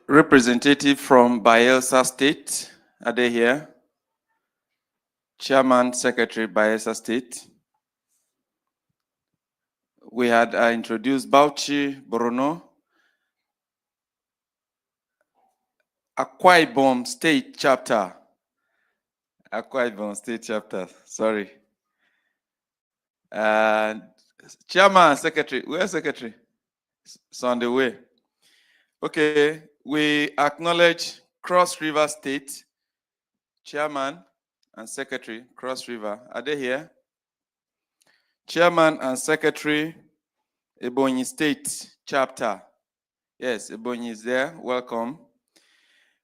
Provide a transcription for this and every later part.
representative from Bayelsa State. Are they here? Chairman, Secretary, Bayelsa State. We had introduced Bauchi, Borno, Akwa Ibom State Chapter. Akwa Ibom State Chapter, sorry. Chairman, Secretary, where's Secretary? It's on the way. Okay, we acknowledge Cross River State, Chairman and Secretary, Cross River. Are they here? Chairman and Secretary, Ebonyi State Chapter. Yes, Ebonyi is there. Welcome.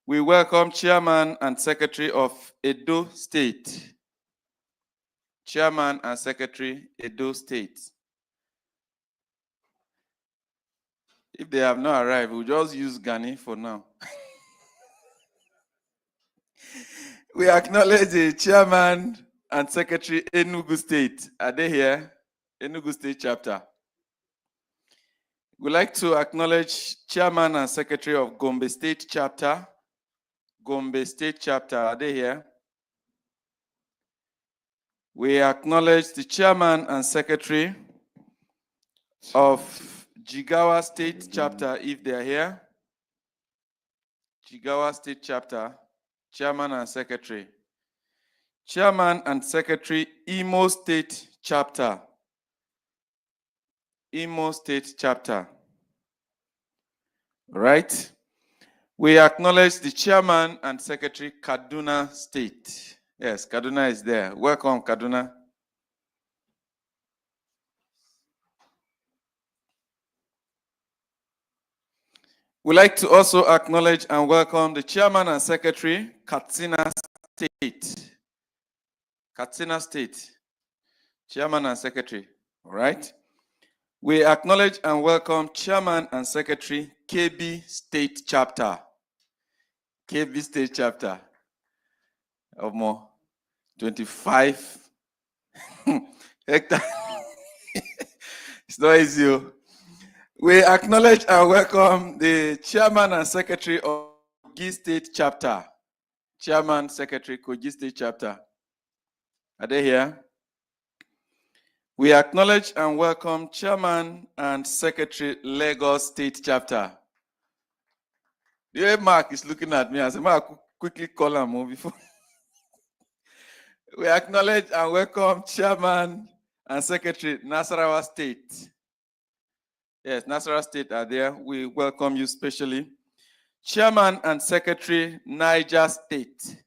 We welcome Chairman and Secretary of Edo State. Chairman and Secretary, Edo State. If they have not arrived, we'll just use Gani for now. We acknowledge the Chairman and Secretary, Enugu State. Are they here? Enugu State Chapter. We'd like to acknowledge Chairman and Secretary of Gombe State Chapter. Gombe State Chapter, are they here? We acknowledge the Chairman and Secretary of Jigawa State Chapter, if they are here. Jigawa State Chapter, Chairman and Secretary. Chairman and Secretary, Imo State Chapter. Imo State Chapter. Right? We acknowledge the Chairman and Secretary, Kaduna State. Yes, Kaduna is there. Welcome, Kaduna. We'd like to also acknowledge and welcome the Chairman and Secretary, Katsina State. Katsina State. Chairman and Secretary. All right. We acknowledge and welcome Chairman and Secretary, KB State Chapter. KB State Chapter. Of more 25 hectares. It's not easy. We acknowledge and welcome the Chairman and Secretary of Kogi State Chapter. Chairman, Secretary, Kogi State Chapter. Are they here? We acknowledge and welcome Chairman and Secretary, Lagos State Chapter. The way Mark is looking at me, I said, Mark, quickly call him move before. We acknowledge and welcome Chairman and Secretary, Nasarawa State. Yes, Nasarawa State are there. We welcome you specially. Chairman and Secretary, Niger State.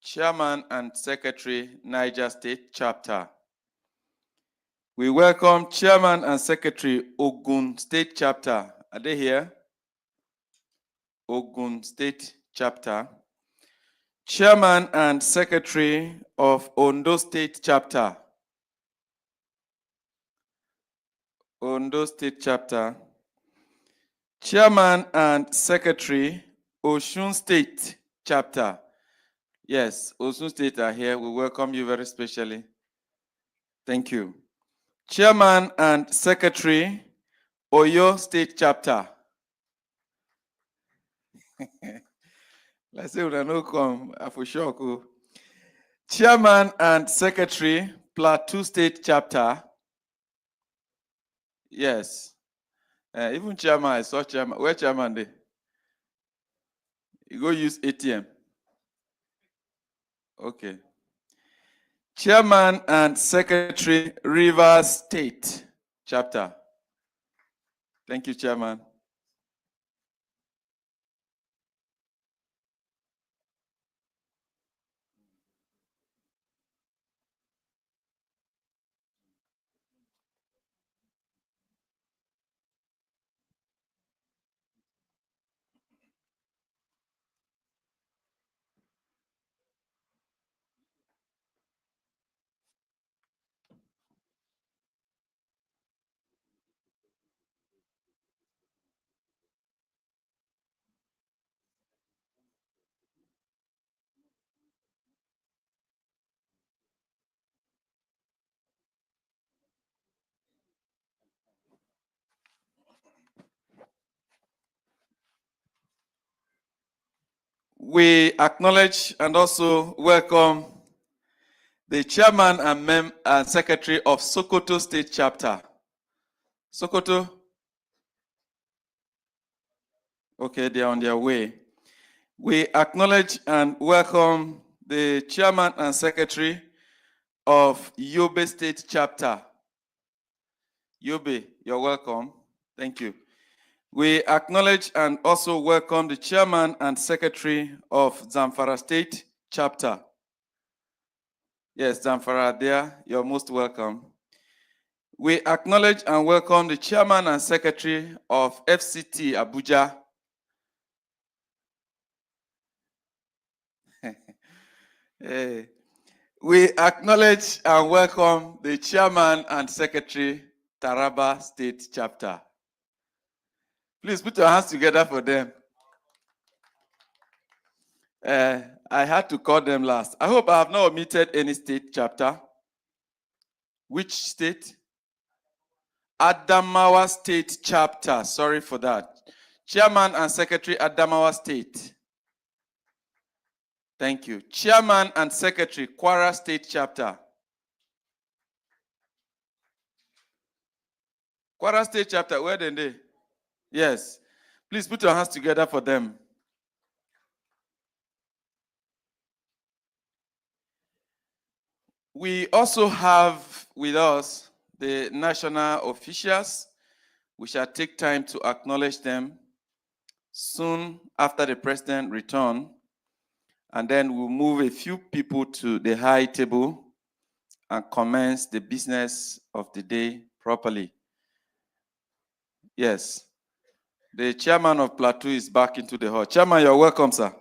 Chairman and Secretary, Niger State Chapter. We welcome Chairman and Secretary, Ogun State Chapter. Are they here? Ogun State Chapter. Chairman and Secretary of Ondo State Chapter. Ondo State Chapter. Chairman and Secretary, Osun State Chapter. Yes, Osun State are here. We welcome you very specially. Thank you. Chairman and Secretary, Oyo State Chapter. Let's say we don't come for sure. Chairman and Secretary, Plateau State Chapter. Yes. Even chairman, I saw chairman. Where chairman there? You go use ATM. Okay. Chairman and Secretary, Rivers State Chapter. Thank you, Chairman. We acknowledge and also welcome the chairman and secretary of Sokoto State Chapter. Sokoto? Okay, they are on their way. We acknowledge and welcome the chairman and secretary of Yobe State Chapter. Yobe, you're welcome. Thank you. We acknowledge and also welcome the chairman and secretary of Zamfara State Chapter. Yes, Zamfara, there, you're most welcome. We acknowledge and welcome the chairman and secretary of FCT Abuja. Hey. We acknowledge and welcome the chairman and secretary, Taraba State Chapter. Please put your hands together for them. I had to call them last. I hope I have not omitted any state chapter. Which state? Adamawa State Chapter. Sorry for that. Chairman and secretary, Adamawa State. Thank you. Chairman and secretary, Kwara State Chapter. Kwara State Chapter, where are they? Yes. Please put your hands together for them. We also have with us the national officials. We shall take time to acknowledge them soon after the president returns. And then we'll move a few people to the high table and commence the business of the day properly. Yes. The chairman of Plateau is back into the hall. Chairman, you're welcome, sir.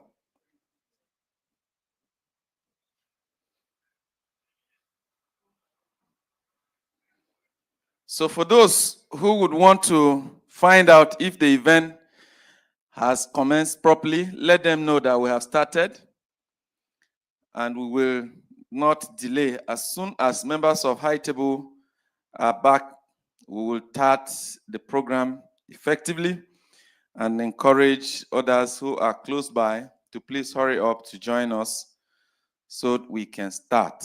So for those who would want to find out if the event has commenced properly, let them know that we have started. And we will not delay. As soon as members of High Table are back, we will start the program effectively and encourage others who are close by to please hurry up to join us so we can start.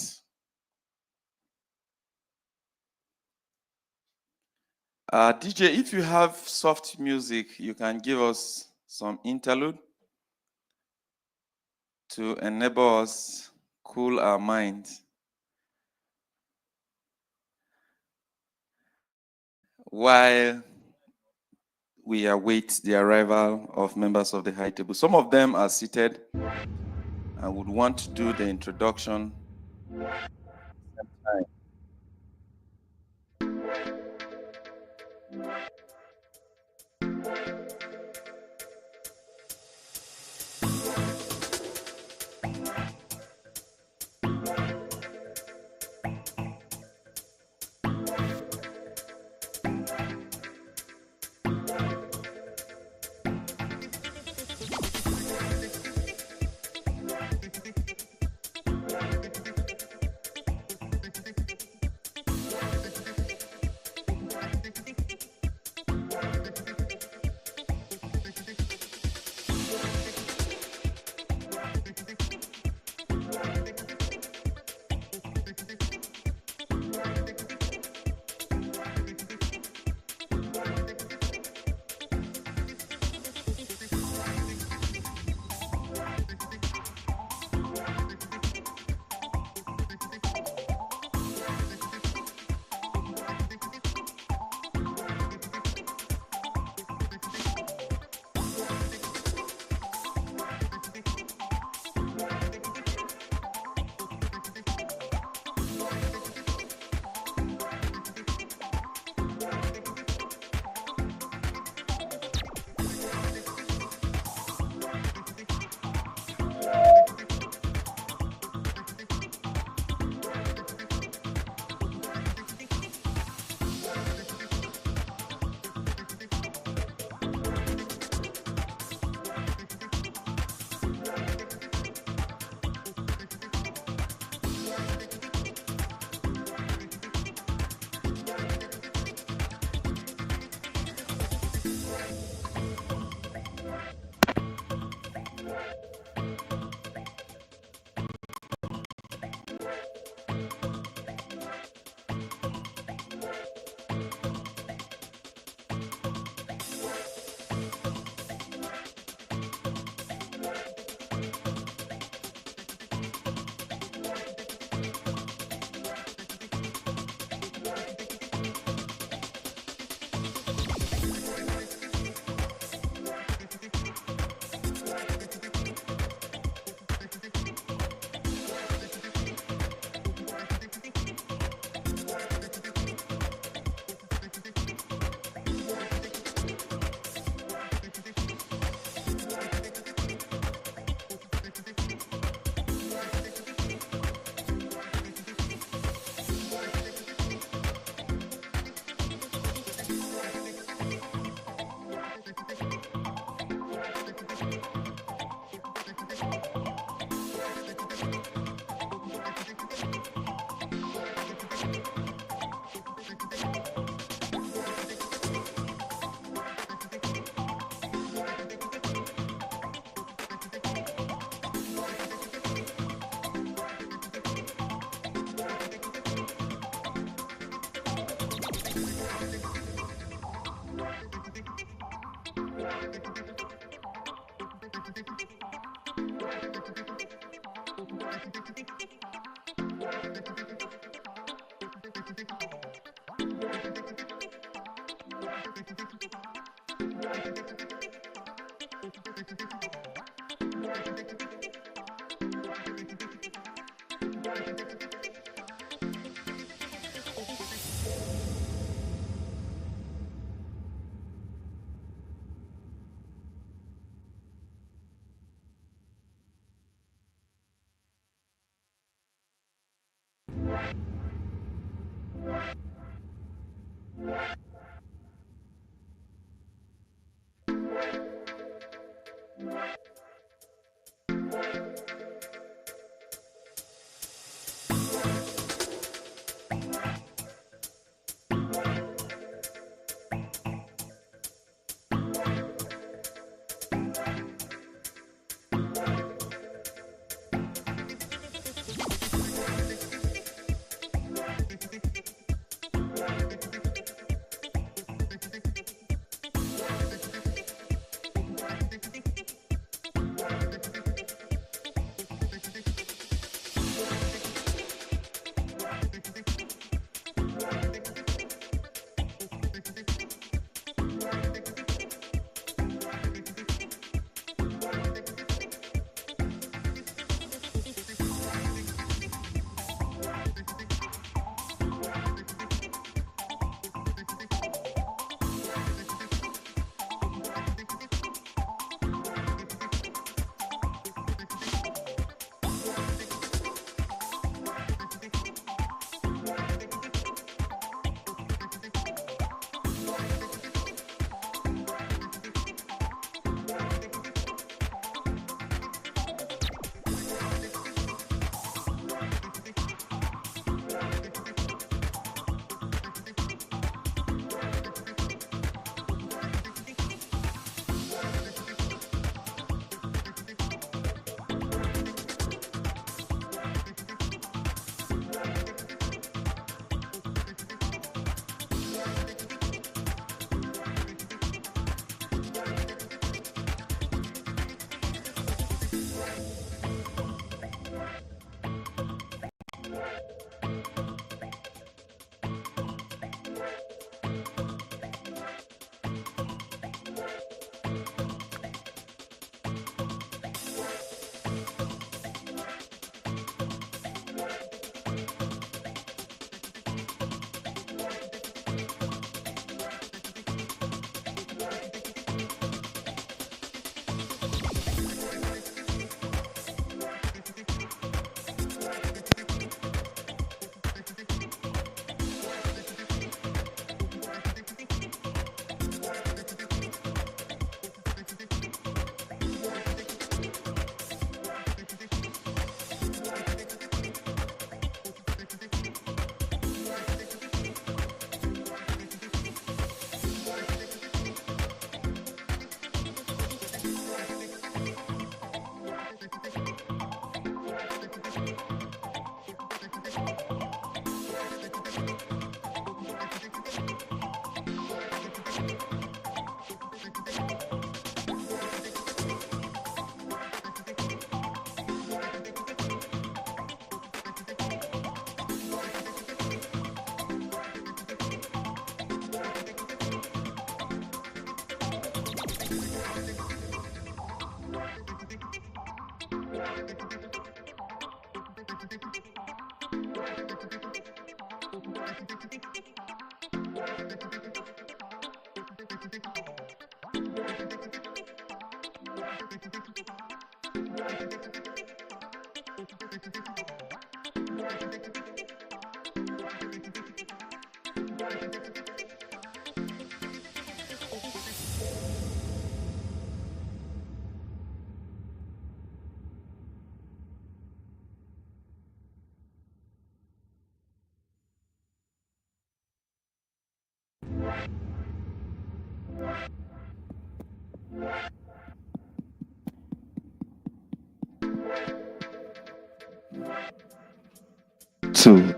DJ, if you have soft music, you can give us some interlude to enable us cool our minds while we await the arrival of members of the High Table. Some of them are seated and would want to do the introduction.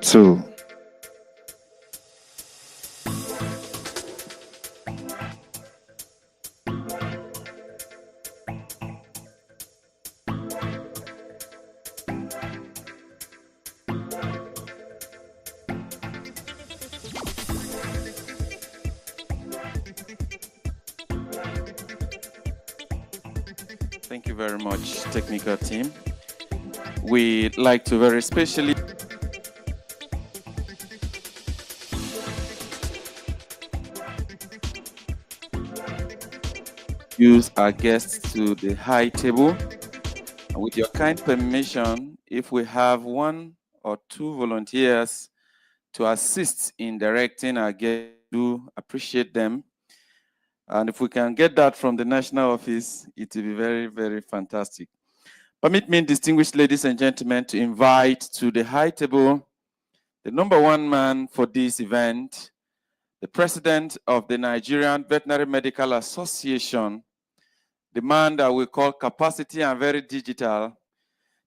2. Thank you very much, technical team. We'd like to very specially use our guests to the high table. And with your kind permission, if we have one or two volunteers to assist in directing our guests, do appreciate them. And if we can get that from the national office, it will be very, very fantastic. Permit me, distinguished ladies and gentlemen, to invite to the high table the number one man for this event, the president of the Nigerian Veterinary Medical Association, the man that we call capacity and very digital.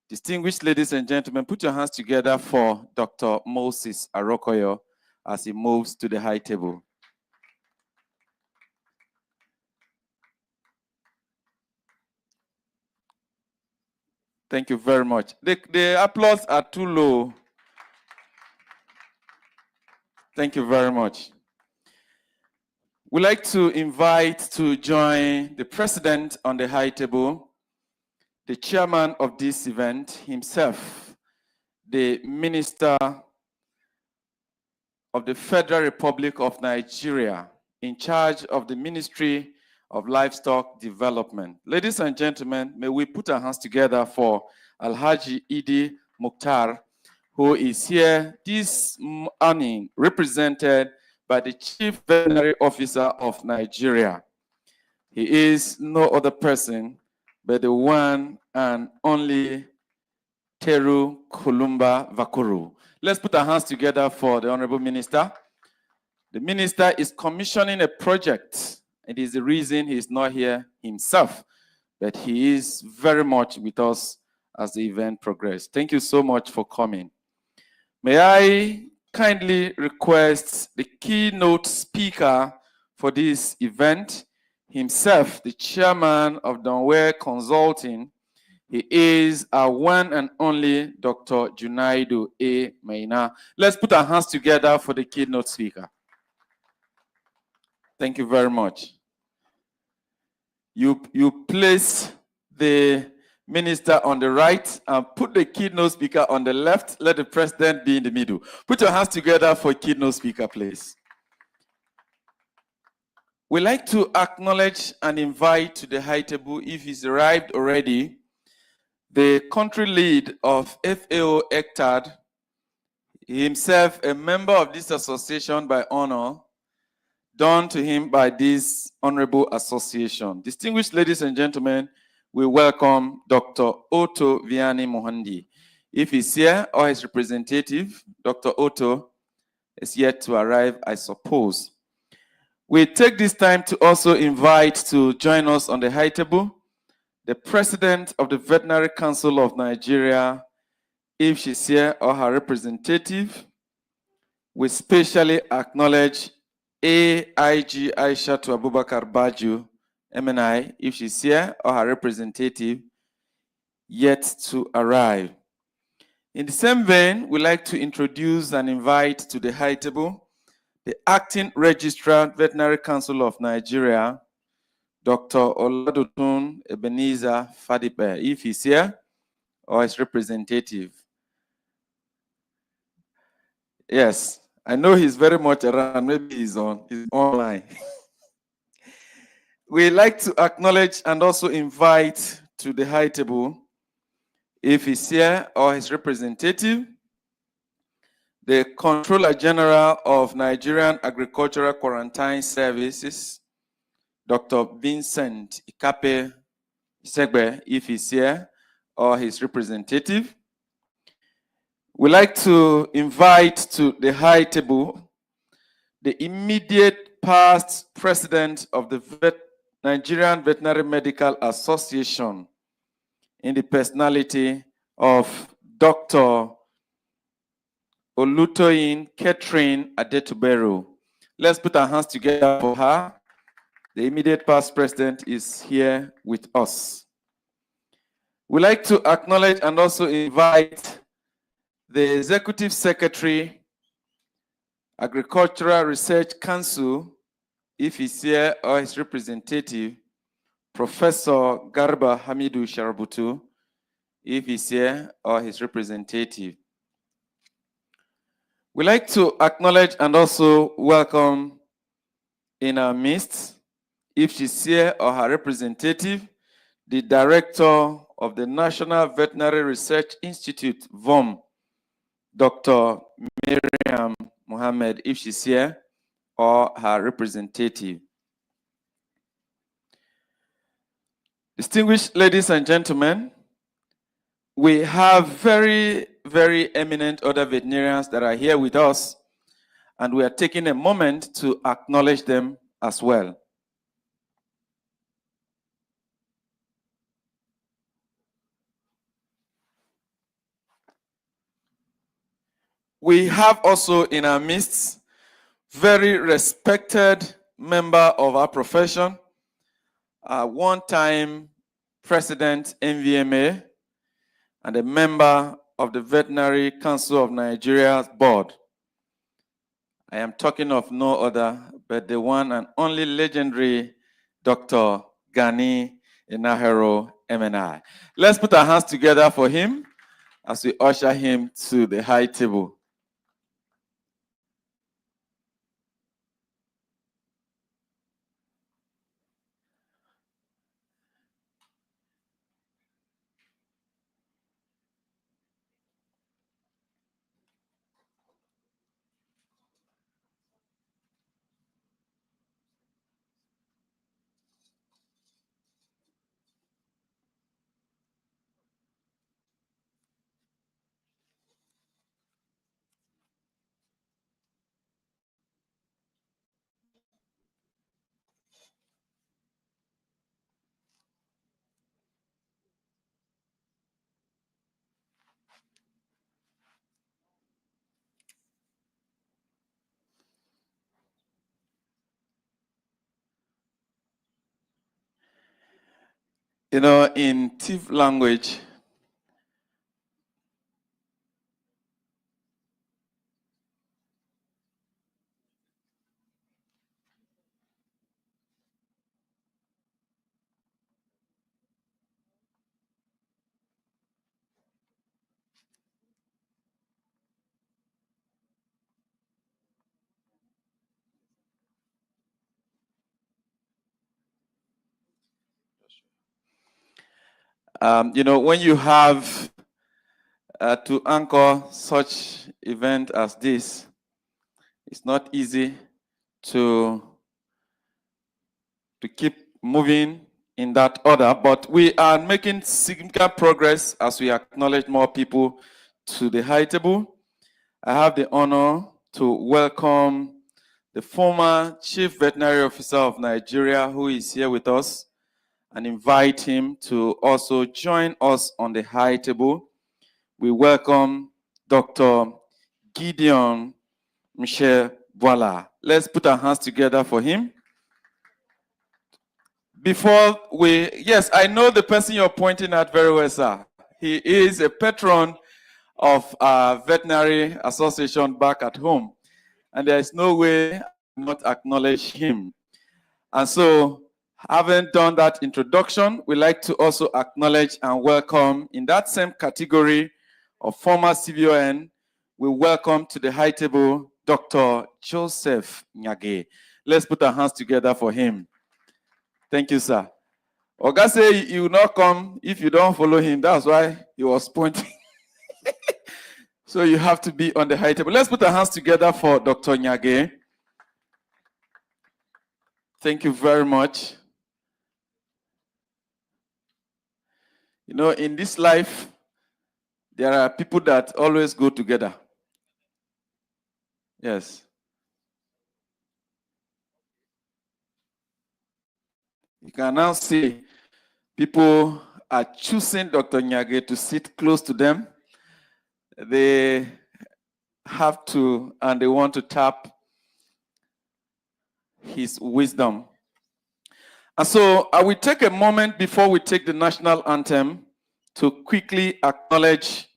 Distinguished ladies and gentlemen, put your hands together for Dr. Moses Arokoyo as he moves to the high table. Thank you very much. The applause are too low. Thank you very much. We'd like to invite to join the president on the high table, the chairman of this event himself, the Minister of the Federal Republic of Nigeria, in charge of the Ministry of Livestock Development. Ladies and gentlemen, may we put our hands together for Alhaji Idi Mukhtar, who is here this morning, represented by the Chief Veterinary Officer of Nigeria. He is no other person but the one and only Teru Kulumba Vakuru. Let's put our hands together for the Honorable Minister. The Minister is commissioning a project. It is the reason he is not here himself, but he is very much with us as the event progresses. Thank you so much for coming. May I kindly request the keynote speaker for this event, himself, the chairman of Nvma Consulting. He is our one and only Dr. Junaidu A. Maina. Let's put our hands together for the keynote speaker. Thank you very much. You place the minister on the right and put the keynote speaker on the left. Let the president be in the middle. Put your hands together for keynote speaker, please. We like to acknowledge and invite to the high table, if he's arrived already, the country lead of FAO ECTAD, himself a member of this association by honor, done to him by this honorable association. Distinguished ladies and gentlemen, we welcome Dr. Otto Vianney Mohandi. If he's here or his representative, Dr. Otto is yet to arrive, I suppose. We take this time to also invite to join us on the high table the president of the Veterinary Council of Nigeria, if she's here, or her representative. We specially acknowledge AIG Aishatu Abubakar Baju, MNI, if she's here, or her representative, yet to arrive. In the same vein, we like to introduce and invite to the high table the Acting Registrar, Veterinary Council of Nigeria, Dr. Oladotun Ebenezer Fadipe, if he's here, or his representative. Yes, I know he's very much around. Maybe he's online. We like to acknowledge and also invite to the high table, if he's here or his representative, the Controller General of Nigerian Agricultural Quarantine Services, Dr. Vincent Ikape Segbe, if he's here, or his representative. We like to invite to the high table the immediate past president of the Nigerian Veterinary Medical Association, in the personality of Dr. Olutoyin Catherine Adetuberu. Let's put our hands together for her. The immediate past president is here with us. We like to acknowledge and also invite the Executive Secretary, Agricultural Research Council, if he's here, or his representative, Professor Garba Hamidu Sharabutu, if he's here, or his representative. We'd like to acknowledge and also welcome in our midst, if she's here or her representative, the director of the National Veterinary Research Institute, VOM, Dr. Miriam Mohammed, if she's here, or her representative. Distinguished ladies and gentlemen, we have very, very eminent other veterinarians that are here with us, and we are taking a moment to acknowledge them as well. We have also in our midst very respected member of our profession, one-time president Nvma, and a member of the Veterinary Council of Nigeria's board. I am talking of no other but the one and only legendary Dr. Gani Inahero MNI. Let's put our hands together for him as we usher him to the high table. You know, in TIF language, you know, when you have to anchor such event as this, it's not easy to keep moving in that order, but we are making significant progress as we acknowledge more people to the high table. I have the honor to welcome the former Chief Veterinary Officer of Nigeria, who is here with us, and invite him to also join us on the high table. We welcome Dr. Gideon Michel Boila. Let's put our hands together for him. Before yes, I know the person you're pointing at very well, sir. He is a patron of our veterinary association back at home, and there is no way I not acknowledge him. And so, having done that introduction, we'd like to also acknowledge and welcome, in that same category of former CVON, we welcome to the high table Dr. Joseph Nyage. Let's put our hands together for him. Thank you, sir. Oga say you will not come if you don't follow him. That's why he was pointing. So you have to be on the high table. Let's put our hands together for Dr. Nyage. Thank you very much. You know, in this life, there are people that always go together. Yes. You can now see people are choosing Dr. Nyage to sit close to them. They have to, and they want to tap his wisdom. And so I will take a moment before we take the national anthem to quickly acknowledge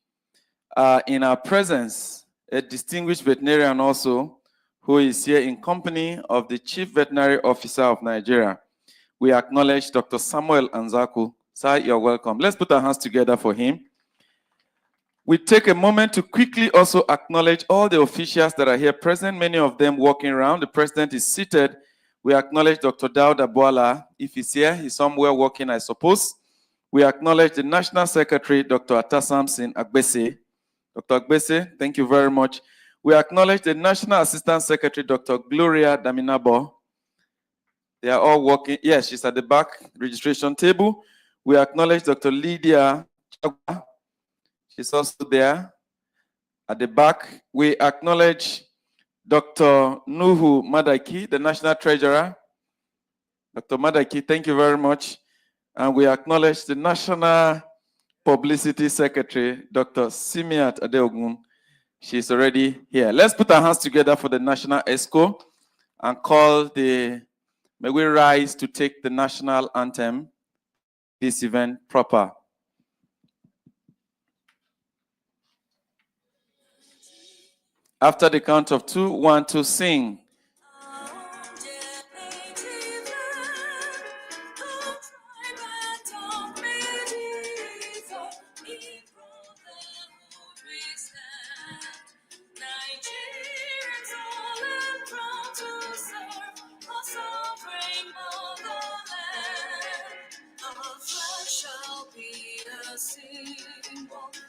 in our presence a distinguished veterinarian also who is here in company of the Chief Veterinary Officer of Nigeria. we acknowledge Dr. Samuel Anzaku. Sir, you're welcome. Let's put our hands together for him. We take a moment to quickly also acknowledge all the officials that are here present, many of them walking around. The president is seated. We acknowledge Dr. Daud Abuala. If he's here, he's somewhere walking, I suppose. We acknowledge the National Secretary, Dr. Atasamson Agbese. Dr. Agbese, thank you very much. We acknowledge the National Assistant Secretary, Dr. Gloria Daminabo. They are all working. Yes, she's at the back registration table. We acknowledge Dr. Lydia Chagwa. She's also there at the back. We acknowledge Dr. Nuhu Madaki, the National Treasurer. Dr. Madaki, thank you very much. And we acknowledge the National Publicity Secretary, Dr. Simiat Adeogun. She's already here. Let's put our hands together for the National ESCO and call the, may we rise to take the national anthem, this event proper. After the count of 2, 1, 2, sing.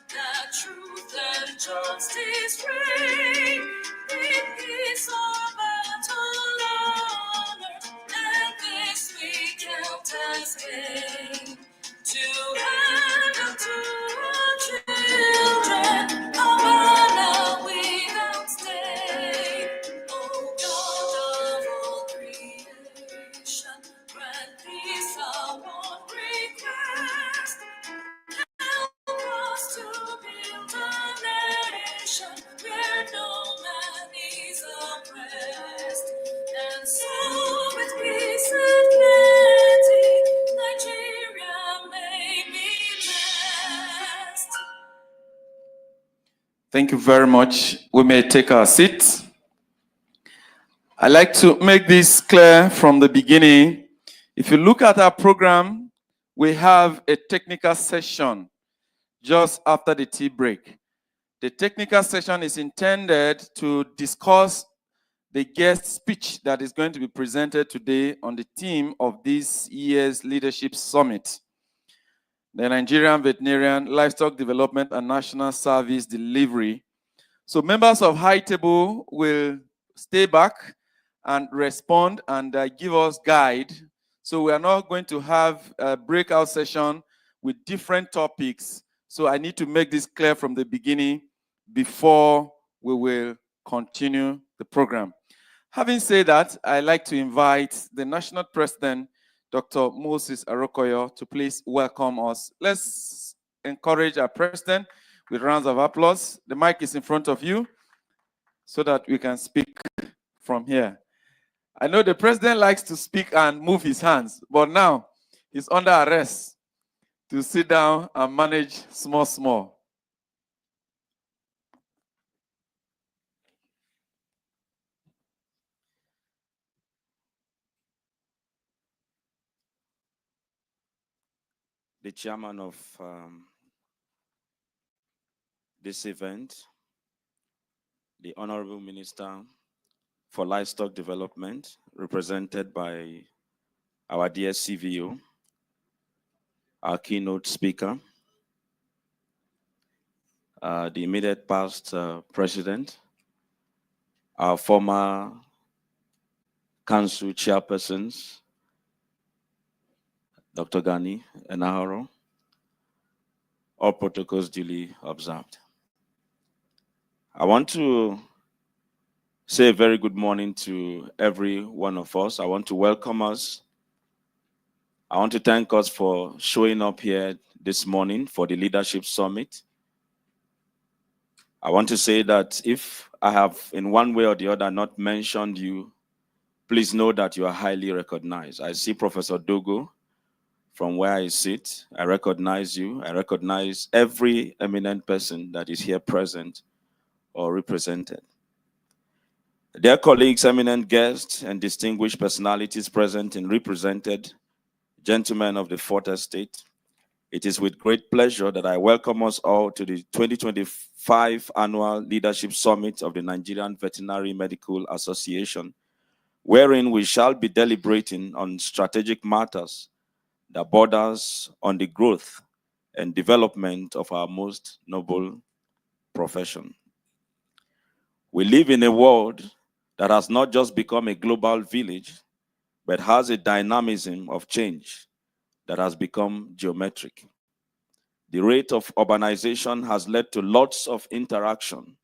That truth and justice reign. It is our battle honor, and this we count as gain. To hand unto our children a manna without stain. O God of all creation, grant this our one request. Help us to build a nation where no man is oppressed, and so with peace and plenty, Nigeria may be blessed. Thank you very much. We may take our seats. I like to make this clear from the beginning. If you look at our program, we have a technical session just after the tea break. The technical session is intended to discuss the guest speech that is going to be presented today on the theme of this year's Leadership Summit, the Nigerian Veterinarian Livestock Development and National Service Delivery. So members of High Table will stay back and respond and give us guide. So we are not going to have a breakout session with different topics. So I need to make this clear from the beginning before we will continue the program. Having said that, I'd like to invite the National President, Dr. Moses Arokoyo, to please welcome us. Let's encourage our President with rounds of applause. The mic is in front of you so that we can speak from here. I know the President likes to speak and move his hands, but now he's under arrest to sit down and manage small. The chairman of this event, the Honorable Minister for Livestock Development, represented by our dear CVO, our keynote speaker, the immediate past president, our former council chairpersons, Dr. Gani Enahoro, all protocols duly observed. I want to say a very good morning to every one of us. I want to welcome us. I want to thank us for showing up here this morning for the Leadership Summit. I want to say that if I have in one way or the other not mentioned you, please know that you are highly recognized. I see Professor Dogo from where I sit. I recognize you. I recognize every eminent person that is here present or represented. Dear colleagues, eminent guests, and distinguished personalities present and represented gentlemen of the Fourth Estate, it is with great pleasure that I welcome us all to the 2025 Annual Leadership Summit of the Nigerian Veterinary Medical Association, wherein we shall be deliberating on strategic matters that borders on the growth and development of our most noble profession. We live in a world that has not just become a global village, but has a dynamism of change that has become geometric. The rate of urbanization has led to lots of interaction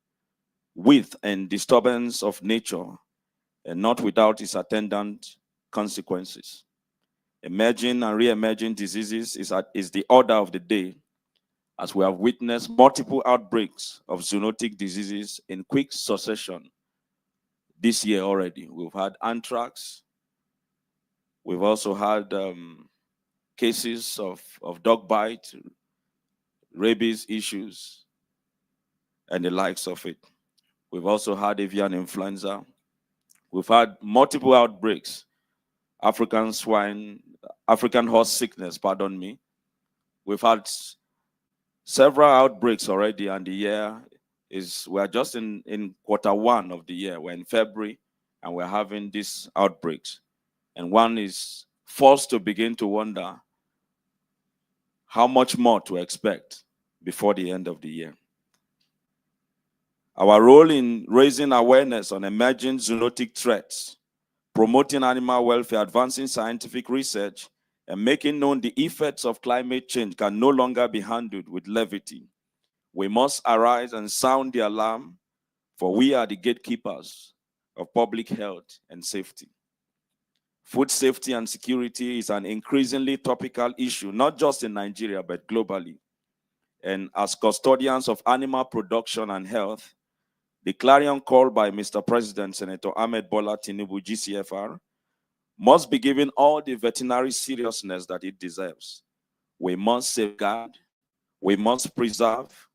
with and disturbance of nature, and not without its attendant consequences. Emerging and re-emerging diseases is the order of the day, as we have witnessed multiple outbreaks of zoonotic diseases in quick succession this year already. We've had anthrax. We've also had cases of dog bite, rabies issues, and the likes of it. We've also had avian influenza. We've had multiple outbreaks, African horse sickness, pardon me. We've had several outbreaks already, and the year we're just in quarter one of the year. We're in February, and we're having these outbreaks. And one is forced to begin to wonder how much more to expect before the end of the year. Our role in raising awareness on emerging zoonotic threats, promoting animal welfare, advancing scientific research, and making known the effects of climate change can no longer be handled with levity. We must arise and sound the alarm, for we are the gatekeepers of public health and safety. Food safety and security is an increasingly topical issue, not just in Nigeria, but globally. And as custodians of animal production and health, the clarion call by Mr. President, Senator Ahmed Bola Tinubu, GCFR, must be given all the veterinary seriousness that it deserves. We must safeguard, we must preserve,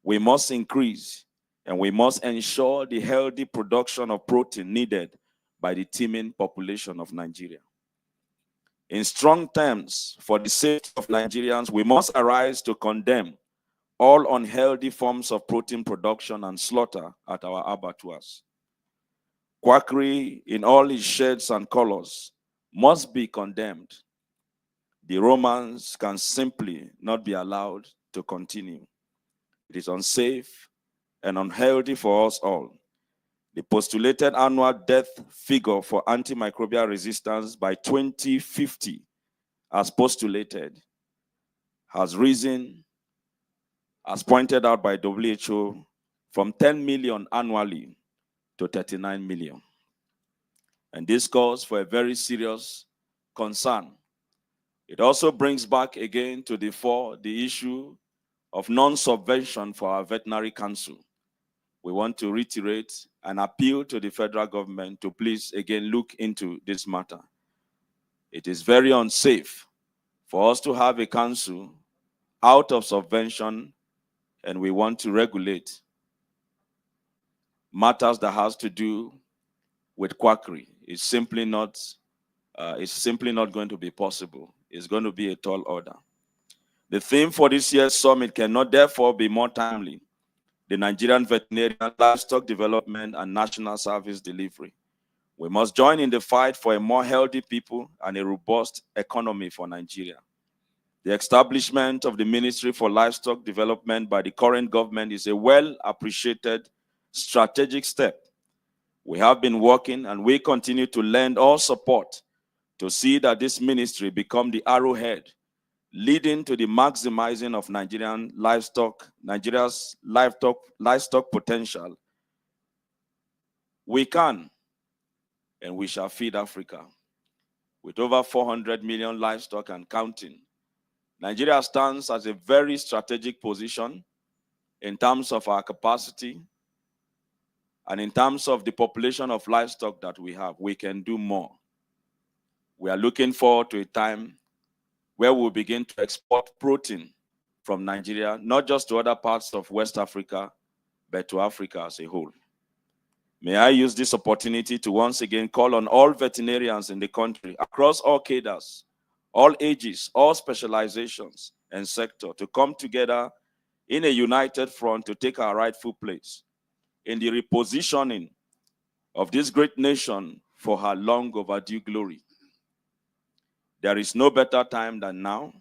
we must increase, and we must ensure the healthy production of protein needed by the teeming population of Nigeria. In strong terms, for the sake of Nigerians, we must arise to condemn all unhealthy forms of protein production and slaughter at our abattoirs. Quackery in all its shades and colors must be condemned. The romance can simply not be allowed to continue. It is unsafe and unhealthy for us all. The postulated annual death figure for antimicrobial resistance by 2050, as postulated, has risen, as pointed out by WHO, from 10 million annually to 39 million. And this calls for a very serious concern. It also brings back again to the fore the issue of non-subvention for our veterinary council. We want to reiterate and appeal to the federal government to please again look into this matter. It is very unsafe for us to have a council out of subvention, and we want to regulate matters that has to do with quackery. It's simply not going to be possible. It's going to be a tall order. The theme for this year's summit cannot therefore be more timely: the Nigerian veterinarian livestock development and national service delivery. We must join in the fight for a more healthy people and a robust economy for Nigeria. The establishment of the Ministry for Livestock Development by the current government is a well-appreciated strategic step. We have been working and we continue to lend all support to see that this ministry become the arrowhead leading to the maximizing of Nigeria's livestock potential. We can and we shall feed Africa. With over 400 million livestock and counting, Nigeria stands as a very strategic position in terms of our capacity and in terms of the population of livestock that we have. We can do more. We are looking forward to a time where we'll begin to export protein from Nigeria, not just to other parts of West Africa, but to Africa as a whole. May I use this opportunity to once again call on all veterinarians in the country, across all cadres, all ages, all specializations and sector to come together in a united front to take our rightful place in the repositioning of this great nation for her long overdue glory. There is no better time than now.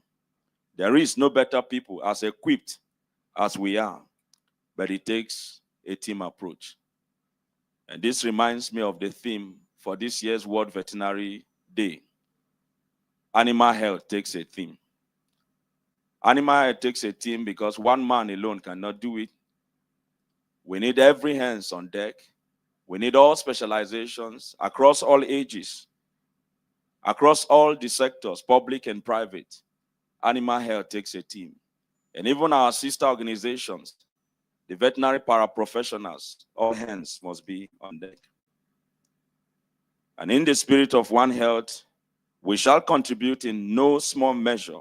There is no better people as equipped as we are, but it takes a team approach. And this reminds me of the theme for this year's World Veterinary Day. Animal health takes a theme. Animal health takes a team because one man alone cannot do it. We need every hands on deck. We need all specializations across all ages, across all the sectors, public and private. Animal health takes a team. And even our sister organizations, the veterinary paraprofessionals, all hands must be on deck. And in the spirit of One Health, we shall contribute in no small measure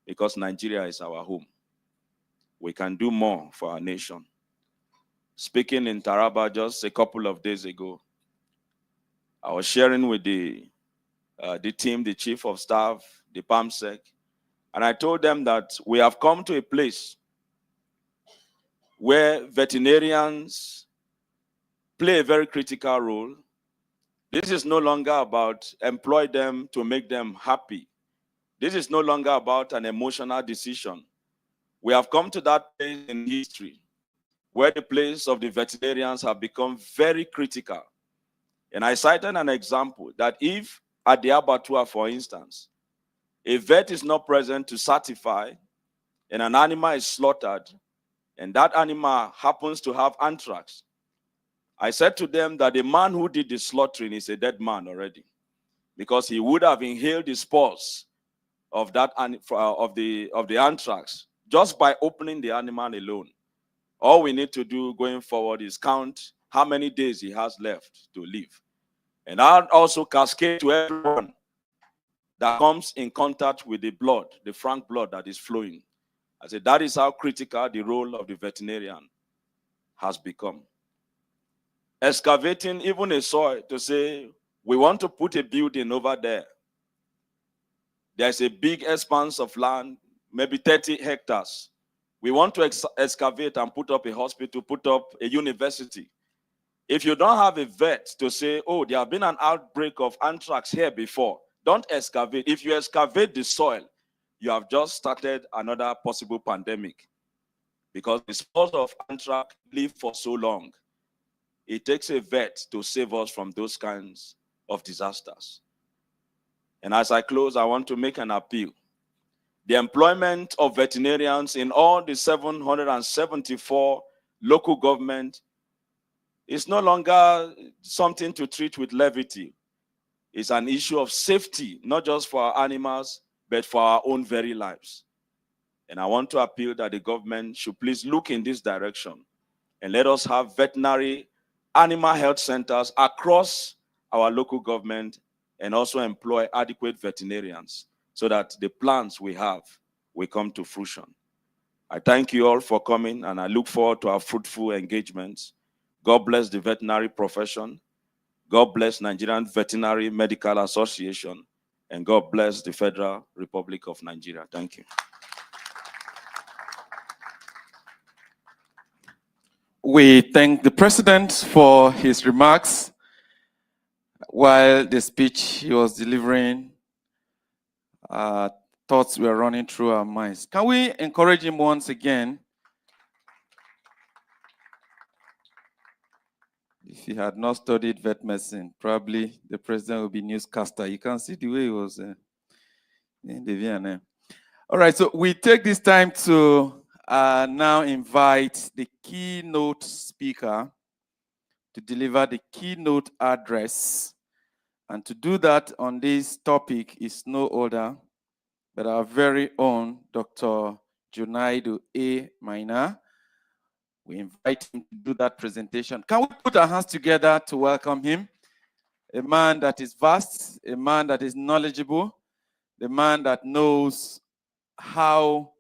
because Nigeria is our home. We can do more for our nation. Speaking in Taraba just a couple of days ago, I was sharing with the team, the chief of staff, the PAMSEC, and I told them that we have come to a place where veterinarians play a very critical role. This is no longer about employ them to make them happy. This is no longer about an emotional decision. We have come to that place in history where the place of the veterinarians have become very critical. And I cited an example that if at the abattoir, for instance, a vet is not present to certify and an animal is slaughtered and that animal happens to have anthrax, I said to them that the man who did the slaughtering is a dead man already because he would have inhaled the spores of that of the anthrax just by opening the animal alone. All we need to do going forward is count how many days he has left to live. And I'll also cascade to everyone that comes in contact with the blood, the frank blood that is flowing. I said that is how critical the role of the veterinarian has become. Excavating even a soil to say, we want to put a building over there. There's a big expanse of land, maybe 30 hectares. We want to excavate and put up a hospital, put up a university. If you don't have a vet to say, oh, there have been an outbreak of anthrax here before, don't excavate. If you excavate the soil, you have just started another possible pandemic because the spores of anthrax live for so long. It takes a vet to save us from those kinds of disasters. And as I close, I want to make an appeal. The employment of veterinarians in all the 774 local government is no longer something to treat with levity. It's an issue of safety, not just for our animals, but for our own very lives. And I want to appeal that the government should please look in this direction and let us have veterinary animal health centers across our local government and also employ adequate veterinarians so that the plans we have will come to fruition. I thank you all for coming and I look forward to our fruitful engagements. God bless the veterinary profession. God bless Nigerian Veterinary Medical Association. And God bless the Federal Republic of Nigeria. Thank you. We thank the President for his remarks while the speech he was delivering. Thoughts were running through our minds. Can we encourage him once again? If he had not studied vet medicine, probably the president would be newscaster. You can see the way he was in the VNM. All right, so we take this time to now invite the keynote speaker to deliver the keynote address. And to do that on this topic is no other but our very own Dr. Junaidu A. Maina. We invite him to do that presentation. Can we put our hands together to welcome him? A man that is vast, a man that is knowledgeable, the man that knows how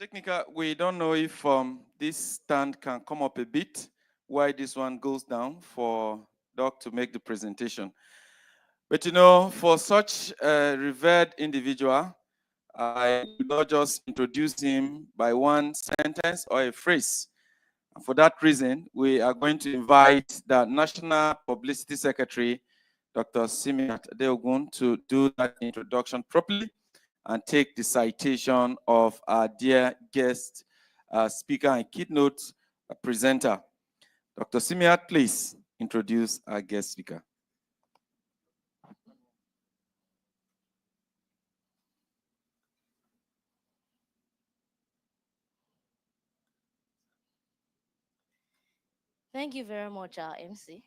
Technical, we don't know if this stand can come up a bit while this one goes down for Doc to make the presentation. But you know, for such a revered individual, I will not just introduce him by one sentence or a phrase. And for that reason, we are going to invite the National Publicity Secretary, Dr. Simiat Adeogun, to do that introduction properly and take the citation of our dear guest speaker and keynote presenter. Dr. Simiat, please introduce our guest speaker. Thank you very much, our MC.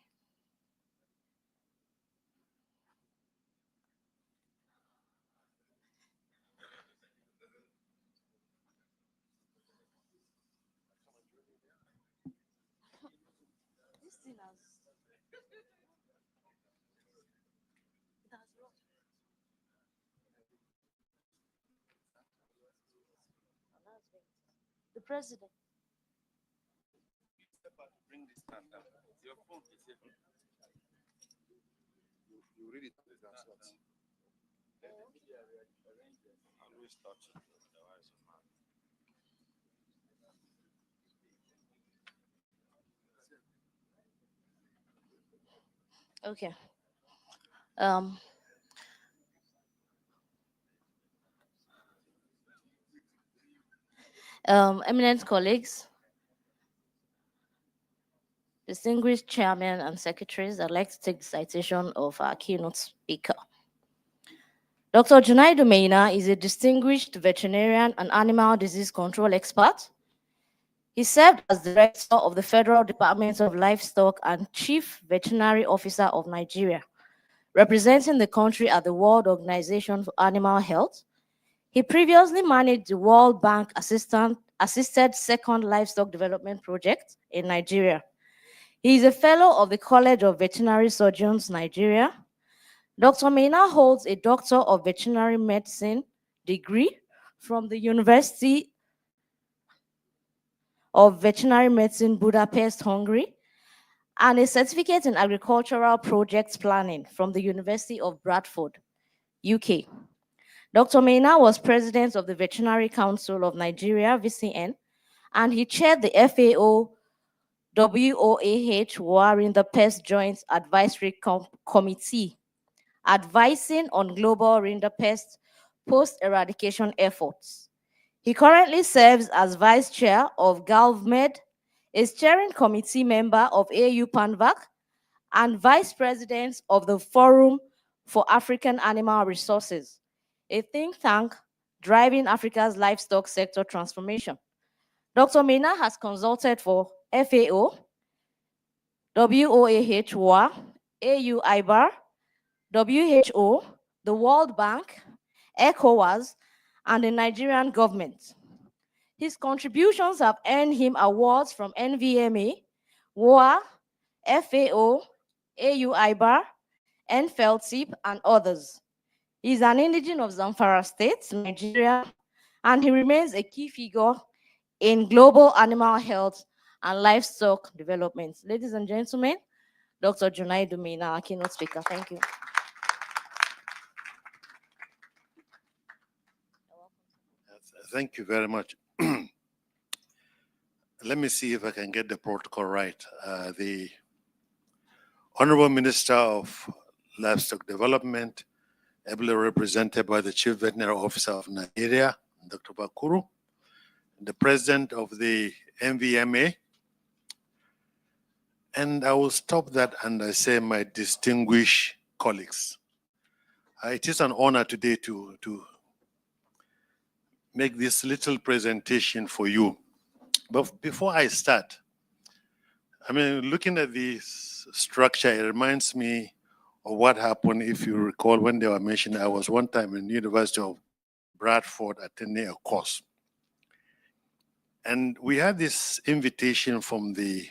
This thing has... The president. Bring this stand down. Your phone is here. You read it. Okay. Eminent colleagues, distinguished chairman and secretaries, I'd like to take the citation of our keynote speaker. Dr. Nvma is a distinguished veterinarian and animal disease control expert. He served as director of the Federal Department of Livestock and chief veterinary officer of Nigeria, representing the country at the World Organization for Animal Health. He previously managed the World Bank assisted Second Livestock Development Project in Nigeria. He is a fellow of the College of Veterinary Surgeons, Nigeria. Dr. Nvma holds a Doctor of Veterinary Medicine degree from the University of Veterinary Medicine, Budapest, Hungary, and a certificate in agricultural project planning from the University of Bradford, UK. Dr. Nvma was president of the Veterinary Council of Nigeria, VCN, and he chaired the FAO WOAH Warring Pest Joint Advisory Committee, advising on global rinderpest post-eradication efforts. He currently serves as vice chair of GalvMed, a steering committee member of AU PANVAC, and vice president of the Forum for African Animal Resources, a think tank driving Africa's livestock sector transformation. Dr. Nvma has consulted for FAO, WOAH WA, AU IBAR, WHO, the World Bank, ECOWAS, and the Nigerian government. His contributions have earned him awards from Nvma, WA, FAO, AU IBAR, NFELTIP, and others. He is an indigene of Zamfara State, Nigeria, and he remains a key figure in global animal health and livestock development. Ladies and gentlemen, Dr. Nvma, our keynote speaker. Thank you. Thank you very much. Let me see if I can get the protocol right. The Honorable Minister of Livestock Development, ably represented by the Chief Veterinary Officer of Nigeria, Dr. Bakuru, the President of the Nvma, and I will stop that and I say my distinguished colleagues. It is an honor today to make this little presentation for you. But before I start, looking at this structure, it reminds me of what happened, if you recall, when they were mentioned. I was one time in the University of Bradford attending a course. And we had this invitation from the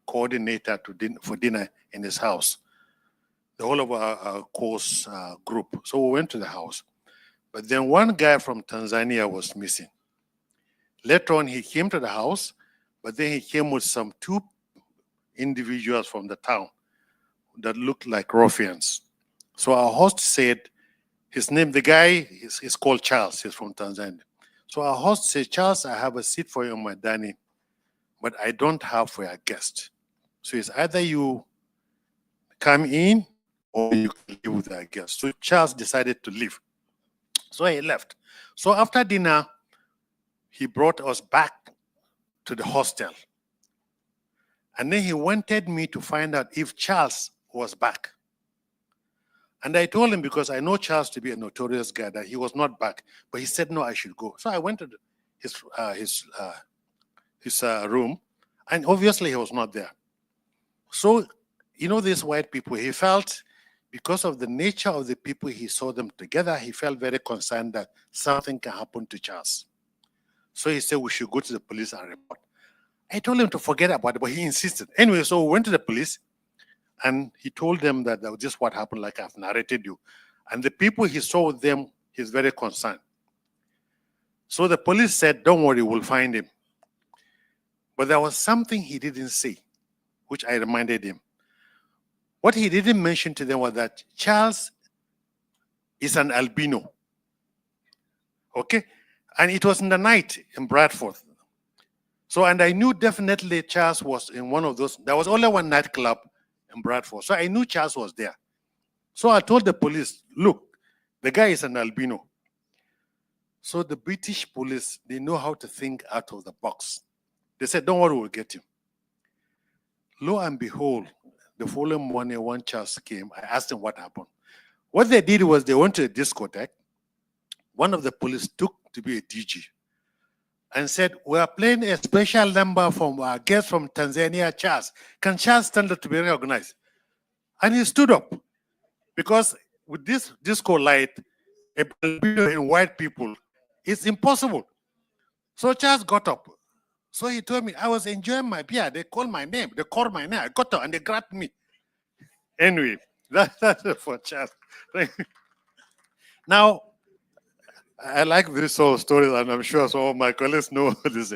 coordinator for dinner in his house, the whole of our course group. So we went to the house. But then one guy from Tanzania was missing. Later on, he came to the house, but then he came with some two individuals from the town that looked like ruffians. So our host said, his name, the guy is called Charles, he's from Tanzania. So our host said, Charles, I have a seat for you on my dining, but I don't have for your guest. So it's either you come in or you can live with our guest. So Charles decided to leave. So he left. So after dinner, he brought us back to the hostel. And then he wanted me to find out if Charles was back. And I told him, because I know Charles to be a notorious guy, that he was not back. But he said, no, I should go. So I went to his room, and obviously he was not there. So, you know, these white people, he felt, because of the nature of the people, he saw them together, he felt very concerned that something can happen to Charles. So he said, we should go to the police and report. I told him to forget about it, but he insisted. Anyway, so we went to the police, and he told them that was just what happened, like I've narrated you. And the people he saw with them, he's very concerned. So the police said, don't worry, we'll find him. But there was something he didn't say, which I reminded him. What he didn't mention to them was that Charles is an albino. Okay? And it was in the night in Bradford. So, and I knew definitely Charles was in one of those. There was only one nightclub in Bradford. So I knew Charles was there. So I told the police, look, the guy is an albino. So the British police, they know how to think out of the box. They said, don't worry, we'll get him. Lo and behold, the following morning, when Charles came, I asked him what happened. What they did was they went to a discotheque. One of the police took to be a DJ and said, we are playing a special number from our guest from Tanzania, Charles. Can Charles stand up to be recognized? And he stood up, because with this disco light, and white people, it's impossible. So Charles got up. So he told me, I was enjoying my beer. They called my name. They called my name. I got up and they grabbed me. Anyway, that's it for Charles. Now, I like this whole story, and I'm sure some of my colleagues know this.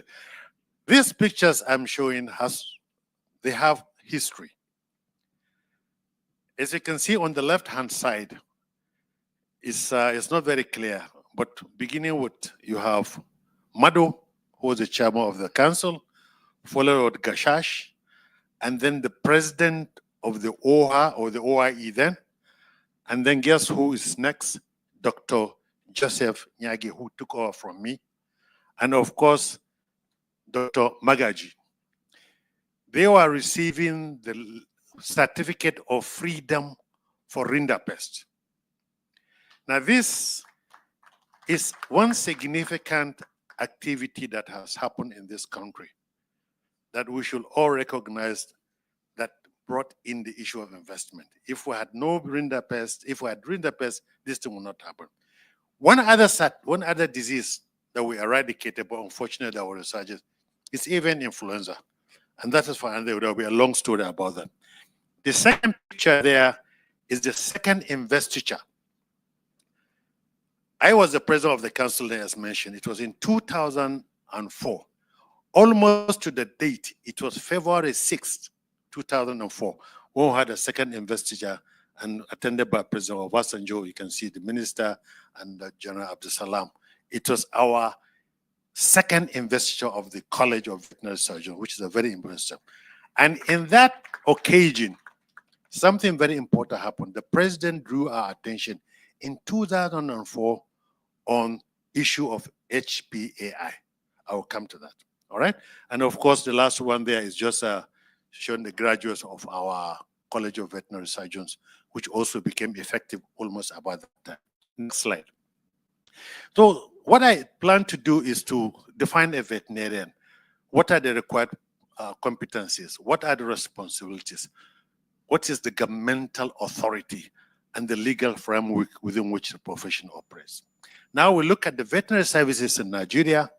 These pictures I'm showing they have history. As you can see on the left-hand side, it's not very clear, but beginning with, you have Mado, who was the chairman of the council, followed with Gashash, and then the president of the OHA, or the OIE then, and then guess who is next? Dr. Joseph Nyagi, who took over from me, and of course, Dr. Magaji. They were receiving the certificate of freedom for Rindapest. Now, this is one significant activity that has happened in this country that we should all recognize, that brought in the issue of investment. If we had no Rindapest, if we had Rindapest, this thing would not happen. One other disease that we eradicated, but unfortunately there were resurgences, is even influenza. And that is fine. There will be a long story about that. The second picture there is the second investiture. I was the president of the council, as mentioned. It was in 2004. Almost to the date, it was February 6th, 2004, when we had a second investiture, and attended by President Obasanjo. You can see the minister and General Abdul Salam. It was our second investiture of the College of Veterinary Surgeons, which is a very important step. And in that occasion, something very important happened. The president drew our attention in 2004 on issue of HPAI. I will come to that, all right? And of course, the last one there is just showing the graduates of our College of Veterinary Surgeons, which also became effective almost about that time. Next slide. So what I plan to do is to define a veterinarian. What are the required competencies? What are the responsibilities? What is the governmental authority and the legal framework within which the profession operates? Now we look at the veterinary services in Nigeria.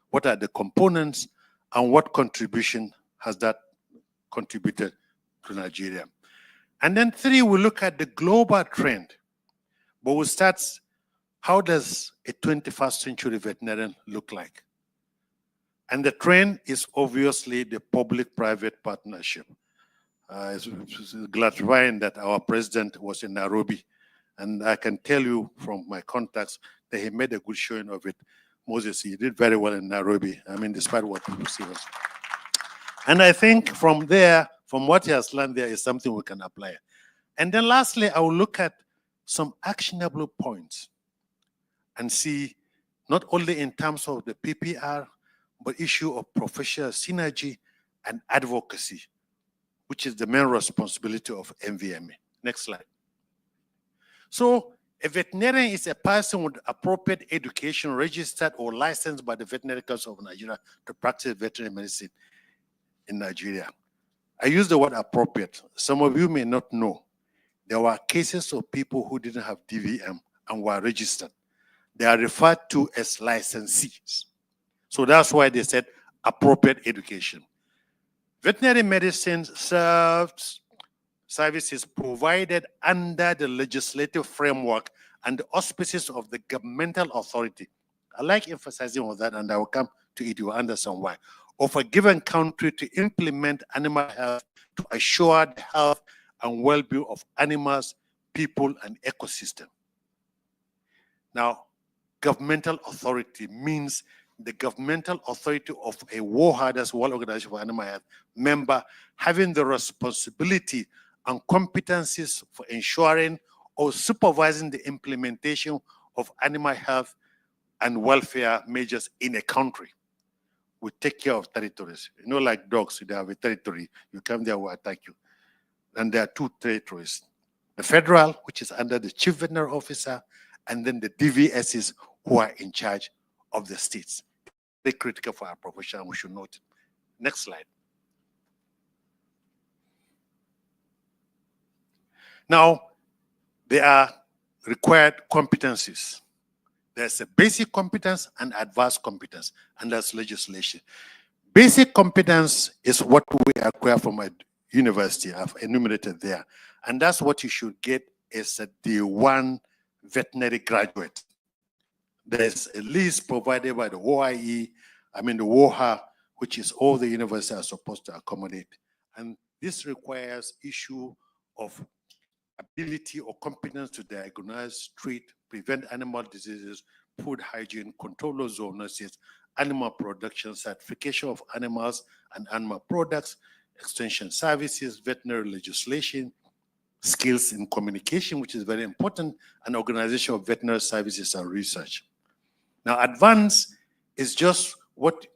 What are the components and what contribution has that contributed to Nigeria? And then three, we look at the global trend. But we start, how does a 21st century veterinarian look like? And the trend is obviously the public-private partnership. It's gratifying that our president was in Nairobi, and I can tell you from my contacts that he made a good showing of it. Moses, he did very well in Nairobi. I mean, despite what people see. And I think from there, from what he has learned there, is something we can apply. And then lastly, I will look at some actionable points and see not only in terms of the PPR, but issue of professional synergy and advocacy, which is the main responsibility of Nvma. Next slide. So a veterinarian is a person with appropriate education registered or licensed by the Veterinary Council of Nigeria to practice veterinary medicine in Nigeria. I use the word appropriate. Some of you may not know. There were cases of people who didn't have DVM and were registered. They are referred to as licensees. So that's why they said appropriate education. Veterinary medicine services provided under the legislative framework and the auspices of the governmental authority. I like emphasizing on that, and I will come to it. You will understand why. Of a given country to implement animal health to assure the health and well-being of animals, people, and ecosystem. Now, governmental authority means the governmental authority of a WOHA, that's World Organization for Animal Health, member having the responsibility and competencies for ensuring or supervising the implementation of animal health and welfare measures in a country. We take care of territories. You know, like dogs, they have a territory. You come there, will attack you. And there are two territories. The federal, which is under the chief veterinary officer, and then the DVSs who are in charge of the states. Very critical for our profession, we should note it. Next slide. Now, there are required competencies. There's a basic competence and advanced competence, and that's legislation. Basic competence is what we acquire from a university. I've enumerated there. And that's what you should get as a D1 veterinary graduate. There's a list provided by the OIE, the WOHA, which is all the universities are supposed to accommodate. And this requires issue of ability or competence to diagnose, treat, prevent animal diseases, food hygiene, control of zoonosis, animal production, certification of animals and animal products, extension services, veterinary legislation, skills in communication, which is very important, and organization of veterinary services and research. Now, advanced is just what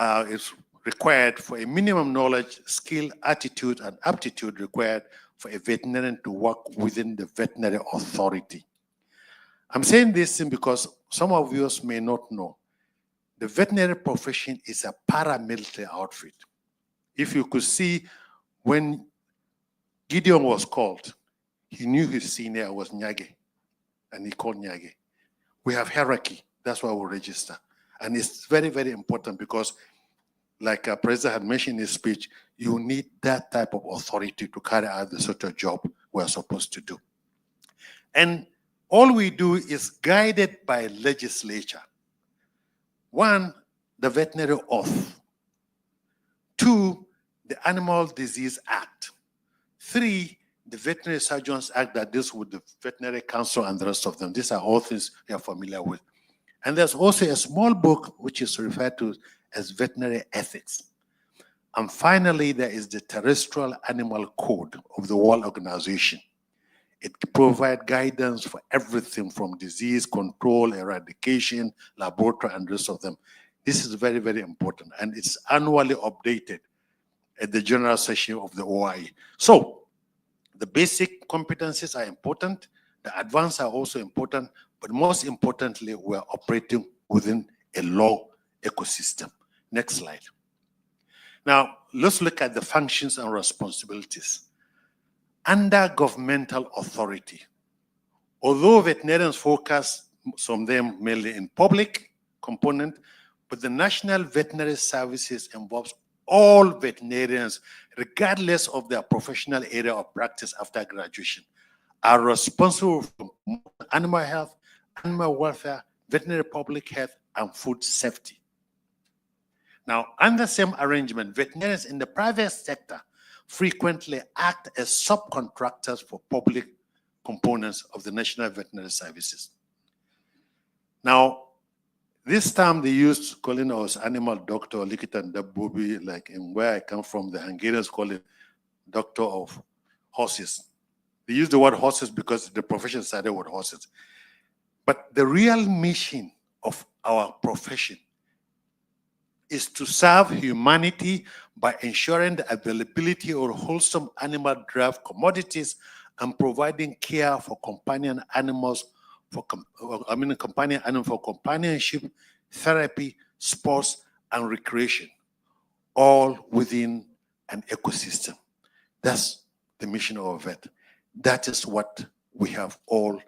is required for a minimum knowledge, skill, attitude, and aptitude required for a veterinarian to work within the veterinary authority. I'm saying this because some of you may not know. The veterinary profession is a paramilitary outfit. If you could see, when Gideon was called, he knew his senior was Nyage, and he called Nyage. We have hierarchy. That's why we register. And it's very, very important because, like President had mentioned in his speech, you need that type of authority to carry out the sort of job we're supposed to do. And all we do is guided by legislature. One, the Veterinary Oath. Two, the Animal Disease Act. Three, the Veterinary Surgeons Act that deals with the Veterinary Council and the rest of them. These are all things you're familiar with. And there's also a small book which is referred to as Veterinary Ethics. And finally, there is the Terrestrial Animal Code of the World Organization. It provides guidance for everything from disease control, eradication, laboratory, and the rest of them. This is very, very important, and it's annually updated at the general session of the OIE. So the basic competencies are important, the advanced are also important, but most importantly, we're operating within a law ecosystem. Next slide. Now, let's look at the functions and responsibilities. Under governmental authority, although veterinarians focus on them mainly in public component, but the National Veterinary Services involves all veterinarians, regardless of their professional area of practice after graduation, are responsible for animal health, animal welfare, veterinary public health, and food safety. Now, under the same arrangement, veterinarians in the private sector frequently act as subcontractors for public components of the National Veterinary Services. Now, this time they used calling us animal doctor, likitan dabbobi, like in where I come from, the Hungarians call it doctor of horses. They use the word horses because the profession started with horses. But the real mission of our profession is to serve humanity by ensuring the availability of wholesome animal-derived commodities and providing care for companion animals companion animal for companionship, therapy, sports, and recreation, all within an ecosystem. That's the mission of a vet. That is what we have all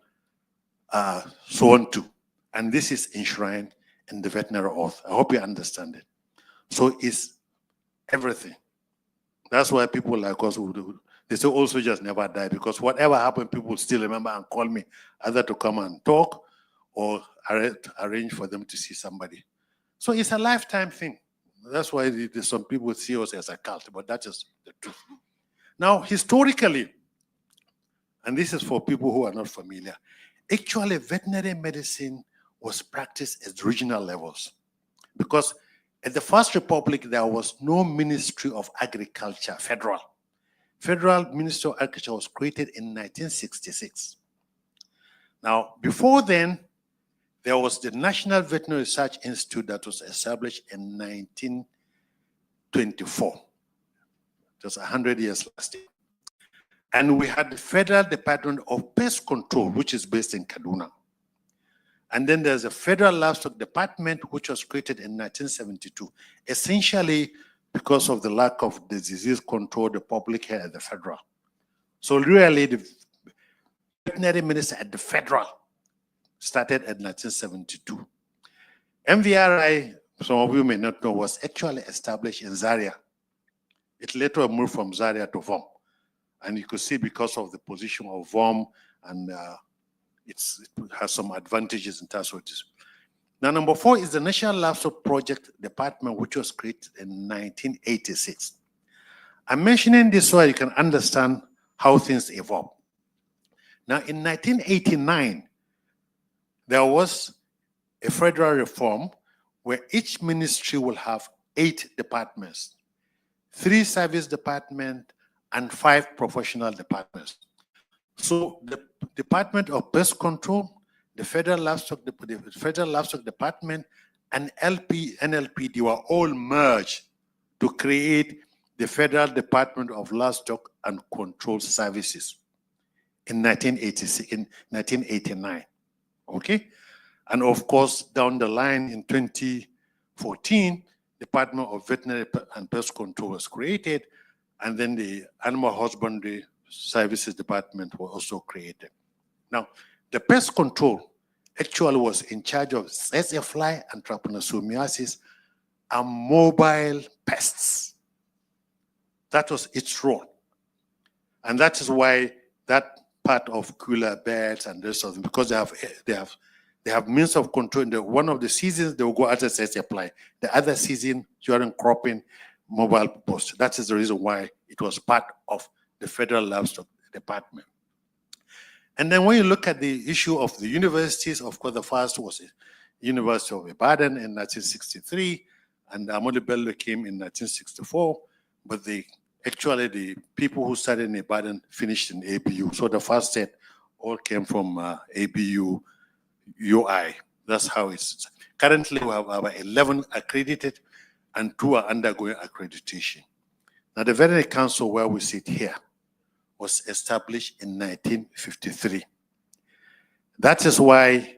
sworn to. And this is enshrined in the veterinary oath. I hope you understand it. So it's everything. That's why people like us will do. They say old soldiers never die, because whatever happened, people still remember and call me either to come and talk or arrange for them to see somebody. So it's a lifetime thing. That's why some people see us as a cult, but that is the truth. Now, historically, and this is for people who are not familiar, actually veterinary medicine was practiced at regional levels, because at the First Republic, there was no Ministry of Agriculture, federal. Federal Ministry of Agriculture was created in 1966. Now, before then, there was the National Veterinary Research Institute that was established in 1924. Just 100 years last year. And we had the Federal Department of Pest Control, which is based in Kaduna. And then there's a Federal Livestock Department, which was created in 1972, essentially because of the lack of the disease control the public had at the federal. So really, the veterinary minister at the federal started at 1972. MVRI, some of you may not know, was actually established in Zaria. It later moved from Zaria to VOM. And you could see because of the position of VOM, and it has some advantages in terms of this. Now, number 4 is the National Livestock Project Department, which was created in 1986. I'm mentioning this so you can understand how things evolve. Now, in 1989, there was a federal reform where each ministry will have 8 departments, 3 service departments, and 5 professional departments. So the Department of Pest Control, the Federal Livestock Department, and NLPD were all merged to create the Federal Department of Livestock and Control Services in 1989. Okay? And of course, down the line in 2014, Department of Veterinary and Pest Control was created, and then the Animal Husbandry Services Department was also created. Now, the pest control actually was in charge of tsetse fly and trypanosomiasis and mobile pests. That was its role. And that is why that part of cooler beds and this sort of thing, because they have means of control. In one of the seasons, they will go out as tsetse fly. The other season, during cropping, mobile post. That is the reason why it was part of the Federal Livestock Department. And then when you look at the issue of the universities, of course, the first was the University of Ibadan in 1963, and Ahmadu Bello came in 1964, but actually the people who started in Ibadan finished in ABU. So the first set all came from ABU UI. That's how it's. Currently, we have about 11 accredited and 2 are undergoing accreditation. Now, the Veterinary Council, where we sit here, was established in 1953. That is why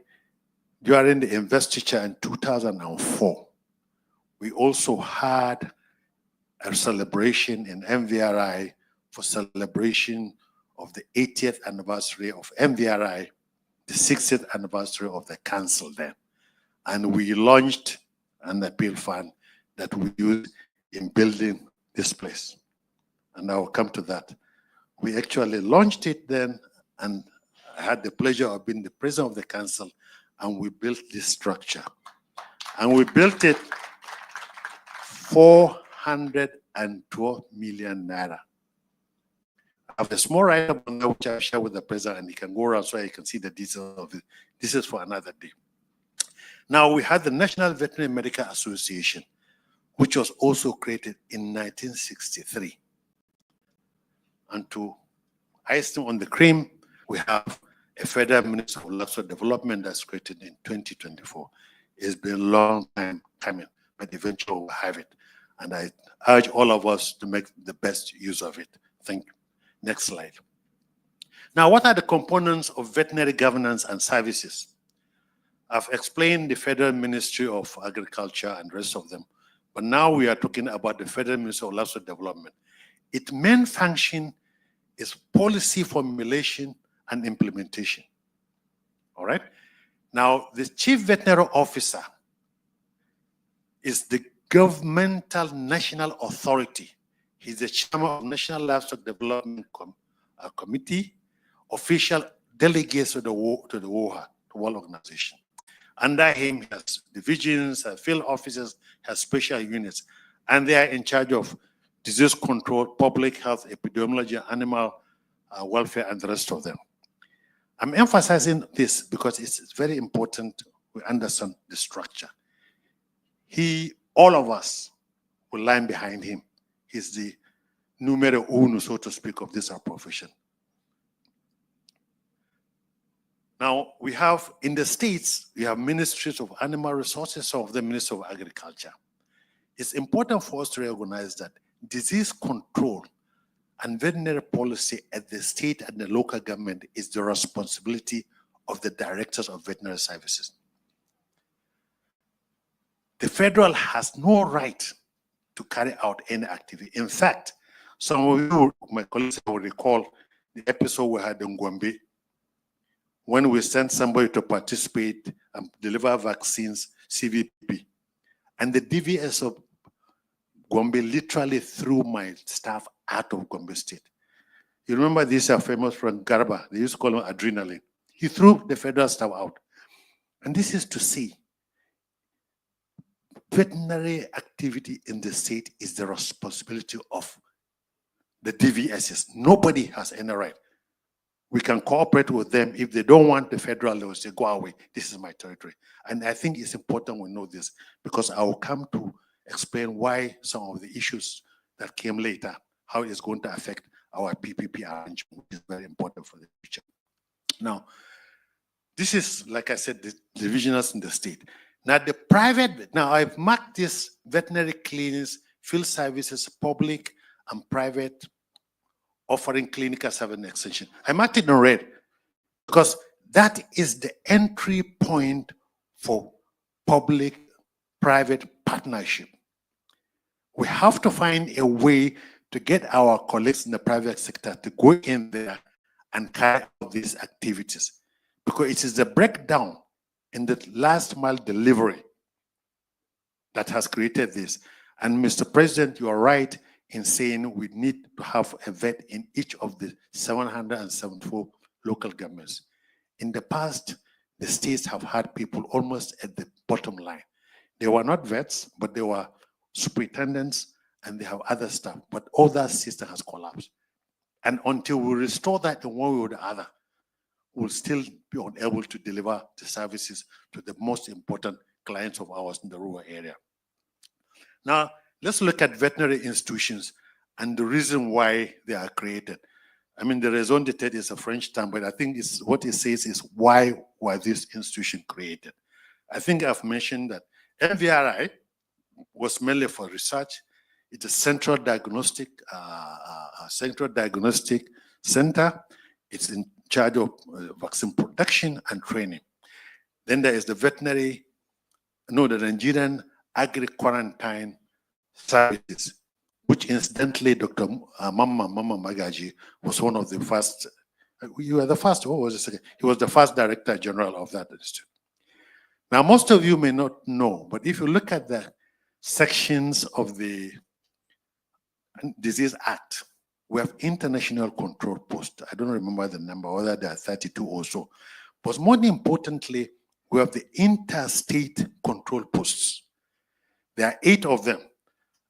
during the investiture in 2004, we also had a celebration in MVRI for celebration of the 80th anniversary of MVRI, the 60th anniversary of the council then. And we launched an appeal fund that we use in building this place. And I will come to that. We actually launched it then, and I had the pleasure of being the president of the council, and we built this structure. And we built it 412 million naira. I have a small write-up on that which I'll share with the president, and he can go around so you can see the details of it. This is for another day. Now, we had the National Veterinary Medical Association, which was also created in 1963. And to icing on the cream, we have a Federal Minister of Livestock Development that's created in 2024. It's been a long time coming, but eventually we'll have it. And I urge all of us to make the best use of it. Thank you. Next slide. Now, what are the components of veterinary governance and services? I've explained the Federal Ministry of Agriculture and the rest of them, but now we are talking about the Federal Ministry of Livestock Development. Its main function is policy formulation and implementation. All right? Now, the Chief Veterinary Officer is the governmental national authority. He's the chairman of National Livestock Development Committee, official delegates to the WOHA, the World Organization. Under him, he has divisions, field officers, has special units, and they are in charge of disease control, public health, epidemiology, animal welfare, and the rest of them. I'm emphasizing this because it's very important we understand the structure. All of us will line behind him. He's the numero uno, so to speak, of this our profession. Now, we have, in the states, we have ministries of animal resources, some of them Ministry of Agriculture. It's important for us to recognize that disease control and veterinary policy at the state and the local government is the responsibility of the directors of veterinary services. The federal has no right to carry out any activity. In fact, some of you, my colleagues, will recall the episode we had in Gombe when we sent somebody to participate and deliver vaccines, CVP. And the DVS of Gombe literally threw my staff out of Gombe State. You remember this famous friend Garba, they used to call him Adrenaline. He threw the federal staff out. And this is to say, veterinary activity in the state is the responsibility of the DVSs. Nobody has any right. We can cooperate with them. If they don't want the federal, they will say, go away. This is my territory. And I think it's important we know this because I will come to explain why some of the issues that came later, how it's going to affect our PPP arrangement, which is very important for the future. Now, this is, like I said, the divisionals in the state. Now, the private, now I've marked this veterinary clinics, field services, public and private offering clinical service and extension. I marked it in red because that is the entry point for public-private partnership. We have to find a way to get our colleagues in the private sector to go in there and carry out these activities because it is the breakdown in the last mile delivery that has created this. And Mr. President, you are right in saying we need to have a vet in each of the 774 local governments. In the past, the states have had people almost at the bottom line. They were not vets, but they were superintendents and they have other stuff. But all that system has collapsed. And until we restore that in one way or the other, we'll still be unable to deliver the services to the most important clients of ours in the rural area. Now, let's look at veterinary institutions and the reason why they are created. I mean, the raison d'etre is a French term, but I think it's, what it says is why were this institution created? I think I've mentioned that Nvma was mainly for research. It's a central diagnostic center. It's in charge of vaccine production and training. Then there is the the Nigerian Agri-Quarantine Services, which incidentally, Dr. Mama Magaji was one of the first, you were the first, what was the second? He was the first Director General of that institute. Now, most of you may not know, but if you look at the sections of the Disease Act, we have international control posts. I don't remember the number, whether there are 32 or so. But more importantly, we have the interstate control posts. There are 8 of them.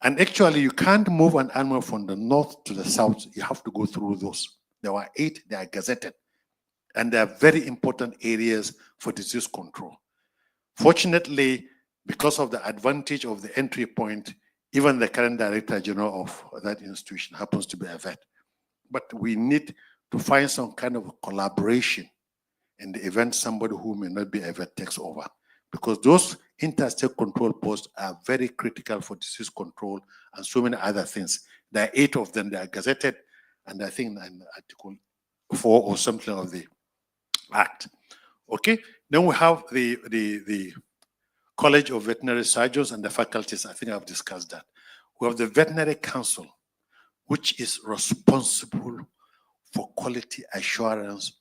And actually, you can't move an animal from the north to the south. You have to go through those. There were 8, they are gazetted. And they are very important areas for disease control. Fortunately, because of the advantage of the entry point, even the current director general of that institution happens to be a vet. But we need to find some kind of collaboration in the event somebody who may not be a vet takes over. Because those interstate control posts are very critical for disease control and so many other things. There are 8 of them, they are gazetted, and I think in Article 4 or something of the Act. Okay, then we have the College of Veterinary Surgeons and the faculties. I think I've discussed that. We have the Veterinary Council, which is responsible for quality assurance.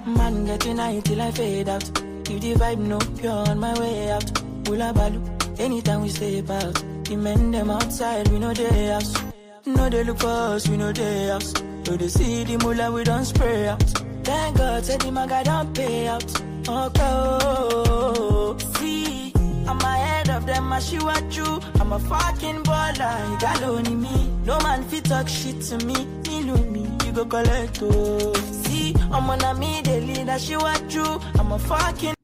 Man, getting high till I fade out. If the vibe no pure on my way out. Hula balu, anytime we step out. The men them outside, we know they house. No they look for us, we know they house. So they see the mullah, we don't spray out. Thank God, said the maga don't pay out. Okay, see, I'm ahead of them, I shoot at you. I'm a fucking baller, you got only me. No man fit talk shit to me, me, you go collect, oh. See, I'm on a me, they lead, I shoot at you. I'm a fucking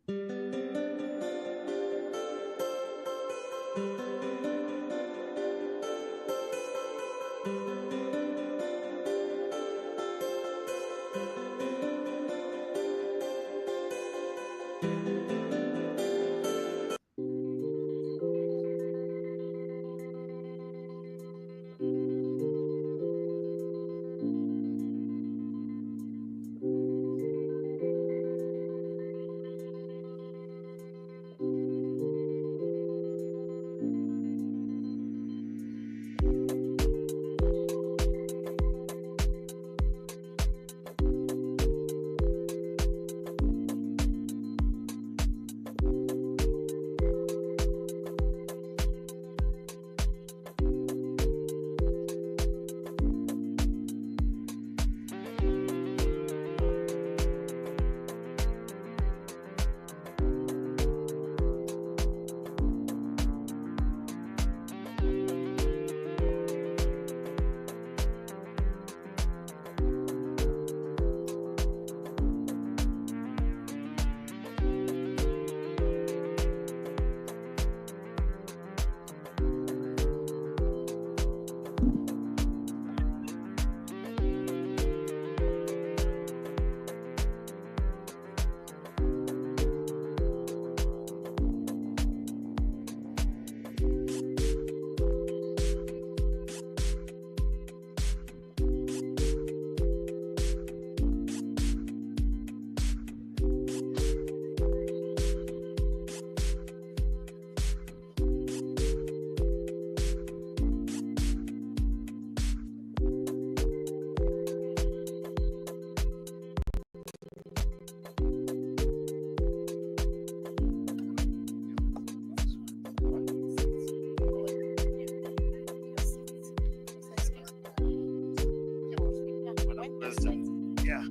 Yeah.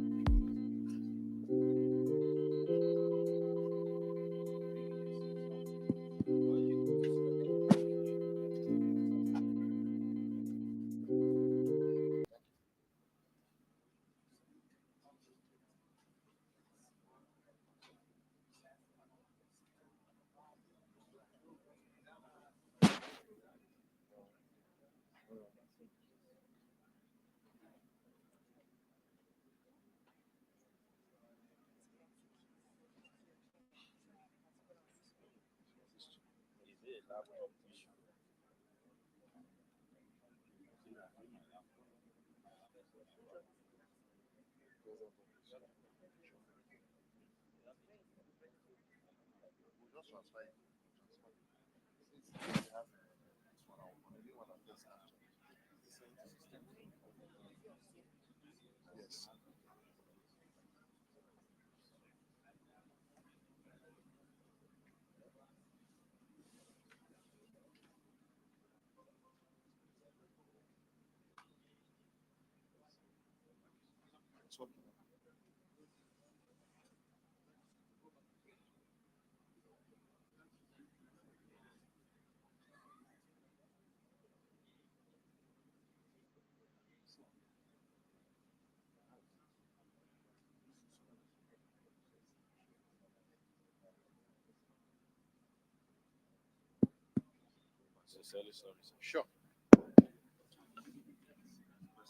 Sure.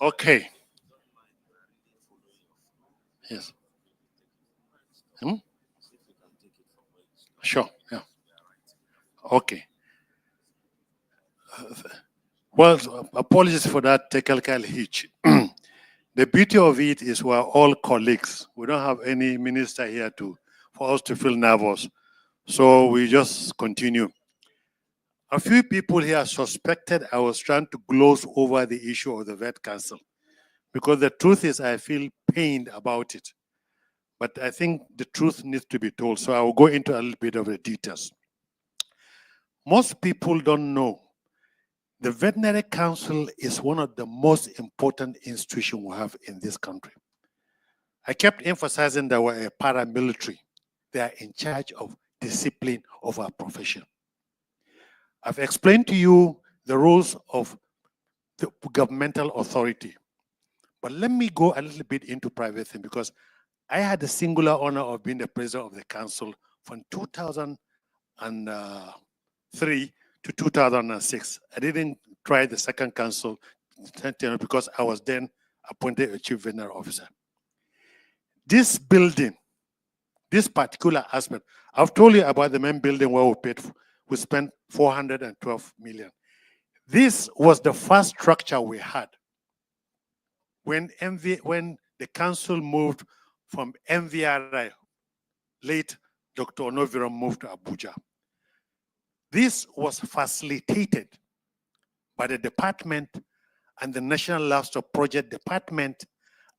Okay. Yes. Sure. Yeah. Okay. Well, apologies for that technical hitch. The beauty of it is we're all colleagues. We don't have any minister here for us to feel nervous. So we just continue. A few people here suspected I was trying to gloss over the issue of the vet council, because the truth is I feel pained about it. But I think the truth needs to be told. So I will go into a little bit of the details. Most people don't know the Veterinary Council is one of the most important institutions we have in this country. I kept emphasizing that we're a paramilitary. They are in charge of discipline of our profession. I've explained to you the roles of the governmental authority. But let me go a little bit into private thing, because I had the singular honor of being the president of the council from 2003 to 2006. I didn't try the second council because I was then appointed a chief veterinary officer. This building, this particular aspect, I've told you about the main building where we spent 412 million. This was the first structure we had when the council moved from Nvma, late Dr. Nvma moved to Abuja. This was facilitated by the department and the National Livestock Project Department,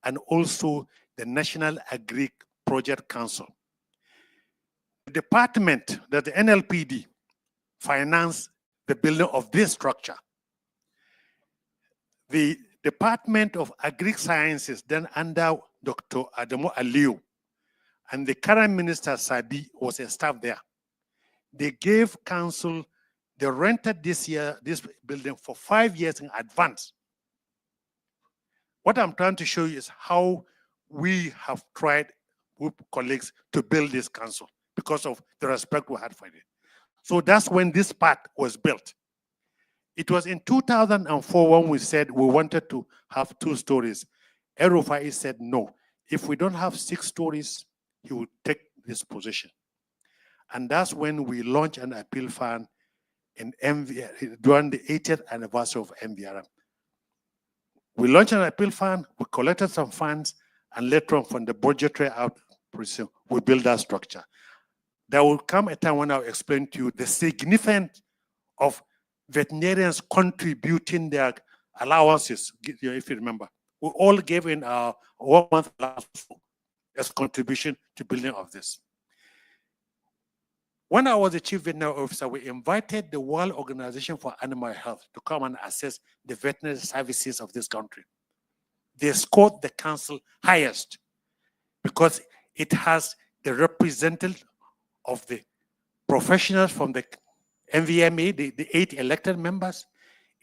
and also the National Agri Project Council. The department, that the NLPD, financed the building of this structure. The Department of Agri Sciences, then under Dr. Adamu Aliu, and the current minister, Sadi, was a staff there. They gave council, they rented this building for 5 years in advance. What I'm trying to show you is how we have tried with colleagues to build this council because of the respect we had for it. So that's when this part was built. It was in 2004 when we said we wanted to have 2 stories. El-Rufai said no. If we don't have 6 stories, he would take this position. And that's when we launched an appeal fund in during the 80th anniversary of Nvma. We launched an appeal fund, we collected some funds, and later on from the budgetary output, we built that structure. There will come a time when I'll explain to you the significance of veterinarians contributing their allowances, if you remember. We all gave in our 1 month allowance as contribution to building of this. When I was the chief veterinary officer, we invited the World Organization for Animal Health to come and assess the veterinary services of this country. They scored the council highest because it has the representative of the professionals from the Nvma, the 8 elected members.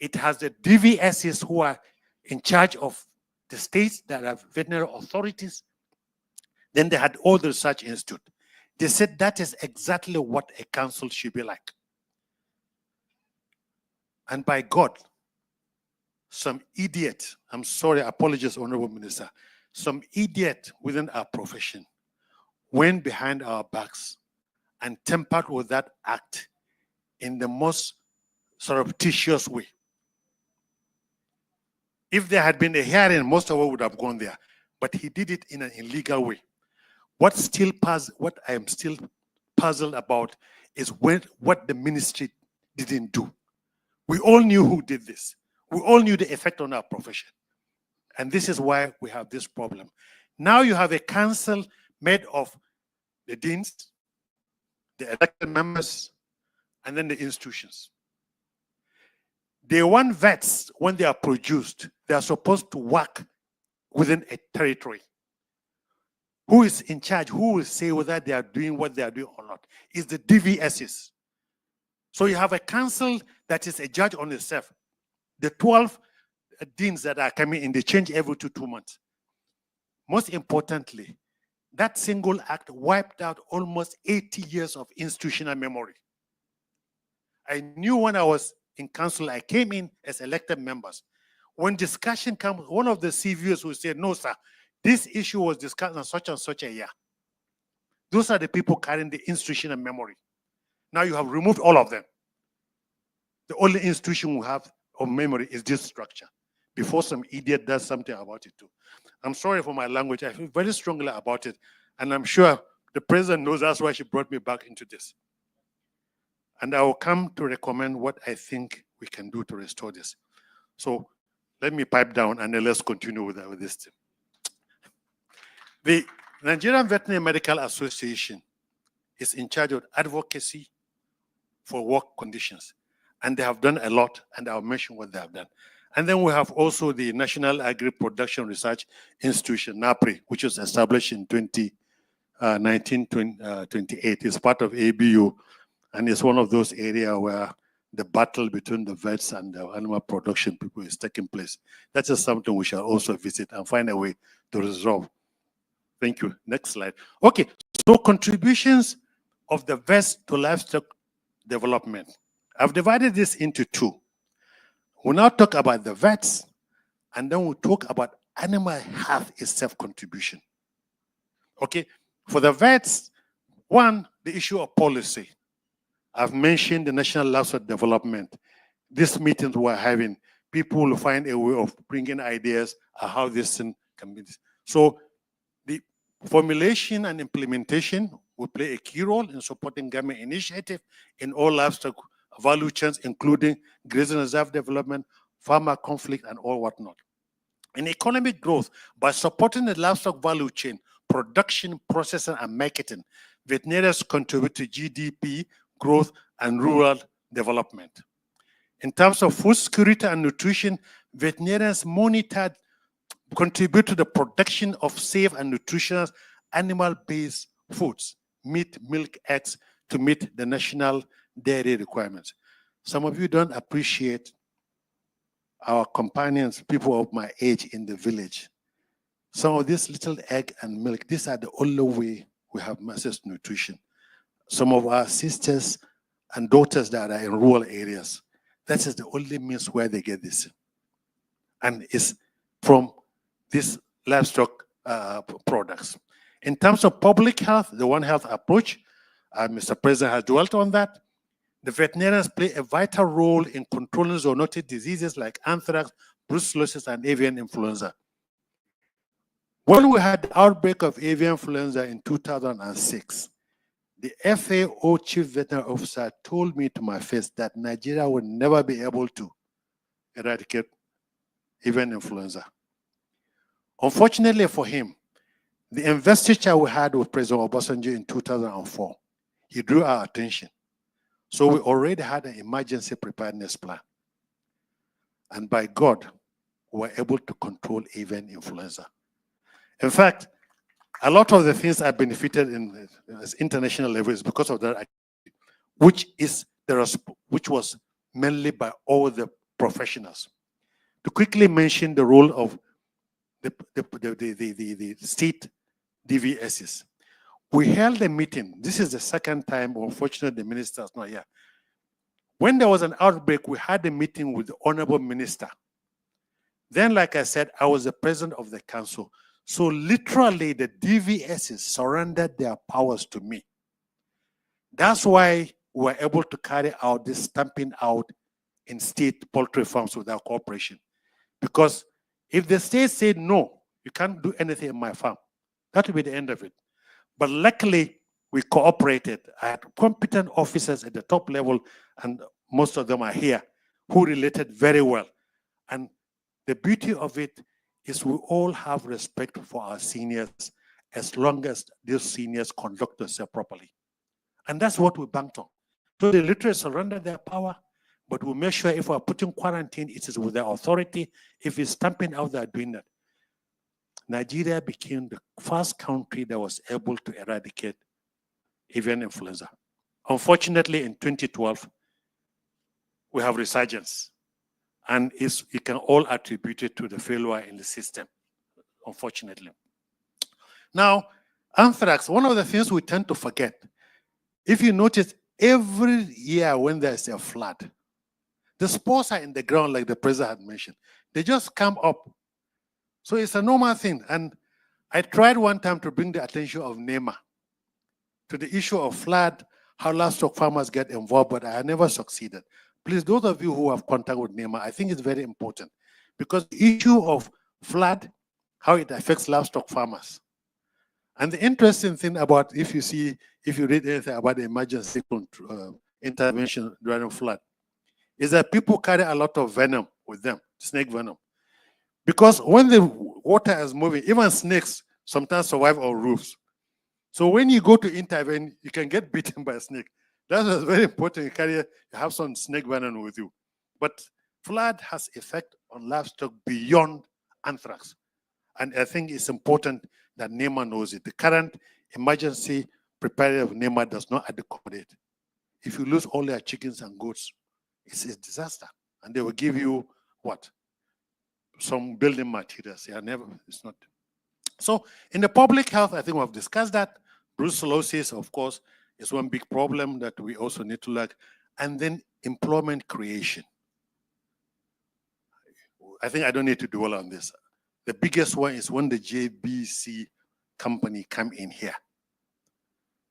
It has the DVSs who are in charge of the states that have veterinary authorities. Then they had all the research institute. They said that is exactly what a council should be like. And by God, some idiot, I'm sorry, apologies, Honorable Minister, some idiot within our profession went behind our backs and tampered with that act in the most surreptitious way. If there had been a hearing, most of us would have gone there. But he did it in an illegal way. What I am still puzzled about is what the ministry didn't do. We all knew who did this. We all knew the effect on our profession. And this is why we have this problem. Now you have a council made of the deans, the elected members, and then the institutions. They want vets, when they are produced, they are supposed to work within a territory. Who is in charge? Who will say whether they are doing what they are doing or not? It's the DVSs. So you have a council that is a judge on itself. The 12 deans that are coming in, they change every 2 months. Most importantly, that single act wiped out almost 80 years of institutional memory. I knew when I was in council, I came in as elected members. When discussion comes, one of the CVOs will say, no, sir, this issue was discussed on such and such a year. Those are the people carrying the institutional memory. Now you have removed all of them. The only institution we have of memory is this structure. Before some idiot does something about it too. I'm sorry for my language. I feel very strongly about it. And I'm sure the president knows that's why she brought me back into this. And I will come to recommend what I think we can do to restore this. So let me pipe down and then let's continue with this thing. The Nigerian Veterinary Medical Association is in charge of advocacy for work conditions. And they have done a lot, and I'll mention what they have done. And then we have also the National Agri-Production Research Institution, NAPRI, which was established in 1928. It's part of ABU, and it's one of those areas where the battle between the vets and the animal production people is taking place. That is something we shall also visit and find a way to resolve. Thank you. Next slide. Okay, so contributions of the vets to livestock development. I've divided this into 2. We'll now talk about the vets, and then we'll talk about animal health itself contribution. Okay, for the vets, 1, the issue of policy. I've mentioned the National Livestock Development. These meetings we're having, people will find a way of bringing ideas on how this thing can be. So the formulation and implementation will play a key role in supporting government initiative in all livestock value chains, including grazing reserve development, farmer conflict, and all whatnot. In economic growth, by supporting the livestock value chain, production, processing, and marketing, veterinarians contribute to GDP growth and rural development. In terms of food security and nutrition, veterinarians contribute to the production of safe and nutritious animal-based foods, meat, milk, eggs, to meet the national dairy requirements. Some of you don't appreciate our companions, people of my age in the village. Some of this little egg and milk, these are the only way we have access to nutrition. Some of our sisters and daughters that are in rural areas, that is the only means where they get this. And it's from these livestock products. In terms of public health, the One Health approach, Mr. President has dwelt on that. The veterinarians play a vital role in controlling zoonotic diseases like anthrax, brucellosis, and avian influenza. When we had the outbreak of avian influenza in 2006, the FAO chief veterinary officer told me to my face that Nigeria would never be able to eradicate avian influenza. Unfortunately for him, the investiture we had with President Obasanjo in 2004, he drew our attention. So we already had an emergency preparedness plan. And by God, we were able to control avian influenza. In fact, a lot of the things I benefited in international levels because of that, which was mainly by all the professionals. To quickly mention the role of the state DVSs. We held a meeting. This is the second time, unfortunately, the minister is not here. When there was an outbreak, we had a meeting with the honorable minister. Then, like I said, I was the president of the council. So literally, the DVSs surrendered their powers to me. That's why we were able to carry out this stamping out in state poultry farms without cooperation. Because If the state said, no, you can't do anything in my farm, that would be the end of it. But luckily, we cooperated. I had competent officers at the top level, and most of them are here, who related very well. And the beauty of it is we all have respect for our seniors as long as those seniors conduct themselves properly. And that's what we banked on. So the literally surrender their power, but we make sure if we're putting quarantine, it is with their authority. If it's stamping out, they're doing that. Nigeria became the first country that was able to eradicate avian influenza. Unfortunately, in 2012, we have resurgence. And you can all attribute it to the failure in the system, unfortunately. Now, anthrax, one of the things we tend to forget, if you notice, every year when there's a flood, the spores are in the ground, like the president had mentioned. They just come up. So it's a normal thing. And I tried one time to bring the attention of Nvma to the issue of flood, how livestock farmers get involved, but I never succeeded. Please, those of you who have contact with Nvma, I think it's very important, because the issue of flood, how it affects livestock farmers. And the interesting thing about, if you read anything about the emergency intervention during flood, is that people carry a lot of venom with them, snake venom. Because when the water is moving, even snakes sometimes survive on roofs. So when you go to intervene, you can get bitten by a snake. That's very important. You have some snake venom with you. But flood has effect on livestock beyond anthrax. And I think it's important that Nvma knows it. The current emergency preparedness of Nvma does not accommodate. If you lose all their chickens and goats, it's a disaster. And they will give you what? Some building materials. It's not. So in the public health, I think we've discussed that. Brucellosis, of course, is one big problem that we also need to look. And then employment creation. I think I don't need to dwell on this. The biggest one is when the JBC company come in here.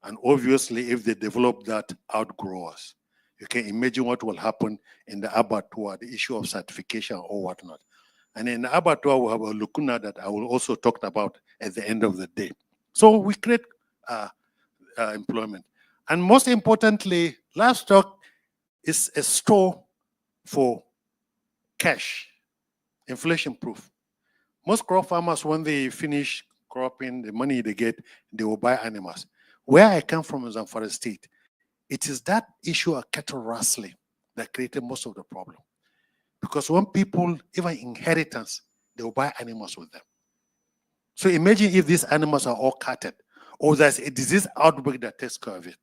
And obviously, if they develop that, outgrow us. You can imagine what will happen in the abattoir, the issue of certification or whatnot. And in the abattoir, we have a lacuna that I will also talk about at the end of the day. So we create employment. And most importantly, livestock is a store for cash, inflation-proof. Most crop farmers, when they finish cropping, the money they get, they will buy animals. Where I come from in Zamfara State, it is that issue of cattle rustling that created most of the problem. Because when people, even inheritance, they will buy animals with them. So imagine if these animals are all cutted, or there's a disease outbreak that takes care of it.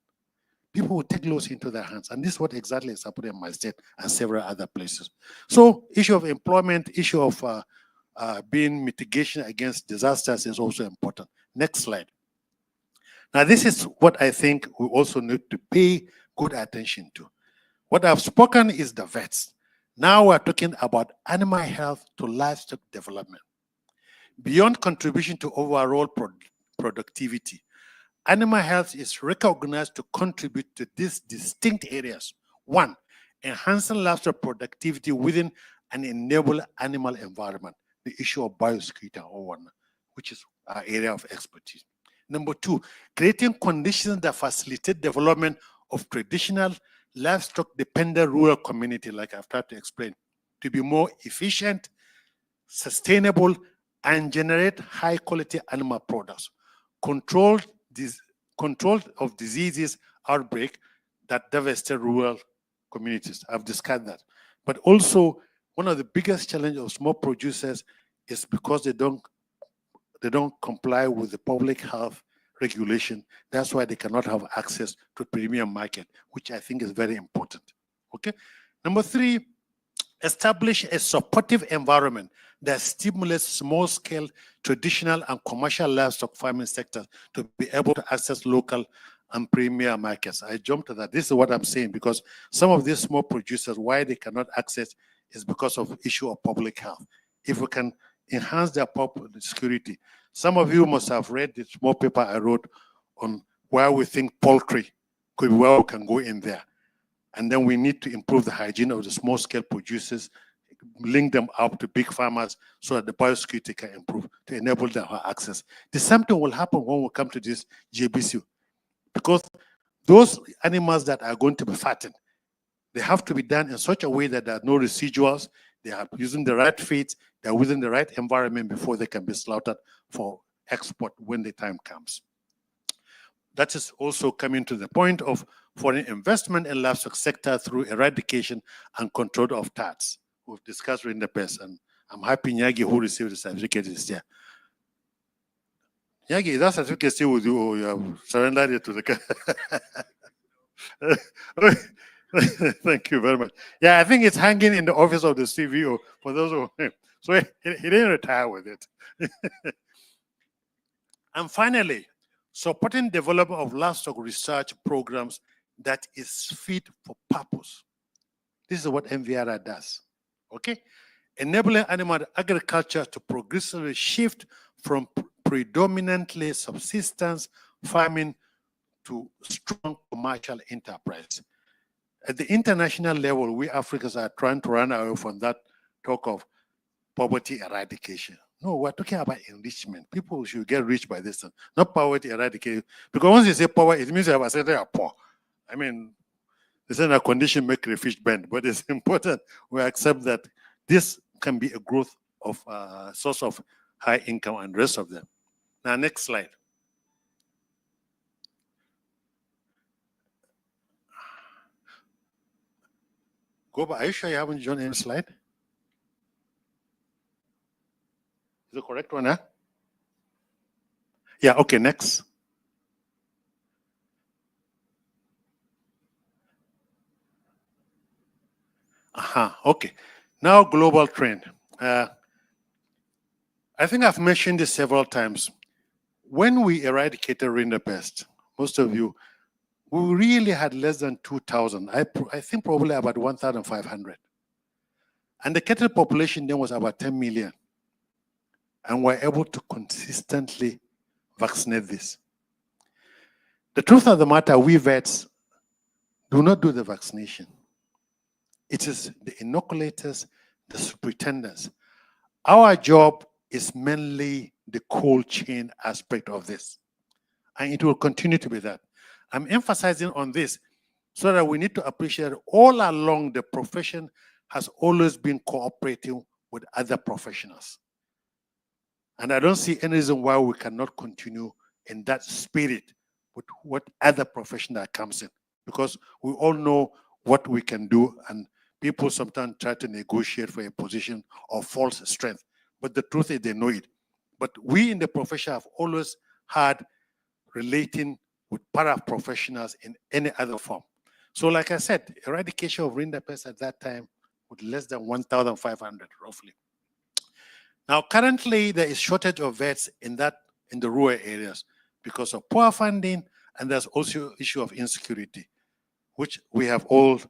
People will take laws into their hands. And this is what exactly is happening in my state and several other places. So issue of employment, issue of being mitigation against disasters is also important. Next slide. Now, this is what I think we also need to pay good attention to. What I've spoken is the vets. Now we're talking about animal health to livestock development. Beyond contribution to overall productivity, animal health is recognized to contribute to these distinct areas. One, enhancing livestock productivity within an enable animal environment, the issue of biosecurity or whatnot, which is our area of expertise. Number two, creating conditions that facilitate development of traditional livestock-dependent rural community, like I've tried to explain, to be more efficient, sustainable, and generate high-quality animal products. Control of diseases outbreak that devastate rural communities. I've discussed that. But also, one of the biggest challenges of small producers is because they don't comply with the public health regulation. That's why they cannot have access to premium market, which I think is very important. Okay. Number three, establish a supportive environment that stimulates small-scale, traditional, and commercial livestock farming sectors to be able to access local and premier markets. I jumped to that. This is what I'm saying, because some of these small producers, why they cannot access is because of issue of public health. If we can enhance their security. Some of you must have read the small paper I wrote on where we think poultry could be where we can go in there. And then we need to improve the hygiene of the small-scale producers, link them up to big farmers so that the biosecurity can improve to enable them access. The same thing will happen when we come to this JBC, because those animals that are going to be fattened, they have to be done in such a way that there are no residuals, they are using the right feeds, they're within the right environment before they can be slaughtered for export when the time comes. That is also coming to the point of foreign investment in livestock sector through eradication and control of TATs. We've discussed in the past, and I'm happy Nyagi, who received the certificate, is there. Nyagi, is that certificate still with you, or you have surrendered it to the Thank you very much. Yeah, I think it's hanging in the office of the CVO for those who. So he didn't retire with it. And finally, supporting development of livestock research programs that is fit for purpose. This is what Nvma does. Okay, enabling animal agriculture to progressively shift from predominantly subsistence farming to strong commercial enterprise. At the international level, we Africans are trying to run away from that talk of poverty eradication. No, we're talking about enrichment. People should get rich by this time, not poverty eradication. Because once you say poverty, it means you have said they are poor. I mean, they say a condition make the fish bend, but it's important we accept that this can be a growth of source of high income and the rest of them. Now, next slide. Go back. Are you sure you haven't joined any slide? Is the correct one, huh? Yeah, okay, next. Okay. Now, global trend. I think I've mentioned this several times. When we eradicated rinderpest, most of you, we really had less than 2,000. I think probably about 1,500. And the cattle population then was about 10 million. And we're able to consistently vaccinate this. The truth of the matter, we vets do not do the vaccination. It is the inoculators, the superintendents. Our job is mainly the cold chain aspect of this. And it will continue to be that. I'm emphasizing on this so that we need to appreciate all along the profession has always been cooperating with other professionals. And I don't see any reason why we cannot continue in that spirit with what other profession that comes in. Because we all know what we can do, and people sometimes try to negotiate for a position of false strength. But the truth is they know it. But we in the profession have always had relating with para-professionals in any other form. So like I said, eradication of rinderpest at that time with less than 1,500 roughly. Now currently there is shortage of vets in the rural areas because of poor funding, and there's also issue of insecurity, which we have all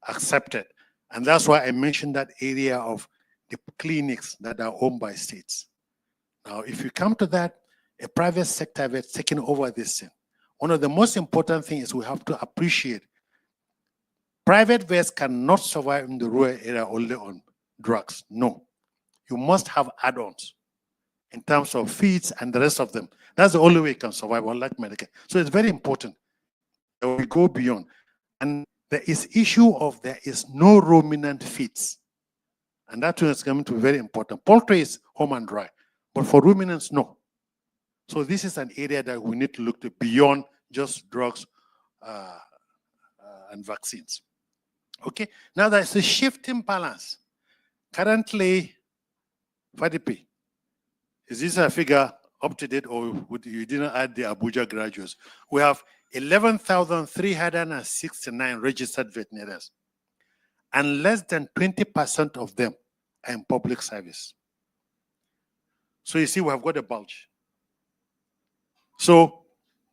accepted. And that's why I mentioned that area of the clinics that are owned by states. Now, if you come to that, a private sector vet taking over this thing. One of the most important things is we have to appreciate private vets cannot survive in the rural area only on drugs. No. You must have add-ons in terms of feeds and the rest of them. That's the only way you can survive, unlike Medicare. So it's very important that we go beyond. And there is issue of there is no ruminant feeds. And that one is going to be very important. Poultry is home and dry, but for ruminants, no. So this is an area that we need to look to beyond just drugs and vaccines. Okay, now there's a shift in balance. Currently, Fadipi, is this a figure up to date, or you didn't add the Abuja graduates? We have 11,369 registered veterinarians, and less than 20% of them are in public service. So you see, we have got a bulge. So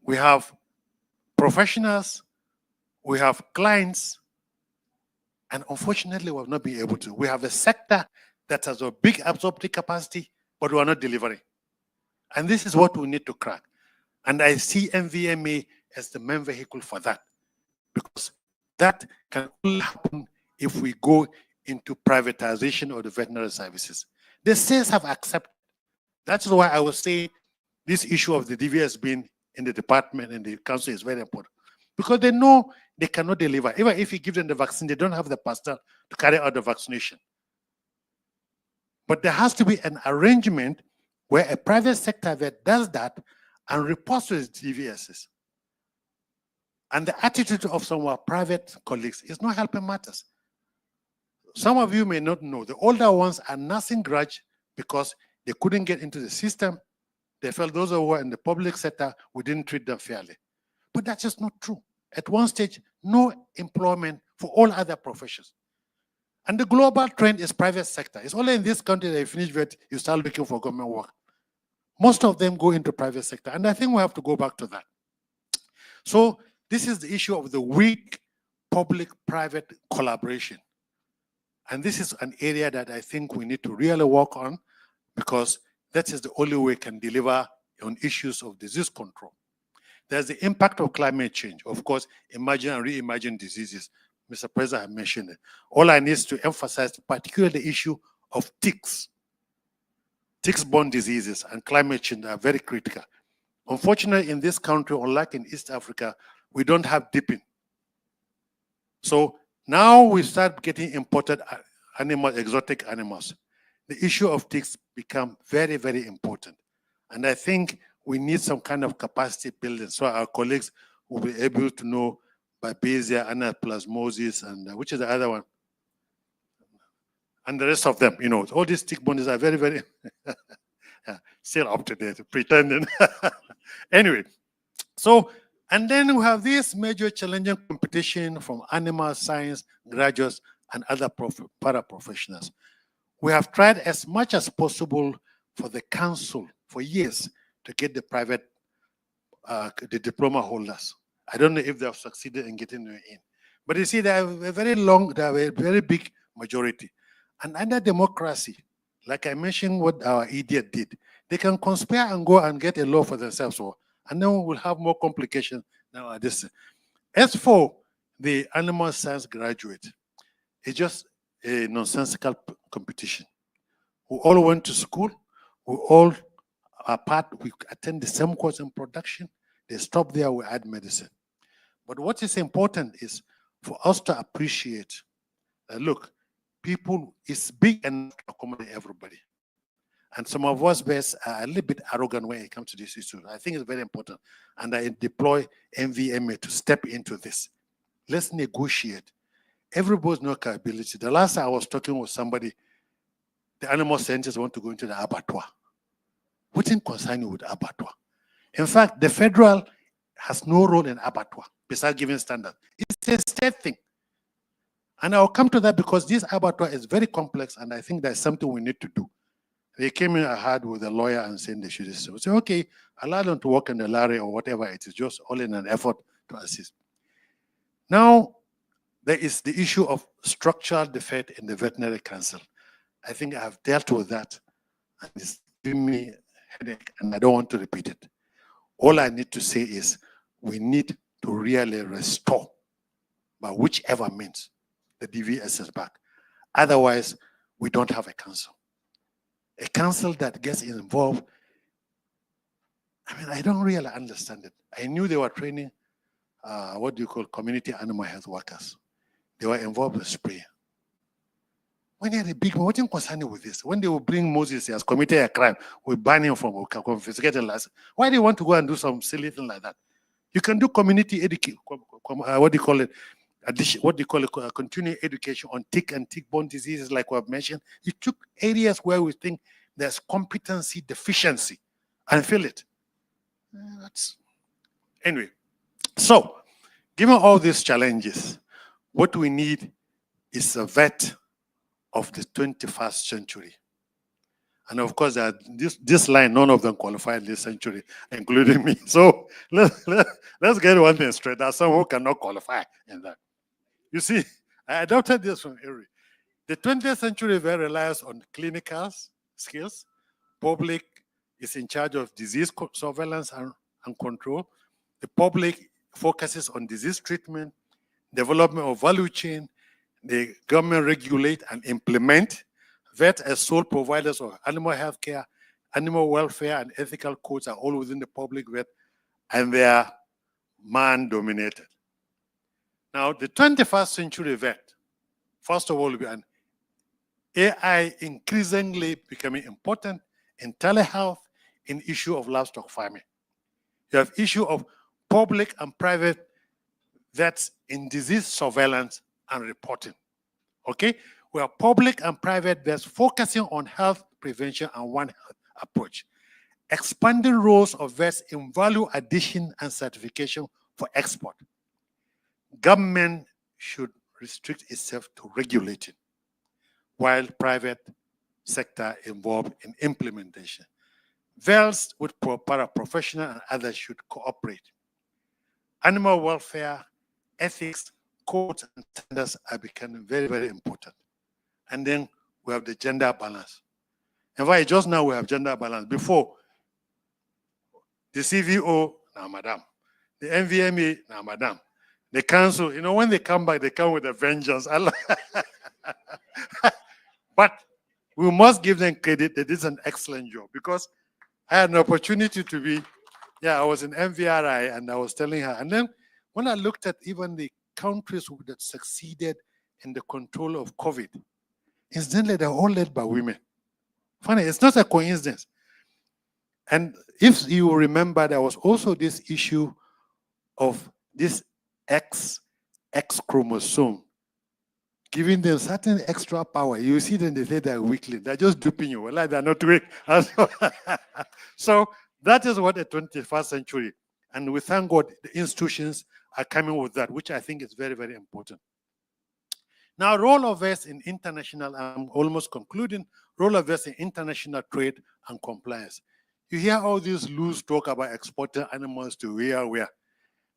we have professionals, we have clients, and unfortunately, we have not been able to. We have a sector that has a big absorptive capacity, but we are not delivering. And this is what we need to crack. And I see Nvma as the main vehicle for that, because that can only happen if we go into privatization of the veterinary services. The states have accepted. That's why I was saying this issue of the DVS being in the department and the council is very important. Because they know they cannot deliver. Even if you give them the vaccine, they don't have the personnel to carry out the vaccination. But there has to be an arrangement where a private sector vet does that and reports to the DVSs. And the attitude of some of our private colleagues is not helping matters. Some of you may not know, the older ones are nursing grudge because they couldn't get into the system. They felt those who were in the public sector, we didn't treat them fairly. But that's just not true. At one stage, no employment for all other professions. And the global trend is private sector. It's only in this country that you finish vet, you start looking for government work. Most of them go into private sector. And I think we have to go back to that. So this is the issue of the weak public-private collaboration. And this is an area that I think we need to really work on, because that is the only way we can deliver on issues of disease control. There's the impact of climate change. Of course, emerging and re-emerging diseases. Mr. President, I mentioned it. All I need is to emphasize particularly the issue of ticks. Tick-borne diseases and climate change are very critical. Unfortunately, in this country, unlike in East Africa, we don't have dipping. So now we start getting imported animals, exotic animals. The issue of ticks become very, very important. And I think we need some kind of capacity building so our colleagues will be able to know Babesia, anaplasmosis, and which is the other one? And the rest of them, you know, all these tick-borne diseases are very, very still up to date, pretending. Anyway, so, and then we have this major challenging competition from animal science graduates and other paraprofessionals. We have tried as much as possible for the council for years to get the private, the diploma holders. I don't know if they have succeeded in getting them in. But you see, they have a very very big majority. And under democracy, like I mentioned what our idiot did, they can conspire and go and get a law for themselves. And then we'll have more complications now at this. As for the animal science graduate, it's just a nonsensical competition. We all went to school, we all are part, we attend the same course in production, they stop there, we add medicine. But what is important is for us to appreciate that, look, people is big enough to accommodate everybody. And some of us best are a little bit arrogant when it comes to this issue. I think it's very important. And I deploy Nvma to step into this. Let's negotiate. Everybody's no capability. The last time I was talking with somebody, the animal scientists want to go into the abattoir. What in concern you with abattoir? In fact, the federal has no role in abattoir besides giving standards. It's a state thing. And I'll come to that because this abattoir is very complex, and I think there's something we need to do. They came in ahead with a lawyer and saying they should say, okay, allow them to work in the lorry or whatever it is, just all in an effort to assist. Now, there is the issue of structural defect in the veterinary council. I think I've dealt with that, and it's giving me a headache, and I don't want to repeat it. All I need to say is we need to really restore, by whichever means, the DVS is back. Otherwise, we don't have a council. A council that gets involved, I mean, I don't really understand it. I knew they were training, what do you call, community animal health workers. They were involved with spray. When they had a big one, what is concerning with this? When they will bring Moses, he has committed a crime, we ban him from confiscated license. Why do you want to go and do some silly thing like that? You can do community education, what do you call it? What do you call it? Continuing education on tick and tick-borne diseases, like we have mentioned. You took areas where we think there's competency deficiency and fill it. Anyway, so given all these challenges, what we need is a vet of the 21st century. And of course, this line, none of them qualified this century, including me. So let's get one thing straight. There are some who cannot qualify in that. You see, I adopted this from Erie. The 20th century relies on clinical skills. Public is in charge of disease surveillance and control. The public focuses on disease treatment, development of value chain, the government regulate and implement. Vet as sole providers of animal health care, animal welfare, and ethical codes are all within the public vet, and they are man-dominated. Now, the 21st century vet, first of all, will be an AI increasingly becoming important in telehealth, in issue of livestock farming. You have issue of public and private vets in disease surveillance and reporting. Okay? We have public and private vets focusing on health prevention and One Health approach. Expanding roles of vets in value addition and certification for export. Government should restrict itself to regulating, while private sector involved in implementation. Vets with paraprofessional and others should cooperate. Animal welfare, ethics, codes, and standards are becoming very, very important. And then we have the gender balance. In fact, just now we have gender balance. Before, the CVO, now madam. The Nvma, now madam. The council, when they come back, they come with a vengeance. But we must give them credit. They did an excellent job, because I had an opportunity to be, I was in MVRI and I was telling her. And then when I looked at even the countries that succeeded in the control of COVID, incidentally, they're all led by women. Funny, it's not a coincidence. And if you remember, there was also this issue of this X chromosome, giving them certain extra power. You see them, they say they're weakling. They're just duping you. Well, they're not weak. So that is what the 21st century. And we thank God the institutions are coming with that, which I think is very, very important. Now, role of vets in international, I'm almost concluding, role of vets in international trade and compliance. You hear all these loose talk about exporting animals to where.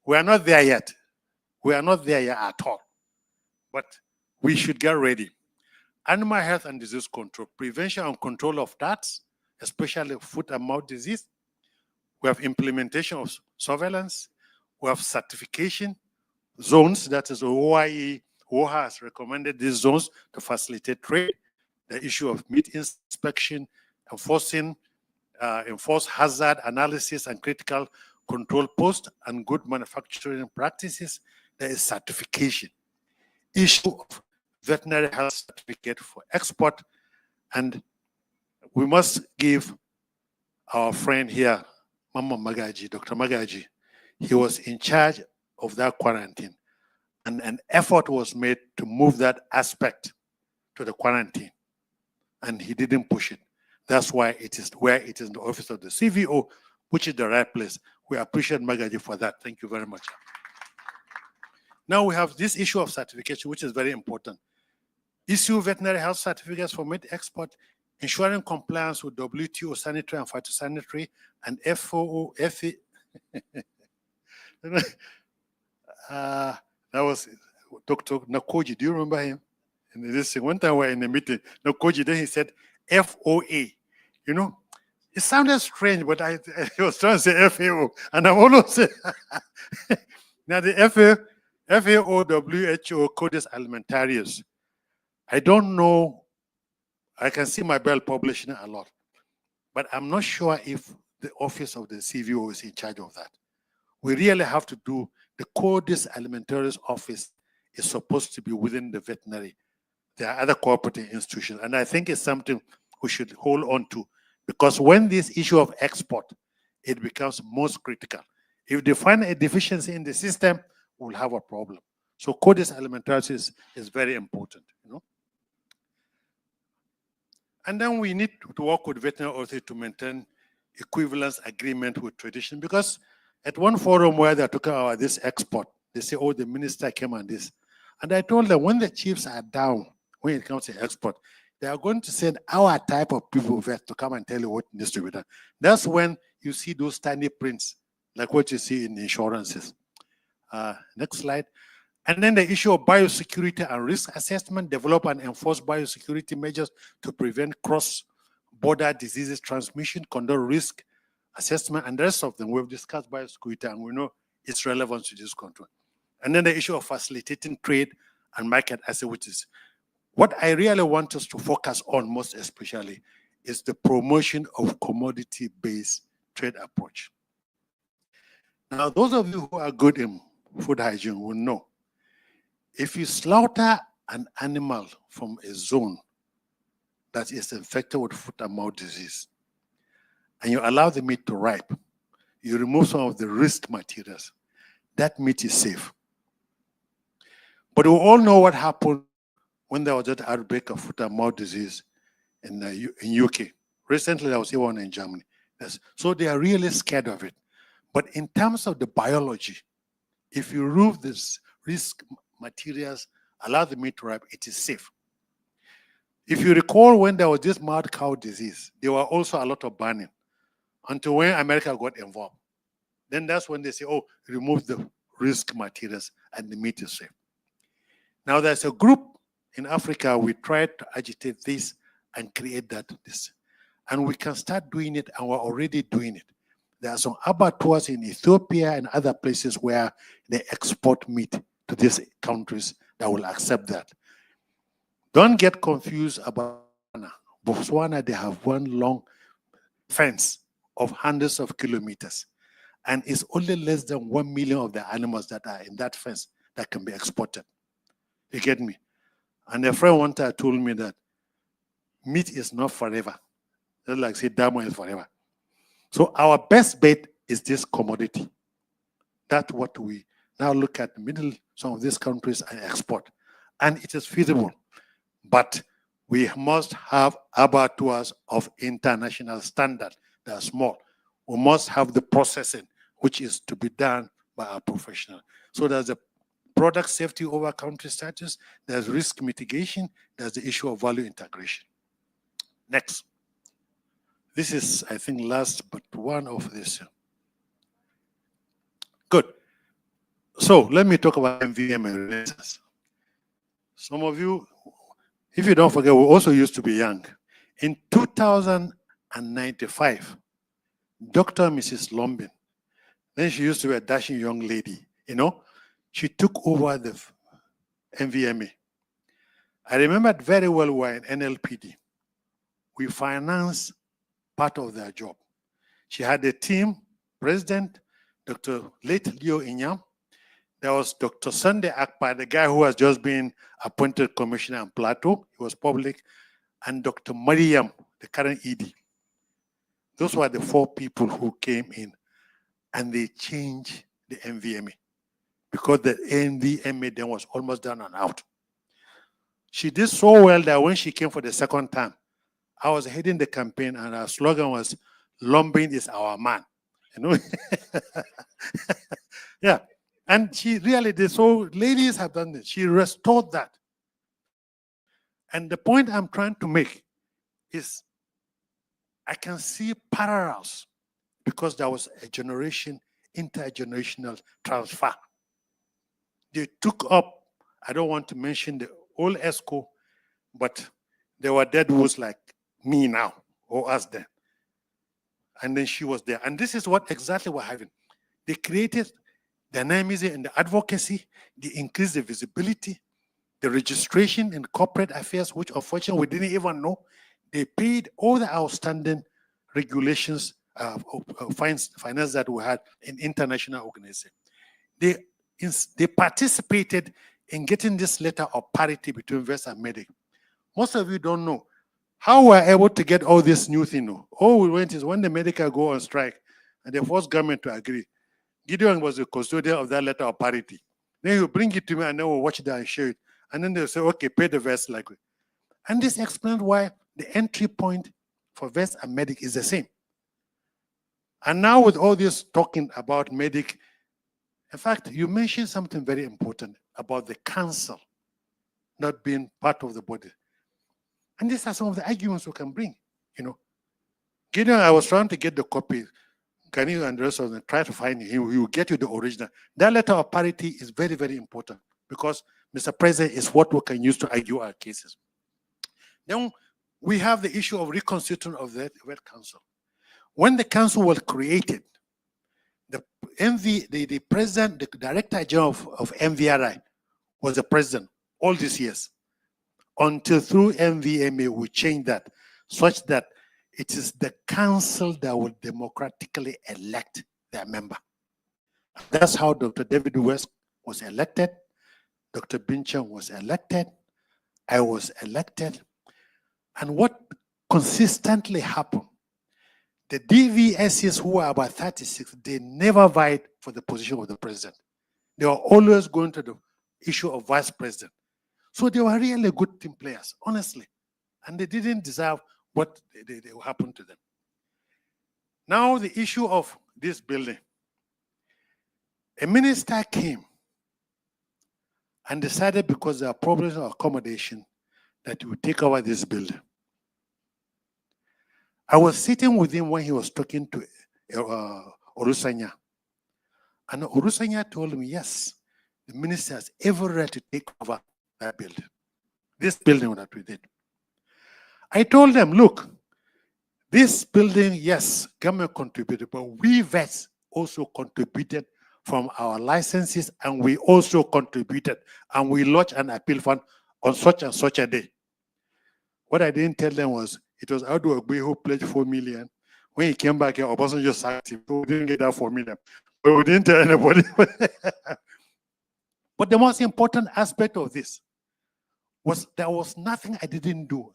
We are not there yet. We are not there yet at all. But we should get ready. Animal health and disease control, prevention and control of that, especially foot and mouth disease. We have implementation of surveillance. We have certification zones, that is OIE. OHA has recommended these zones to facilitate trade. The issue of meat inspection, enforce hazard analysis and critical control post and good manufacturing practices. There is certification. Issue of veterinary health certificate for export. And we must give our friend here, Mama Magaji, Dr. Magaji, he was in charge of that quarantine. And an effort was made to move that aspect to the quarantine. And he didn't push it. That's why it is where it is in the office of the CVO, which is the right place. We appreciate Magaji for that. Thank you very much. Now we have this issue of certification, which is very important. Issue veterinary health certificates for meat export, ensuring compliance with WTO sanitary and phytosanitary and FOO, FE. That was Dr. Nakoji. Do you remember him? And this one time we were in a meeting, Nakoji, then he said FOA. It sounded strange, but I was trying to say FAO. And I'm almost saying, now the FAO, WHO, Codes Alimentarius. I don't know. I can see my bell publishing a lot. But I'm not sure if the office of the CVO is in charge of that. We really have to do, the Codes Alimentarius office is supposed to be within the veterinary. There are other cooperative institutions. And I think it's something we should hold on to. Because when this issue of export, it becomes most critical. If they find a deficiency in the system, we'll have a problem. So Codes Alimentarius is very important, And then we need to work with veterinary authorities to maintain equivalence agreement with tradition. Because at one forum where they're talking about this export, they say, oh, the minister came on this. And I told them, when the chiefs are down, when it comes to export, they are going to send our type of people vet to come and tell you what needs to be done. That's when you see those tiny prints, like what you see in insurances. Next slide. And then the issue of biosecurity and risk assessment, develop and enforce biosecurity measures to prevent cross-border diseases transmission, conduct risk assessment, and the rest of them. We've discussed biosecurity, and we know its relevance to this control. And then the issue of facilitating trade and market access, which is what I really want us to focus on most especially is the promotion of commodity-based trade approach. Now, those of you who are good in food hygiene will know, if you slaughter an animal from a zone that is infected with foot and mouth disease, and you allow the meat to ripe, you remove some of the risk materials, that meat is safe. But we all know what happened when there was that outbreak of foot and mouth disease in UK. Recently, there was even one in Germany. Yes. So they are really scared of it. But in terms of the biology, if you remove these risk materials, allow the meat to ripe, it is safe. If you recall, when there was this mad cow disease, there were also a lot of banning until when America got involved. Then that's when they say, oh, remove the risk materials and the meat is safe. Now there's a group in Africa, we tried to agitate this and create this. And we can start doing it, and we're already doing it. There are some abattoirs in Ethiopia and other places where they export meat to these countries that will accept that. Don't get confused about Botswana. Botswana, they have one long fence of hundreds of kilometers. And it's only less than 1 million of the animals that are in that fence that can be exported. You get me? And a friend one time told me that meat is not forever. Just like say diamond is forever. So our best bet is this commodity. That's what we now look at the middle, some of these countries and export. And it is feasible. But we must have abattoirs of international standard that are small. We must have the processing, which is to be done by our professional. So there's a product safety over country status, there's risk mitigation, there's the issue of value integration. Next. This is, I think, last but one of this. Good. So let me talk about Nvma Renaissance. Some of you, if you don't forget, we also used to be young. In 2095, Dr. and Mrs. Lombin, then she used to be a dashing young lady, you know, she took over the Nvma. I remember it very well when in NLPD. We financed part of their job. She had a team, President, Dr. late Leo Inyam. There was Dr. Sunday Akpa, the guy who has just been appointed commissioner on Plateau. He was public. And Dr. Mariam, the current ED. Those were the 4 people who came in and they changed the Nvma because the Nvma then was almost done and out. She did so well that when she came for the second time, I was heading the campaign and our slogan was, Lombin is our man. You know? Yeah. And she really did. So ladies have done this. She restored that. And the point I'm trying to make is I can see parallels because there was a intergenerational transfer. They took up, I don't want to mention the old ESCO, but there were dead wolves like me now, or us then. And then she was there. And this is what exactly what happened. They created dynamism in the advocacy, they increased the visibility, the registration in corporate affairs, which unfortunately we didn't even know. They paid all the outstanding regulations, finance that we had in international organizations. They participated in getting this letter of parity between West and Medic. Most of you don't know how we're able to get all this new thing. All we went is when the medical go on strike and they forced government to agree. Gideon was the custodian of that letter of parity. Then he'll bring it to me and then we'll watch that and share it. And then they'll say, okay, pay the vest like. And this explains why the entry point for Vest and Medic is the same. And now with all this talking about Medic, in fact, you mentioned something very important about the council not being part of the body. And these are some of the arguments we can bring, you know. Gideon, I was trying to get the copy. Can you and the rest of them try to find it? He will get you the original. That letter of parity is very, very important because, Mr. President, is what we can use to argue our cases. Then we have the issue of reconstitution of the Red Council. When the council was created, the president, the director general of MVRI was the president, all these years, until through Nvma we change that, such that it is the council that will democratically elect their member. That's how Dr. David West was elected, Dr. Bincham was elected, I was elected. And what consistently happened, the DVSs who were about 36, they never vied for the position of the president. They were always going to the issue of vice president. So they were really good team players, honestly. And they didn't deserve what they happened to them. Now the issue of this building. A minister came and decided, because there are problems of accommodation, that he would take over this building. I was sitting with him when he was talking to Orusanya. And Orusanya told me, yes, the minister has every right to take over that building. This building that we did. I told them, look, this building, yes, government contributed, but we vets also contributed from our licenses, and we also contributed, and we lodged an appeal fund on such and such a day. What I didn't tell them was, it was Adu Ogbe who pledged 4 million. When he came back here, Obasanjo just sacked him, so we didn't get that 4 million. But we didn't tell anybody. But the most important aspect of this was there was nothing I didn't do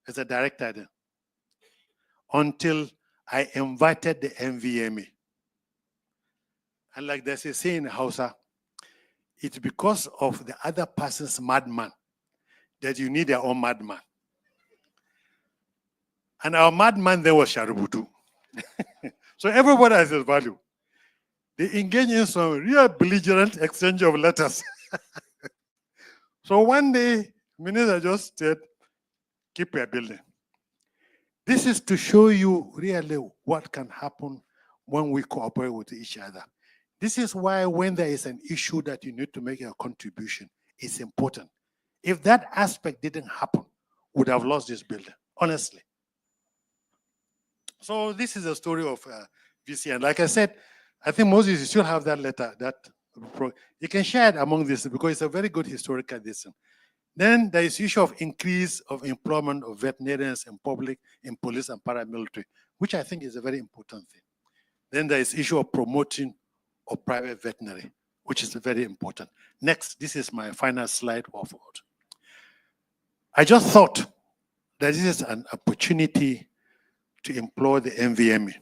as a director then, until I invited the Nvma. And like there's a saying in Hausa, it's because of the other person's madman that you need your own madman. And our madman there was Sharubutu. So everybody has his value. They engage in some real belligerent exchange of letters. So one day, minister just said, keep your building. This is to show you really what can happen when we cooperate with each other. This is why when there is an issue that you need to make a contribution, it's important. If that aspect didn't happen, we would have lost this building, honestly. So this is a story of VC. And like I said, I think Moses, you still have that letter. You can share it among this because it's a very good historical lesson. Then there is the issue of increase of employment of veterinarians in public, in police and paramilitary, which I think is a very important thing. Then there is the issue of promoting of private veterinary, which is very important. Next, this is my final slide of it. I just thought that this is an opportunity to employ the Nvma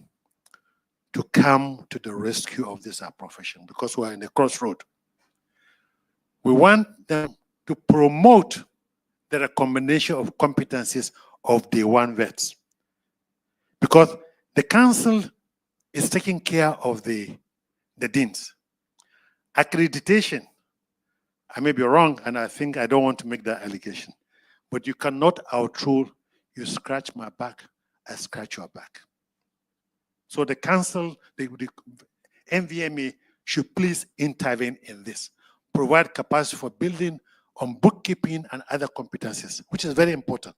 to come to the rescue of this profession, because we're in a crossroad. We want them to promote the recommendation of competencies of the one vets, because the council is taking care of the deans. Accreditation, I may be wrong, and I think I don't want to make that allegation, but you cannot outrule, you scratch my back, I scratch your back. So the council, the Nvma should please intervene in this, provide capacity for building on bookkeeping and other competencies, which is very important,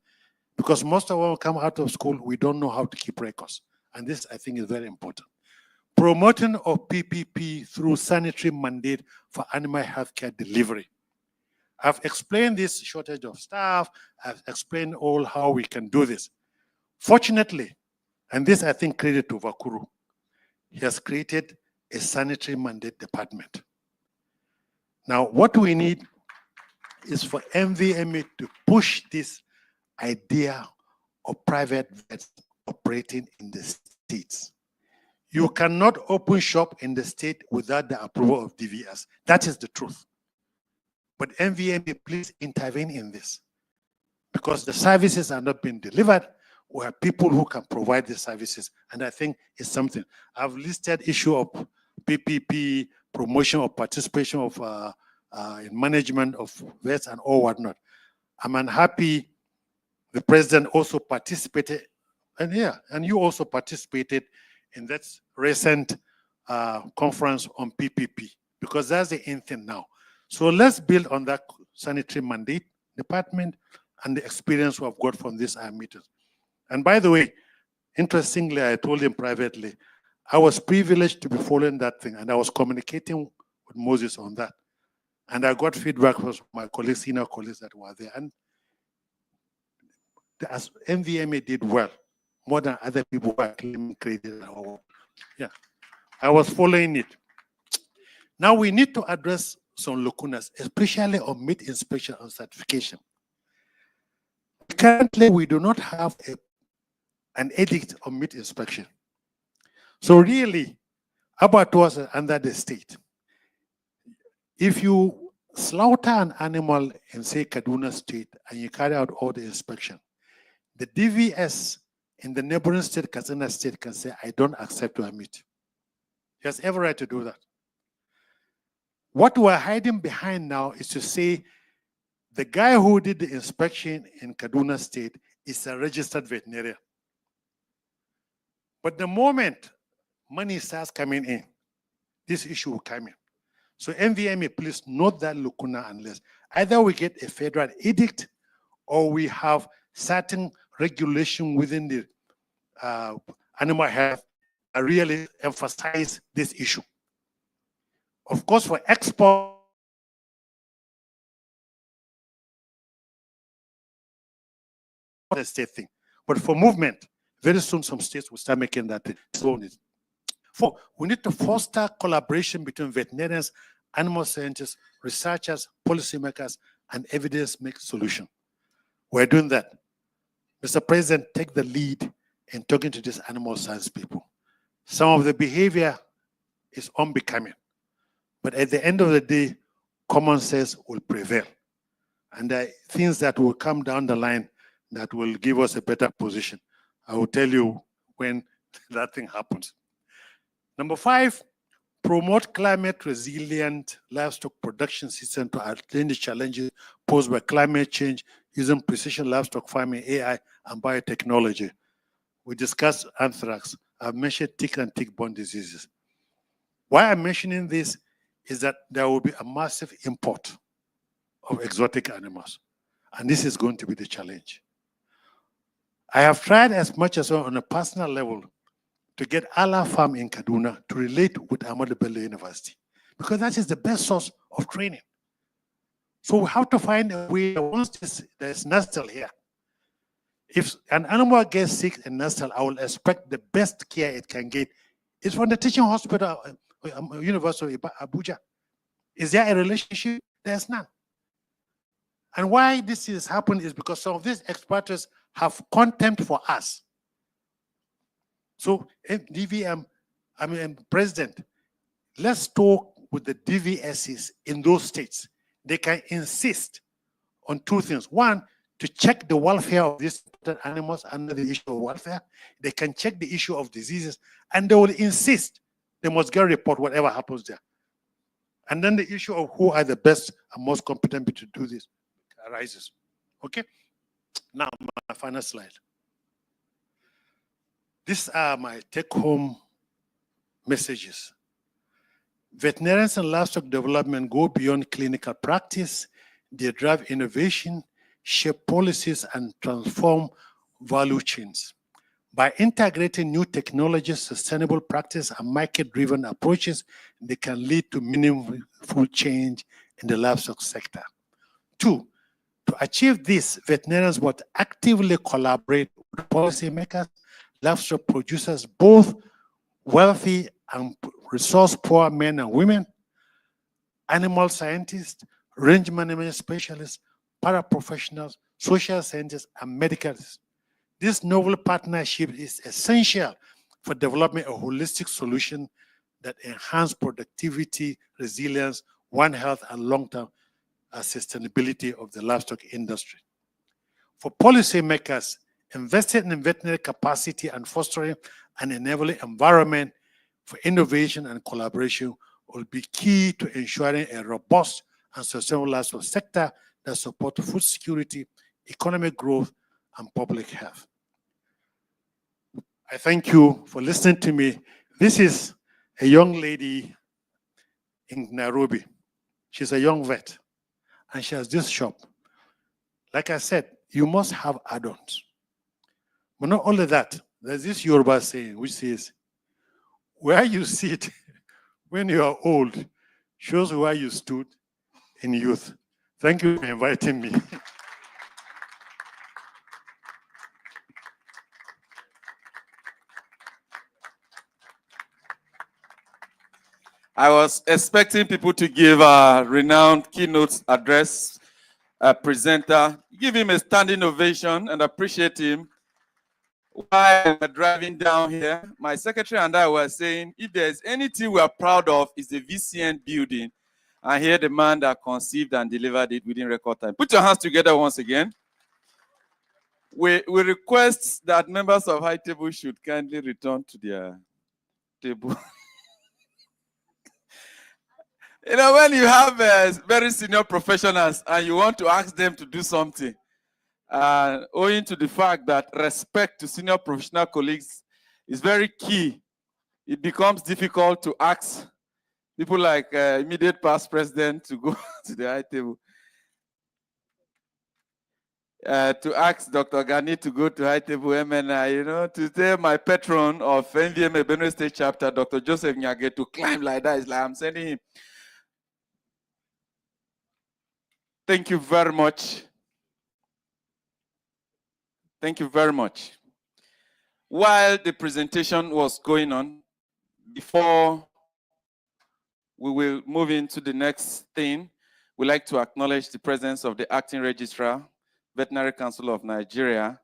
because most of us come out of school, we don't know how to keep records. And this, I think, is very important. Promoting of PPP through sanitary mandate for animal healthcare delivery. I've explained this shortage of staff. I've explained all how we can do this. Fortunately, and this I think credit to Vakuru, he has created a sanitary mandate department. Now, what we need is for Nvma to push this idea of private vets operating in the states. You cannot open shop in the state without the approval of DVS. That is the truth. But Nvma, please intervene in this, because the services are not being delivered. We have people who can provide the services, and I think it's something. I've listed issue of PPP, promotion of participation of in management of vets and all whatnot. I'm unhappy the president also participated, and you also participated in that recent conference on PPP, because that's the anthem now. So let's build on that sanitary mandate department and the experience we've got from these meetings. And by the way, interestingly, I told him privately, I was privileged to be following that thing, and I was communicating with Moses on that. And I got feedback from my colleagues, senior colleagues that were there. And as Nvma did well, more than other people who are claiming credit. Yeah, I was following it. Now we need to address some lacunas, especially on meat inspection and certification. Currently, we do not have an edict on meat inspection. So really, abattoirs are under the state. If you slaughter an animal in, say, Kaduna State, and you carry out all the inspection, the DVS in the neighboring state, Katsina State, can say, I don't accept your meat. He has every right to do that. What we're hiding behind now is to say the guy who did the inspection in Kaduna State is a registered veterinarian. But the moment money starts coming in, this issue will come in. So Nvma, please note that lacuna unless either we get a federal edict or we have certain regulation within the animal health that really emphasize this issue. Of course, for export, the state thing. But for movement, very soon some states will start making that thing. Four, we need to foster collaboration between veterinarians, animal scientists, researchers, policymakers, and evidence-based solutions. We're doing that. Mr. President, take the lead in talking to these animal science people. Some of the behavior is unbecoming, but at the end of the day, common sense will prevail. And there are things that will come down the line that will give us a better position. I will tell you when that thing happens. Number 5, promote climate resilient livestock production system to attend the challenges posed by climate change using precision livestock farming, AI, and biotechnology. We discussed anthrax. I've mentioned tick and tick-borne diseases. Why I'm mentioning this is that there will be a massive import of exotic animals, and this is going to be the challenge. I have tried as much as on a personal level to get Allah Farm in Kaduna to relate with Ahmadu Bello University, because that is the best source of training. So we have to find a way, once there's nestle here, if an animal gets sick in nestle, I will expect the best care it can get is from the teaching hospital, University of Abuja. Is there a relationship? There's none. And why this is happening is because some of these expatriates have contempt for us. So, President, let's talk with the DVSs in those states. They can insist on 2 things. One, to check the welfare of these animals under the issue of welfare. They can check the issue of diseases, and they will insist they must get a report whatever happens there. And then the issue of who are the best and most competent to do this arises. Okay? Now, my final slide. These are my take-home messages. Veterinarians and livestock development go beyond clinical practice. They drive innovation, shape policies, and transform value chains. By integrating new technologies, sustainable practice, and market-driven approaches, they can lead to meaningful change in the livestock sector. 2, to achieve this, veterinarians must actively collaborate with policymakers, livestock producers, both wealthy and resource-poor men and women, animal scientists, range management specialists, paraprofessionals, social scientists, and medicals. This novel partnership is essential for developing a holistic solution that enhances productivity, resilience, One Health, and long-term sustainability of the livestock industry. For policymakers, investing in veterinary capacity and fostering an enabling environment for innovation and collaboration will be key to ensuring a robust and sustainable livestock sector that supports food security, economic growth, and public health. I thank you for listening to me. This is a young lady in Nairobi. She's a young vet, and she has this shop. Like I said, you must have add-ons. But not only that, there's this Yoruba saying which says, where you sit when you are old shows where you stood in youth. Thank you for inviting me. I was expecting people to give a renowned keynote address, a presenter, give him a standing ovation and appreciate him. While we're driving down here, my secretary and I were saying, if there's anything we are proud of, is the VCN building. And here the man that conceived and delivered it within record time. Put your hands together once again. We request that members of High Table should kindly return to their table. You know, when you have very senior professionals and you want to ask them to do something, owing to the fact that respect to senior professional colleagues is very key, it becomes difficult to ask people like immediate past president to go to the High Table. To ask Dr. Gani to go to High Table MNI, you know, to tell my patron of Nvma Benue State chapter, Dr. Joseph Nyage, to climb like that, it's like I'm sending him. Thank you very much. Thank you very much. While the presentation was going on, before we will move into the next thing, we'd like to acknowledge the presence of the Acting Registrar, Veterinary Council of Nigeria,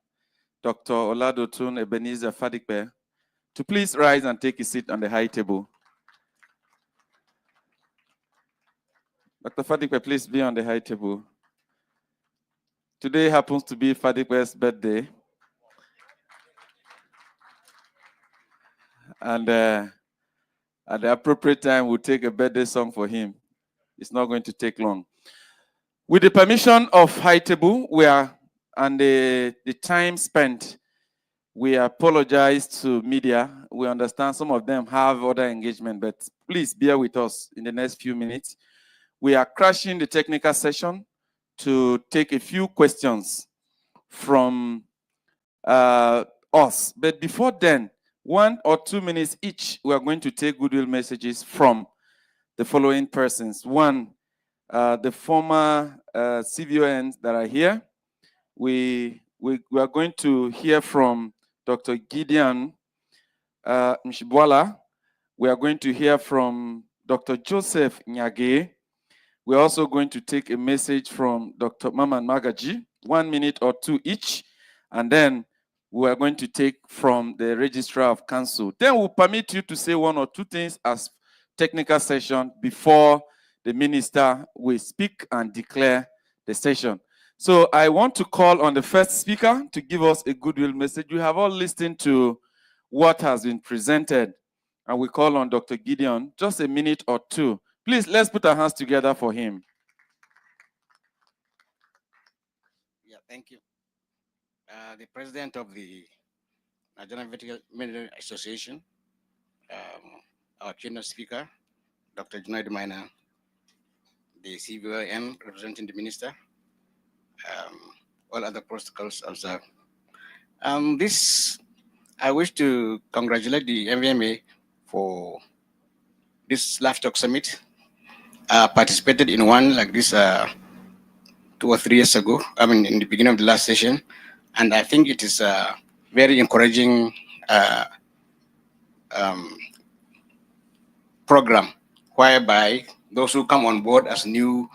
Dr. Oladotun Ebenezer Fadigbe, to please rise and take a seat on the high table. Dr. Fadigbe, please be on the high table. Today happens to be Fadigbe's birthday. And at the appropriate time, we'll take a birthday song for him. It's not going to take long. With the permission of High Table, and the time spent, we apologize to media. We understand some of them have other engagement, but please bear with us in the next few minutes. We are crashing the technical session to take a few questions from us. But before then, 1 or 2 minutes each, we are going to take goodwill messages from the following persons. One, the former CVONs that are here. We are going to hear from Dr. Gideon Mshibwala. We are going to hear from Dr. Joseph Nyage. We're also going to take a message from Dr. Maman Magaji, 1 minute or 2 each, and then we are going to take from the Registrar of Council. Then we'll permit you to say 1 or 2 things as technical session before the minister will speak and declare the session. So I want to call on the first speaker to give us a goodwill message. You have all listened to what has been presented, and we call on Dr. Gideon, just a minute or 2. Please, let's put our hands together for him. Yeah, thank you. The president of the Nigerian Veterinary Association, our keynote speaker, Dr. Nvma, the CVON representing the minister, all other protocols observed. I wish to congratulate the Nvma for this livestock summit. Participated in one like this 2 or 3 years ago, in the beginning of the last session. And I think it is a very encouraging program whereby those who come on board as new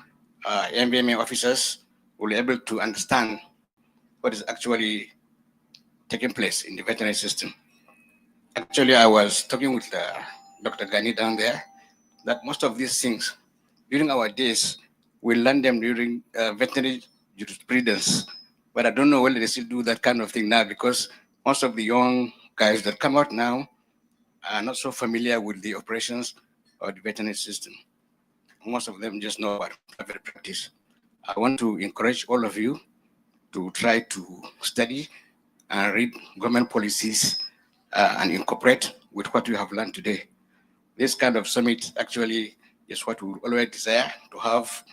Nvma officers will be able to understand what is actually taking place in the veterinary system. Actually, I was talking with Dr. Gani down there that most of these things during our days, we learn them during veterinary jurisprudence. But I don't know whether they still do that kind of thing now, because most of the young guys that come out now are not so familiar with the operations of the veterinary system. Most of them just know about private practice. I want to encourage all of you to try to study and read government policies and incorporate with what you have learned today. This kind of summit actually is what we always desire to have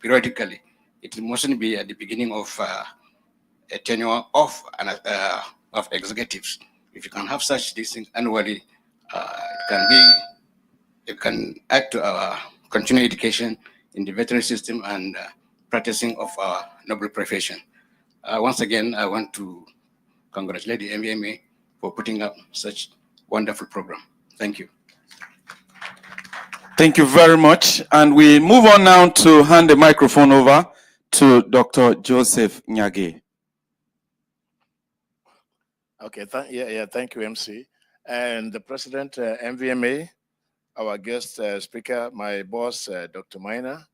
periodically. It mustn't be at the beginning of a tenure of executives. If you can have such these things annually, it can add to our continuing education in the veterinary system and practicing of our noble profession. Once again, I want to congratulate the Nvma for putting up such wonderful program. Thank you. Thank you very much. And we move on now to hand the microphone over to Dr. Joseph Nyage. Okay, thank you, MC. And the President, Nvma, our guest speaker, my boss, Dr. Maina.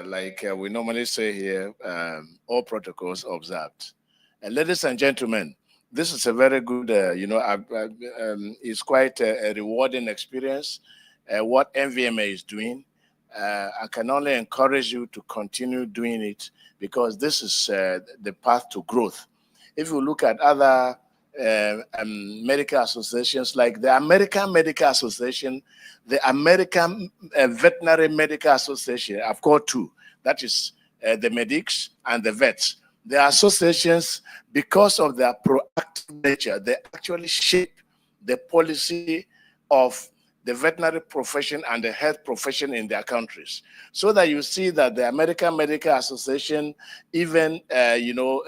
Like we normally say here, all protocols observed. And ladies and gentlemen, this is a very good, it's quite a rewarding experience, what Nvma is doing. I can only encourage you to continue doing it because this is the path to growth. If you look at other medical associations like the American Medical Association, the American Veterinary Medical Association, I've got two. That is the medics and the vets. The associations, because of their proactive nature, they actually shape the policy of the veterinary profession and the health profession in their countries. So that you see that the American Medical Association, even,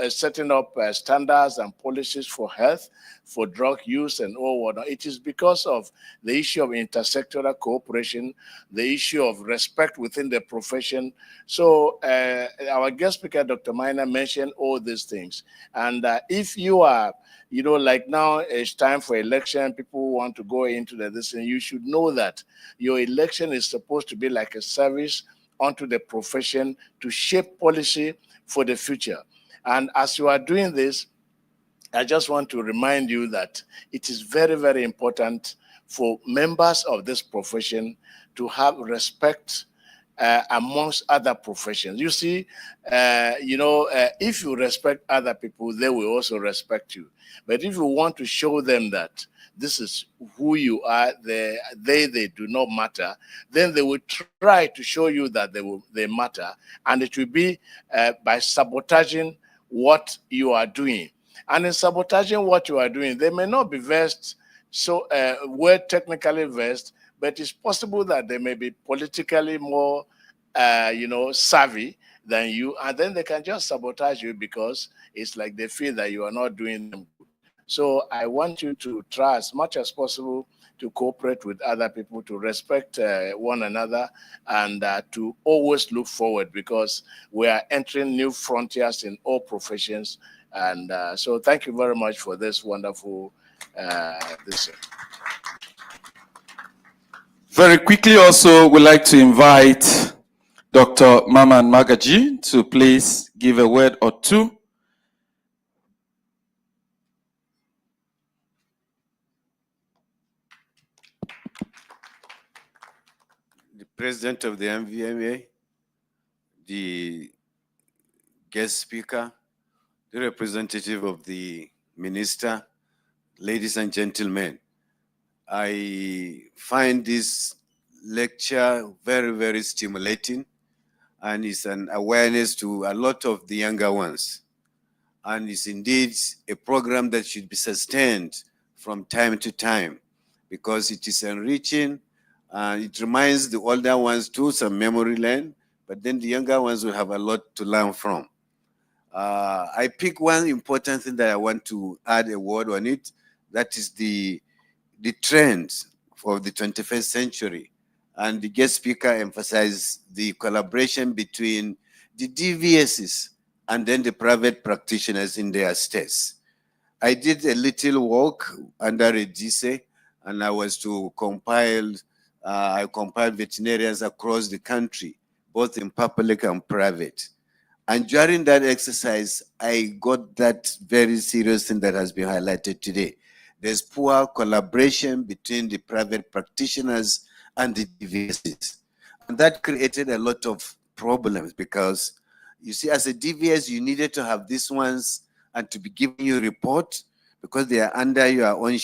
setting up standards and policies for health, for drug use and all whatnot, it is because of the issue of intersectoral cooperation, the issue of respect within the profession. So our guest speaker, Dr. Maina, mentioned all these things. And if you are, like now it's time for election, people want to go into this, and you should know that your election is supposed to be like a service onto the profession to shape policy for the future. And as you are doing this, I just want to remind you that it is very, very important for members of this profession to have respect amongst other professions. You see, if you respect other people, they will also respect you. But if you want to show them that this is who you are, they do not matter, then they will try to show you that they matter, and it will be by sabotaging what you are doing. And in sabotaging what you are doing, they may not be versed, so well technically versed, but it's possible that they may be politically more, savvy than you, and then they can just sabotage you because it's like they feel that you are not doing them good. So I want you to try as much as possible to cooperate with other people, to respect one another, and to always look forward, because we are entering new frontiers in all professions. And so thank you very much for this wonderful Very quickly also, we'd like to invite Dr. Maman Magaji to please give a word or two. The President of the Nvma, the guest speaker, the representative of the minister, ladies and gentlemen, I find this lecture very, very stimulating, and it's an awareness to a lot of the younger ones. And it's indeed a program that should be sustained from time to time, because it is enriching, and it reminds the older ones too some memory lane, but then the younger ones will have a lot to learn from. I pick one important thing that I want to add a word on it. That is the trends for the 21st century. And the guest speaker emphasized the collaboration between the DVSs and then the private practitioners in their states. I did a little work under a GSE, and I was to compile, I compiled veterinarians across the country, both in public and private. And during that exercise, I got that very serious thing that has been highlighted today. There's poor collaboration between the private practitioners and the DVSs. And that created a lot of problems, because you see, as a DVS, you needed to have these ones and to be giving you report, because they are under your own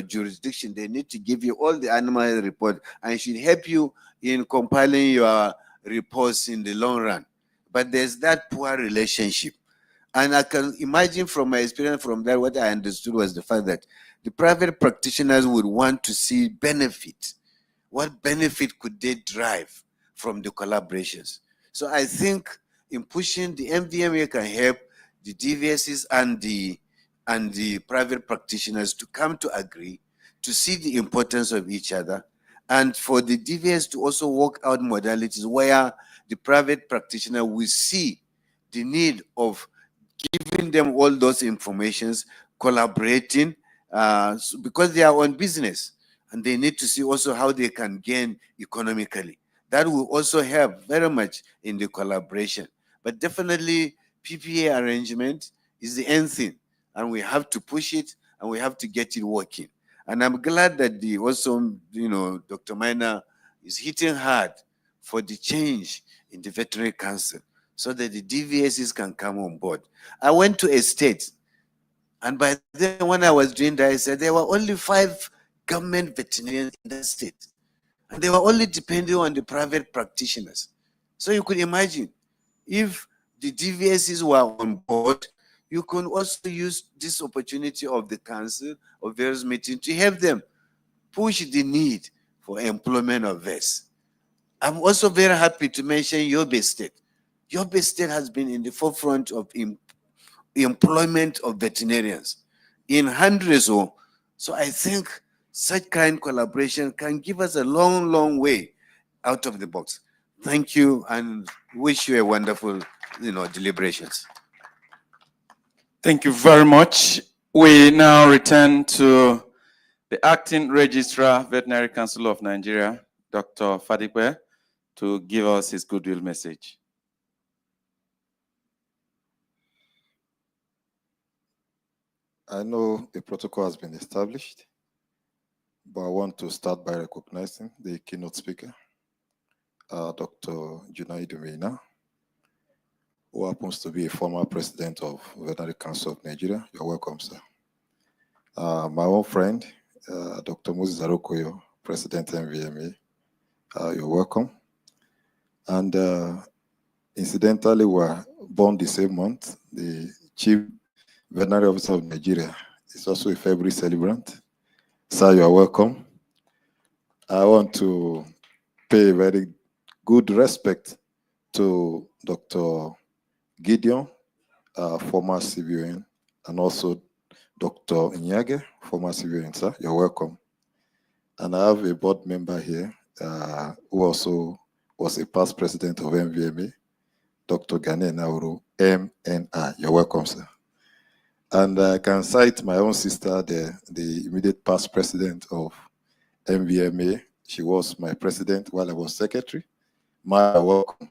jurisdiction. They need to give you all the animal report, and it should help you in compiling your reports in the long run. But there's that poor relationship. And I can imagine from my experience from that, what I understood was the fact that the private practitioners would want to see benefit what benefit could they derive from the collaborations? So I think in pushing, the Nvma can help the DVSs and the private practitioners to come to agree, to see the importance of each other, and for the DVS to also work out modalities where the private practitioner will see the need of giving them all those informations, collaborating, because they are on business and they need to see also how they can gain economically. That will also help very much in the collaboration. But definitely PPA arrangement is the end thing, and we have to push it and we have to get it working. And I'm glad that the also, Dr. Maina is hitting hard for the change in the Veterinary Council so that the DVSs can come on board. I went to a state, and by then when I was doing that, I said there were only 5 government veterinarians in that state, and they were only depending on the private practitioners. So you could imagine, if the DVSs were on board, you can also use this opportunity of the council of various meetings to help them push the need for employment of vets. I'm also very happy to mention Yobe State. Yobe State has been in the forefront of employment of veterinarians in hundreds or so. I think such kind of collaboration can give us a long, long way out of the box. Thank you, and wish you a wonderful, deliberations. Thank you very much. We now return to the Acting Registrar, Veterinary Council of Nigeria, Dr. Fadipe, to give us his goodwill message. I know a protocol has been established, but I want to start by recognizing the keynote speaker, Dr. Nvma, who happens to be a former president of Veterinary Council of Nigeria. You're welcome, sir. My own friend, Dr. Moses Arokoyo, President Nvma, you're welcome. And incidentally, we were born the same month. The Chief Veterinary Officer of Nigeria is also a February celebrant. Sir, you are welcome. I want to pay very good respect to Dr. Gideon, former CBON, and also Dr. Nyage, former CBON, sir. You're welcome. And I have a board member here who also was a past president of Nvma, Dr. Gane Nauru, MNI. You're welcome, sir. And I can cite my own sister, the immediate past president of Nvma. She was my president while I was secretary. My welcome.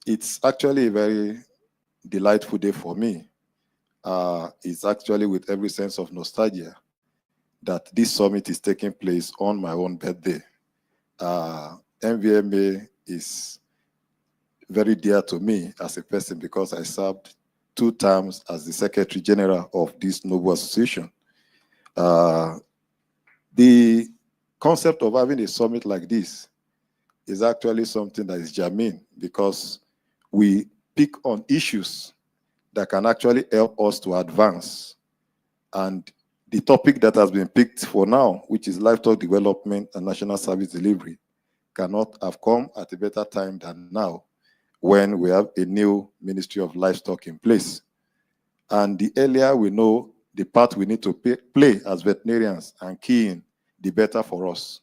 It's actually a very delightful day for me. It's actually with every sense of nostalgia that this summit is taking place on my own birthday. Nvma is very dear to me as a person because I served 2 terms as the Secretary General of this noble association. The concept of having a summit like this is actually something that is germane because we pick on issues that can actually help us to advance. And the topic that has been picked for now, which is livestock development and national service delivery, cannot have come at a better time than now, when we have a new Ministry of Livestock in place. And the earlier we know the part we need to play as veterinarians and key in, the better for us.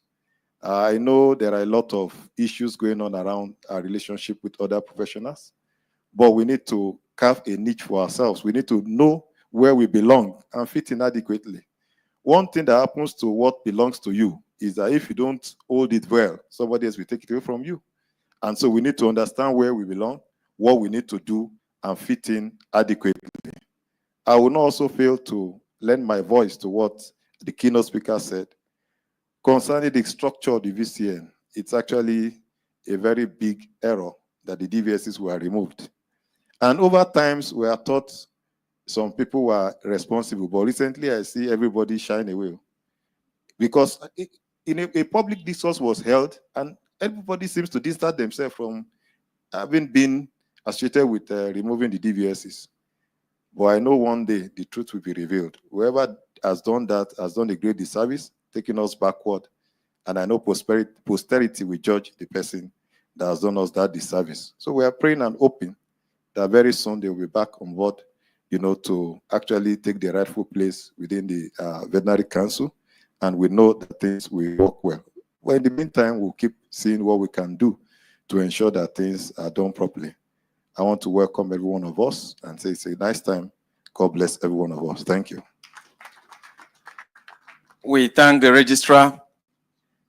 I know there are a lot of issues going on around our relationship with other professionals, but we need to carve a niche for ourselves. We need to know where we belong and fit in adequately. One thing that happens to what belongs to you is that if you don't hold it well, somebody else will take it away from you. And so we need to understand where we belong, what we need to do, and fit in adequately. I will not also fail to lend my voice to what the keynote speaker said. Concerning the structure of the VCN, it's actually a very big error that the DVSs were removed. And over times, we are taught some people were responsible, but recently I see everybody shine away. Because in a public discourse was held, and everybody seems to distance themselves from having been associated with removing the DVSs. But I know one day the truth will be revealed. Whoever has done that has done a great disservice, taking us backward. And I know posterity will judge the person that has done us that disservice. So we are praying and hoping that very soon they will be back on board, to actually take the rightful place within the Veterinary Council. And we know that things will work well. Well, in the meantime, we'll keep seeing what we can do to ensure that things are done properly. I want to welcome every one of us and say it's a nice time. God bless every one of us. Thank you. We thank the registrar.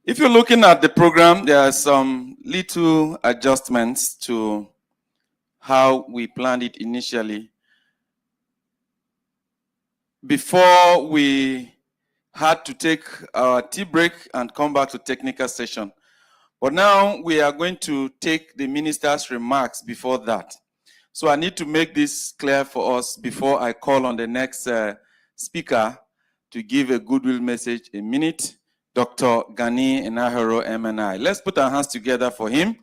If you're looking at the program, there are some little adjustments to how we planned it initially. Before we had to take our tea break and come back to technical session. But now we are going to take the minister's remarks before that. So I need to make this clear for us before I call on the next speaker to give a goodwill message. A minute, Dr. Gani Enahoro MNI. Let's put our hands together for him.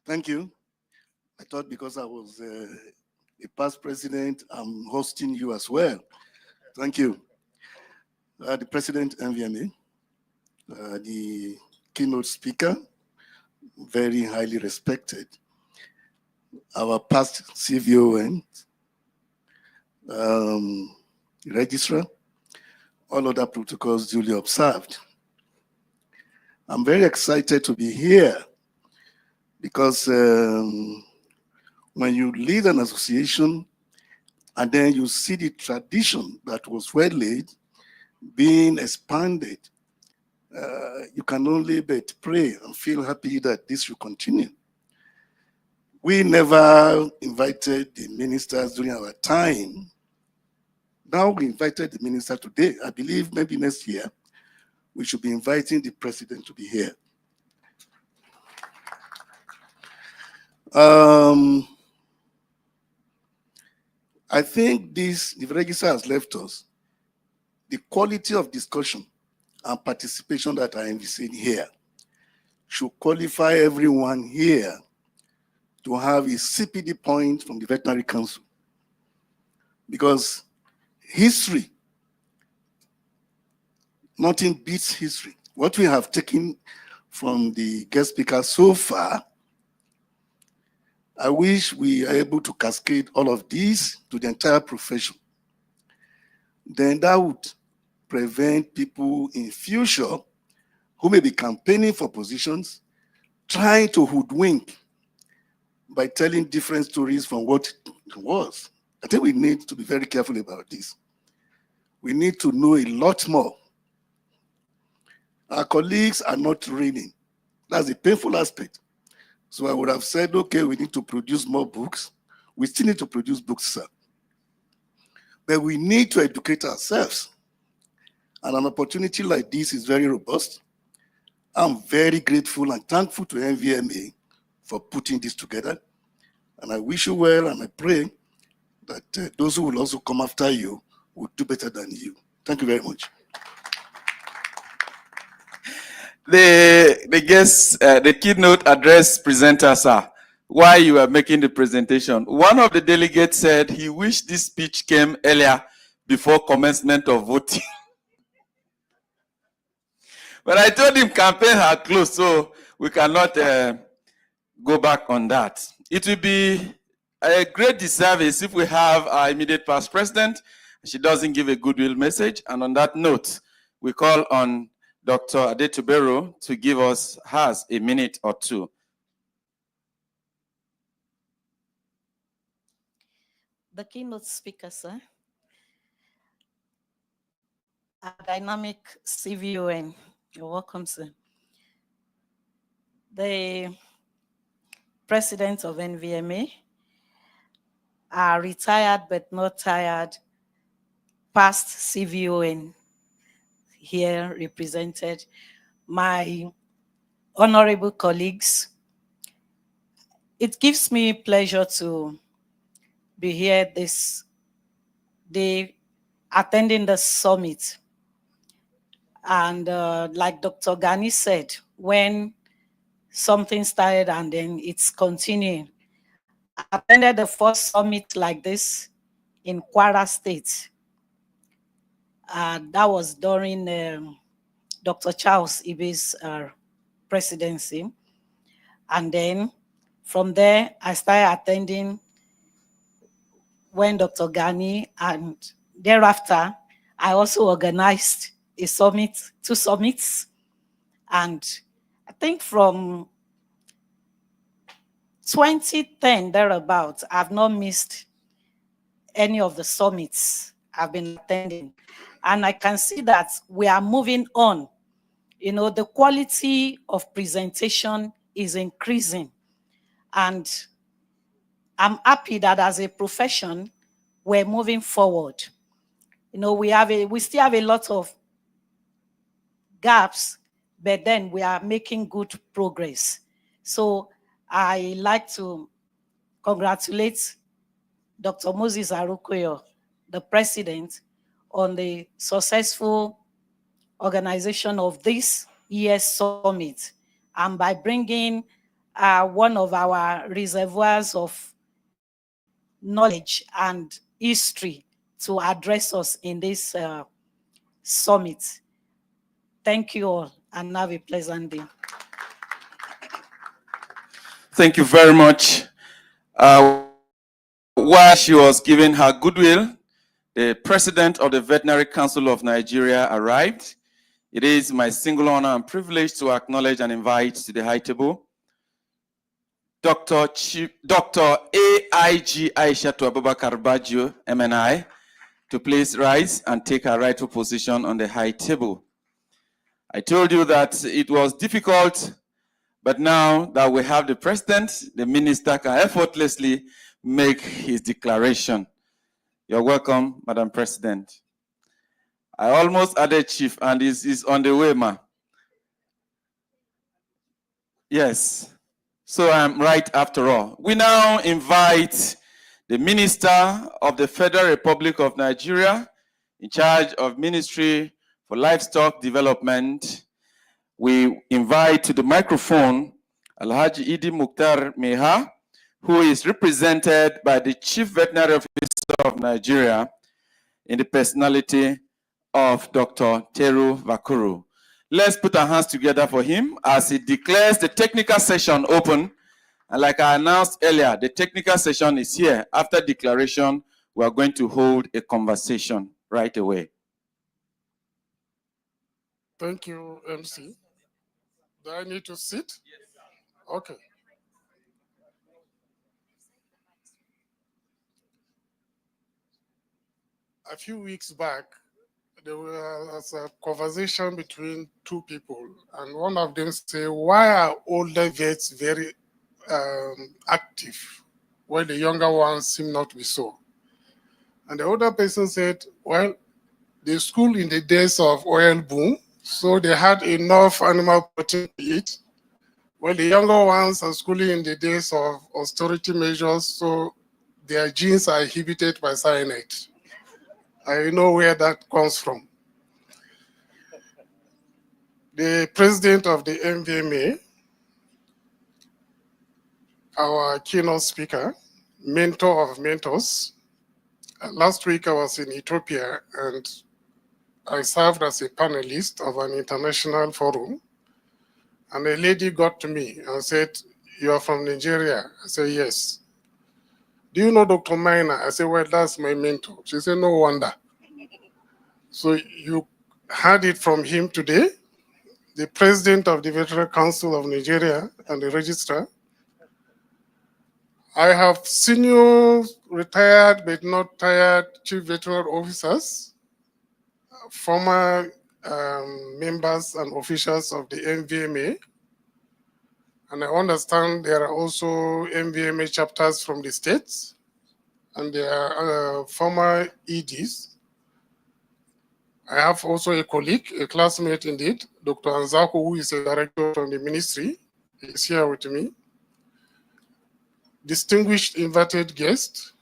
Thank you. I thought because I was a past president, I'm hosting you as well. Thank you. The president, Nvma, the keynote speaker, very highly respected, our past CVON, registrar, all other protocols duly observed. I'm very excited to be here because when you lead an association and then you see the tradition that was well laid being expanded, you can only but pray and feel happy that this will continue. We never invited the ministers during our time. Now we invited the minister today. I believe maybe next year we should be inviting the president to be here. I think the register has left us the quality of discussion and participation that I am seeing here should qualify everyone here to have a CPD point from the Veterinary Council. Because history, nothing beats history. What we have taken from the guest speaker so far, I wish we are able to cascade all of these to the entire profession. Then that would prevent people in future who may be campaigning for positions, trying to hoodwink by telling different stories from what it was. I think we need to be very careful about this. We need to know a lot more. Our colleagues are not reading. That's a painful aspect. So I would have said, okay, we need to produce more books. We still need to produce books, sir. But we need to educate ourselves. And an opportunity like this is very robust. I'm very grateful and thankful to Nvma for putting this together. And I wish you well, and I pray that those who will also come after you will do better than you. Thank you very much. The guest, the keynote address presenter, sir, while you were making the presentation, one of the delegates said he wished this speech came earlier before commencement of voting. But I told him campaign had closed, so we cannot go back on that. It will be a great disservice if we have our immediate past president, she doesn't give a goodwill message. And on that note, we call on Dr. Adetubero to give us a minute or two. The keynote speaker, sir. A dynamic CVON. You're welcome, sir. The president of Nvma, are retired but not tired, past CVON here represented, my honorable colleagues. It gives me pleasure to be here this day attending the summit. And like Dr. Gani said, when something started and then it's continuing. I attended the first summit like this in Kwara State. That was during Dr. Charles Ibe's presidency. And then from there, I started attending when Dr. Gani, and thereafter, I also organized a summit, 2 summits. And I think from 2010 thereabouts, I've not missed any of the summits I've been attending. And I can see that we are moving on. You know, the quality of presentation is increasing. And I'm happy that as a profession, we're moving forward. You know, we still have a lot of gaps, but then we are making good progress. So I like to congratulate Dr. Moses Arukoyo, the president, on the successful organization of this year's summit, and by bringing one of our reservoirs of knowledge and history to address us in this summit. Thank you all, and have a pleasant day. Thank you very much. While she was giving her goodwill, the president of the Veterinary Council of Nigeria arrived. It is my single honor and privilege to acknowledge and invite to the high table Dr. AIG Aishatu Abubakar Bajo, MNI, to please rise and take her rightful position on the high table. I told you that it was difficult, but now that we have the president, the minister can effortlessly make his declaration. You're welcome, Madam President. I almost added Chief, and is on the way, ma. Yes. So I'm right after all. We now invite the Minister of the Federal Republic of Nigeria in charge of Ministry for Livestock Development. We invite to the microphone Alhaji Idi Mukhtar Meha, who is represented by the Chief Veterinary Officer of Nigeria in the personality of Dr. Teru Vakuru. Let's put our hands together for him as he declares the technical session open. And like I announced earlier, the technical session is here. After declaration, we are going to hold a conversation right away. Thank you, MC. Do I need to sit? Yes. Okay. A few weeks back, there was a conversation between 2 people, and one of them said, why are older vets very active while the younger ones seem not to be so? And the older person said, well, they school in the days of oil boom, so they had enough animal protein to eat, while the younger ones are schooling in the days of austerity measures, so their genes are inhibited by cyanide. I know where that comes from. The president of the Nvma, our keynote speaker, mentor of mentors. Last week I was in Ethiopia and I served as a panelist of an international forum. And a lady got to me and said, you are from Nigeria? I said, yes. Do you know Dr. Maina? I said, well, that's my mentor. She said, no wonder. So you heard it from him today, the president of the Veterinary Council of Nigeria and the registrar. I have senior, retired but not tired chief veterinary officers, former members and officials of the Nvma. And I understand there are also Nvma chapters from the states, and there are former EDs. I have also a colleague, a classmate indeed, Dr. Anzako, who is a director from the ministry. He's here with me. Distinguished invited guests,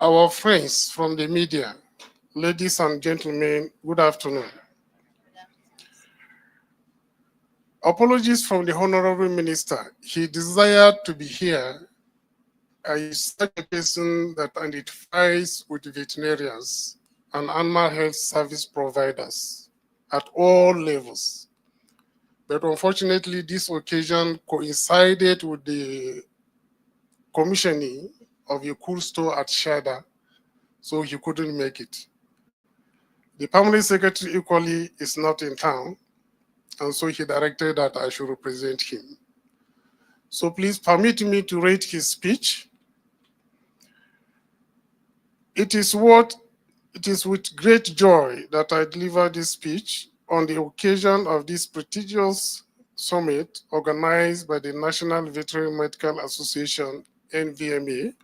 our friends from the media, ladies and gentlemen, good afternoon. Apologies from the Honorable Minister. He desired to be here. He's such a person that identifies with veterinarians and animal health service providers at all levels. But unfortunately, this occasion coincided with the commissioning of a cool store at Shada, so he couldn't make it. The permanent secretary equally is not in town, and so he directed that I should represent him. So please permit me to read his speech. It is with great joy that I deliver this speech on the occasion of this prestigious summit organized by the National Veterinary Medical Association, Nvma.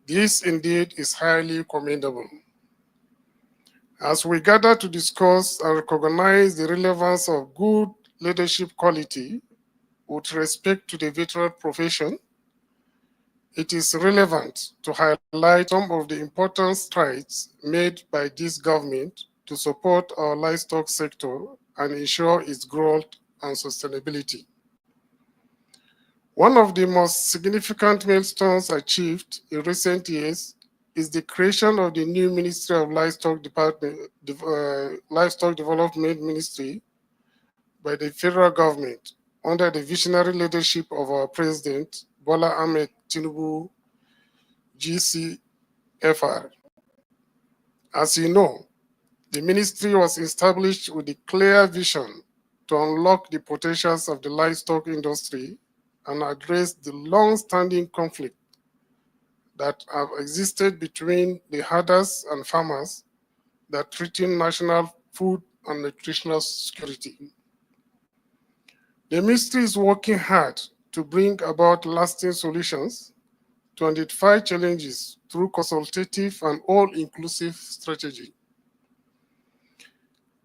This indeed is highly commendable. As we gather to discuss and recognize the relevance of good leadership quality with respect to the veterinary profession, it is relevant to highlight some of the important strides made by this government to support our livestock sector and ensure its growth and sustainability. One of the most significant milestones achieved in recent years is the creation of the new Ministry of Livestock Development Ministry by the federal government under the visionary leadership of our President, Bola Ahmed Tinubu, GCFR. As you know, the ministry was established with a clear vision to unlock the potentials of the livestock industry and address the long-standing conflict that have existed between the herders and farmers that threaten national food and nutritional security. The ministry is working hard to bring about lasting solutions to identify challenges through consultative and all-inclusive strategy.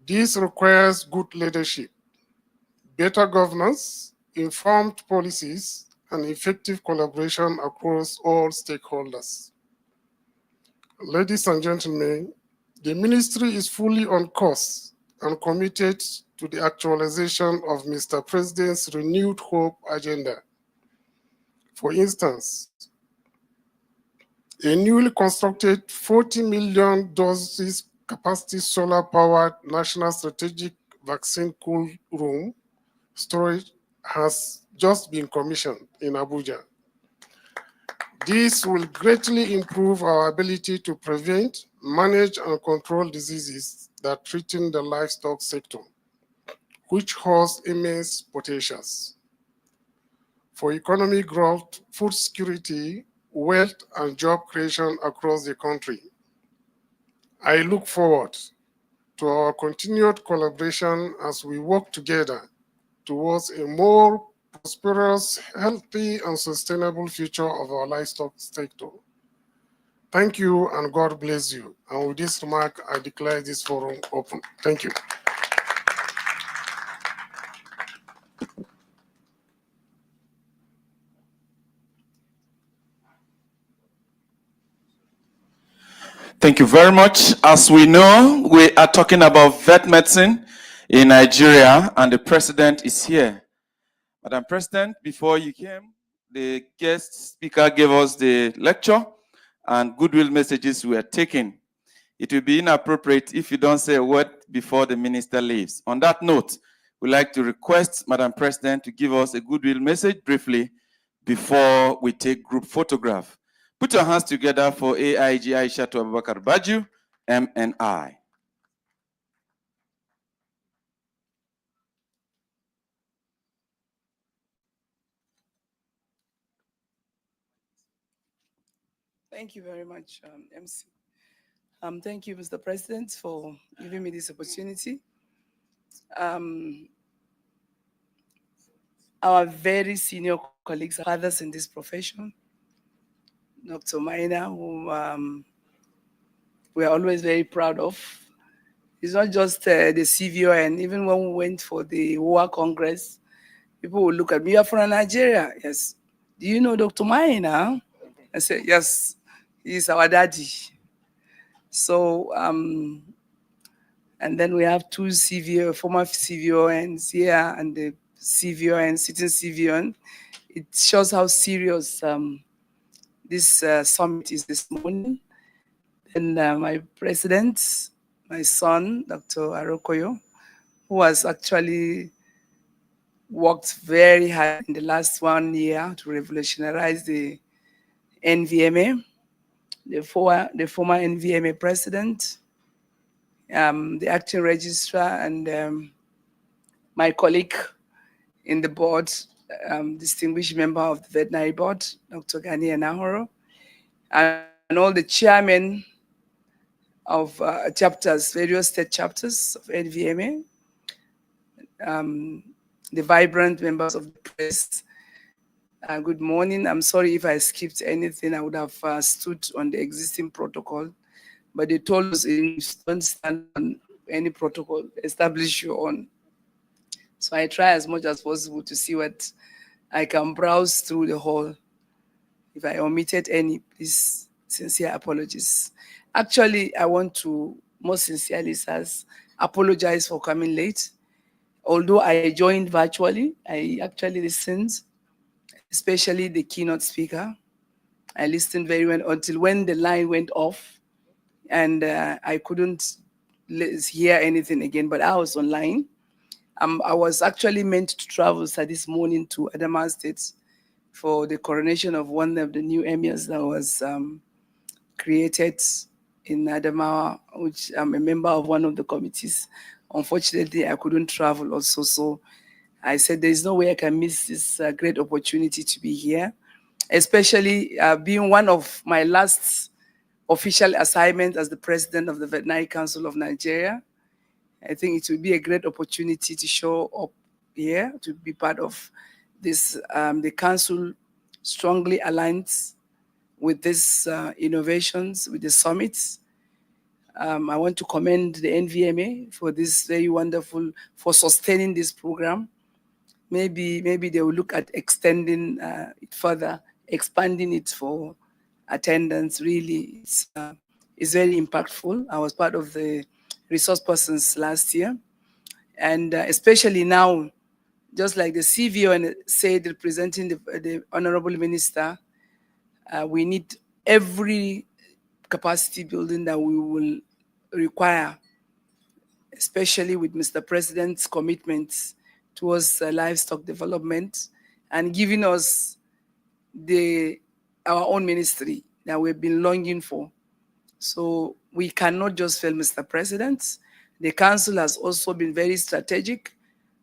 This requires good leadership, better governance, informed policies, and effective collaboration across all stakeholders. Ladies and gentlemen, the ministry is fully on course and committed to the actualization of Mr. President's renewed hope agenda. For instance, a newly constructed 40 million doses capacity solar-powered National Strategic Vaccine Cool Room storage has just been commissioned in Abuja. This will greatly improve our ability to prevent, manage, and control diseases that threaten the livestock sector, which holds immense potentials for economic growth, food security, wealth, and job creation across the country. I look forward to our continued collaboration as we work together towards a more prosperous, healthy, and sustainable future of our livestock sector. Thank you, and God bless you. And with this remark, I declare this forum open. Thank you. Thank you very much. As we know, we are talking about vet medicine in Nigeria, and the president is here. Madam President, before you came, the guest speaker gave us the lecture and goodwill messages we are taking. It will be inappropriate if you don't say a word before the minister leaves. On that note, we'd like to request Madam President to give us a goodwill message briefly before we take group photograph. Put your hands together for AIG Aishatu Abubakar Baju, MNI. Thank you very much, MC. Thank you, Mr. President, for giving me this opportunity. Our very senior colleagues, others in this profession, Dr. Maina, whom we are always very proud of. It's not just the CVO, and even when we went for the WOA Congress, people will look at me, "You are from Nigeria?" Yes. "Do you know Dr. Maina?" I said, "Yes, he's our daddy." So, and then we have two CVO, former CVONs here, and the CVON, sitting CVON. It shows how serious this summit is this morning. And my president, my son, Dr. Arokoyo, who has actually worked very hard in the last 1 year to revolutionize the Nvma, the former Nvma president, the acting registrar, and my colleague in the board, distinguished member of the veterinary board, Dr. Gani Anahoro, and all the chairmen of chapters, various state chapters of Nvma, the vibrant members of the press. Good morning. I'm sorry if I skipped anything. I would have stood on the existing protocol, but they told us don't stand on any protocol, establish your own. So I try as much as possible to see what I can browse through the whole. If I omitted any, please, sincere apologies. Actually, I want to most sincerely apologize for coming late. Although I joined virtually, I actually listened, especially the keynote speaker. I listened very well until when the line went off, and I couldn't hear anything again, but I was online. I was actually meant to travel this morning to Adamawa State for the coronation of one of the new emirs that was created in Adamawa, which I'm a member of one of the committees. Unfortunately, I couldn't travel also, so I said there's no way I can miss this great opportunity to be here, especially being one of my last official assignments as the president of the Veterinary Council of Nigeria. I think it will be a great opportunity to show up here, to be part of this. The council strongly aligns with these innovations, with the summits. I want to commend the Nvma for this very wonderful, for sustaining this program. Maybe they will look at extending it further, expanding it for attendance. Really, it's very impactful. I was part of the resource persons last year, and especially now, just like the CVO said, representing the Honorable Minister, we need every capacity building that we will require, especially with Mr. President's commitments towards livestock development and giving us our own ministry that we've been longing for. So we cannot just fail Mr. President. The council has also been very strategic.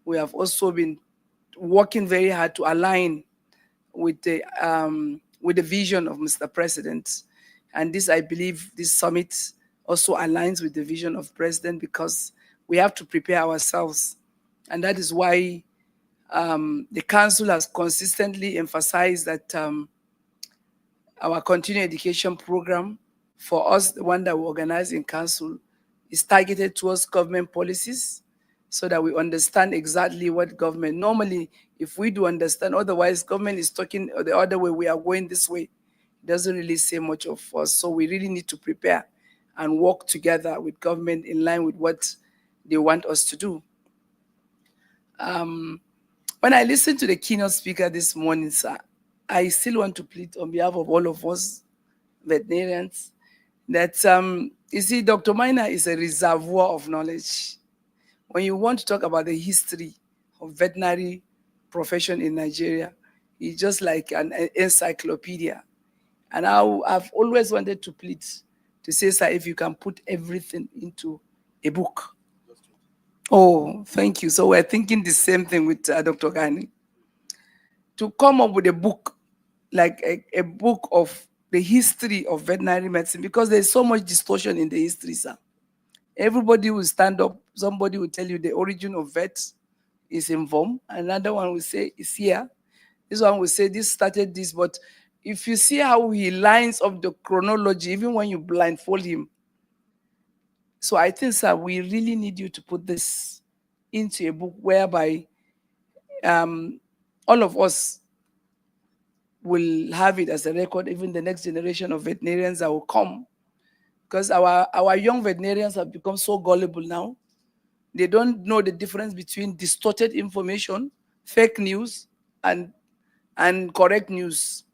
We have also been working very hard to align with the vision of Mr. President. And this, I believe, this summit also aligns with the vision of President, because we have to prepare ourselves. And that is why the council has consistently emphasized that our continuing education program, for us, the one that we organize in council, is targeted towards government policies, so that we understand exactly what government, normally, if we do understand, otherwise government is talking the other way, we are going this way, it doesn't really say much of us. So we really need to prepare and work together with government in line with what they want us to do. When I listened to the keynote speaker this morning, sir, I still want to plead on behalf of all of us veterinarians that, you see, Dr. Minor is a reservoir of knowledge. When you want to talk about the history of veterinary profession in Nigeria, it's just like an encyclopedia. And I've always wanted to plead to say, sir, if you can put everything into a book. Oh, thank you. So we're thinking the same thing with Dr. Gani. To come up with a book, like a book of the history of veterinary medicine, because there's so much distortion in the history, sir. Everybody will stand up, somebody will tell you the origin of vets is in Nvma, another one will say it's here. This one will say this started this, but if you see how he lines up the chronology, even when you blindfold him. So I think, sir, we really need you to put this into a book whereby all of us will have it as a record, even the next generation of veterinarians that will come. Because our young veterinarians have become so gullible now. They don't know the difference between distorted information, fake news, and correct news.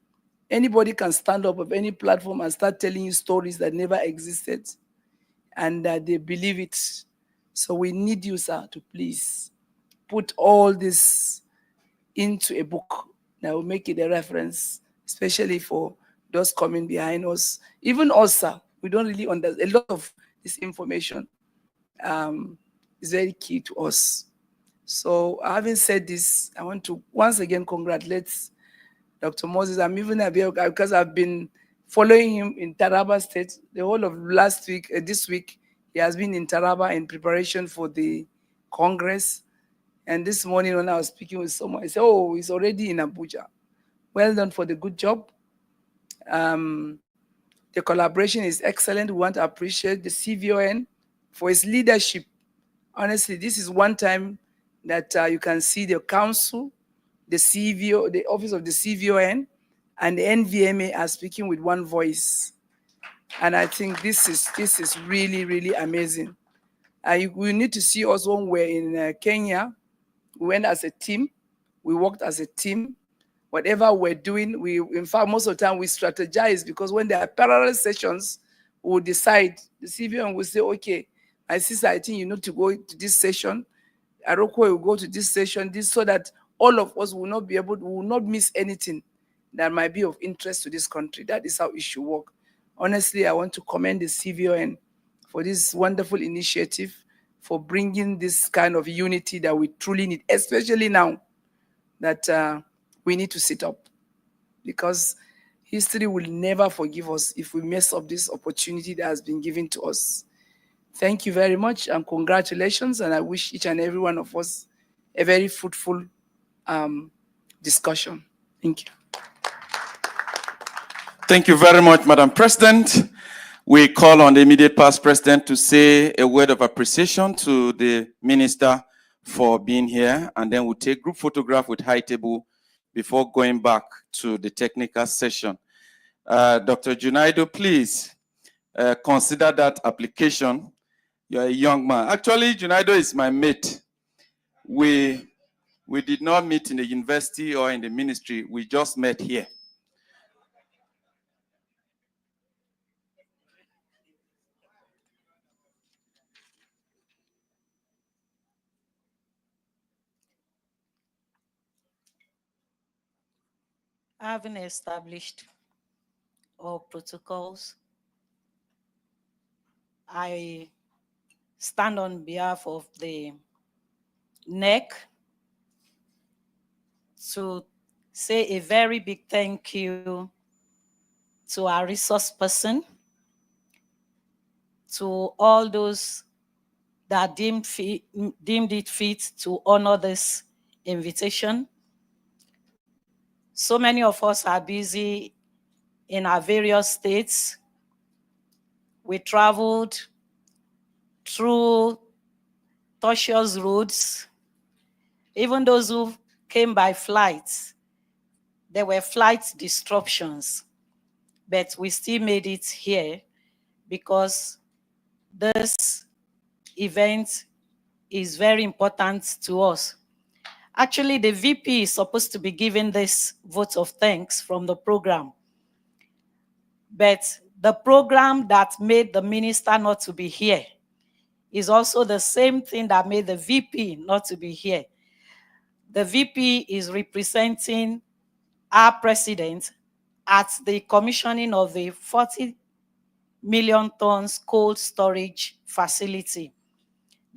Anybody can stand up of any platform and start telling you stories that never existed, and they believe it. So we need you, sir, to please put all this into a book that will make it a reference, especially for those coming behind us. Even us, sir, we don't really understand. A lot of this information is very key to us. So having said this, I want to once again congratulate Dr. Moses. I'm even here because I've been following him in Taraba State the whole of last week. This week, he has been in Taraba in preparation for the Congress. And this morning when I was speaking with someone, I said, oh, he's already in Abuja. Well done for the good job. The collaboration is excellent. We want to appreciate the CVON for its leadership. Honestly, this is one time that you can see the council, the CVO, the office of the CVON, and the Nvma are speaking with one voice. And I think this is really, really amazing. We need to see us when we're in Kenya. We went as a team. We worked as a team. Whatever we're doing, in fact, most of the time we strategize, because when there are parallel sessions, we'll decide. The CVON will say, okay, my sister, I think you need to go to this session. Aroko will go to this session, so that all of us will not miss anything that might be of interest to this country. That is how it should work. Honestly, I want to commend the CVON for this wonderful initiative, for bringing this kind of unity that we truly need, especially now that we need to sit up, because history will never forgive us if we mess up this opportunity that has been given to us. Thank you very much and congratulations, and I wish each and every one of us a very fruitful discussion. Thank you. Thank you very much, Madam President. We call on the immediate past president to say a word of appreciation to the minister for being here, and then we'll take group photograph with High Table before going back to the technical session. Dr. Junaido, please consider that application. You're a young man. Actually, Junaido is my mate. We did not meet in the university or in the ministry. We just met here. Having established all protocols, I stand on behalf of the NEC to say a very big thank you to our resource person, to all those that deemed it fit to honor this invitation. So many of us are busy in our various states. We traveled through tortuous roads. Even those who came by flight, there were flight disruptions, but we still made it here because this event is very important to us. Actually, the VP is supposed to be giving this vote of thanks from the program. But the program that made the minister not to be here is also the same thing that made the VP not to be here. The VP is representing our president at the commissioning of the 40 million tons cold storage facility.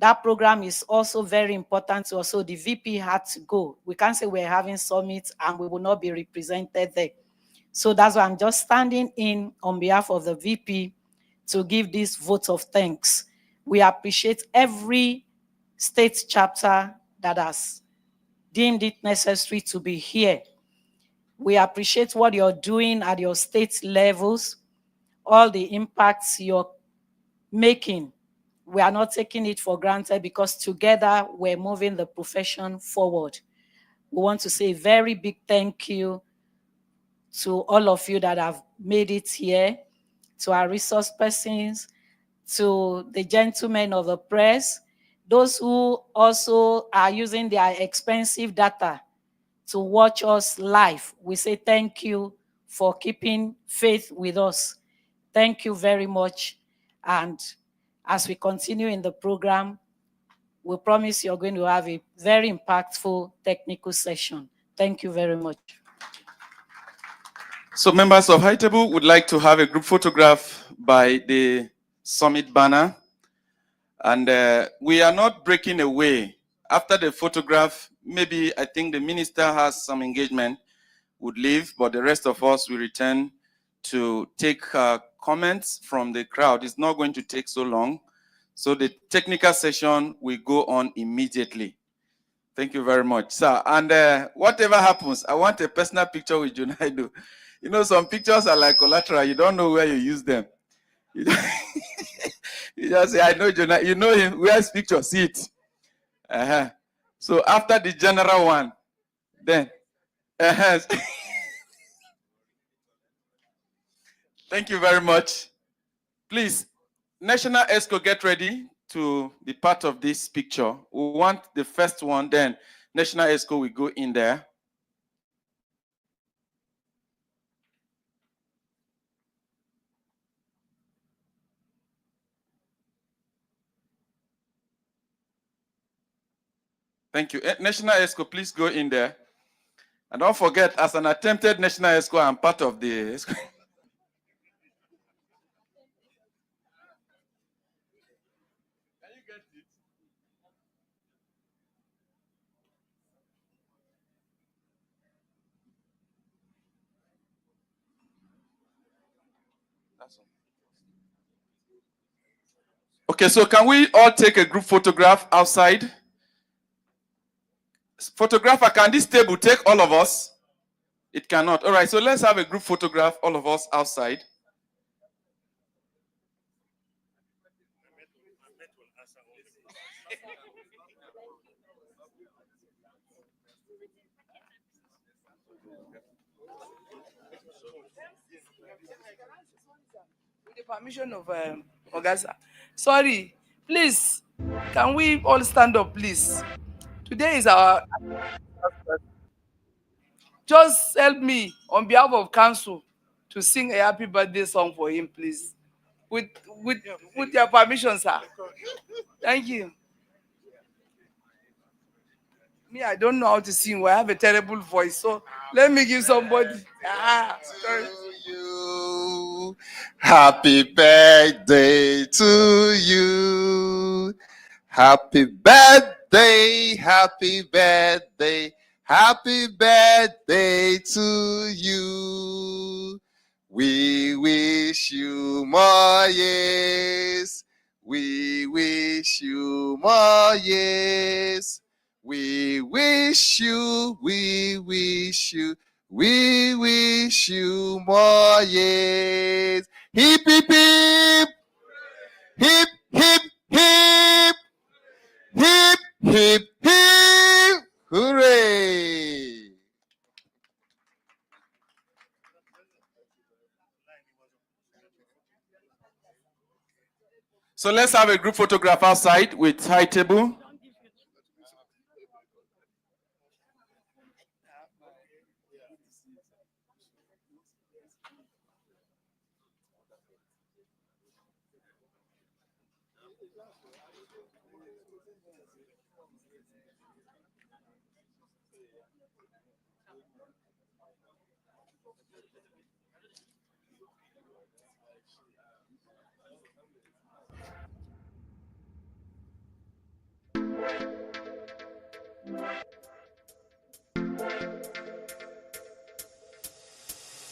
That program is also very important to us, so the VP had to go. We can't say we're having summits and we will not be represented there. So that's why I'm just standing in on behalf of the VP to give this vote of thanks. We appreciate every state chapter that has deemed it necessary to be here. We appreciate what you're doing at your state levels, all the impacts you're making. We are not taking it for granted because together we're moving the profession forward. We want to say a very big thank you to all of you that have made it here, to our resource persons, to the gentlemen of the press, those who also are using their expensive data to watch us live. We say thank you for keeping faith with us. Thank you very much. And as we continue in the program, we promise you're going to have a very impactful technical session. Thank you very much. So members of High Table would like to have a group photograph by the summit banner. And we are not breaking away. After the photograph, maybe I think the minister has some engagement, would leave, but the rest of us will return to take comments from the crowd. It's not going to take so long. So the technical session will go on immediately. Thank you very much, sir. And whatever happens, I want a personal picture with Junaidu. You know, some pictures are like collateral. You don't know where you use them. You just say, I know Junaidu. You know him. Where's picture? See it. So after the general one, then. Thank you very much. Please, National ESCO, get ready to be part of this picture. We want the first one, then National ESCO will go in there. Thank you. National ESCO, please go in there. And don't forget, as an attempted National ESCO, I'm part of the ESCO. Okay, so can we all take a group photograph outside? Photographer, can this table take all of us? It cannot. All right, so let's have a group photograph, all of us outside. With the permission of Ogasa. Sorry, please, can we all stand up, please? Today is our... Just help me on behalf of council to sing a happy birthday song for him, please. With your permission, sir. Thank you. Me, I don't know how to sing. I have a terrible voice, so let me give somebody. You. Happy birthday to you. Happy birthday, happy birthday, happy birthday to you. We wish you more years. We wish you more years. We wish you, we wish you, we wish you more years. Hip, hip, hip. Hip, hip, hip. Hip, hip, hip. Hooray. So let's have a group photograph outside with High Table.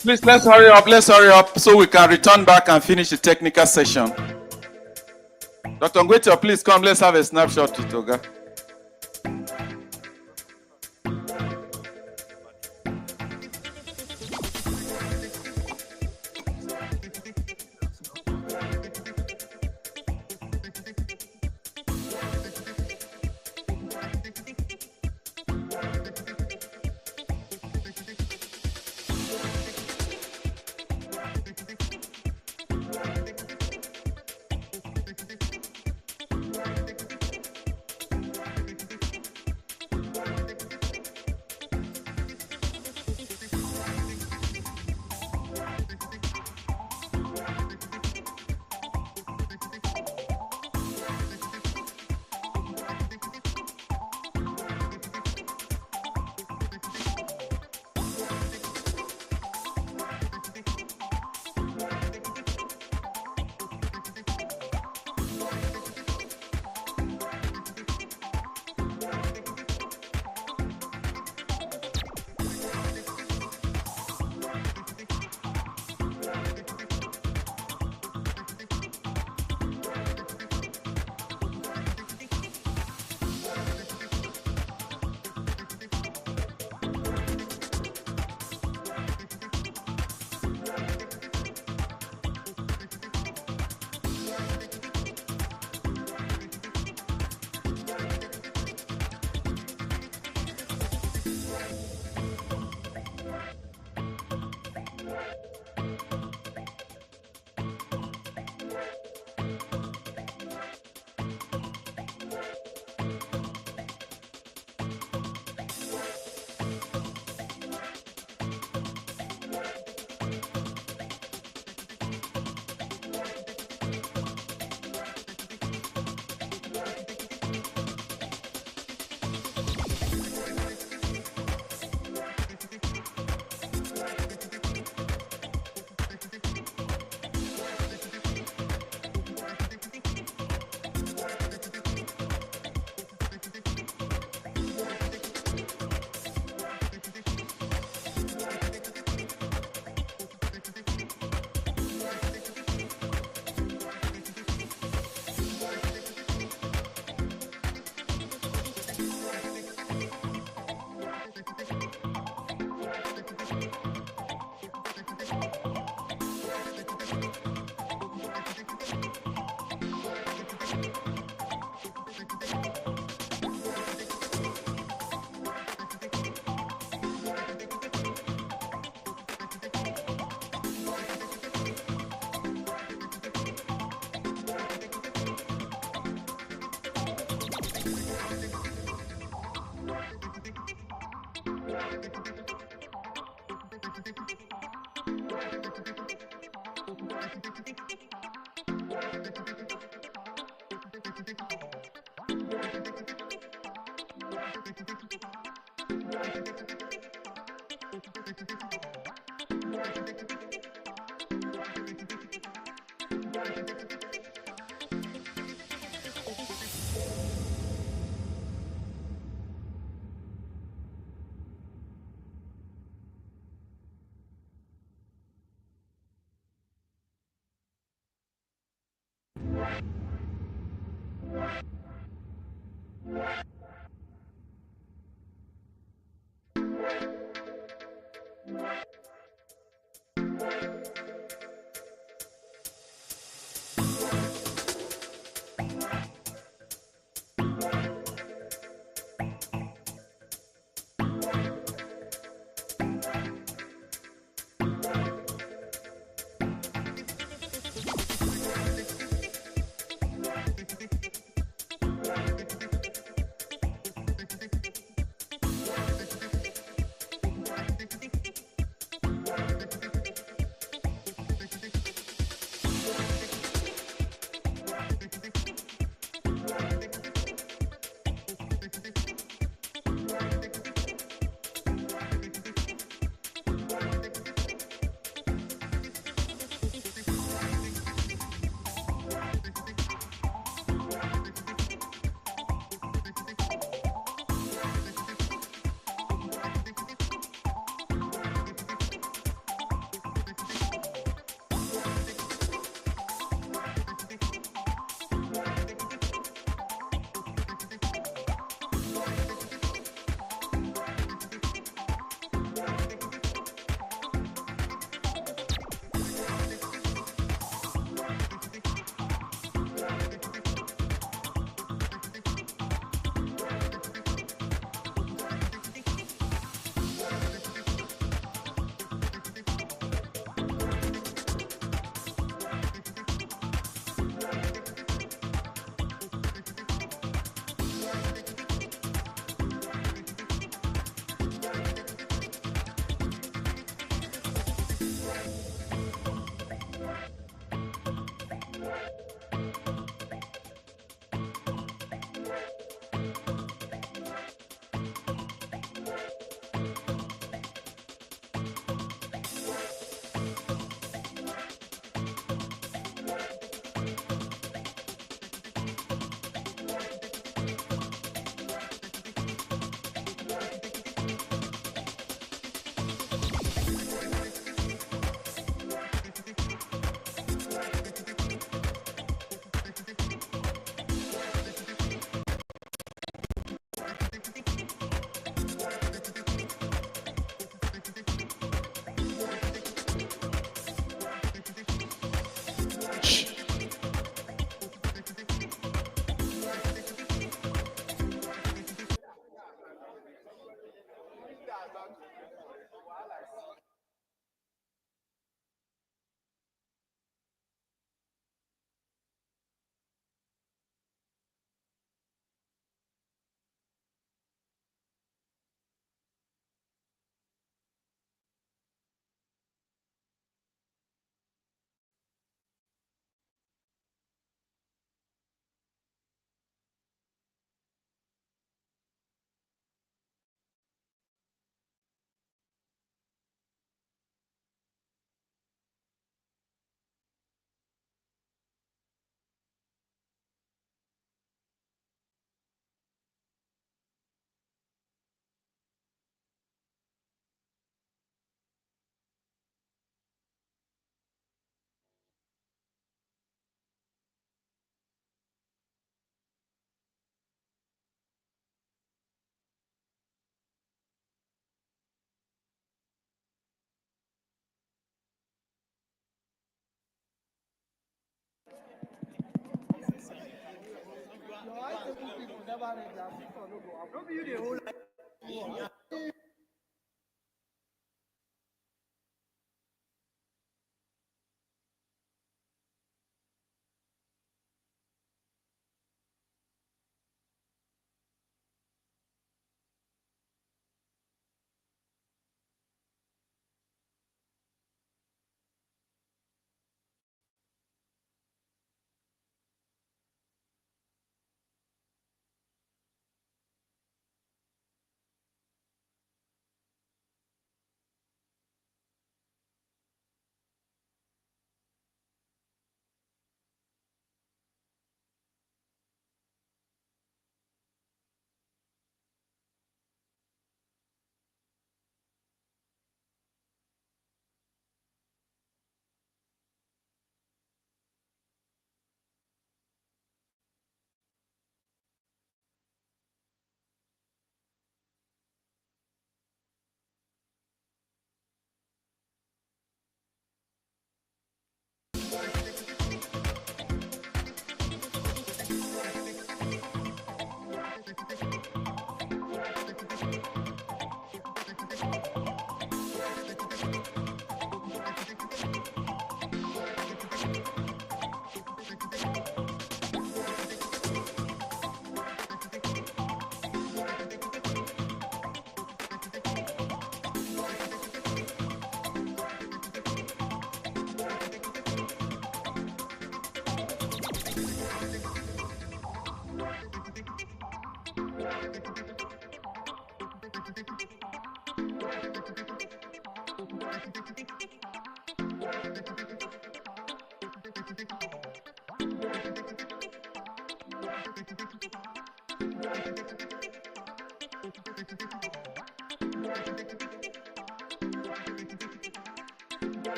Please, let's hurry up so we can return back and finish the technical session. Dr. Ngwetia, please come, let's have a snapshot with Oga.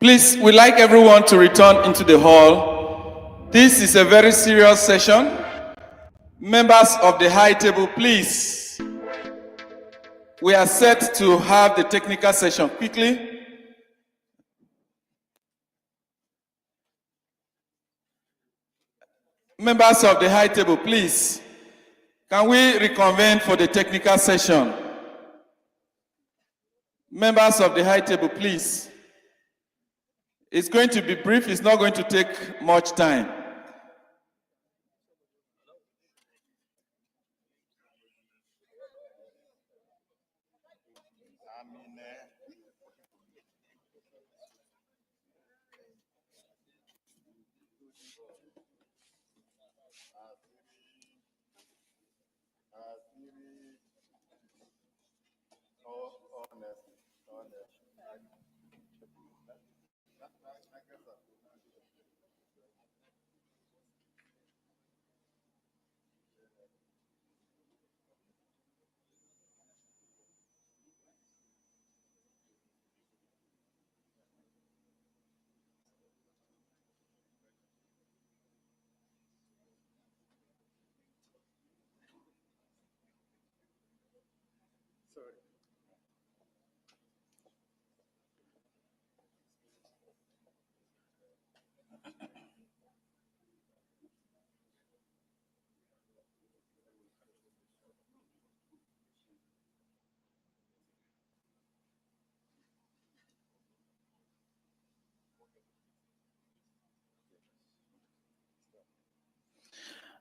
Please, we'd like everyone to return into the hall. This is a very serious session. Members of the high table, please. We are set to have the technical session quickly. Members of the high table, please. Can we reconvene for the technical session? Members of the high table, please. It's going to be brief. It's not going to take much time.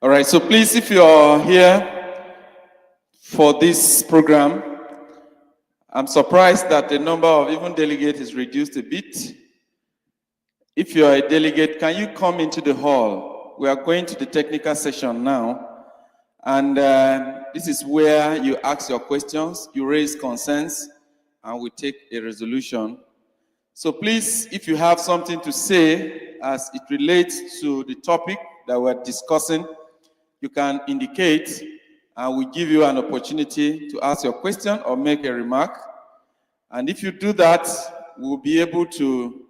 All right, so please, if you're here for this program, I'm surprised that the number of even delegates is reduced a bit. If you are a delegate, can you come into the hall? We are going to the technical session now. And this is where you ask your questions, you raise concerns, and we take a resolution. So please, if you have something to say as it relates to the topic that we're discussing, you can indicate, and we give you an opportunity to ask your question or make a remark. And if you do that, we'll be able to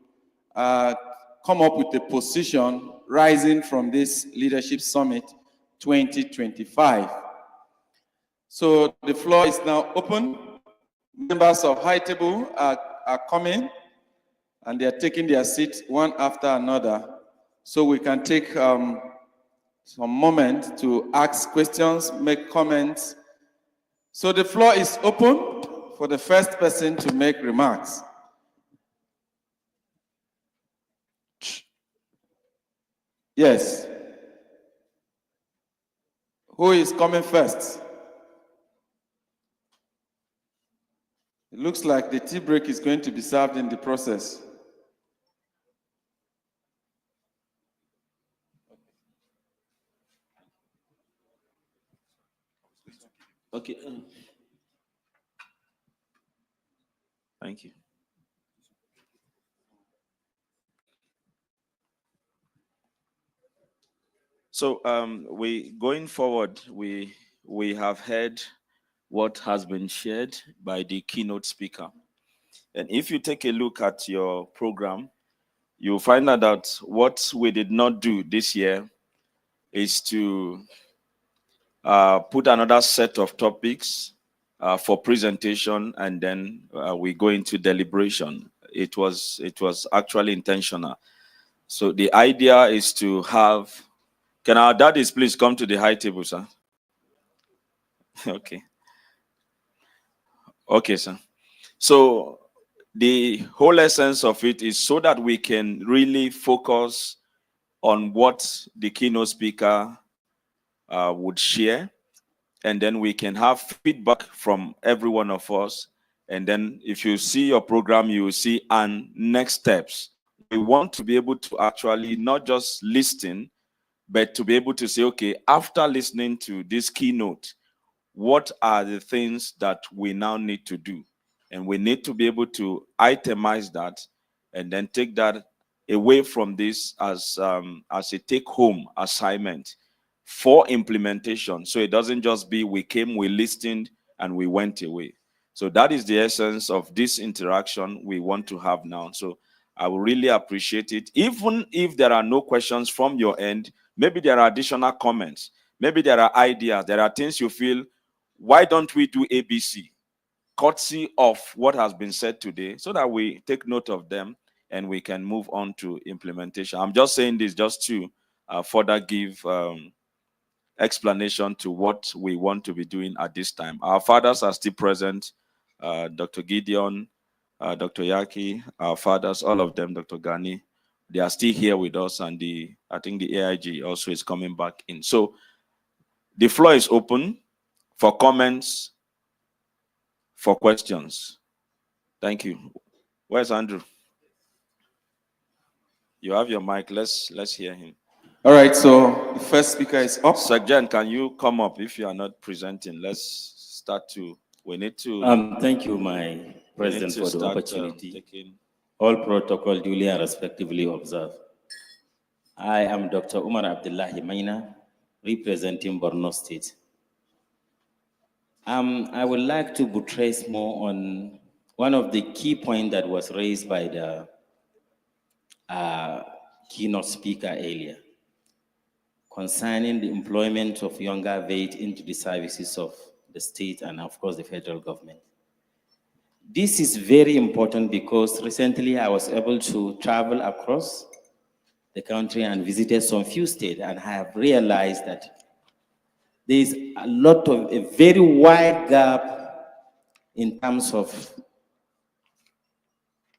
come up with a position rising from this Leadership Summit 2025. So the floor is now open. Members of High Table are coming, and they are taking their seats one after another. So we can take some moment to ask questions, make comments. So the floor is open for the first person to make remarks. Yes. Who is coming first? It looks like the tea break is going to be served in the process. Okay. Thank you. So going forward, we have heard what has been shared by the keynote speaker. And if you take a look at your program, you'll find out that what we did not do this year is to put another set of topics for presentation, and then we go into deliberation. It was actually intentional. So the idea is to have, can our daddies please come to the high table, sir? Okay. Okay, sir. So the whole essence of it is so that we can really focus on what the keynote speaker would share, and then we can have feedback from every one of us. And then if you see your program, you will see next steps. We want to be able to actually not just listen, but to be able to say, okay, after listening to this keynote, what are the things that we now need to do? And we need to be able to itemize that and then take that away from this as a take-home assignment for implementation. So it doesn't just be we came, we listened, and we went away. So that is the essence of this interaction we want to have now. So I will really appreciate it. Even if there are no questions from your end, maybe there are additional comments, maybe there are ideas, there are things you feel, why don't we do ABC? Courtesy of what has been said today, so that we take note of them and we can move on to implementation. I'm just saying this just to further give explanation to what we want to be doing at this time. Our fathers are still present, Dr. Gideon, Dr. Yaki, our fathers, all of them, Dr. Gani, they are still here with us, and I think the AIG also is coming back in. So the floor is open for comments, for questions. Thank you. Where's Andrew? You have your mic. Let's hear him. All right, so the first speaker is up. Sajjan, can you come up if you are not presenting? Let's start to, we need to. Thank you, my President, for the opportunity. All protocol duly and respectively observed. I am Dr. Umar Abdullahi Maina, representing Borno State. I would like to buttress more on one of the key points that was raised by the keynote speaker earlier, concerning the employment of younger vet into the services of the state and of course the federal government. This is very important because recently I was able to travel across the country and visited some few states, and I have realized that there is a very wide gap in terms of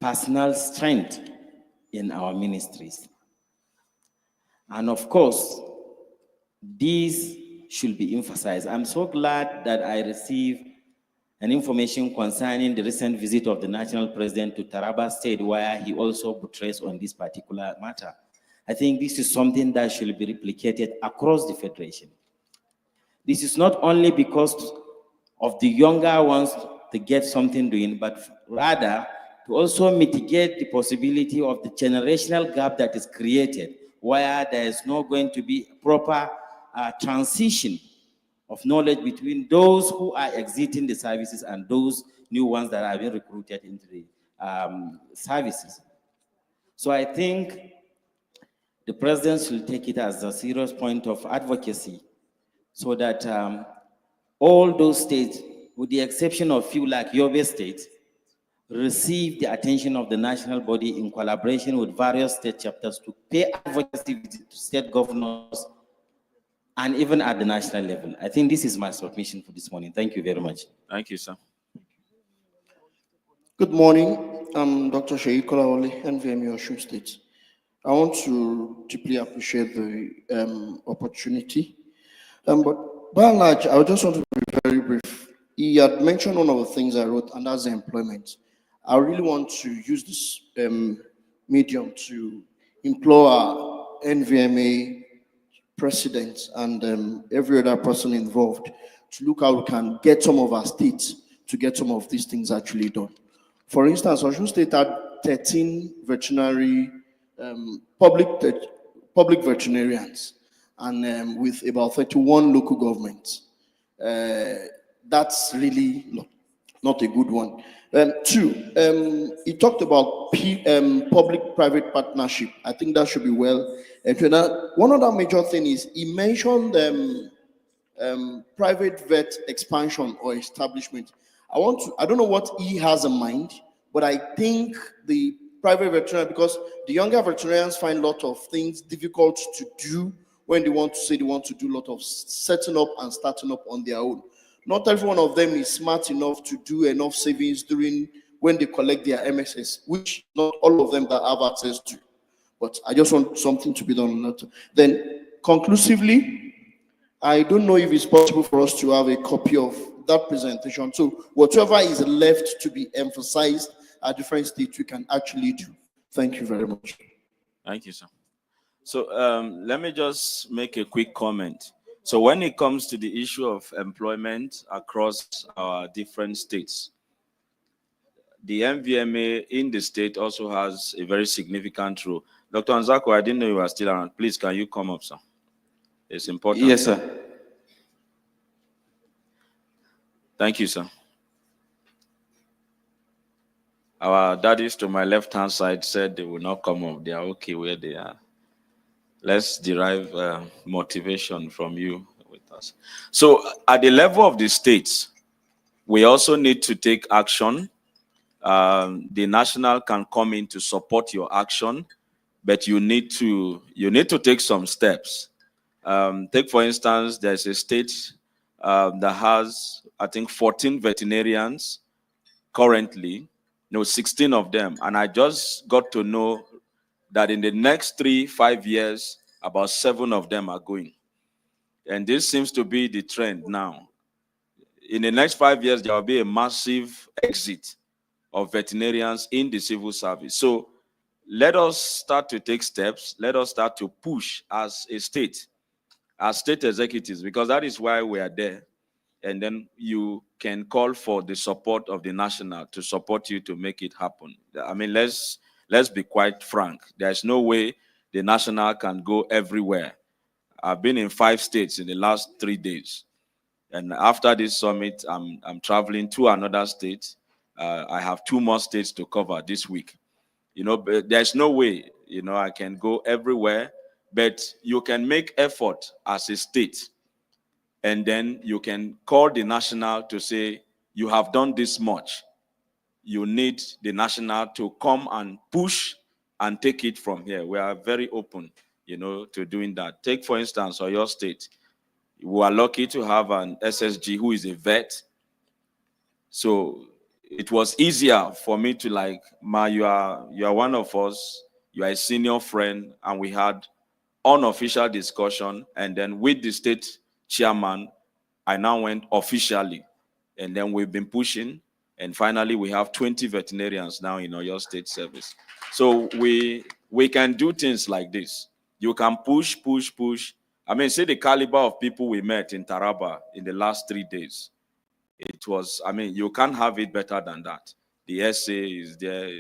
personal strength in our ministries. And of course, these should be emphasized. I'm so glad that I received an information concerning the recent visit of the national president to Taraba State, where he also buttressed on this particular matter. I think this is something that should be replicated across the federation. This is not only because of the younger ones to get something doing, but rather to also mitigate the possibility of the generational gap that is created, where there is not going to be proper transition of knowledge between those who are exiting the services and those new ones that are being recruited into the services. So I think the president should take it as a serious point of advocacy so that all those states, with the exception of few like Yobe State, receive the attention of the national body in collaboration with various state chapters to pay advocacy to state governors and even at the national level. I think this is my submission for this morning. Thank you very much. Thank you, sir. Good morning. I'm Dr. Sheyi Kolawole, Nvma Osun State. I want to deeply appreciate the opportunity. But by and large, I just want to be very brief. He had mentioned one of the things I wrote, and that's the employment. I really want to use this medium to implore our Nvma president and every other person involved to look how we can get some of our states to get some of these things actually done. For instance, Osun State had 13 veterinary public veterinarians, and with about 31 local governments. That's really not a good one. Two, he talked about public-private partnership. I think that should be well. One other major thing is he mentioned private vet expansion or establishment. I don't know what he has in mind, but I think the private veterinarian, because the younger veterinarians find a lot of things difficult to do when they want to say they want to do a lot of setting up and starting up on their own. Not every one of them is smart enough to do enough savings during when they collect their MSS, which not all of them that have access to. But I just want something to be done on that. Then, conclusively, I don't know if it's possible for us to have a copy of that presentation. So whatever is left to be emphasized at different states, we can actually do. Thank you very much. Thank you, sir. So let me just make a quick comment. So when it comes to the issue of employment across our different states, the Nvma in the state also has a very significant role. Dr. Anzako, I didn't know you were still around. Please, can you come up, sir? It's important. Yes, sir. Thank you, sir. Our daddies to my left-hand side said they will not come up. They are okay where they are. Let's derive motivation from you with us. So at the level of the states, we also need to take action. The national can come in to support your action, but you need to take some steps. Take, for instance, there's a state that has, I think, 14 veterinarians currently, 16 of them. And I just got to know that in the next 3-5 years, about 7 of them are going. And this seems to be the trend now. In the next 5 years, there will be a massive exit of veterinarians in the civil service. So let us start to take steps. Let us start to push as a state, as state executives, because that is why we are there. And then you can call for the support of the national to support you to make it happen. I mean, let's be quite frank. There's no way the national can go everywhere. I've been in 5 states in the last 3 days. And after this summit, I'm traveling to another state. I have 2 more states to cover this week. But there's no way, I can go everywhere, but you can make effort as a state. And then you can call the national to say, you have done this much. You need the national to come and push and take it from here. We are very open, to doing that. Take, for instance, Oyo State. We are lucky to have an SSG who is a vet. So it was easier for me to Ma, you are one of us. You are a senior friend. And we had unofficial discussion. And then with the state chairman, I now went officially, and then we've been pushing, and finally we have 20 veterinarians now in Oyo State Service. So we can do things like this. You can push. I mean, see the caliber of people we met in Taraba in the last 3 days. It was, you can't have it better than that. The SA is there,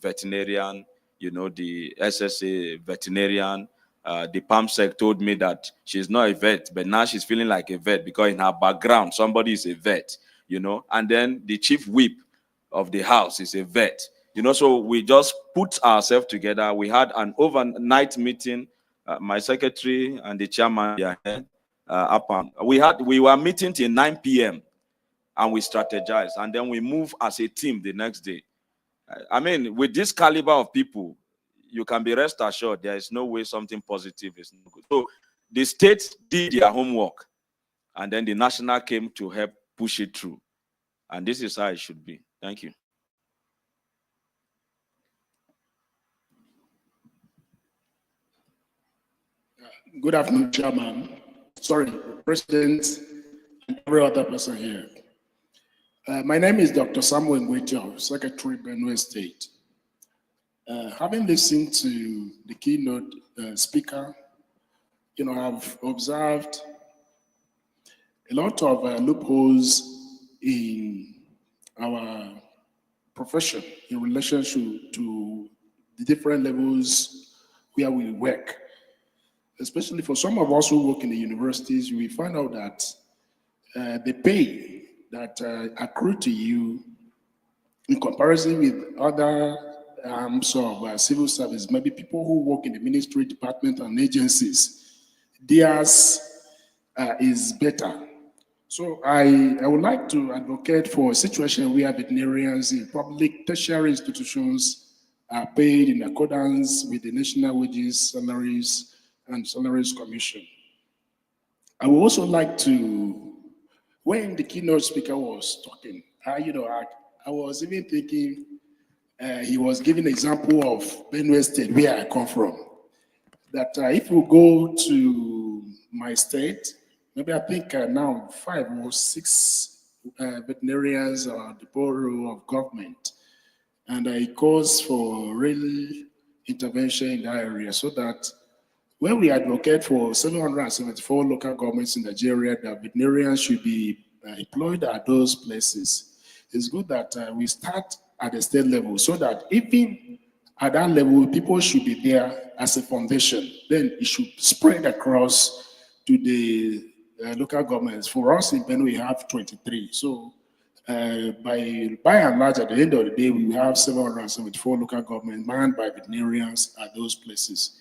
veterinarian, the SSA veterinarian. The PAMSEC told me that she's not a vet, but now she's feeling like a vet because in her background, somebody is a vet, and then the chief whip of the house is a vet, so we just put ourselves together. We had an overnight meeting, my secretary and the chairman, we were meeting till 9 p.m. and we strategized, and then we moved as a team the next day. With this caliber of people, you can be rest assured there is no way something positive is not good. So the state did their homework, and then the national came to help push it through. And this is how it should be. Thank you. Good afternoon, Chairman. Sorry, President, and every other person here. My name is Dr. Samuel Ngwejo, Secretary, Benue State. Having listened to the keynote speaker, I've observed a lot of loopholes in our profession in relationship to the different levels where we work. Especially for some of us who work in the universities, we find out that the pay that accrue to you in comparison with other civil service, maybe people who work in the ministry, department, and agencies, theirs is better. So I would like to advocate for a situation where veterinarians in public tertiary institutions are paid in accordance with the National Wages, Salaries, and Salaries Commission. I would also like to, when the keynote speaker was talking, I was even thinking, he was giving an example of Benue State, where I come from. That if we go to my state, maybe I think now 5 or 6 veterinarians are the Bureau of Government, and it calls for real intervention in that area, so that when we advocate for 774 local governments in Nigeria, that veterinarians should be employed at those places, it's good that we start at the state level, so that even at that level, people should be there as a foundation. Then it should spread across to the local governments. For us in Benue, we have 23. So by and large, at the end of the day, we have 774 local governments manned by veterinarians at those places.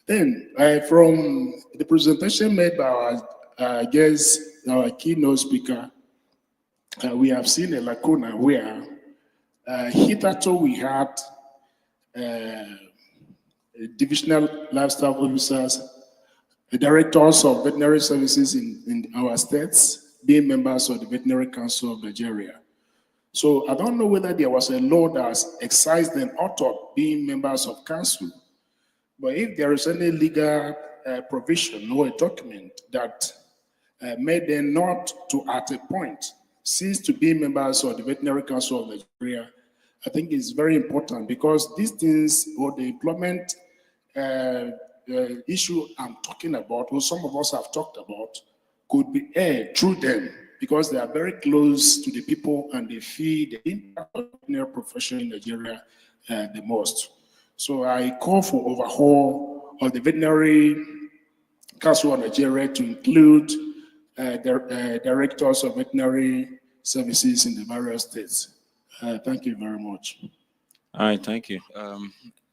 Then from the presentation made by our guest, our keynote speaker, we have seen a lacuna where hitherto we had divisional livestock officers, the directors of veterinary services in our states being members of the Veterinary Council of Nigeria. So I don't know whether there was a law that excised them out of being members of council, but if there is any legal provision or a document that made them not to, at a point, cease to be members of the Veterinary Council of Nigeria, I think it's very important because these things or the employment issue I'm talking about, or some of us have talked about, could be aired through them because they are very close to the people and they feel the impact of the veterinary profession in Nigeria the most. So I call for overhaul of the Veterinary Council of Nigeria to include directors of veterinary services in the various states. Thank you very much. All right, thank you.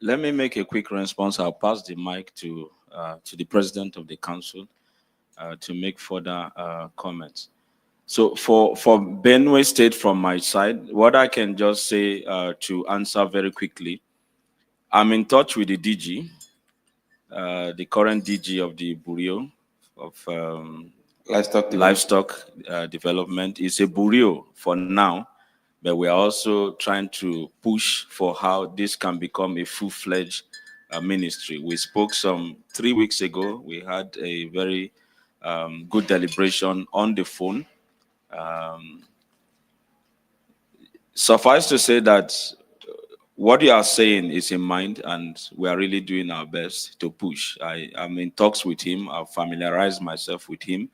Let me make a quick response. I'll pass the mic to the president of the council to make further comments. So for Benue State, from my side, what I can just say to answer very quickly, I'm in touch with the DG, the current DG of the Bureau of Livestock Development. It's a Bureau for now, but we are also trying to push for how this can become a full-fledged ministry. We spoke 3 weeks ago. We had a very good deliberation on the phone. Suffice to say that what you are saying is in mind, and we are really doing our best to push. I'm in talks with him. I've familiarized myself with him.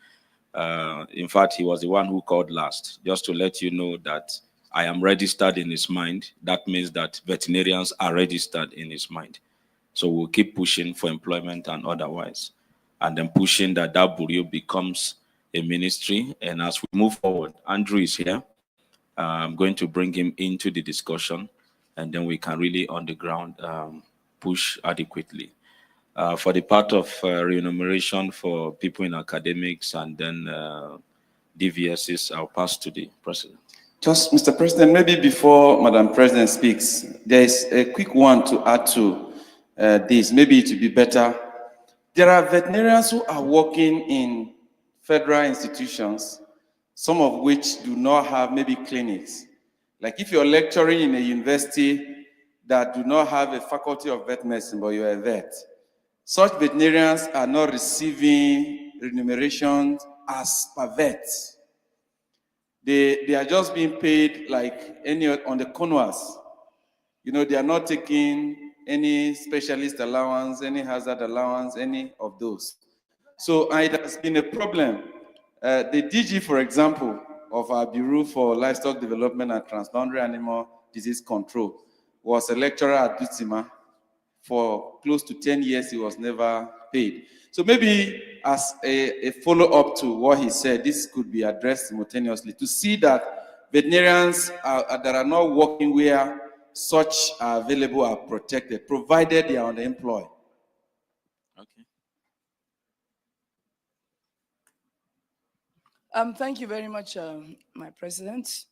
In fact, he was the one who called last, just to let you know that I am registered in his mind. That means that veterinarians are registered in his mind. So we'll keep pushing for employment and otherwise, and then pushing that Bureau becomes a ministry. And as we move forward, Andrew is here. I'm going to bring him into the discussion, and then we can really on the ground push adequately. For the part of remuneration for people in academics and then DVSs, I'll pass to the president. Just, Mr. President, maybe before Madam President speaks, there is a quick one to add to this. Maybe it would be better. There are veterinarians who are working in federal institutions, some of which do not have maybe clinics. Like if you're lecturing in a university that do not have a faculty of vet medicine, but you're a vet, such veterinarians are not receiving remuneration as per vet. They are just being paid like any on the conwas. You know, they are not taking any specialist allowance, any hazard allowance, any of those. So it has been a problem. The DG, for example, of our Bureau for Livestock Development and Transboundary Animal Disease Control was a lecturer at Nvma. For close to 10 years, he was never paid. So maybe as a follow-up to what he said, this could be addressed simultaneously to see that veterinarians that are not working where such are available are protected, provided they are unemployed. Okay. Thank you very much, my president.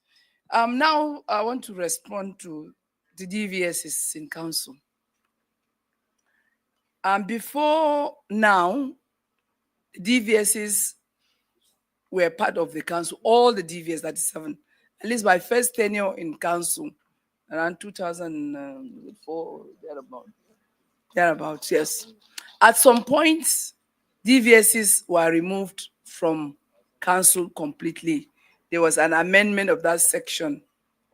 Now I want to respond to the DVSs in council. Before now, DVSs were part of the council, all the DVS, 37, at least my first tenure in council, around 2004, thereabouts, yes. At some point, DVSs were removed from council completely. There was an amendment of that section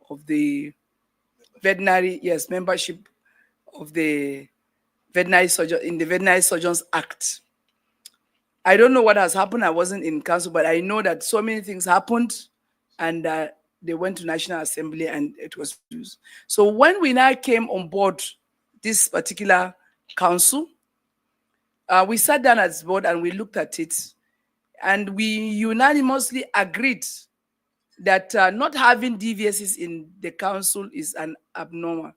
of the veterinary, yes, membership of the veterinary surgeon in the Veterinary Surgeons Act. I don't know what has happened. I wasn't in council, but I know that so many things happened, and they went to National Assembly and it was used. So when we now came on board this particular council, we sat down as board and we looked at it, and we unanimously agreed that not having DVSs in the council is an abnormal.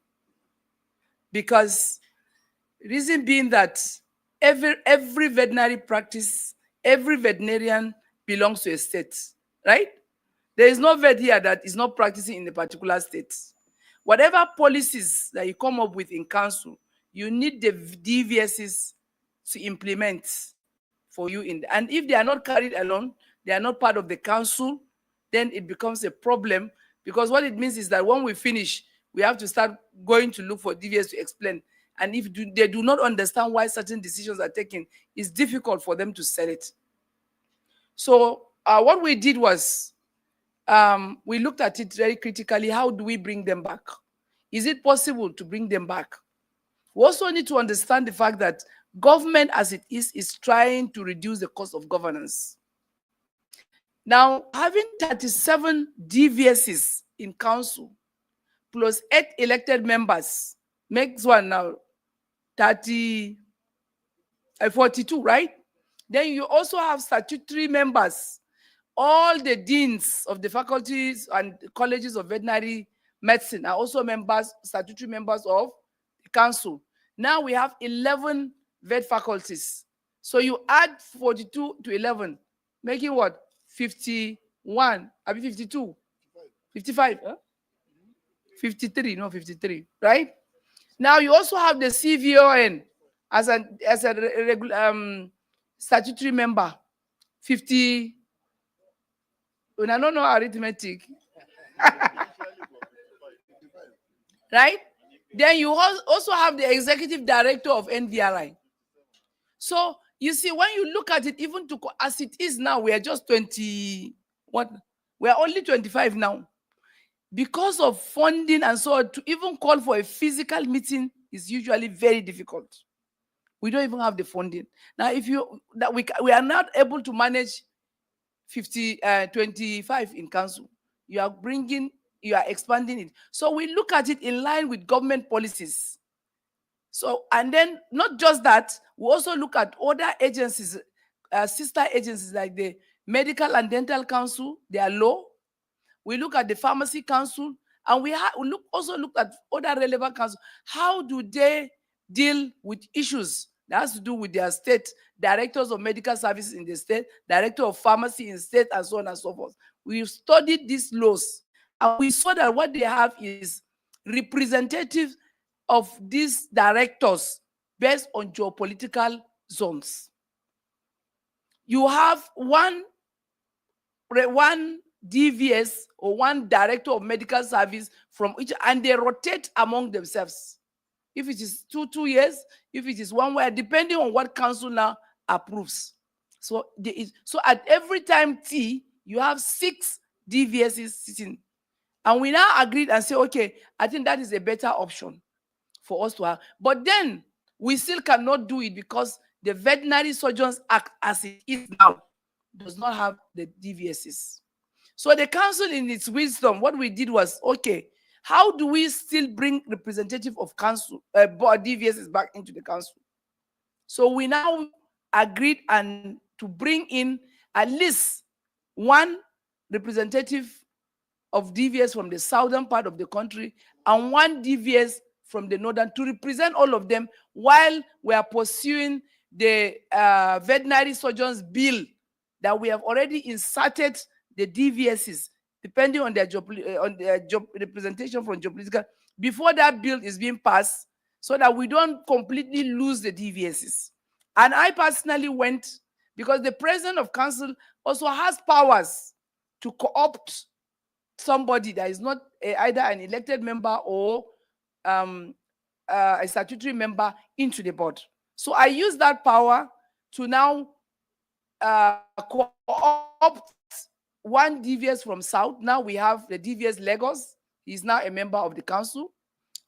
Because reason being that every veterinary practice, every veterinarian belongs to a state, right? There is no vet here that is not practicing in a particular state. Whatever policies that you come up with in council, you need the DVSs to implement for you. And if they are not carried along, they are not part of the council, then it becomes a problem, because what it means is that when we finish, we have to start going to look for DVS to explain. And if they do not understand why certain decisions are taken, it's difficult for them to sell it. So what we did was we looked at it very critically. How do we bring them back? Is it possible to bring them back? We also need to understand the fact that government as it is trying to reduce the cost of governance. Now, having 37 DVSs in council plus 8 elected members makes one now 42, right? Then you also have statutory members. All the deans of the faculties and colleges of veterinary medicine are also statutory members of the council. Now we have 11 vet faculties. So you add 42 to 11, making what? 51, I mean 52, 55, huh? 53, no 53, right? Now you also have the CVON as a statutory member, 50. When I don't know arithmetic, right? Then you also have the executive director of Nvma. So you see, when you look at it, even to as it is now, we are just 20. What? We are only 25 now. Because of funding and so on, to even call for a physical meeting is usually very difficult. We don't even have the funding. Now, if we are not able to manage 25 in council, you are expanding it. So we look at it in line with government policies. So, and then not just that, we also look at other agencies, sister agencies like the Medical and Dental Council, they are low. We look at the Pharmacy Council, and we also look at other relevant councils. How do they deal with issues that has to do with their state, directors of medical services in the state, director of pharmacy in state, and so on and so forth. We've studied these laws, and we saw that what they have is representative of these directors based on geopolitical zones. You have one DVS or one director of medical service from each, and they rotate among themselves. If it is two years, if it is 1 year, depending on what council now approves. So at every time T, you have 6 DVSs sitting. And we now agreed and say, okay, I think that is a better option for us to have. But then we still cannot do it because the Veterinary Surgeons Act as it is now does not have the DVSs. So the council in its wisdom, what we did was, okay, how do we still bring representative of council, DVSs back into the council? So we now agreed and to bring in at least 1 representative of DVS from the southern part of the country and 1 DVS from the northern to represent all of them while we are pursuing the veterinary surgeons bill that we have already inserted the DVSs, depending on their job representation from geopolitical, before that bill is being passed, so that we don't completely lose the DVSs. And I personally went, because the president of council also has powers to co-opt somebody that is not either an elected member or a statutory member into the board. So I use that power to now co-opt 1 DVS from South. Now we have the DVS Lagos. He's now a member of the council.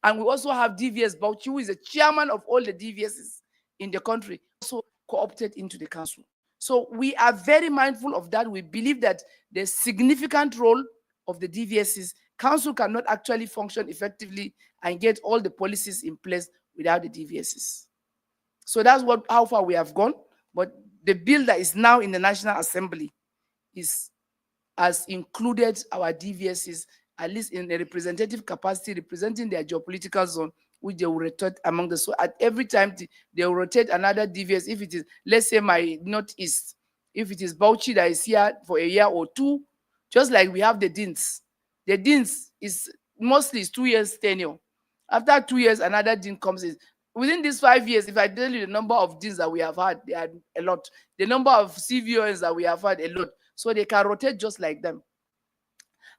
And we also have DVS Bauchi, who is the chairman of all the DVSs in the country, also co-opted into the council. So we are very mindful of that. We believe that the significant role of the DVSs, council cannot actually function effectively and get all the policies in place without the DVSs. So that's how far we have gone. But the bill that is now in the National Assembly has included our DVSs, at least in a representative capacity, representing their geopolitical zone, which they will rotate among the. So at every time they will rotate another DVS. If it is, let's say, my northeast, if it is Bauchi that is here for a year or 2, just like we have the deans. The deans is mostly 2 years tenure. After 2 years, another dean comes in. Within these 5 years, if I tell you the number of deans that we have had, they are a lot. The number of CVOs that we have had, a lot. So they can rotate just like them.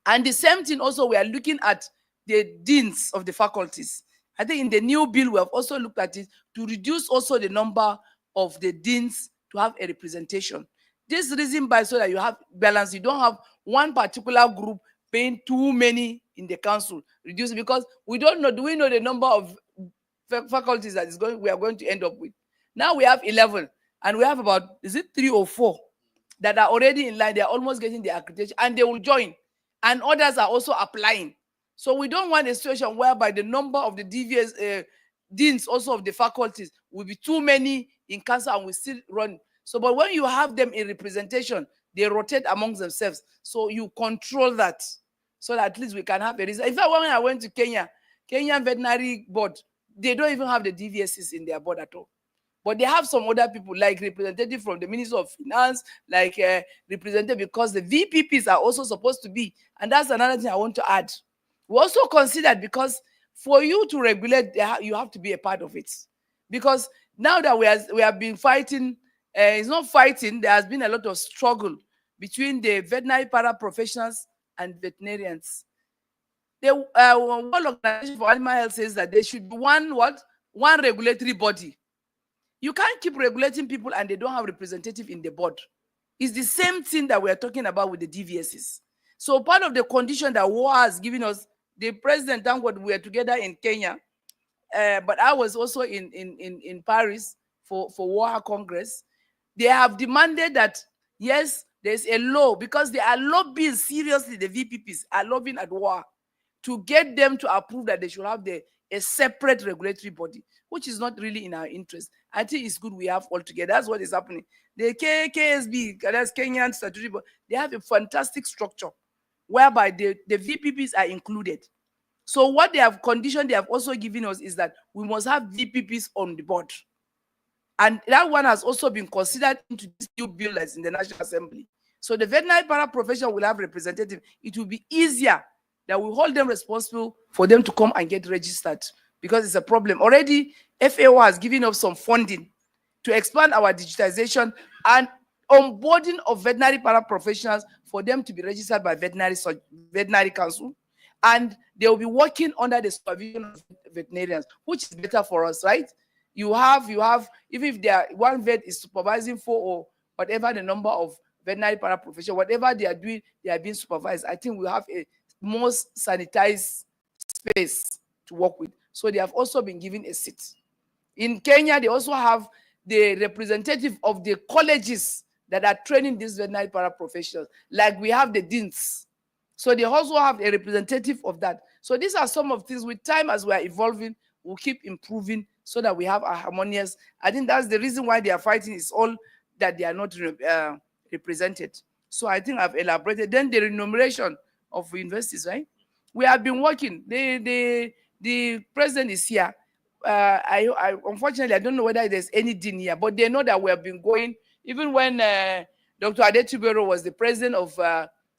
And the same thing also, we are looking at the deans of the faculties. I think in the new bill, we have also looked at it to reduce also the number of the deans to have a representation. This reason by so that you have balance. You don't have one particular group paying too many in the council, reduce, because we don't know, do we know the number of faculties that we are going to end up with? Now we have 11, and we have about, is it 3 or 4 that are already in line? They are almost getting the accreditation, and they will join, and others are also applying. So we don't want a situation whereby the number of the DVS deans also of the faculties will be too many in council and we still run. So, but when you have them in representation, they rotate amongst themselves. So you control that, so that at least we can have a result. In fact, when I went to Kenya, Kenyan Veterinary Board, they don't even have the DVSs in their board at all. But they have some other people, like representative from the Ministry of Finance, like representative, because the VPPs are also supposed to be. And that's another thing I want to add. We also considered, because for you to regulate, you have to be a part of it. Because now that we have been fighting, it's not fighting, there has been a lot of struggle between the veterinary paraprofessionals and veterinarians. The World Organization for Animal Health says that there should be one regulatory body. You can't keep regulating people and they don't have representative in the board. It's the same thing that we are talking about with the DVSs. So part of the condition that war has given us, the president, thank God, we are together in Kenya, but I was also in Paris for WAHA Congress. They have demanded that, yes, there's a law, because they are lobbying seriously, the VPPs are lobbying at WAHA to get them to approve that they should have a separate regulatory body, which is not really in our interest. I think it's good we have all together. That's what is happening. The KSB, that's Kenyan Statutory Board, they have a fantastic structure whereby the VPPs are included. So what they have conditioned, they have also given us is that we must have VPPs on the board. And that one has also been considered into this new bill that's in the National Assembly. So the veterinary paraprofessional will have representative. It will be easier that we hold them responsible for them to come and get registered, because it's a problem. Already, FAO has given us some funding to expand our digitization and onboarding of veterinary paraprofessionals for them to be registered by veterinary council. And they will be working under the supervision of veterinarians, which is better for us, right? You have, even if one vet is supervising 4 or whatever the number of veterinary paraprofessionals, whatever they are doing, they are being supervised. I think we have a most sanitized space to work with. So they have also been given a seat. In Kenya, they also have the representative of the colleges that are training these veterinary paraprofessionals, like we have the deans. So they also have a representative of that. So these are some of things. With time, as we are evolving, we'll keep improving so that we have a harmonious. I think that's the reason why they are fighting, is all that they are not represented. So I think I've elaborated. Then the remuneration of universities, right? We have been working. The president is here. Unfortunately, I don't know whether there's any dean here, but they know that we have been going. Even when Dr. Adetubero was the president of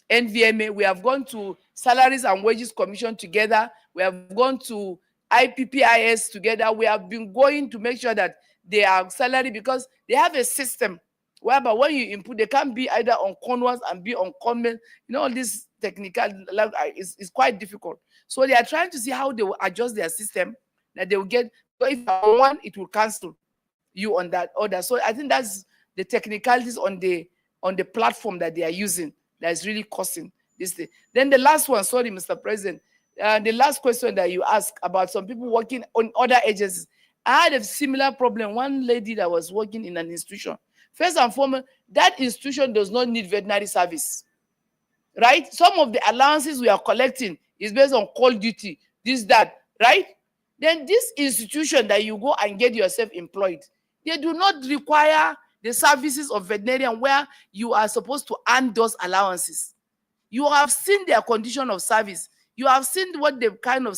Nvma, we have gone to Salaries and Wages Commission together. We have gone to IPPIS together. We have been going to make sure that they are salary, because they have a system whereby when you input, they can't be either on Conwas and be on comment. You know, all this technical is quite difficult. So they are trying to see how they will adjust their system, that they will get. So if you are on one, it will cancel you on that order. So I think that's the technicalities on the platform that they are using that is really causing this thing. Then the last one, sorry, Mr. President, the last question that you asked about some people working on other agencies. I had a similar problem. One lady that was working in an institution. First and foremost, that institution does not need veterinary service, right? Some of the allowances we are collecting is based on call duty, this, that, right? Then this institution that you go and get yourself employed, they do not require the services of veterinarian where you are supposed to earn those allowances. You have seen their condition of service. You have seen what the kind of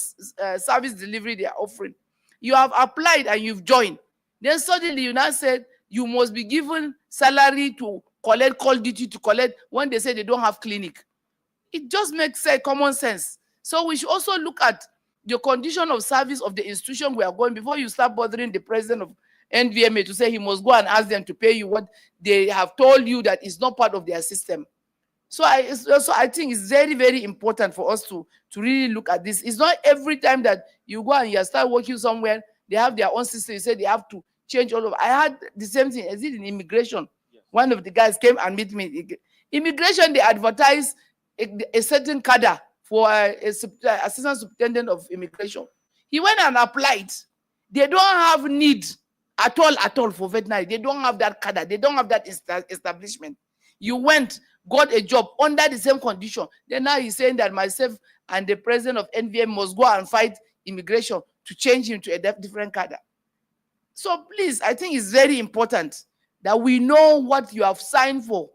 service delivery they are offering. You have applied and you've joined. Then suddenly you now said you must be given salary to collect call duty, to collect when they say they don't have clinic. It just makes common sense. So we should also look at the condition of service of the institution we are going before you start bothering the president of Nvma to say he must go and ask them to pay you what they have told you that is not part of their system. So I think it's very, very important for us to really look at this. It's not every time that you go and you start working somewhere, they have their own system. You say they have to change all of. I had the same thing. Is it in immigration? Yes. One of the guys came and meet me. Immigration, they advertise a certain cadre for assistant superintendent of immigration. He went and applied. They don't have need at all for veterinary. They don't have that cadre. They don't have that establishment. You went, got a job under the same condition. Then now he's saying that myself and the president of Nvma must go and fight immigration to change him to a different cadre. So please, I think it's very important that we know what you have signed for.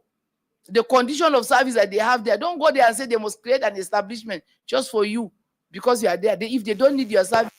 The condition of service that they have there. Don't go there and say they must create an establishment just for you because you are there. If they don't need your service,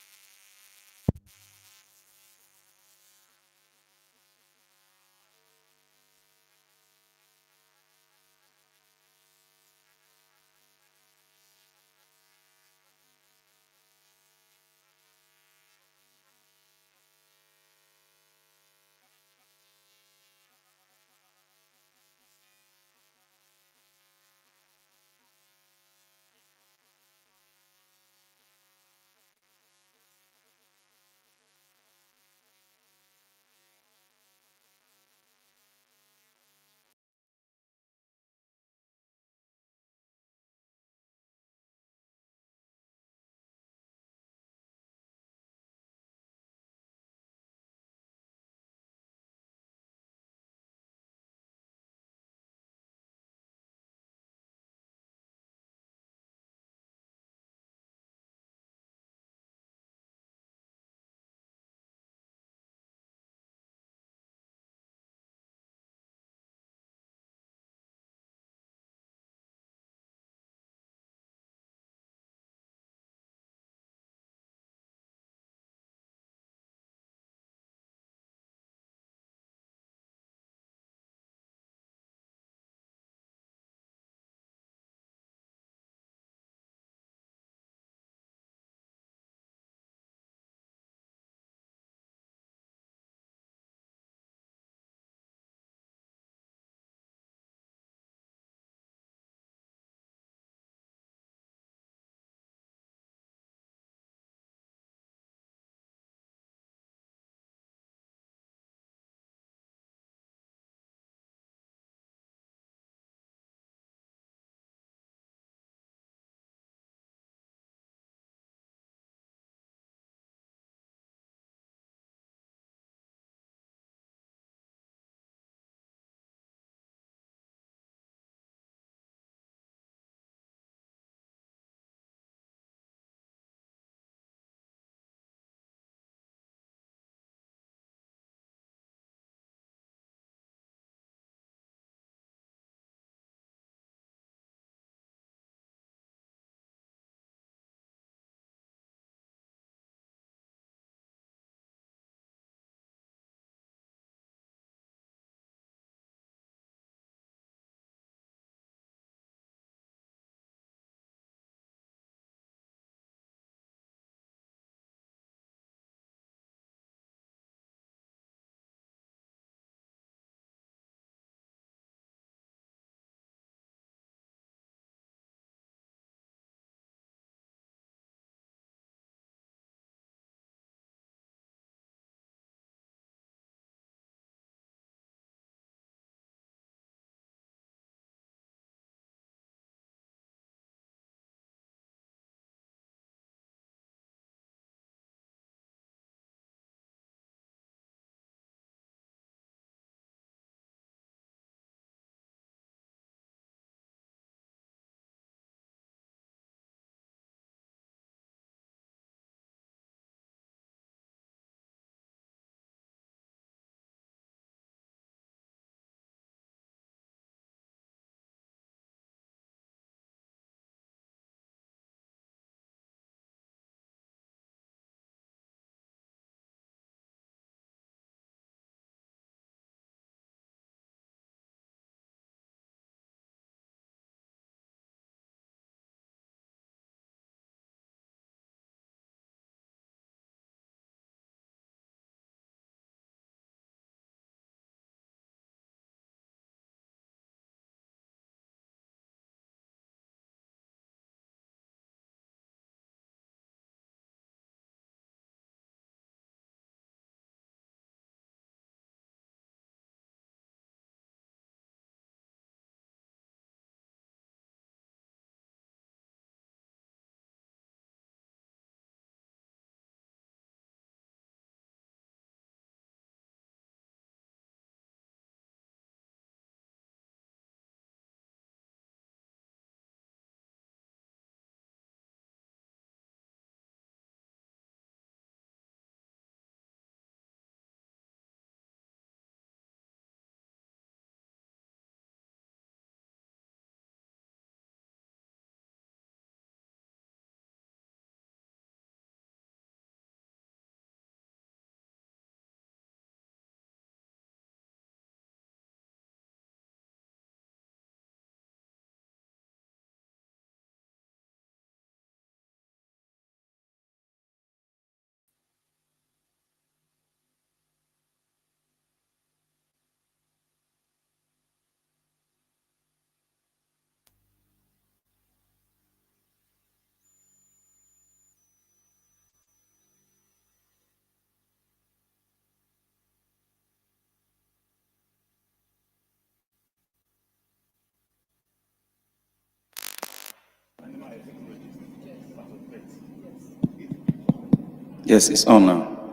Yes, it's on now.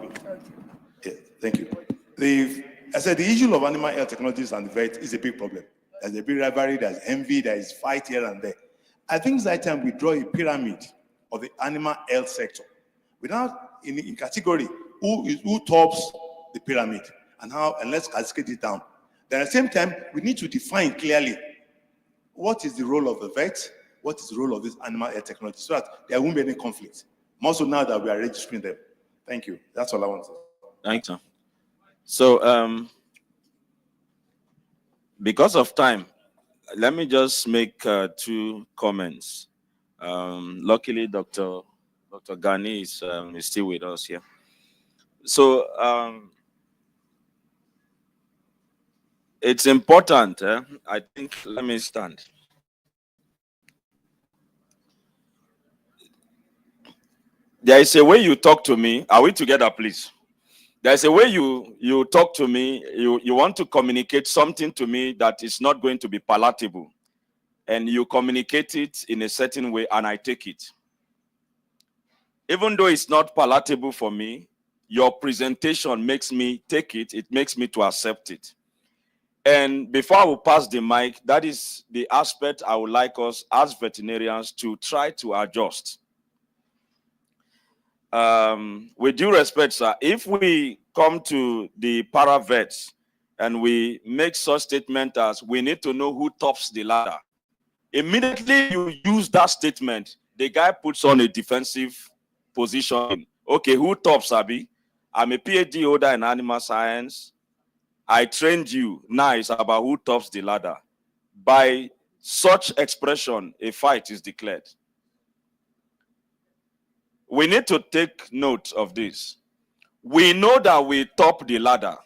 Yeah, thank you. I said the issue of animal health technologies and the vet is a big problem. There's a big rivalry, there's envy, there is fight here and there. I think it's that time we draw a pyramid of the animal health sector without in category who tops the pyramid and how, and let's cascade it down. Then at the same time, we need to define clearly what is the role of the vet, what is the role of this animal health technology, so that there won't be any conflict. More so now that we are registering them. Thank you. That's all I want to say. Thank you. So, because of time, let me just make 2 comments. Luckily, Dr. Gani is still with us here. So, it's important. I think, let me stand. There is a way you talk to me. Are we together, please? There's a way you talk to me. You want to communicate something to me that is not going to be palatable. And you communicate it in a certain way, and I take it. Even though it's not palatable for me, your presentation makes me take it. It makes me to accept it. And before I will pass the mic, that is the aspect I would like us as veterinarians to try to adjust. With due respect, sir, if we come to the para-vets and we make such statement as we need to know who tops the ladder, immediately you use that statement, the guy puts on a defensive position. Okay, who tops, Abi? I'm a PhD holder in animal science. I trained you. Now it's about who tops the ladder. By such expression, a fight is declared. We need to take note of this. We know that we top the ladder,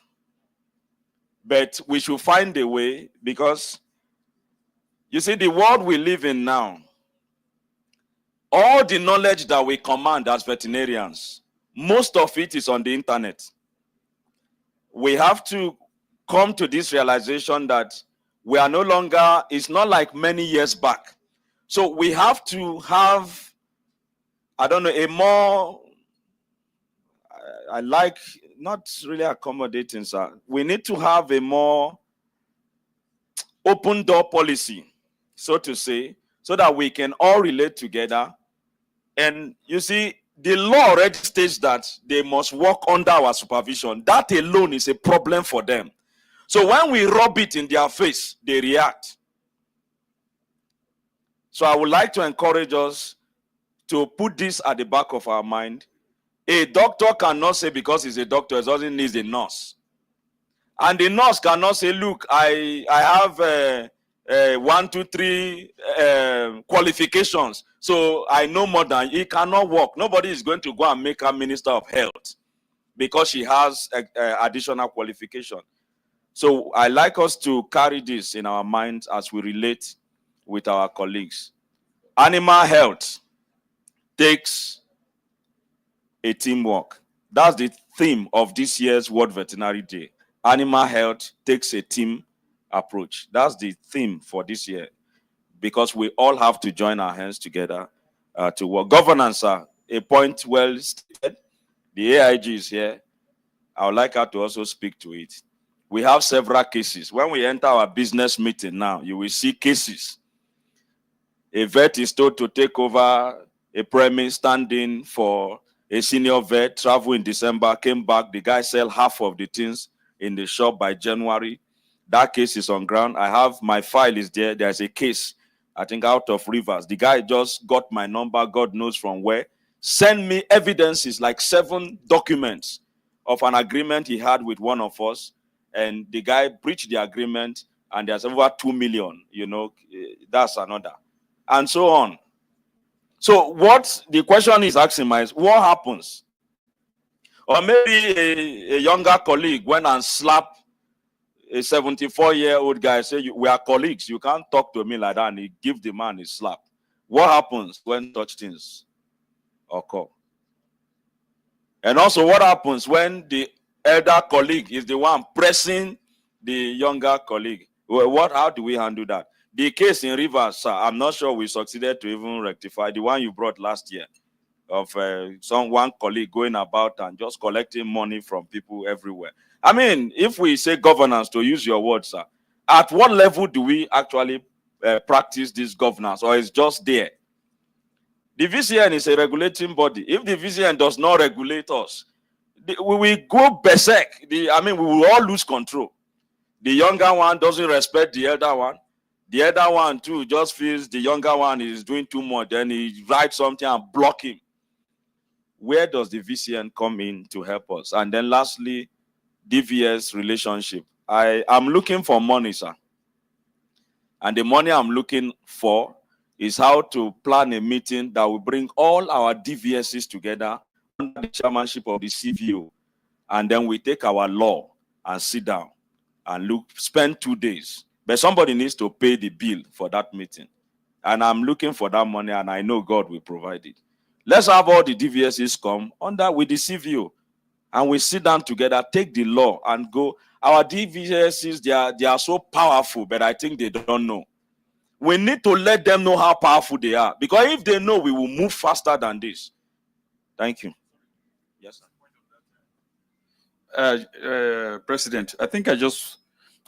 but we should find a way, because you see, the world we live in now, all the knowledge that we command as veterinarians, most of it is on the internet. We have to come to this realization that we are no longer, it's not like many years back. So we have to have, I don't know, a more, I like, not really accommodating, sir. We need to have a more open door policy, so to say, so that we can all relate together. And you see, the law already states that they must work under our supervision. That alone is a problem for them. So when we rub it in their face, they react. So I would like to encourage us to put this at the back of our mind. A doctor cannot say because he's a doctor, he doesn't need a nurse. And the nurse cannot say, look, I have 1, 2, 3 qualifications, so I know more than you. It cannot work. Nobody is going to go and make her Minister of Health because she has additional qualification. So I like us to carry this in our minds as we relate with our colleagues. Animal health takes a teamwork. That's the theme of this year's World Veterinary Day. Animal health takes a team approach. That's the theme for this year, because we all have to join our hands together to work. Governance, a point well stated. The AIG is here. I would like her to also speak to it. We have several cases. When we enter our business meeting now, you will see cases. A vet is told to take over a premise, standing for a senior vet, travel in December, came back, the guy sell half of the things in the shop by January. That case is on ground. I have my file is there. There's a case, I think, out of Rivers. The guy just got my number, God knows from where. Send me evidences, like 7 documents of an agreement he had with one of us. And the guy breached the agreement, and there's over 2 million, you know, that's another. And so on. So what the question is asking is, what happens? Or maybe a younger colleague went and slapped a 74-year-old guy, say, we are colleagues, you can't talk to me like that, and he give the man a slap. What happens when such things occur? And also, what happens when the elder colleague is the one pressing the younger colleague? Well, how do we handle that? The case in Rivers, sir, I'm not sure we succeeded to even rectify the one you brought last year. of one colleague going about and just collecting money from people everywhere. I mean, if we say governance, to use your words, sir, at what level do we actually practice this governance, or is just there? The VCN is a regulating body. If the VCN does not regulate us, we will go berserk. I mean, we will all lose control. The younger one doesn't respect the elder one. The elder one too just feels the younger one is doing too much. Then he writes something and block him. Where does the VCN come in to help us? And then lastly, DVS relationship. I am looking for money, sir. And the money I'm looking for is how to plan a meeting that will bring all our DVSs together under the chairmanship of the CVO. And then we take our law and sit down and spend 2 days. But somebody needs to pay the bill for that meeting. And I'm looking for that money, and I know God will provide it. Let's have all the DVSs come under with the CVO. And we sit down together, take the law and go. Our DVSs, they are so powerful, but I think they don't know. We need to let them know how powerful they are. Because if they know, we will move faster than this. Thank you. Yes, sir. President, I think I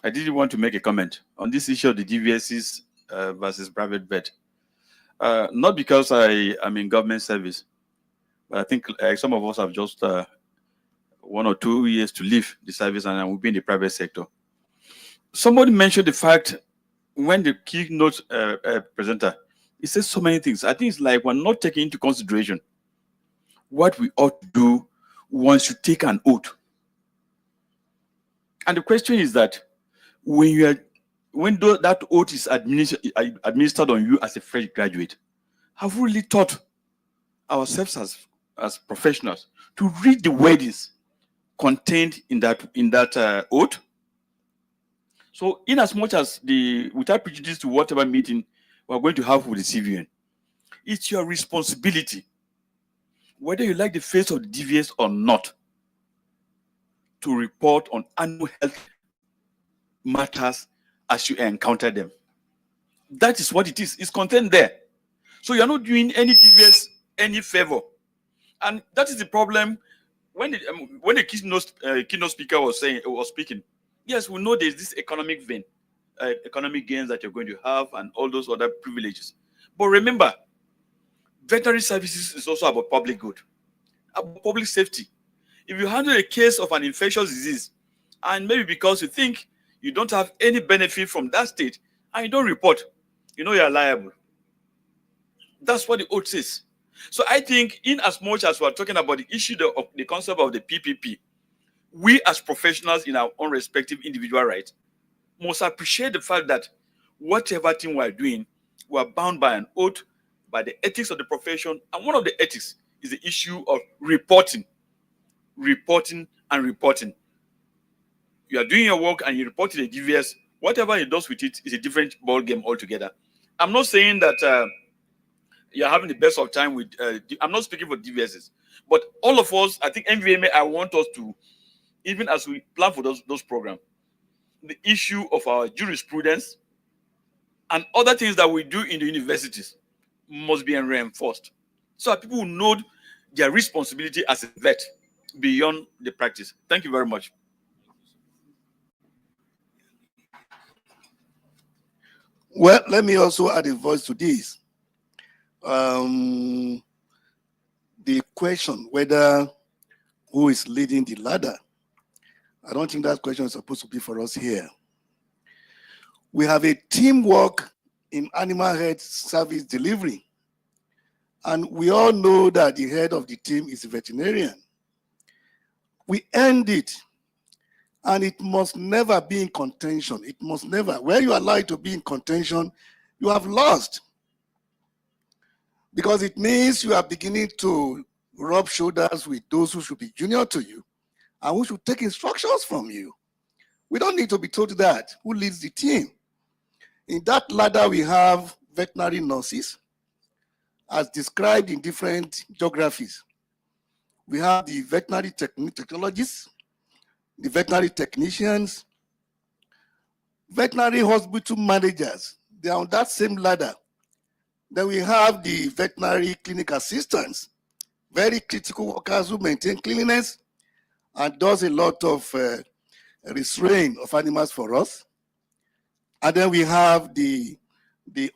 didn't want to make a comment on this issue of the DVSs versus private vet. Not because I am in government service, but I think some of us have just 1 or 2 years to leave the service and we'll be in the private sector. Somebody mentioned the fact when the keynote presenter, he says so many things. I think it's like we're not taking into consideration what we ought to do once you take an oath. And the question is that when that oath is administered on you as a fresh graduate, have we really taught ourselves as professionals to read the wordings contained in that oath? So, in as much as without prejudice to whatever meeting we're going to have with the CVN, it's your responsibility, whether you like the face of the DVS or not, to report on animal health matters as you encounter them. That is what it is. It's contained there. So you're not doing any DVS any favor. And that is the problem. When the keynote speaker was speaking, yes, we know there's this economic vein, economic gains that you're going to have and all those other privileges. But remember, veterinary services is also about public good, about public safety. If you handle a case of an infectious disease, and maybe because you think you don't have any benefit from that state, and you don't report, you know you're liable. That's what the oath says. So I think in as much as we're talking about the issue of the concept of the PPP, we as professionals in our own respective individual rights must appreciate the fact that whatever thing we're doing, we're bound by an oath, by the ethics of the profession. And one of the ethics is the issue of reporting. Reporting and reporting. You are doing your work and you report to the DVS. Whatever it does with it is a different ball game altogether. I'm not saying that you're having the best of time with. I'm not speaking for DVSs, but all of us, I think Nvma, I want us to, even as we plan for those programs, the issue of our jurisprudence and other things that we do in the universities must be reinforced, so that people know their responsibility as a vet beyond the practice. Thank you very much. Well, let me also add a voice to this. The question whether who is leading the ladder, I don't think that question is supposed to be for us here. We have a teamwork in animal health service delivery. And we all know that the head of the team is a veterinarian. We end it. And it must never be in contention. It must never. Where you allow it to be in contention, you have lost. Because it means you are beginning to rub shoulders with those who should be junior to you and who should take instructions from you. We don't need to be told that. Who leads the team? In that ladder, we have veterinary nurses, as described in different geographies. We have the veterinary technologists, the veterinary technicians, veterinary hospital managers. They are on that same ladder. Then we have the veterinary clinic assistants, very critical workers who maintain cleanliness and does a lot of restraint of animals for us. And then we have the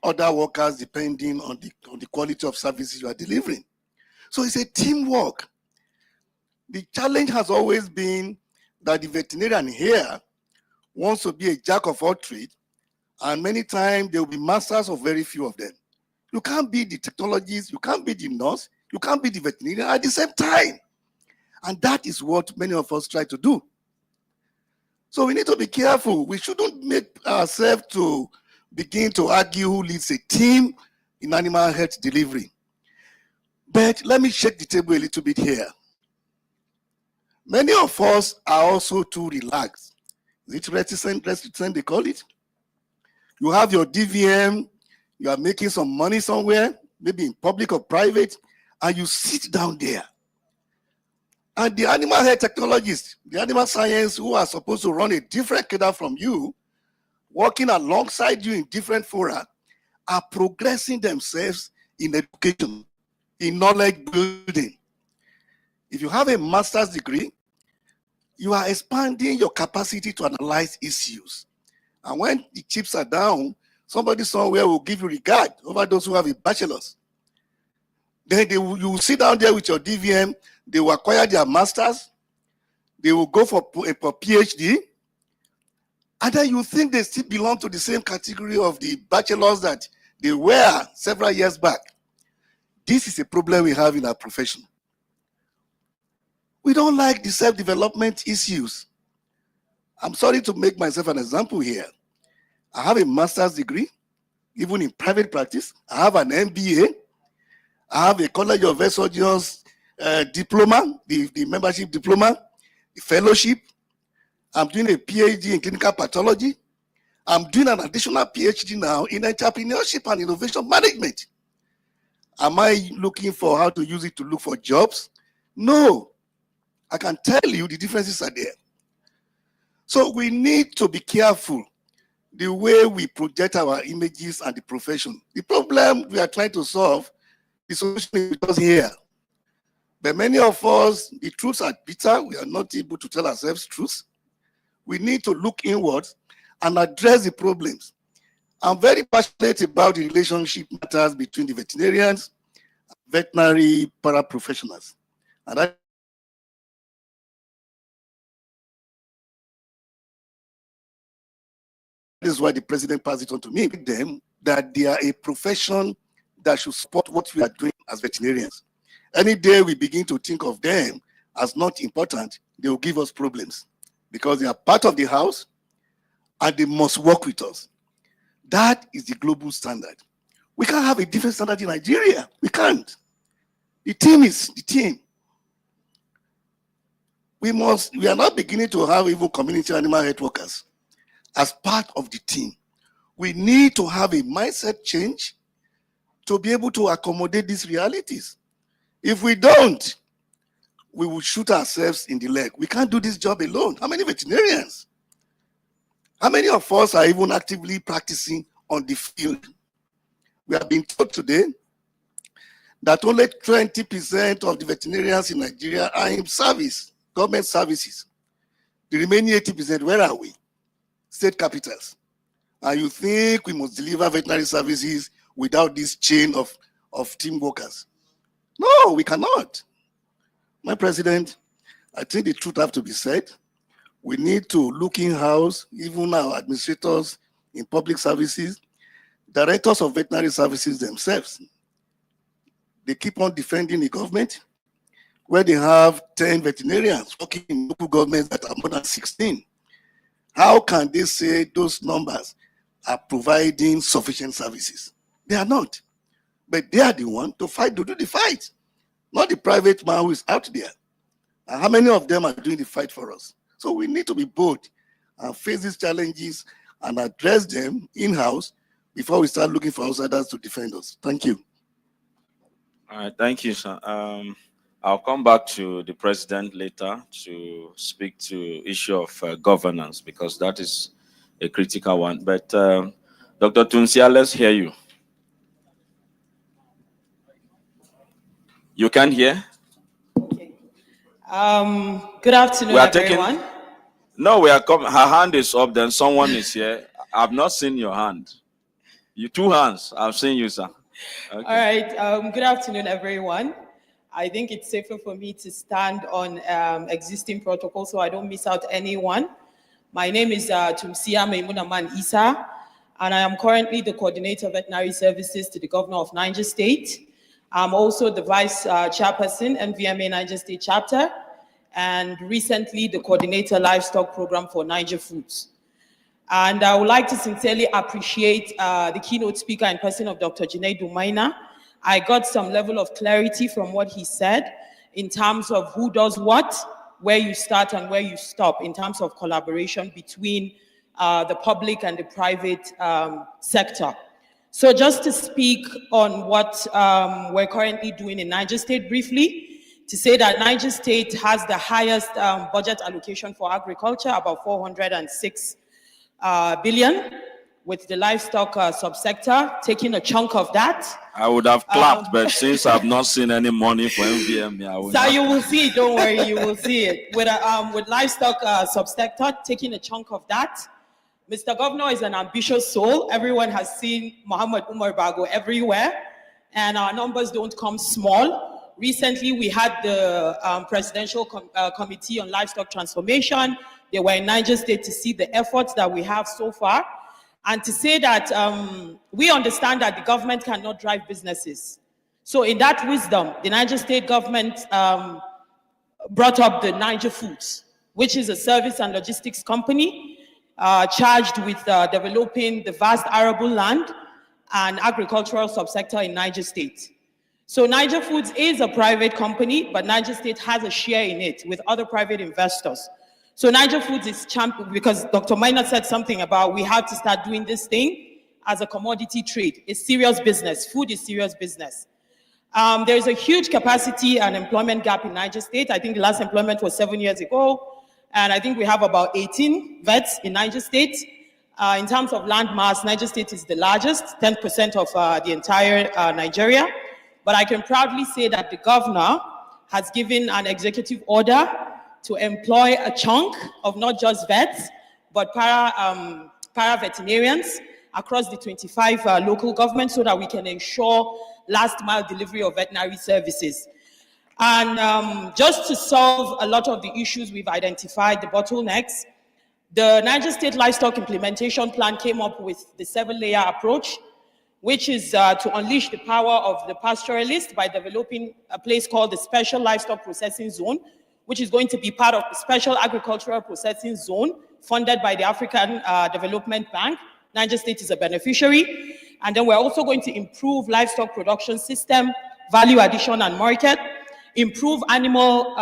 other workers depending on the quality of services you are delivering. So it's a teamwork. The challenge has always been that the veterinarian here wants to be a jack of all trades, and many times they will be masters of very few of them. You can't be the technologist, you can't be the nurse, you can't be the veterinarian at the same time. And that is what many of us try to do. So we need to be careful. We shouldn't make ourselves to begin to argue who leads a team in animal health delivery. But let me shake the table a little bit here. Many of us are also too relaxed. Is it reticent they call it? You have your DVM, you are making some money somewhere, maybe in public or private, and you sit down there. And the animal health technologists, the animal science who are supposed to run a different cadre from you, working alongside you in different fora, are progressing themselves in education, in knowledge building. If you have a master's degree, you are expanding your capacity to analyze issues. And when the chips are down, somebody somewhere will give you regard over those who have a bachelor's. Then you will sit down there with your DVM, they will acquire their masters, they will go for a PhD, and then you think they still belong to the same category of the bachelors that they were several years back. This is a problem we have in our profession. We don't like the self-development issues. I'm sorry to make myself an example here. I have a master's degree, even in private practice. I have an MBA. I have a College of Vet Surgeons diploma, the membership diploma, a fellowship. I'm doing a PhD in clinical pathology. I'm doing an additional PhD now in entrepreneurship and innovation management. Am I looking for how to use it to look for jobs? No. I can tell you the differences are there. So we need to be careful the way we project our images and the profession. The problem we are trying to solve, the solution is just here. But many of us, the truths are bitter. We are not able to tell ourselves truths. We need to look inwards and address the problems. I'm very passionate about the relationship matters between the veterinarians and veterinary paraprofessionals. And that is why the president passed it on to me, with them, that they are a profession that should support what we are doing as veterinarians. Any day we begin to think of them as not important, they will give us problems because they are part of the house and they must work with us. That is the global standard. We can't have a different standard in Nigeria. We can't. The team is the team. We are not beginning to have even community animal health workers as part of the team. We need to have a mindset change to be able to accommodate these realities. If we don't, we will shoot ourselves in the leg. We can't do this job alone. How many veterinarians? How many of us are even actively practicing on the field? We have been told today that only 20% of the veterinarians in Nigeria are in service, government services. The remaining 80%, where are we? State capitals. And you think we must deliver veterinary services without this chain of team workers? No, we cannot. My president, I think the truth has to be said. We need to look in-house, even our administrators in public services, directors of veterinary services themselves. They keep on defending the government, where they have 10 veterinarians working in local governments that are more than 16. How can they say those numbers are providing sufficient services? They are not. But they are the one to fight, to do the fight, not the private man who is out there. And how many of them are doing the fight for us? So we need to be bold and face these challenges and address them in-house before we start looking for outsiders to defend us. Thank you. All right, thank you, sir. I'll come back to the president later to speak to issue of governance, because that is a critical one. But Dr. Tunisia, let's hear you. You can hear? Good afternoon, We are everyone. taking. No, we are coming. Her hand is up. Then someone is here. I've not seen your hand. You two hands. I've seen you, sir. Okay. All right. Good afternoon, everyone. I think it's safer for me to stand on existing protocol so I don't miss out anyone. My name is Tumsia Maimunaman Isa, and I am currently the Coordinator of Veterinary Services to the Governor of Niger State. I'm also the Vice Chairperson, Nvma Niger State Chapter, and recently the Coordinator Livestock Program for Niger Foods. And I would like to sincerely appreciate the keynote speaker in person of Dr. Nvma. I got some level of clarity from what he said in terms of who does what, where you start and where you stop in terms of collaboration between the public and the private sector. So just to speak on what we're currently doing in Niger State briefly, to say that Niger State has the highest budget allocation for agriculture, about 406 billion, with the livestock subsector taking a chunk of that. I would have clapped, but since I've not seen any money for MVM, I will So not. you will see it, don't worry, you will see it. With livestock subsector taking a chunk of that. Mr. Governor is an ambitious soul. Everyone has seen Muhammad Umar Bago everywhere, and our numbers don't come small. Recently, we had the Presidential Committee on Livestock Transformation. They were in Niger State to see the efforts that we have so far, and to say that we understand that the government cannot drive businesses. So in that wisdom, the Niger State government brought up the Niger Foods, which is a service and logistics company charged with developing the vast arable land and agricultural subsector in Niger State. So Niger Foods is a private company, but Niger State has a share in it with other private investors. So Niger Foods is champion because Dr. Minor said something about we have to start doing this thing as a commodity trade. It's serious business. Food is serious business. There's a huge capacity and employment gap in Niger State. I think the last employment was 7 years ago. And I think we have about 18 vets in Niger State. In terms of land mass, Niger State is the largest, 10% of the entire Nigeria. But I can proudly say that the governor has given an executive order to employ a chunk of not just vets, but para-veterinarians across the 25 local governments so that we can ensure last mile delivery of veterinary services. And just to solve a lot of the issues we've identified, the bottlenecks, the Niger State Livestock Implementation Plan came up with the 7-layer approach, which is to unleash the power of the pastoralist by developing a place called the Special Livestock Processing Zone, which is going to be part of the Special Agricultural Processing Zone funded by the African Development Bank. Niger State is a beneficiary. And then we're also going to improve livestock production system, value addition and market, improve animal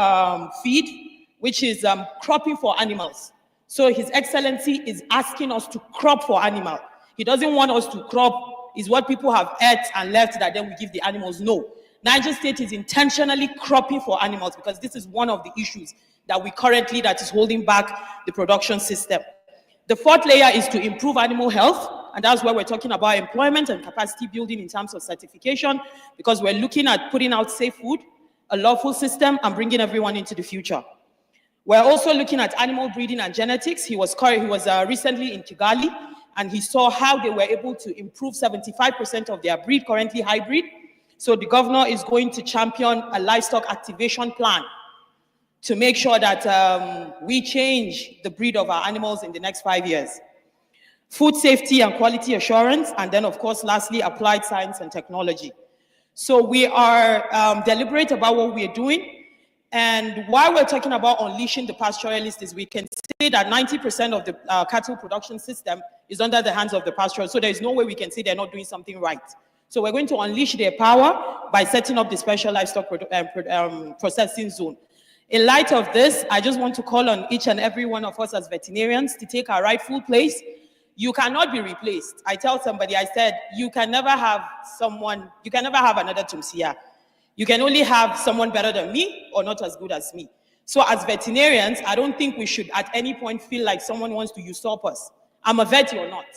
feed, which is cropping for animals. So His Excellency is asking us to crop for animal. He doesn't want us to crop is what people have ate and left that then we give the animals. No. Niger State is intentionally cropping for animals because this is one of the issues that that is holding back the production system. The 4th layer is to improve animal health, and that's where we're talking about employment and capacity building in terms of certification, because we're looking at putting out safe food, a lawful system, and bringing everyone into the future. We're also looking at animal breeding and genetics. He was recently in Kigali, and he saw how they were able to improve 75% of their breed, currently hybrid. So the governor is going to champion a livestock activation plan to make sure that we change the breed of our animals in the next 5 years. Food safety and quality assurance, and then of course, lastly, applied science and technology. So we are deliberate about what we are doing. And while we're talking about unleashing the pastoralist, is we can say that 90% of the cattle production system is under the hands of the pastoralists. So there is no way we can say they're not doing something right. So we're going to unleash their power by setting up the Special Livestock Processing Zone. In light of this, I just want to call on each and every one of us as veterinarians to take our rightful place. You cannot be replaced. I tell somebody, I said, you can never have another Tumsia. You can only have someone better than me or not as good as me. So as veterinarians, I don't think we should at any point feel like someone wants to usurp us. I'm a vet, you're not.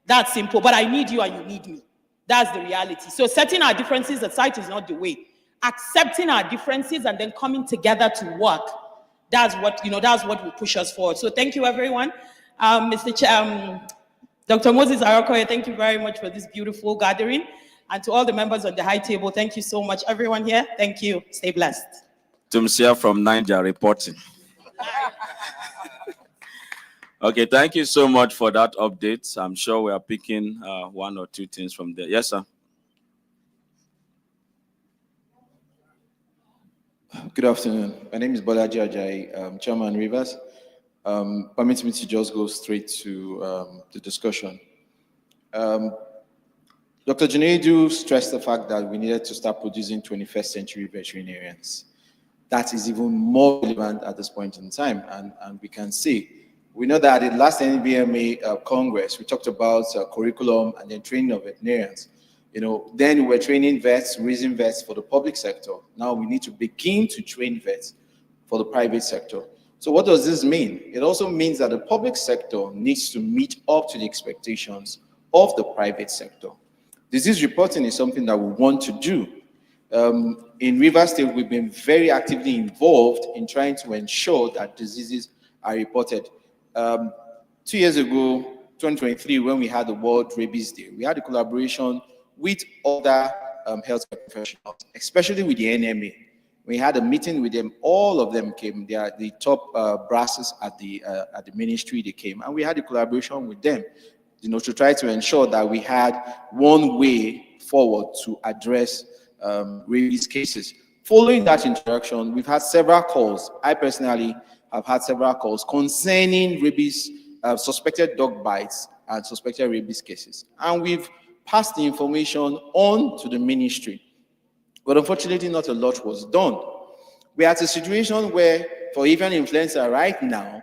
That's simple, but I need you and you need me. That's the reality. So setting our differences aside is not the way. accepting our differences and then coming together to work. That's what will push us forward. So thank you, everyone. Dr. Moses Arokoye, thank you very much for this beautiful gathering. And to all the members on the high table, thank you so much. Everyone here, thank you. Stay blessed. Tumsia from Niger reporting. Okay, thank you so much for that update. I'm sure we are picking one or two things from there. Yes, sir. Good afternoon. My name is Bolaji Ajayi, Chairman Rivers. Permit me to just go straight to the discussion. Dr. Junaidu stressed the fact that we needed to start producing 21st century veterinarians. That is even more relevant at this point in time, and we can see. We know that at the last Nvma Congress, we talked about curriculum and then training of veterinarians. Then we were training vets, raising vets for the public sector. Now we need to begin to train vets for the private sector. So what does this mean? It also means that the public sector needs to meet up to the expectations of the private sector. Disease reporting is something that we want to do. In Rivers State, we've been very actively involved in trying to ensure that diseases are reported. 2 years ago, 2023, when we had the World Rabies Day, we had a collaboration with other healthcare professionals, especially with the Nvma. We had a meeting with them. All of them came. They are the top brasses at the ministry. They came, and we had a collaboration with them, to try to ensure that we had one way forward to address rabies cases. Following that interaction, we've had several calls. I personally have had several calls concerning rabies, suspected dog bites and suspected rabies cases, and we've passed the information on to the ministry. But unfortunately, not a lot was done. We're at a situation where, for avian influenza right now,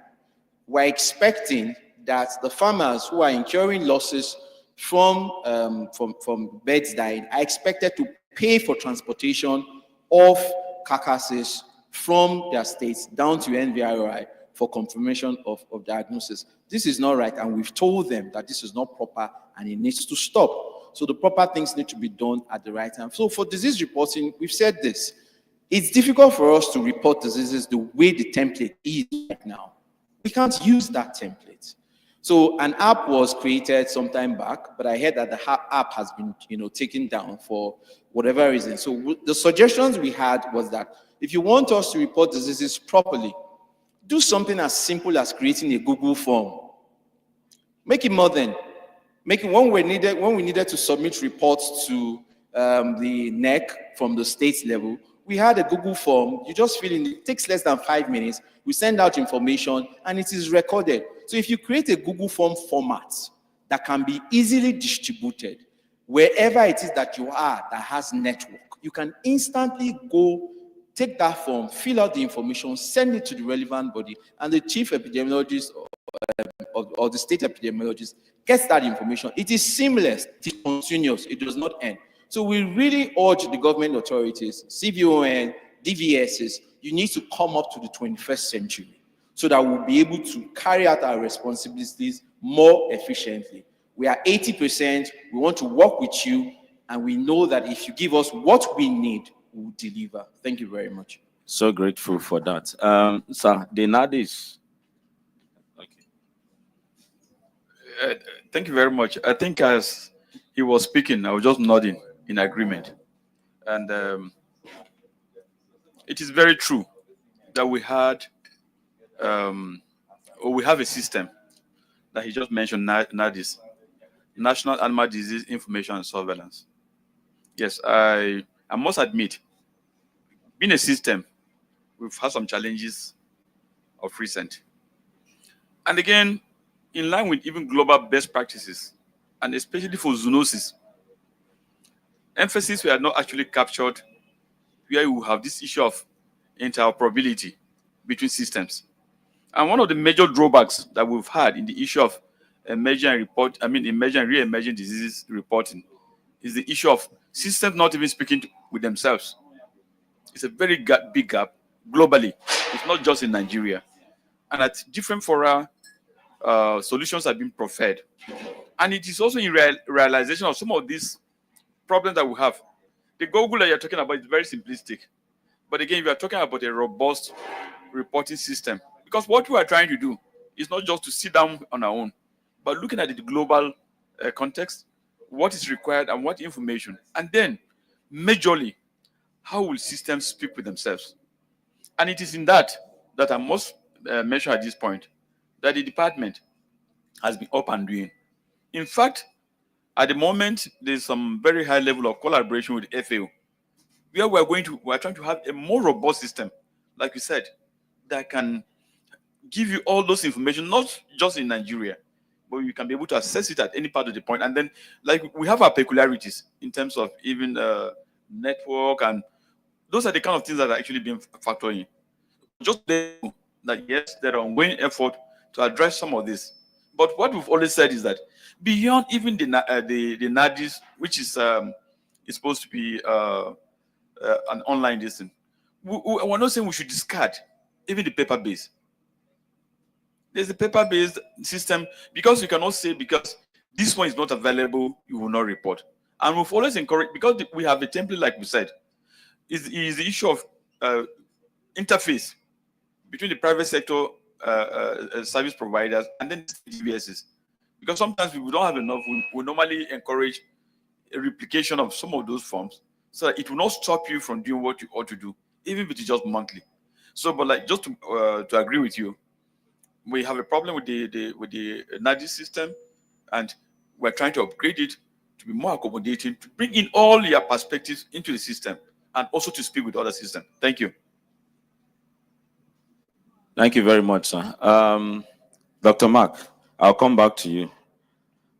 we're expecting that the farmers who are incurring losses from birds dying are expected to pay for transportation of carcasses from their states down to NVRI for confirmation of diagnosis. This is not right, and we've told them that this is not proper and it needs to stop. So the proper things need to be done at the right time. So for disease reporting, we've said this. It's difficult for us to report diseases the way the template is right now. We can't use that template. So an app was created some time back, but I heard that the app has been, taken down for whatever reason. So the suggestions we had was that if you want us to report diseases properly, do something as simple as creating a Google form. Make it modern. Make it when we needed to submit reports to the NEC from the state level. We had a Google form. You just fill in. It takes less than 5 minutes. We send out information, and it is recorded. So if you create a Google form format that can be easily distributed wherever it is that you are that has network, you can instantly go take that form, fill out the information, send it to the relevant body, and the chief epidemiologist or the state epidemiologist gets that information. It is seamless, it is continuous, it does not end. So we really urge the government authorities, CVON, DVSs, you need to come up to the 21st century so that we'll be able to carry out our responsibilities more efficiently. We are 80%, we want to work with you, and we know that if you give us what we need, we'll deliver. Thank you very much. So grateful for that. Sir, the NADIS. Okay. Thank you very much. I think as he was speaking, I was just nodding in agreement. And it is very true that we had, or we have a system that he just mentioned, NADIS, National Animal Disease Information and Surveillance. Yes, I must admit, being a system, we've had some challenges of recent. And again, in line with even global best practices, and especially for zoonosis, emphasis were not actually captured where you have this issue of interoperability between systems. And one of the major drawbacks that we've had in the issue of emerging and re-emerging diseases reporting is the issue of systems not even speaking with themselves. It's a very big gap globally. It's not just in Nigeria. And at different fora, solutions have been preferred. And it is also in realization of some of these problems that we have. The Google that you're talking about is very simplistic. But again, we are talking about a robust reporting system. Because what we are trying to do is not just to sit down on our own, but looking at the global context, what is required and what information. And then, majorly, how will systems speak with themselves? And it is in that I must mention at this point that the department has been up and doing. In fact, at the moment, there's some very high level of collaboration with FAO, where we're trying to have a more robust system, like you said, that can give you all those information, not just in Nigeria, but you can be able to access it at any part of the point. And then, like, we have our peculiarities in terms of even network, and those are the kind of things that are actually being factored in. Just that, yes, there are ongoing effort to address some of this. But what we've always said is that beyond even the NADIS, which is supposed to be an online listing, we're not saying we should discard even the paper-based. There's a paper-based system, because you cannot say because this one is not available, you will not report. And we've always encouraged, because we have a template, like we said, is the issue of interface between the private sector service providers and then the DVSs. Because sometimes we don't have enough, we normally encourage a replication of some of those forms so that it will not stop you from doing what you ought to do, even if it is just monthly. So, but like, just to agree with you, we have a problem with the NADI system, and we're trying to upgrade it to be more accommodating, to bring in all your perspectives into the system, and also to speak with other systems. Thank you. Thank you very much, sir. Dr. Mark, I'll come back to you.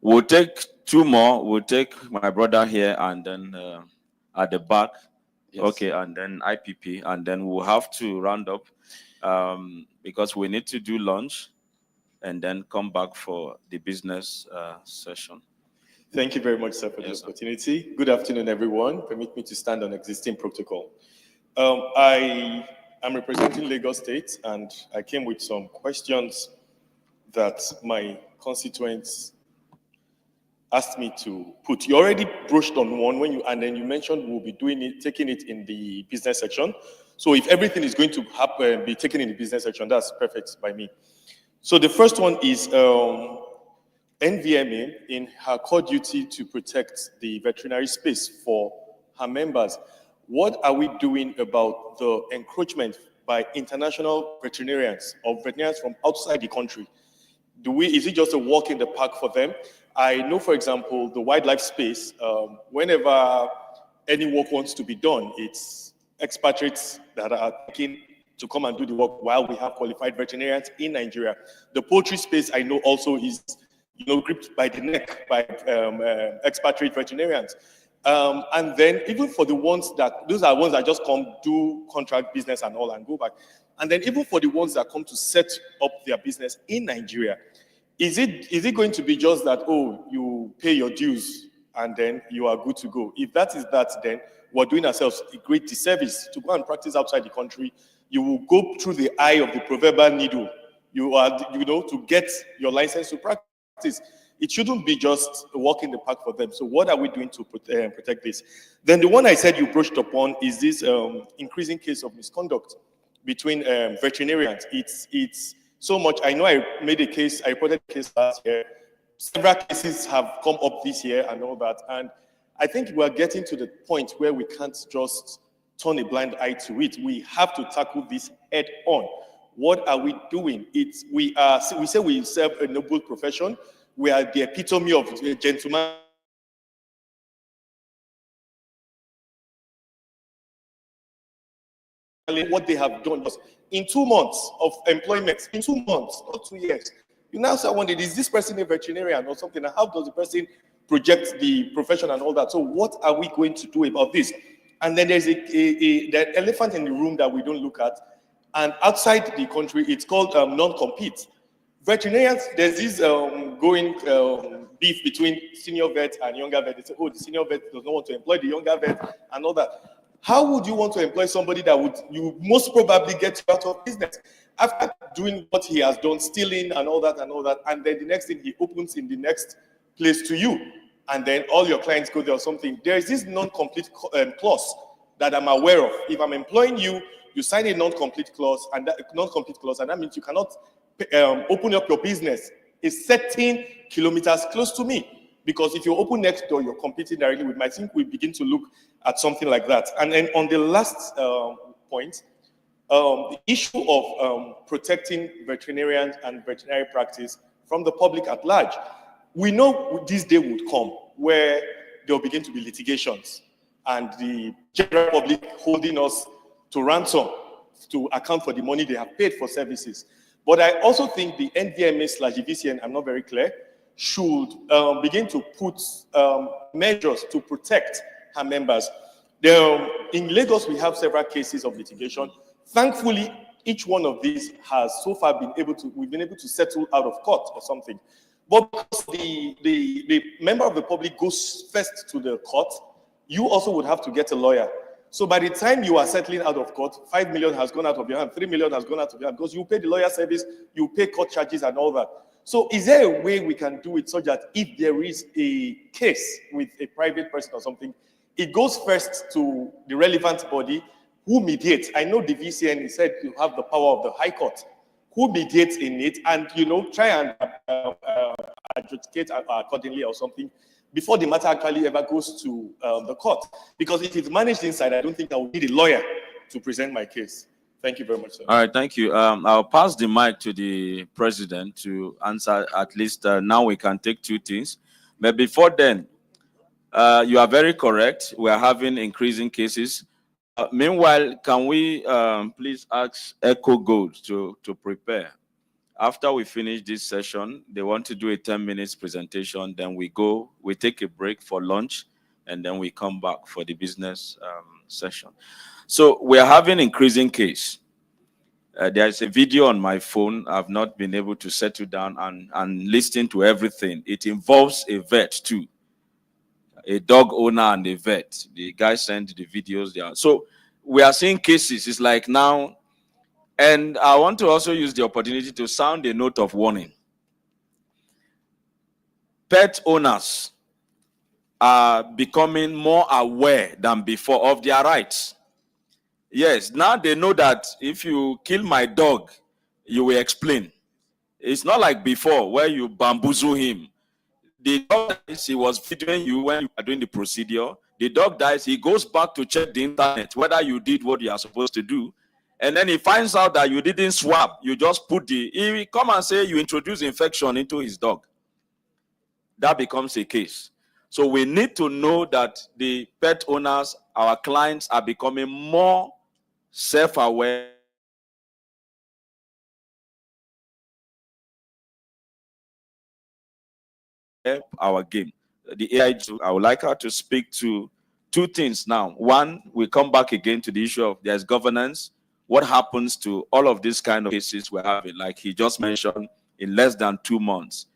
We'll take two more. We'll take my brother here, and then at the back. Yes. Okay, and then IPP, and then we'll have to round up because we need to do lunch and then come back for the business session. Thank you very much, sir, for the opportunity. Good afternoon, everyone. Permit me to stand on existing protocol. I am representing Lagos State, and I came with some questions that my constituents asked me to put. You already brushed on one and then you mentioned we'll be taking it in the business section. So if everything is going to happen, be taken in the business section, that's perfect by me. So the first one is Nvma, in her core duty to protect the veterinary space for her members. What are we doing about the encroachment by international veterinarians or veterinarians from outside the country? Is it just a walk in the park for them? I know, for example, the wildlife space, whenever any work wants to be done, it's expatriates that are taking to come and do the work while we have qualified veterinarians in Nigeria. The poultry space, I know, also is, gripped by the neck by expatriate veterinarians. And then even for the ones those are ones that just come do contract business and all and go back. And then even for the ones that come to set up their business in Nigeria, is it going to be just that, oh, you pay your dues and then you are good to go? If that is that, then we're doing ourselves a great disservice to go and practice outside the country. You will go through the eye of the proverbial needle. You are, to get your license to practice. It shouldn't be just a walk in the park for them. So what are we doing to protect this? Then the one I said you brushed upon is this increasing case of misconduct between veterinarians. It's so much. I know I reported a case last year. Several cases have come up this year and all that. And I think we're getting to the point where we can't just turn a blind eye to it. We have to tackle this head on. What are we doing? We say we serve a noble profession. We are the epitome of a gentleman. What they have done just in 2 months of employment, in 2 months, not 2 years. You now start wondering, is this person a veterinarian or something? And how does the person project the profession and all that? So what are we going to do about this? And then there's the elephant in the room that we don't look at. And outside the country, it's called non-compete. Veterinarians, there's this beef between senior vet and younger vet. They say, oh, the senior vet does not want to employ the younger vet and all that. How would you want to employ somebody that you most probably get out of business after doing what he has done, stealing and all that, and then the next thing he opens in the next place to you? and then all your clients go there or something, there is this non-complete clause that I'm aware of. If I'm employing you, you sign a non-complete clause, and that means you cannot open up your business a certain kilometers close to me. Because if you open next door, you're competing directly with me. I think we begin to look at something like that. And then on the last point, the issue of protecting veterinarians and veterinary practice from the public at large. We know this day would come where there will begin to be litigations and the general public holding us to ransom to account for the money they have paid for services. But I also think the Nvma/VCN, I'm not very clear, should begin to put measures to protect her members. In Lagos, we have several cases of litigation. Thankfully, each one of these has so far we've been able to settle out of court or something. But because the member of the public goes first to the court, you also would have to get a lawyer. So by the time you are settling out of court, 5 million has gone out of your hand, 3 million has gone out of your hand, because you pay the lawyer service, you pay court charges and all that. So is there a way we can do it so that if there is a case with a private person or something, it goes first to the relevant body who mediates? I know the VCN said you have the power of the High Court, who mediates in it and, try and adjudicate accordingly or something before the matter actually ever goes to the court. Because if it's managed inside, I don't think I will need a lawyer to present my case. Thank you very much, sir. All right, thank you. I'll pass the mic to the president to answer at least now we can take 2 things. But before then, you are very correct. We are having increasing cases. Meanwhile, can we please ask Echo Gold to prepare? After we finish this session, they want to do a 10 minutes presentation. Then we take a break for lunch, and then we come back for the business session. So we are having increasing case. There's a video on my phone. I've not been able to settle down and listen to everything. It involves a vet too, a dog owner and a vet. The guy sent the videos there. So we are seeing cases. It's like now, and I want to also use the opportunity to sound a note of warning. Pet owners are becoming more aware than before of their rights. Yes, now they know that if you kill my dog, you will explain. It's not like before where you bamboozle him. The dog dies, he was videoing you when you are doing the procedure. The dog dies, he goes back to check the internet, whether you did what you are supposed to do. And then he finds out that you didn't swab. You just he will come and say you introduce infection into his dog. That becomes a case. So we need to know that the pet owners, our clients, are becoming more self-aware. Our game. The AI, I would like her to speak to 2 things now. One, we come back again to the issue of there's governance. What happens to all of these kind of cases we're having? Like he just mentioned, in less than 2 months,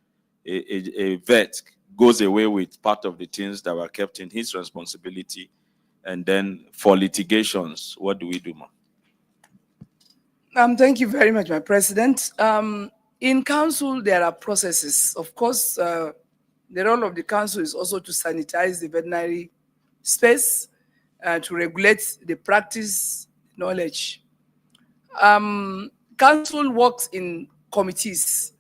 a vet goes away with part of the things that were kept in his responsibility. And then for litigations, what do we do, ma'am? Thank you very much, my president. In council, there are processes. Of course, the role of the council is also to sanitize the veterinary space, to regulate the practice, knowledge. Council works in committees.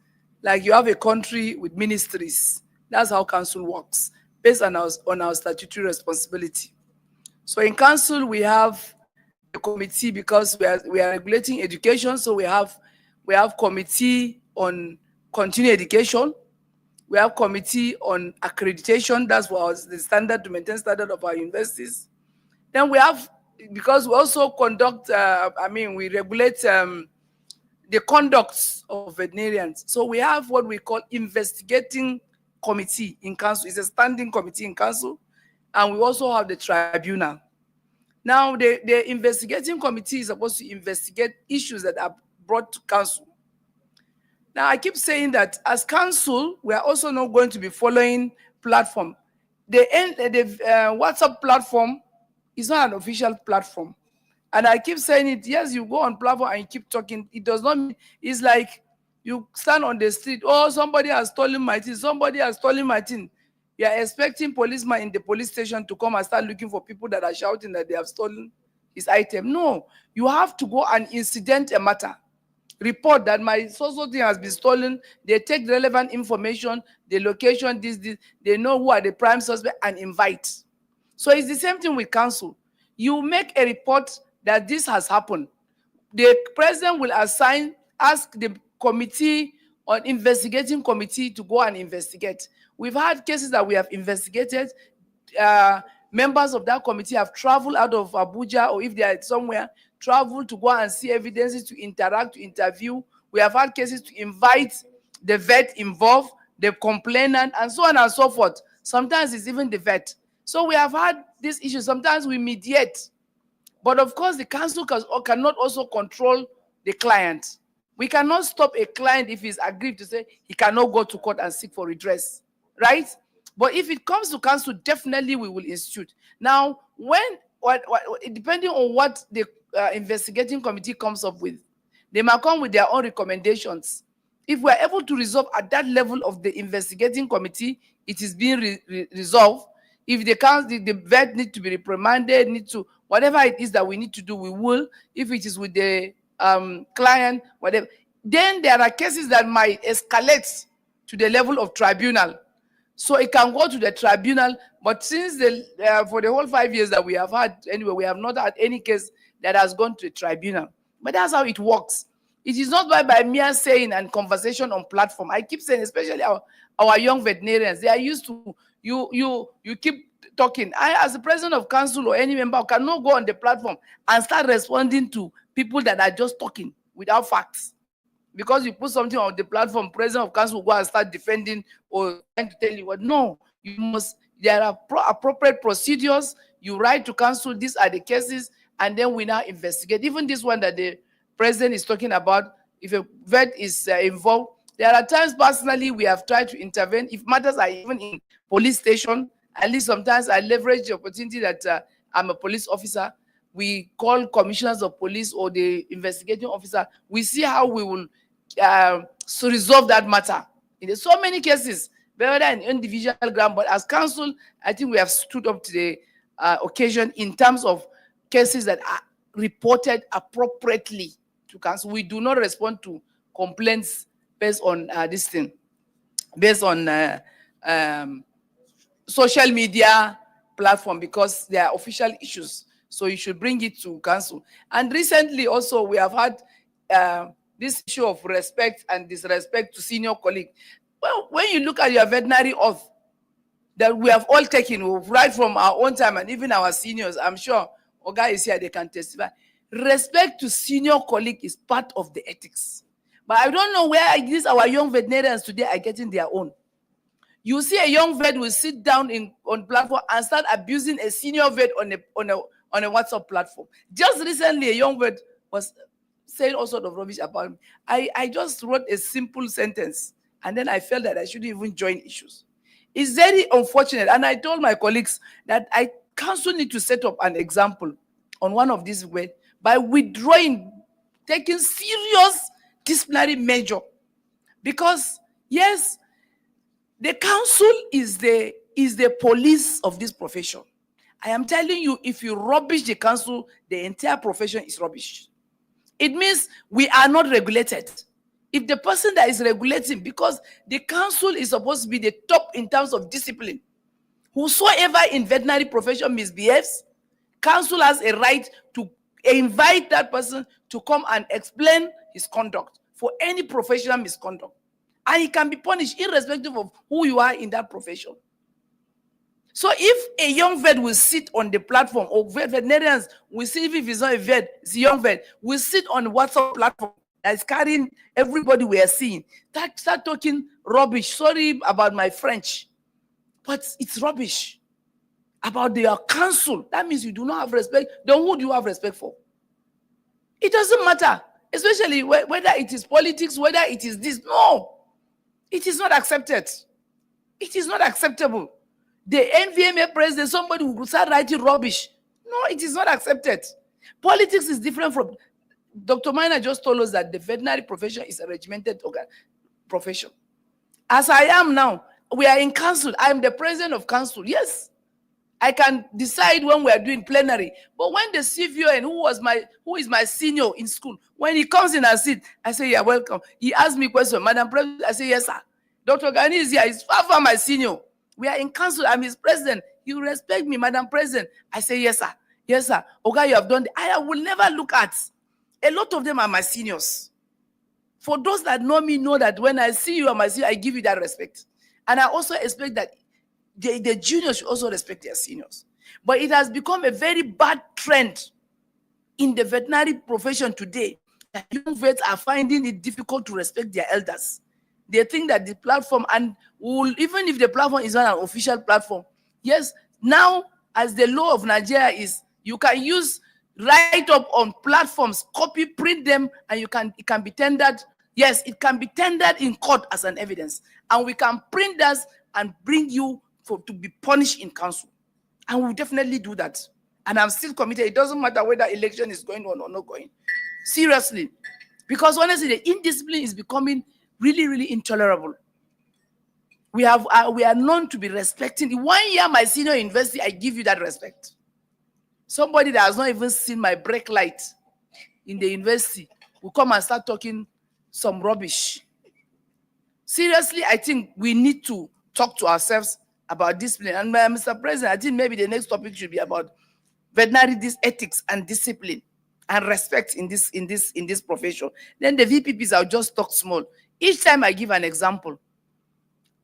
Like you have a country with ministries. That's how council works, based on our statutory responsibility. So in council, we have a committee because we are regulating education. So we have committee on continuing education. We have committee on accreditation. That's what the standard to maintain standard of our universities. Then we have, because we also conduct, we regulate the conduct of veterinarians. So we have what we call investigating committee in council. It's a standing committee in council. And we also have the tribunal. Now, the investigating committee is supposed to investigate issues that are brought to council. Now, I keep saying that as council, we are also not going to be following platform. The WhatsApp platform is not an official platform. And I keep saying it, yes, you go on platform and you keep talking. It does not mean, it's like you stand on the street, oh, somebody has stolen my thing, somebody has stolen my thing. You are expecting policemen in the police station to come and start looking for people that are shouting that they have stolen his item. No, you have to go and incident a matter. Report that my so-so thing has been stolen. They take relevant information, the location, this, they know who are the prime suspect and invite. So it's the same thing with council. You make a report that this has happened. The president will ask the committee on investigating committee to go and investigate. We've had cases that we have investigated. Members of that committee have traveled out of Abuja, or if they are somewhere, travel to go and see evidences, to interact, to interview. We have had cases to invite the vet involved, the complainant, and so on and so forth. Sometimes it's even the vet. So we have had this issue. Sometimes we mediate. But of course, the council cannot also control the client. We cannot stop a client if he's agreed to say he cannot go to court and seek for redress, right? But if it comes to council, definitely we will institute. Now, depending on what the investigating committee comes up with, they might come with their own recommendations. If we're able to resolve at that level of the investigating committee, it is being resolved. If the vet need to be reprimanded, whatever it is that we need to do, we will. If it is with the client, whatever. Then there are cases that might escalate to the level of tribunal. So it can go to the tribunal, but since for the whole 5 years that we have had, anyway, we have not had any case that has gone to the tribunal. But that's how it works. It is not by mere saying and conversation on platform. I keep saying, especially our young veterinarians, they are used to you keep talking. I, as the president of council or any member, cannot go on the platform and start responding to people that are just talking without facts. Because you put something on the platform, president of council will go and start defending or trying to tell you what. No, you must. There are appropriate procedures. You write to council, these are the cases, and then we now investigate. Even this one that the president is talking about, if a vet is involved, there are times personally we have tried to intervene. If matters are even in police station, at least sometimes I leverage the opportunity that I'm a police officer. We call commissioners of police or the investigating officer. We see how we will resolve that matter. In so many cases, whether in individual ground, but as council, I think we have stood up to the occasion in terms of cases that are reported appropriately to council. We do not respond to complaints based on this thing, based on social media platform, because they are official issues. So you should bring it to council. And recently also we have had this issue of respect and disrespect to senior colleagues. Well, when you look at your veterinary oath that we have all taken right from our own time and even our seniors, I'm sure Oga is here, they can testify. Respect to senior colleague is part of the ethics. But I don't know where our young veterinarians today are getting their own. You see a young vet will sit down on platform and start abusing a senior vet on a WhatsApp platform. Just recently, a young vet was saying all sorts of rubbish about me. I just wrote a simple sentence, and then I felt that I shouldn't even join issues. It's very unfortunate, and I told my colleagues that I council need to set up an example on one of these ways by withdrawing, taking serious disciplinary measure, because yes, the council is the police of this profession. I am telling you, if you rubbish the council, the entire profession is rubbish. It means we are not regulated. If the person that is regulating, because the council is supposed to be the top in terms of discipline, whosoever in veterinary profession misbehaves, council has a right to invite that person to come and explain his conduct for any professional misconduct. And he can be punished irrespective of who you are in that profession. So if a young vet will sit on the platform, or veterinarians will see, if it's not a vet, it's a young vet, will sit on the WhatsApp platform that is carrying everybody we are seeing, start talking rubbish. Sorry about my French, but it's rubbish about their council. That means you do not have respect. Then who do you have respect for? It doesn't matter, especially whether it is politics, whether it is this. No, it is not accepted. It is not acceptable. The Nvma president, somebody who start writing rubbish. No, it is not accepted. Politics is different from. Dr. Maina just told us that the veterinary profession is a regimented profession. As I am now, we are in council. I'm the president of council. Yes, I can decide when we are doing plenary. But when the CVO and who is my senior in school, when he comes in and sits, I say, "Yeah, welcome." He asks me question, "Madam President," I say, "Yes, sir." Dr. Gani is here. He's far my senior. We are in council. I'm his president. You respect me, Madam President. I say, "Yes, sir. Yes, sir." Okay, you have done. I will never look at. A lot of them are my seniors. For those that know me, know that when I see you as my senior, I give you that respect. And I also expect that the juniors should also respect their seniors. But it has become a very bad trend in the veterinary profession today that young vets are finding it difficult to respect their elders. They think that the platform, and even if the platform is not an official platform, yes, now as the law of Nigeria is, you can use write up on platforms, copy, print them, and it can be tendered. Yes, it can be tendered in court as an evidence, and we can print that and bring you to be punished in council, and we'll definitely do that. And I'm still committed. It doesn't matter whether election is going on or not going. Seriously, because honestly, the indiscipline is becoming really, really intolerable. We are known to be respecting. 1 year, my senior university, I give you that respect. Somebody that has not even seen my brake light in the university will come and start talking some rubbish. Seriously, I think we need to talk to ourselves about discipline. And Mr. President, I think maybe the next topic should be about veterinary ethics and discipline and respect in this profession. Then the VPPs, I'll just talk small. Each time I give an example,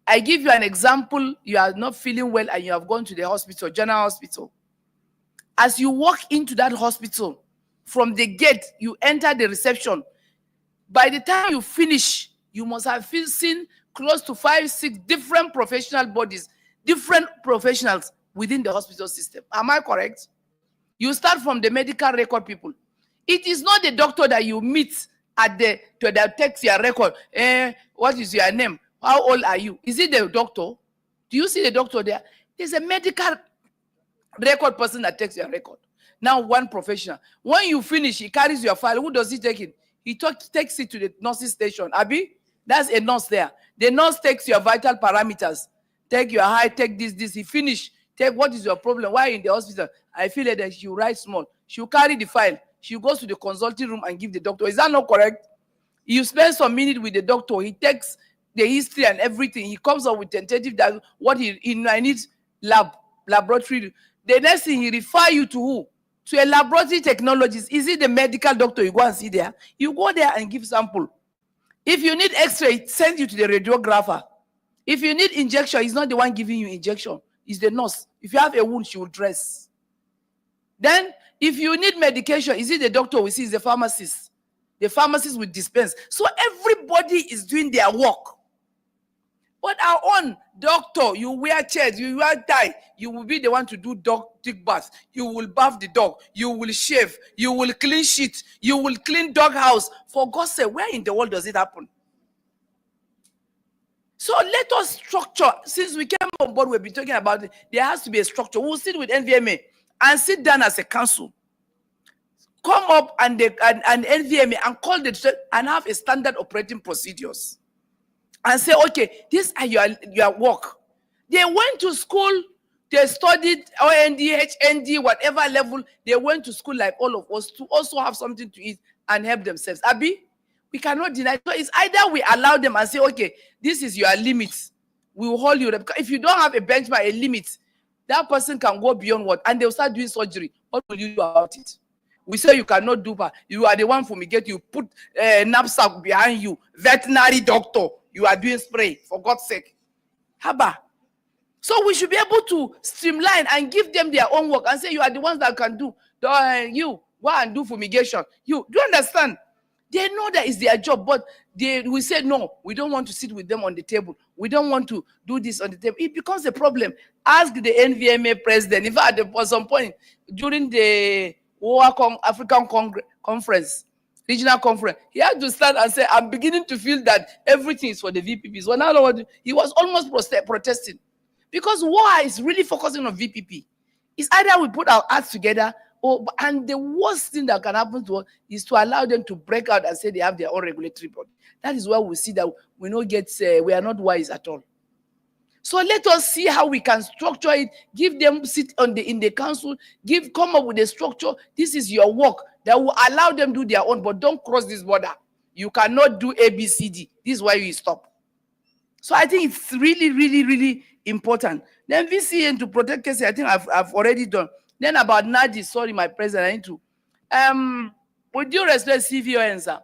I give you an example, you are not feeling well and you have gone to the hospital, general hospital. As you walk into that hospital, from the gate, you enter the reception. By the time you finish, you must have seen close to 5, 6 different professional bodies, different professionals within the hospital system. Am I correct? You start from the medical record people. It is not the doctor that you meet at that takes your record. What is your name? How old are you? Is it the doctor? Do you see the doctor there? There's a medical record person that takes your record. Now, one professional. When you finish, he carries your file. Who does he take it? He takes it to the nurse's station. Abi, that's a nurse there. The nurse takes your vital parameters. Take your height, take this. He finish. Take what is your problem? Why in the hospital? I feel like that she'll write small. She'll carry the file. She goes to the consulting room and give the doctor. Is that not correct? You spend some minutes with the doctor. He takes the history and everything. He comes up with tentative that what I need laboratory. The next thing, he refer you to who? To a laboratory technologist. Is it the medical doctor you go and see there? You go there and give sample. If you need x-ray, it sends you to the radiographer. If you need injection, he's not the one giving you injection. It's the nurse. If you have a wound, she will dress. Then, if you need medication, is it the doctor we see? Is the pharmacist. The pharmacist will dispense. So everybody is doing their work. But our own doctor, you wear shirts, you wear tie, you will be the one to do dog take bath. You will bath the dog. You will shave. You will clean shit. You will clean dog house. For God's sake, where in the world does it happen? So let us structure. Since we came on board, we've been talking about it. There has to be a structure. We'll sit with Nvma and sit down as a council. Come up and Nvma and call the and have a standard operating procedures. And say, okay, this are your work. They went to school, they studied OND, HND, whatever level. They went to school like all of us to also have something to eat and help themselves. Abi, we cannot deny. So it's either we allow them and say, okay, this is your limit. We will hold you. Because if you don't have a benchmark, a limit, that person can go beyond what? And they'll start doing surgery. What will you do about it? We say you cannot do that. You are the one fumigate. You put a knapsack behind you. Veterinary doctor. You are doing spray, for God's sake. Haba. So we should be able to streamline and give them their own work and say, you are the ones that can do. You go and do fumigation. Do you understand? They know that it's their job, but we say, no, we don't want to sit with them on the table. We don't want to do this on the table. It becomes a problem. Ask the Nvma president. In fact, at some point, during the African Conference, regional conference, he had to stand and say, I'm beginning to feel that everything is for the VPPs. Well, now he was almost protesting. Because war is really focusing on VPP. It's either we put our acts together, and the worst thing that can happen to us is to allow them to break out and say they have their own regulatory body. That is where we see that we are not wise at all. So let us see how we can structure it, give them sit in the council, come up with a structure. This is your work that will allow them to do their own, but don't cross this border. You cannot do ABCD. This is why you stop. So I think it's really, really, really important. Then VCN to protect cases, I think I've already done. Then about NADI, sorry, my president, I need to. With due respect, CVON, sir.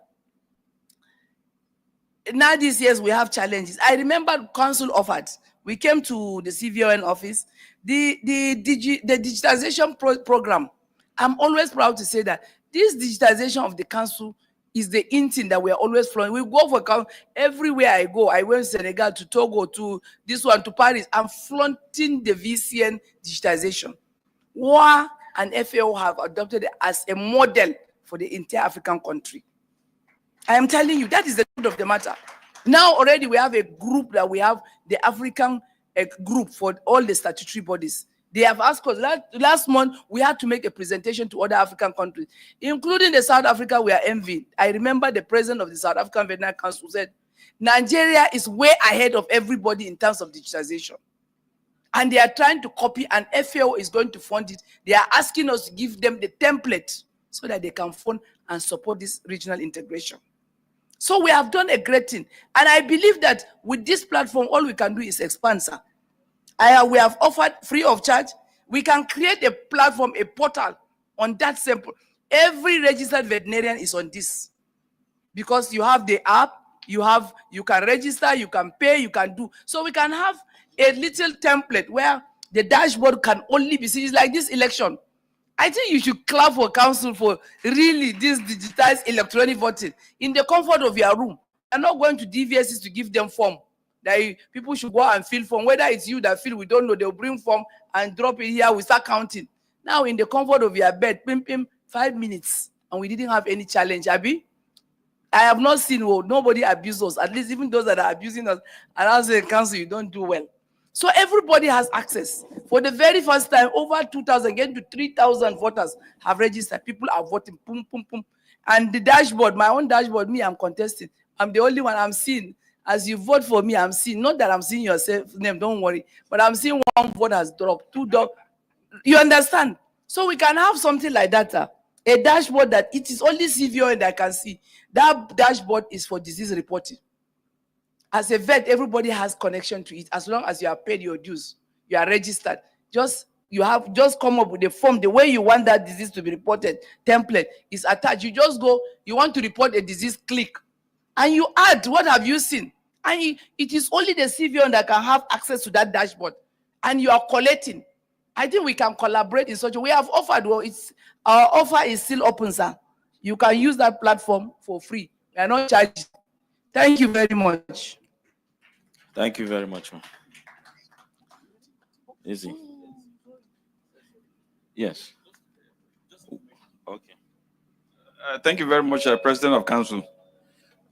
Now these years we have challenges. I remember council offered. We came to the CVON office. The digitization program. I'm always proud to say that this digitization of the council is the engine that we are always flowing. We go for council everywhere I go. I went to Senegal, to Togo, to this one, to Paris. I'm flaunting the VCN digitization. WA and FAO have adopted it as a model for the entire African country. I am telling you, that is the truth of the matter. Now already we have a group that we have, the African group for all the statutory bodies. They have asked us, last month, we had to make a presentation to other African countries, including the South Africa we are envying. I remember the president of the South African Veterinary Council said, Nigeria is way ahead of everybody in terms of digitization. And they are trying to copy, and FAO is going to fund it. They are asking us to give them the template so that they can fund and support this regional integration. So we have done a great thing. And I believe that with this platform, all we can do is expand, sir. We have offered free of charge. We can create a platform, a portal on that sample. Every registered veterinarian is on this. Because you have the app, you can register, you can pay, you can do. So we can have a little template where the dashboard can only be seen. It's like this election. I think you should clap for council for really this digitized electronic voting in the comfort of your room. You're not going to DVSs to give them form. That people should go and fill form. Whether it's you that fill, we don't know. They'll bring form and drop it here. We start counting. Now in the comfort of your bed, 5 minutes, and we didn't have any challenge, Abby. I have not seen nobody abuse us. At least even those that are abusing us, and I say, council, you don't do well. So everybody has access. For the very first time, over 2,000, getting to 3,000 voters have registered. People are voting, boom, boom, boom. And the dashboard, my own dashboard, me, I'm contesting. I'm the only one I'm seeing. As you vote for me, I'm seeing, not that I'm seeing your name, don't worry, but I'm seeing one vote has dropped, 2 dropped. You understand? So we can have something like that. A dashboard that it is only CVO that can see. That dashboard is for disease reporting. As a vet, everybody has connection to it. As long as you have paid your dues, you are registered. You have come up with a form. The way you want that disease to be reported, template is attached. You just go, you want to report a disease, click. And you add, what have you seen? And it is only the CVO that can have access to that dashboard. And you are collecting. I think we can collaborate in such a way. We have offered, our offer is still open, sir. You can use that platform for free. We are not charging. Thank you very much. Thank you very much, ma'am. Easy. Yes. Okay. Thank you very much, President of Council.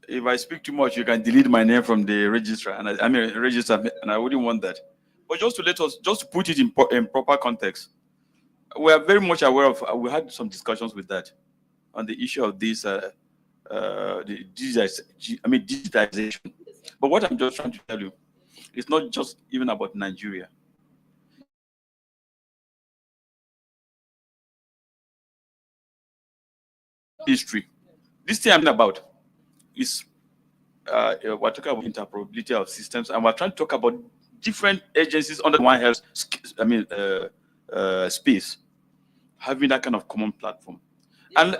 If I speak too much, you can delete my name from the registrar, and I mean register, and I wouldn't want that. But just to put it in proper context, we are very much aware of. We had some discussions with that on the issue of this, the digitization. But what I'm just trying to tell you, it's not just even about Nigeria. History. This thing I'm about is we're talking about interoperability of systems, and we're trying to talk about different agencies under One Health space having that kind of common platform. And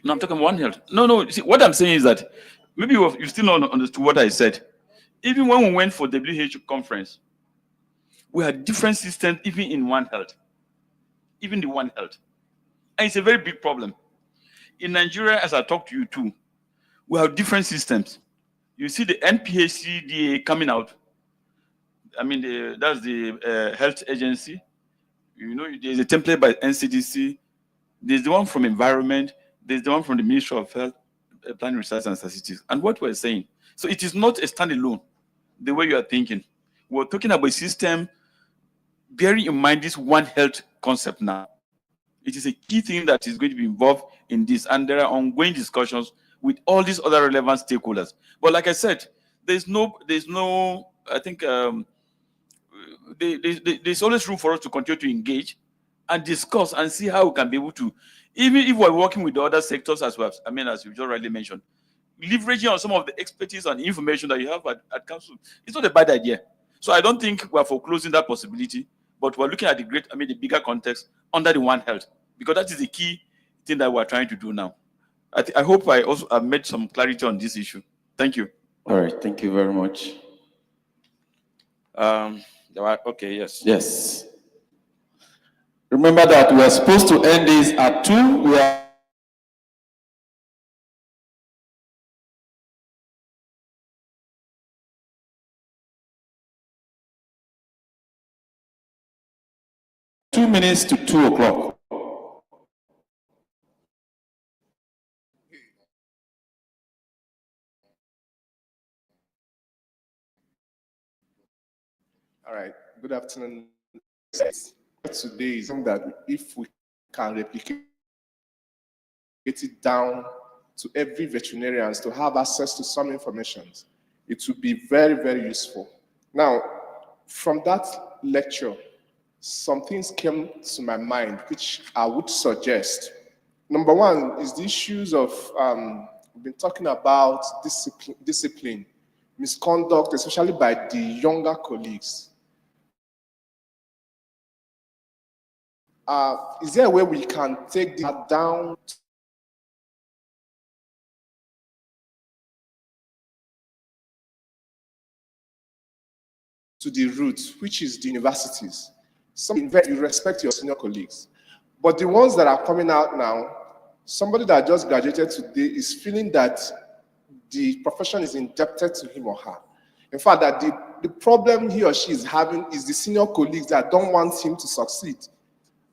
no, I'm talking One Health. No. See, what I'm saying is that maybe you still not understood what I said. Even when we went for WHO conference, we had different systems even in One Health, even the One Health. And it's a very big problem. In Nigeria, as I talk to you too, we have different systems. You see the NPHCDA coming out. I mean, that's the health agency. You know, there's a template by NCDC. There's the one from environment. There's the one from the Ministry of Health, Planning, Research, and Statistics. And what we're saying, so it is not a standalone, the way you are thinking. We're talking about a system, bearing in mind this One Health concept now. It is a key thing that is going to be involved in this, and there are ongoing discussions with all these other relevant stakeholders. But like I said, there's no I think there's always room for us to continue to engage and discuss and see how we can be able to, even if we're working with the other sectors as well. I mean, as you just rightly mentioned, leveraging on some of the expertise and information that you have at council, it's not a bad idea. So I don't think we're foreclosing that possibility, but we're looking at the bigger context under the One Health, because that is the key thing that we're trying to do now. I hope I also have made some clarity on this issue. Thank you. All right, thank you very much. Okay, yes. Yes. Remember that we are supposed to end this at 2. We are two minutes to 2 o'clock. All right, good afternoon. Today is something that if we can replicate it down to every veterinarian to have access to some information, it would be very, very useful. Now, from that lecture, some things came to my mind which I would suggest. Number one is the issues of, we've been talking about discipline, misconduct, especially by the younger colleagues. Is there a way we can take that down to the root, which is the universities? You respect your senior colleagues, but the ones that are coming out now, somebody that just graduated today is feeling that the profession is indebted to him or her. In fact, that the problem he or she is having is the senior colleagues that don't want him to succeed.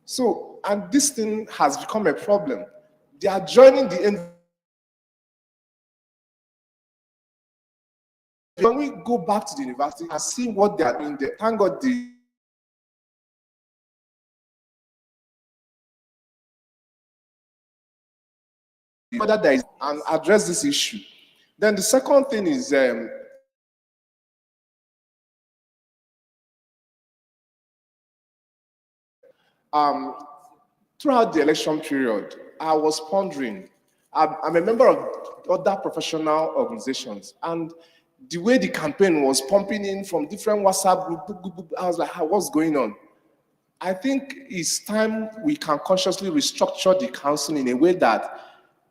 So, and this thing has become a problem. They are joining the when we go back to the university and see what they are doing there, thank God whether there is and address this issue. Then the second thing is throughout the election period, I was pondering. I'm a member of other professional organizations, and the way the campaign was pumping in from different WhatsApp groups, I was like, what's going on? I think it's time we can consciously restructure the council in a way that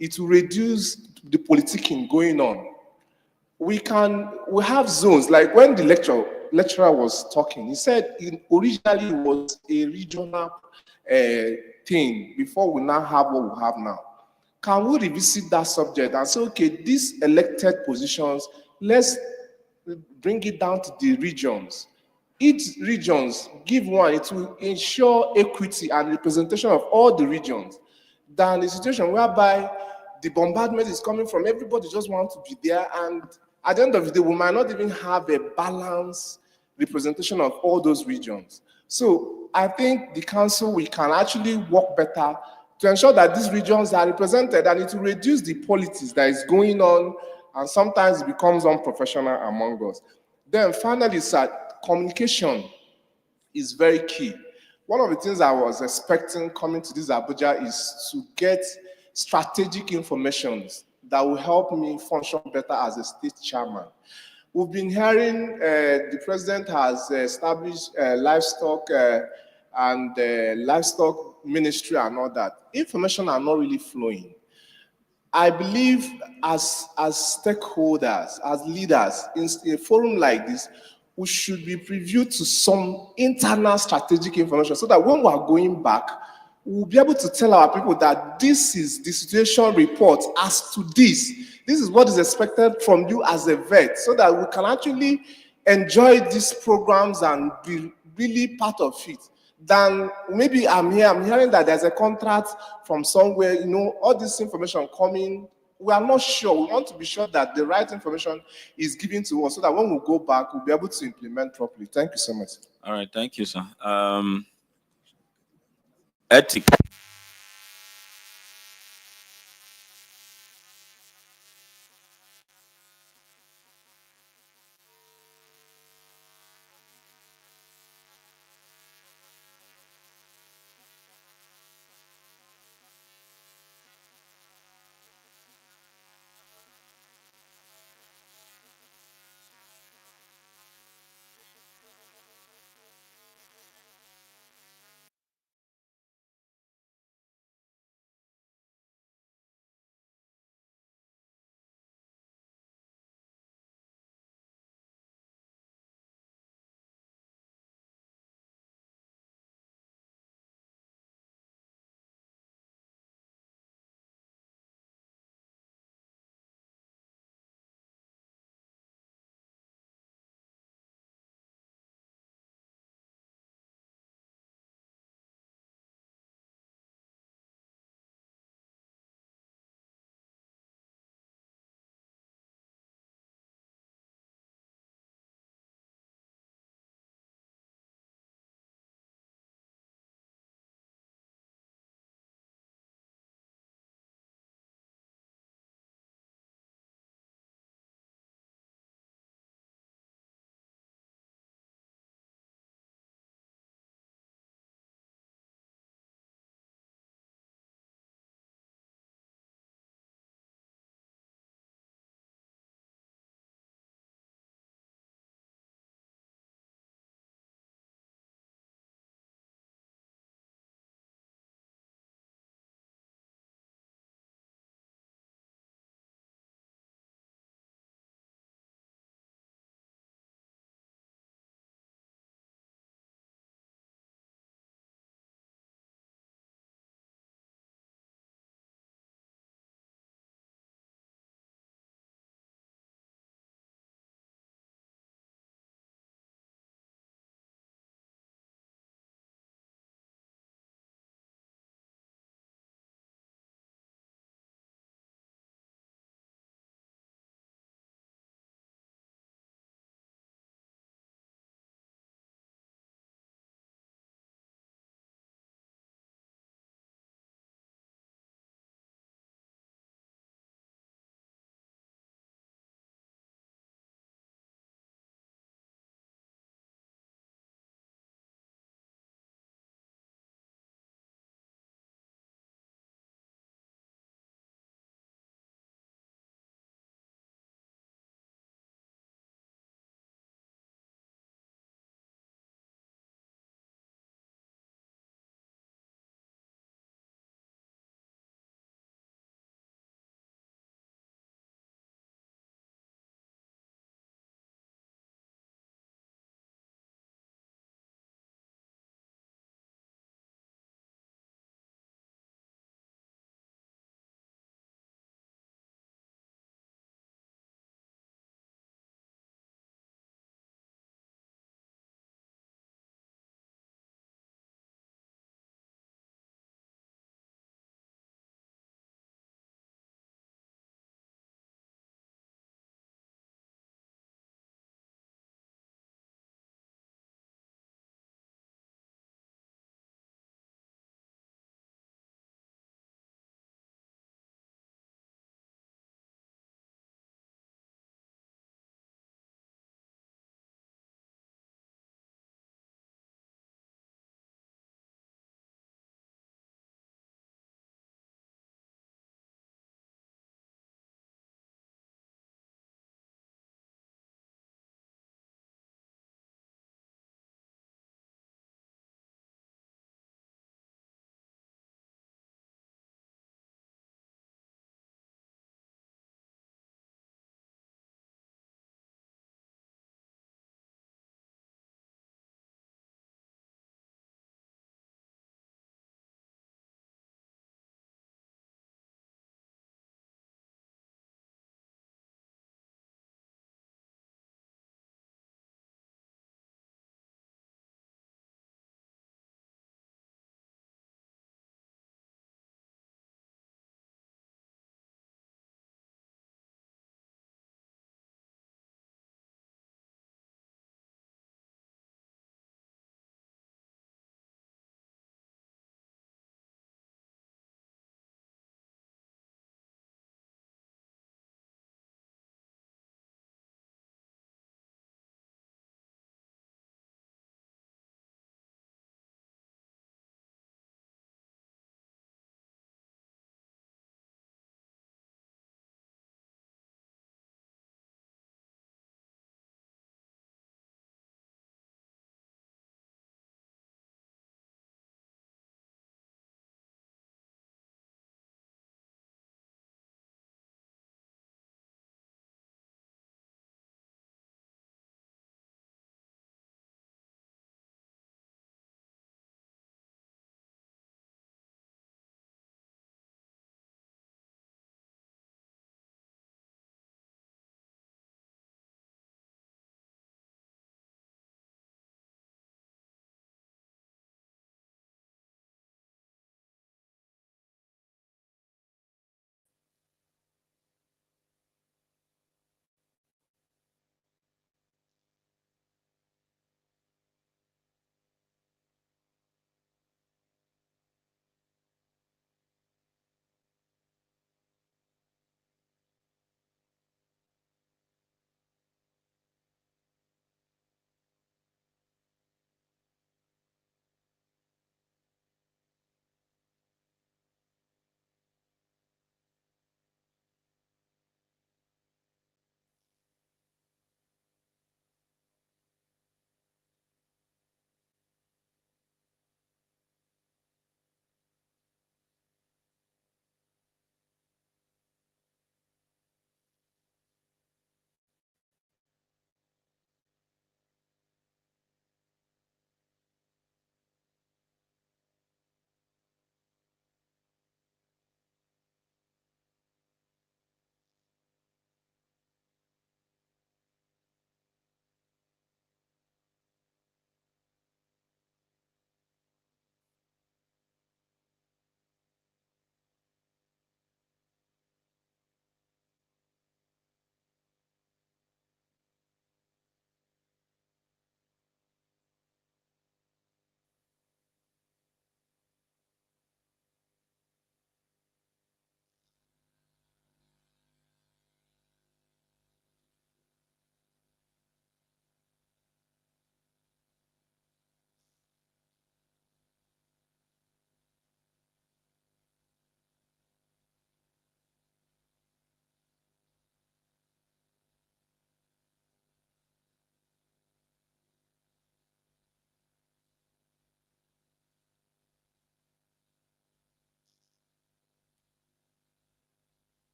it will reduce the politicking going on. We have zones, like when the lecturer was talking, he said originally it was a regional thing before we now have what we have now. Can we revisit that subject and say, okay, these elected positions, let's bring it down to the regions. Each regions give one, it will ensure equity and representation of all the regions than a situation whereby the bombardment is coming from everybody just wants to be there, and at the end of the day, we might not even have a balanced representation of all those regions. So I think the council, we can actually work better to ensure that these regions are represented, and it will reduce the politics that is going on, and sometimes it becomes unprofessional among us. Then finally, sir, communication is very key. One of the things I was expecting coming to this Abuja is to get strategic information that will help me function better as a state chairman. We've been hearing the president has established livestock and livestock ministry and all that. Information are not really flowing. I believe as stakeholders, as leaders, in a forum like this, we should be previewed to some internal strategic information so that when we are going back, we'll be able to tell our people that this is the situation report as to this. This is what is expected from you as a vet, so that we can actually enjoy these programs and be really part of it. Then maybe I'm hearing that there's a contract from somewhere, you know, all this information coming. We are not sure. We want to be sure that the right information is given to us so that when we go back, we'll be able to implement properly. Thank you so much. All right, thank you, sir. Ethics.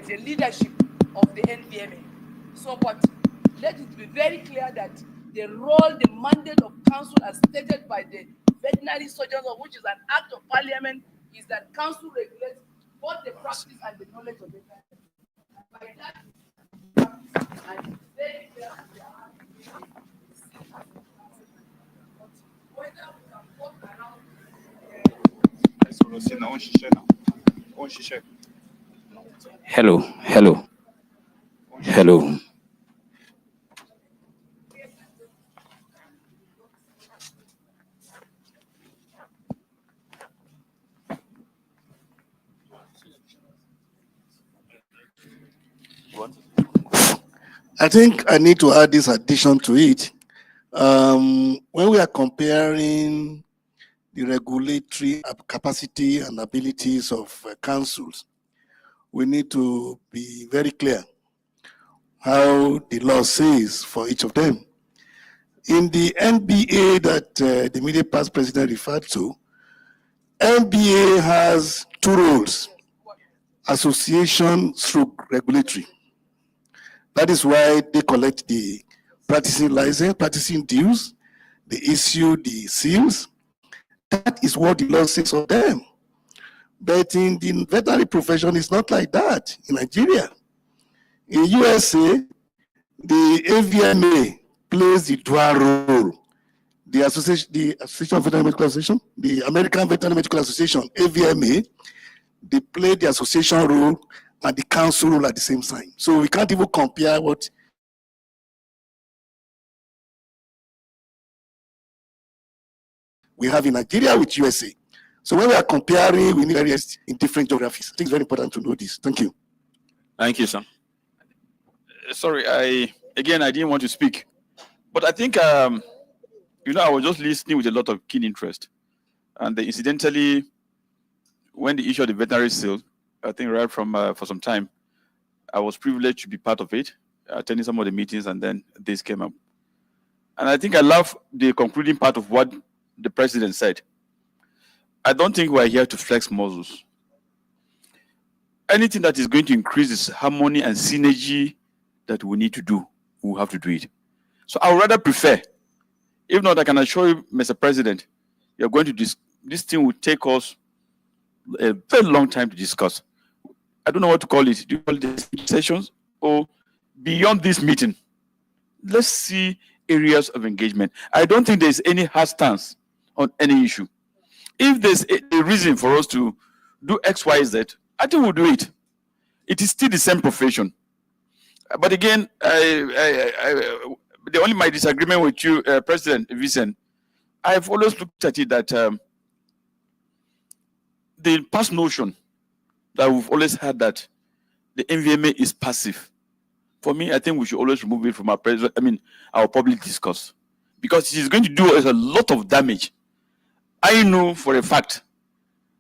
the leadership of the NVMA. So, but let it be very clear that the role, the mandate of council as stated by the veterinary surgeons, which is an act of parliament, is that council regulates both the practice and the knowledge of veterinary. By that, and it's very clear that we are whether we can walk around. Hello. I think I need to add this addition to it. When we are comparing the regulatory capacity and abilities of councils, we need to be very clear how the law says for each of them. In the NBA that the immediate past president referred to, NBA has two roles: association through regulatory. That is why they collect the practicing license, practicing dues, they issue the seals. That is what the law says of them. But in the veterinary profession, it's not like that in Nigeria. In USA, the NVMA plays the dual role. The Association of Veterinary Medical Association, the American Veterinary Medical Association, AVMA, they play the association role and the council role at the same time. So we can't even compare what we have in Nigeria with USA. So when we are comparing, we need areas in different geographies. I think it's very important to know this. Thank you. Thank you, sir. Sorry, I didn't want to speak, but I think, I was just listening with a lot of keen interest. And incidentally, when the issue of the veterinary seal, I think right from for some time, I was privileged to be part of it, attending some of the meetings, and then this came up. And I think I love the concluding part of what the president said. I don't think we're here to flex muscles. Anything that is going to increase this harmony and synergy that we need to do, we have to do it. So I would rather prefer, if not, I can assure you, Mr. President, you're going to this thing will take us a very long time to discuss. I don't know what to call it. Do you call it sessions or beyond this meeting? Let's see areas of engagement. I don't think there's any hard stance on any issue. If there's a reason for us to do X, Y, Z, I think we'll do it. It is still the same profession. But again, the only my disagreement with you, President Vincent, I've always looked at it that the past notion that we've always had that the NVMA is passive. For me, I think we should always remove it from our our public discourse, because it is going to do us a lot of damage. I know for a fact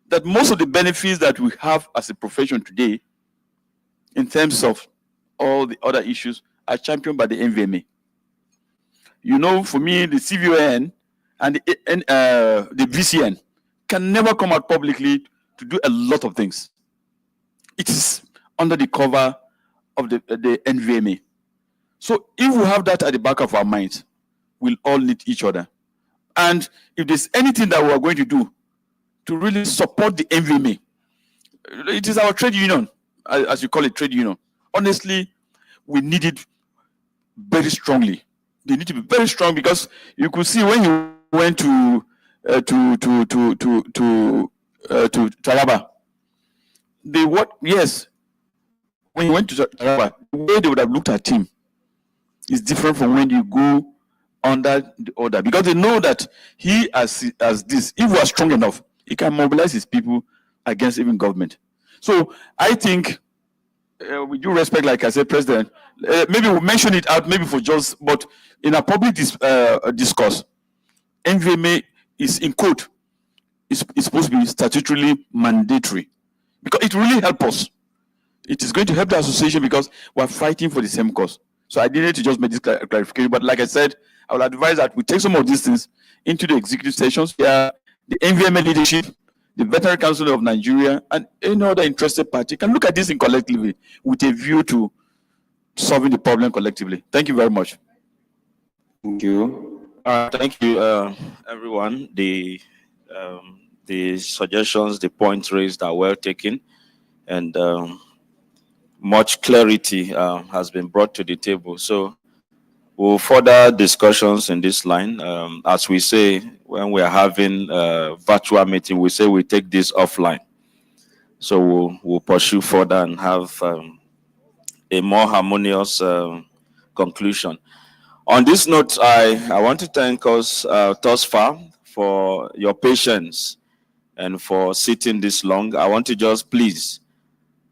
that most of the benefits that we have as a profession today, in terms of all the other issues, are championed by the NVMA. For me, the CVON and the VCN can never come out publicly to do a lot of things. It is under the cover of the NVMA. So if we have that at the back of our minds, we'll all need each other. And if there's anything that we are going to do to really support the NVMA, it is our trade union, as you call it, trade union. Honestly, we need it very strongly. They need to be very strong, because you could see when you went to Taraba, when you went to Taraba, the way they would have looked at him is different from when you go under the order, because they know that he, as this, if we are strong enough, he can mobilize his people against even government. So I think, with due respect, like I said, President, maybe we'll mention it out, maybe for just, but in a public discourse, NVMA is in quote, is supposed to be statutorily mandatory, because it really helps us. It is going to help the association because we're fighting for the same cause. So I needed to just make this clarification. But like I said, I will advise that we take some of these things into the executive sessions where the NVMA leadership, the Veterinary Council of Nigeria, and any other interested party can look at this in collectively with a view to solving the problem collectively. Thank you very much. Thank you. Thank you, everyone. The suggestions, the points raised are well taken, and much clarity has been brought to the table. So we'll further discussions in this line. As we say, when we're having a virtual meeting, we say we take this offline. So we'll pursue further and have a more harmonious conclusion. On this note, I want to thank us thus far for your patience and for sitting this long. I want to just please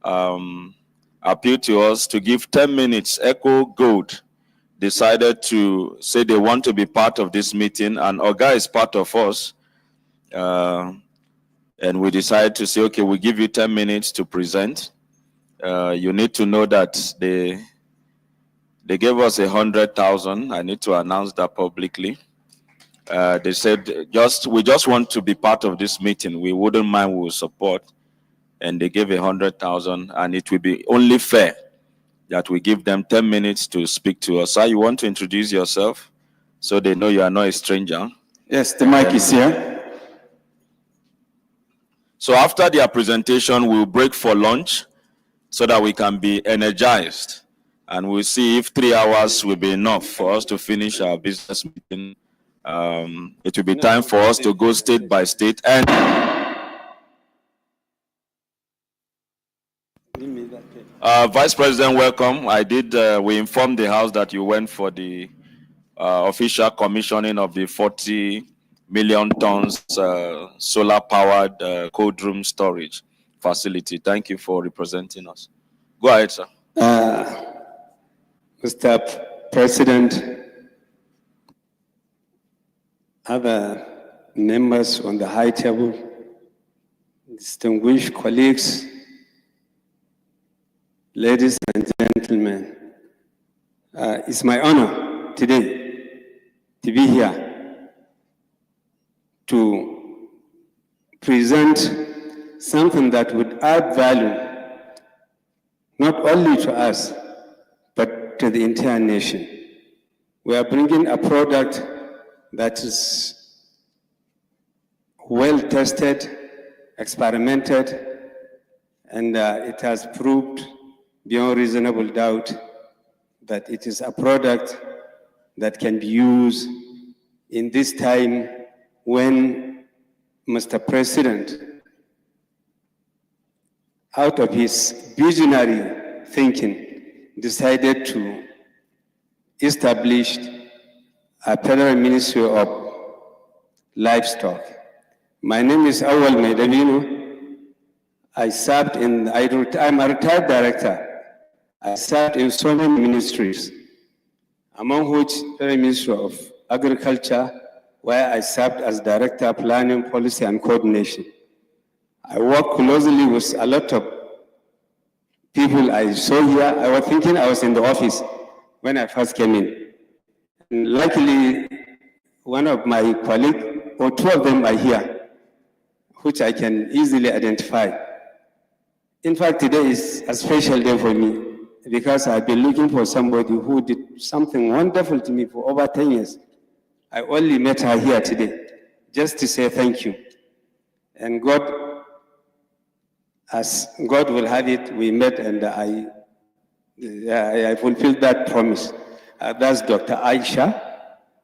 appeal to us to give 10 minutes. Echo Gold decided to say they want to be part of this meeting, and Oga is part of us. And we decided to say, okay, we give you 10 minutes to present. You need to know that they gave us 100,000. I need to announce that publicly. They said, we just want to be part of this meeting. We wouldn't mind, we will support. And they gave 100,000, and it will be only fair that we give them 10 minutes to speak to us. Sir, you want to introduce yourself so they know you are not a stranger? Yes, the mic is here. So after their presentation, we'll break for lunch so that we can be energized. And we'll see if 3 hours will be enough for us to finish our business meeting. It will be time for us to go state by state. And Vice President, welcome. We informed the House that you went for the official commissioning of the 40 million tons solar-powered cold room storage facility. Thank you for representing us. Go ahead, sir. Mr. President, other members on the high table, distinguished colleagues, ladies and gentlemen, it's my honor today to be here to present something that would add value not only to us, but to the entire nation. We are bringing a product that is well tested, experimented, and it has proved beyond reasonable doubt that it is a product that can be used in this time when Mr. President, out of his visionary thinking, decided to establish a federal ministry of livestock. My name is Awal Medavino. I'm a retired director. I served in so many ministries, among which the Ministry of Agriculture, where I served as Director of Planning, Policy, and Coordination. I worked closely with a lot of people I saw here. I was thinking I was in the office when I first came in. And luckily, one of my colleagues, or two of them are here, which I can easily identify. In fact, today is a special day for me because I've been looking for somebody who did something wonderful to me for over 10 years. I only met her here today just to say thank you. And God, as God will have it, we met and I fulfilled that promise. That's Dr. Aisha.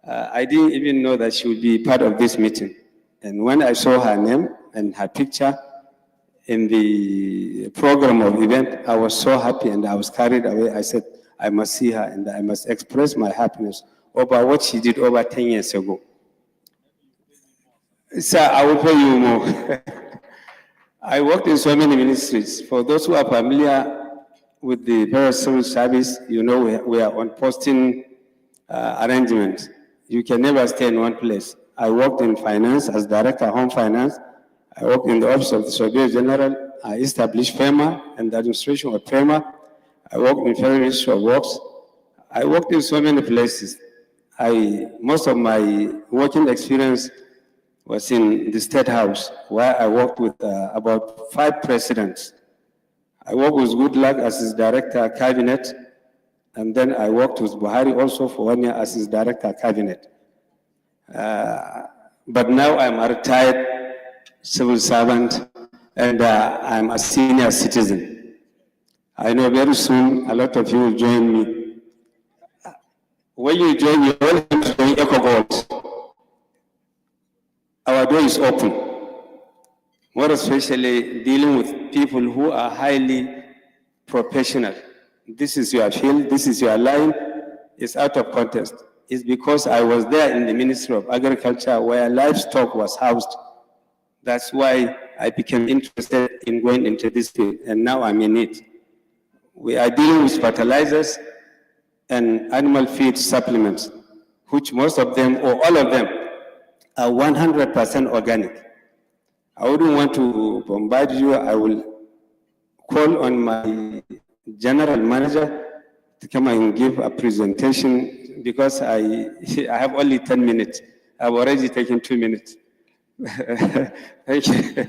I didn't even know that she would be part of this meeting. And when I saw her name and her picture in the program of event, I was so happy and I was carried away. I said, I must see her and I must express my happiness over what she did over 10 years ago. Sir, I will pay you more. I worked in so many ministries. For those who are familiar with the Federal Civil Service, you know we are on posting arrangements. You can never stay in one place. I worked in finance as Director of Home Finance. I worked in the Office of the Surveyor General. I established FEMA and the administration of FEMA. I worked in Federal Ministry of Works. I worked in so many places. Most of my working experience was in the State House, where I worked with about 5 presidents. I worked with Goodluck as his director of cabinet, and then I worked with Buhari also for 1 year as his director of cabinet. But now I'm a retired civil servant, and I'm a senior citizen. I know very soon a lot of you will join me. When you join, you all have to join EcoGold. Our door is open, more especially dealing with people who are highly professional. This is your field, this is your line, it's out of contest. It's because I was there in the Ministry of Agriculture where livestock was housed. That's why I became interested in going into this field, and now I'm in it. We are dealing with fertilizers and animal feed supplements, which most of them, or all of them, are 100% organic. I wouldn't want to bombard you. I will call on my general manager to come and give a presentation because I have only 10 minutes. I've already taken 2 minutes. Thank you.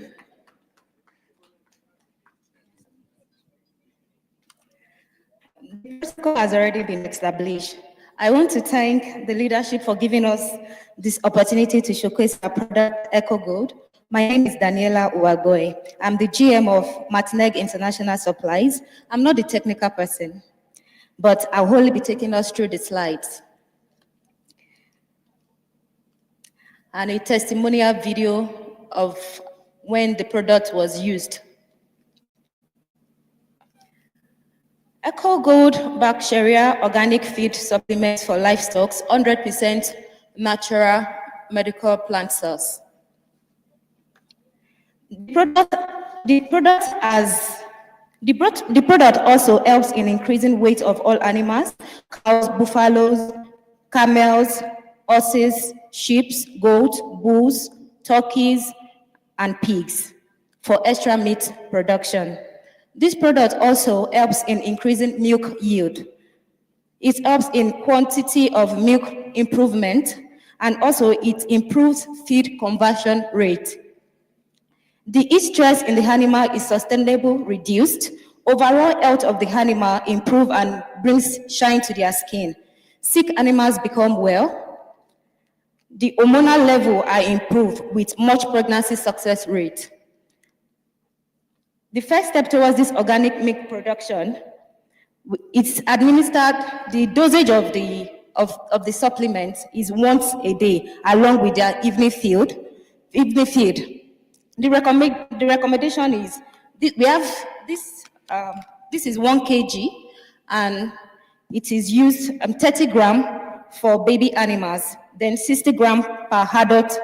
The protocol has already been established. I want to thank the leadership for giving us this opportunity to showcase our product, EcoGold. My name is Daniela Uwagoy. I'm the GM of Martineg International Supplies. I'm not the technical person, but I'll only be taking us through the slides. And a testimonial video of when the product was used. EcoGold Bacteria Organic Feed Supplements for Livestock, 100% natural medical plant cells. The product also helps in increasing weight of all animals: cows, buffaloes, camels, horses, sheep, goats, bulls, turkeys, and pigs for extra meat production. This product also helps in increasing milk yield. It helps in quantity of milk improvement, and also it improves feed conversion rate. The heat stress in the animal is sustainable, reduced. Overall health of the animal improve and brings shine to their skin. Sick animals become well. The hormonal level are improved with much pregnancy success rate. The first step towards this organic milk production, it's administered, the dosage of the supplement is once a day, along with their evening feed. The recommendation is, we have this, this is 1 kg, and it is used 30 grams for baby animals, then 60 grams per adult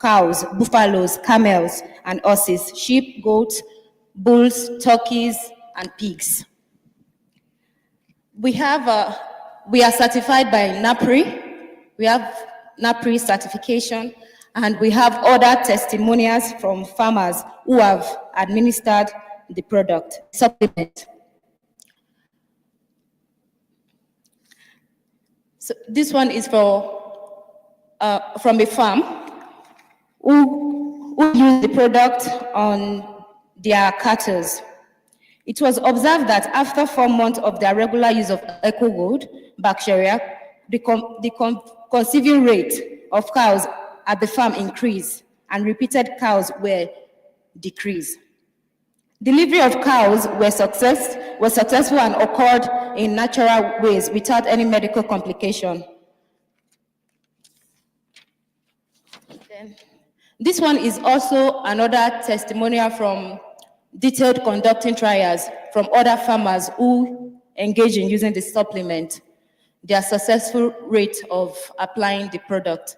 cows, buffaloes, camels, and horses, sheep, goats, bulls, turkeys, and pigs. We are certified by NAPRI. We have NAPRI certification, and we have other testimonials from farmers who have administered the product, supplement. So this one is for from a farm who use the product on their cattle. It was observed that after 4 months of their regular use of EcoGold bacteria, the conceiving rate of cows at the farm increased, and repeated cows were decreased. Delivery of cows was successful and occurred in natural ways without any medical complication. This one is also another testimonial from detailed conducting trials from other farmers who engage in using the supplement, their successful rate of applying the product.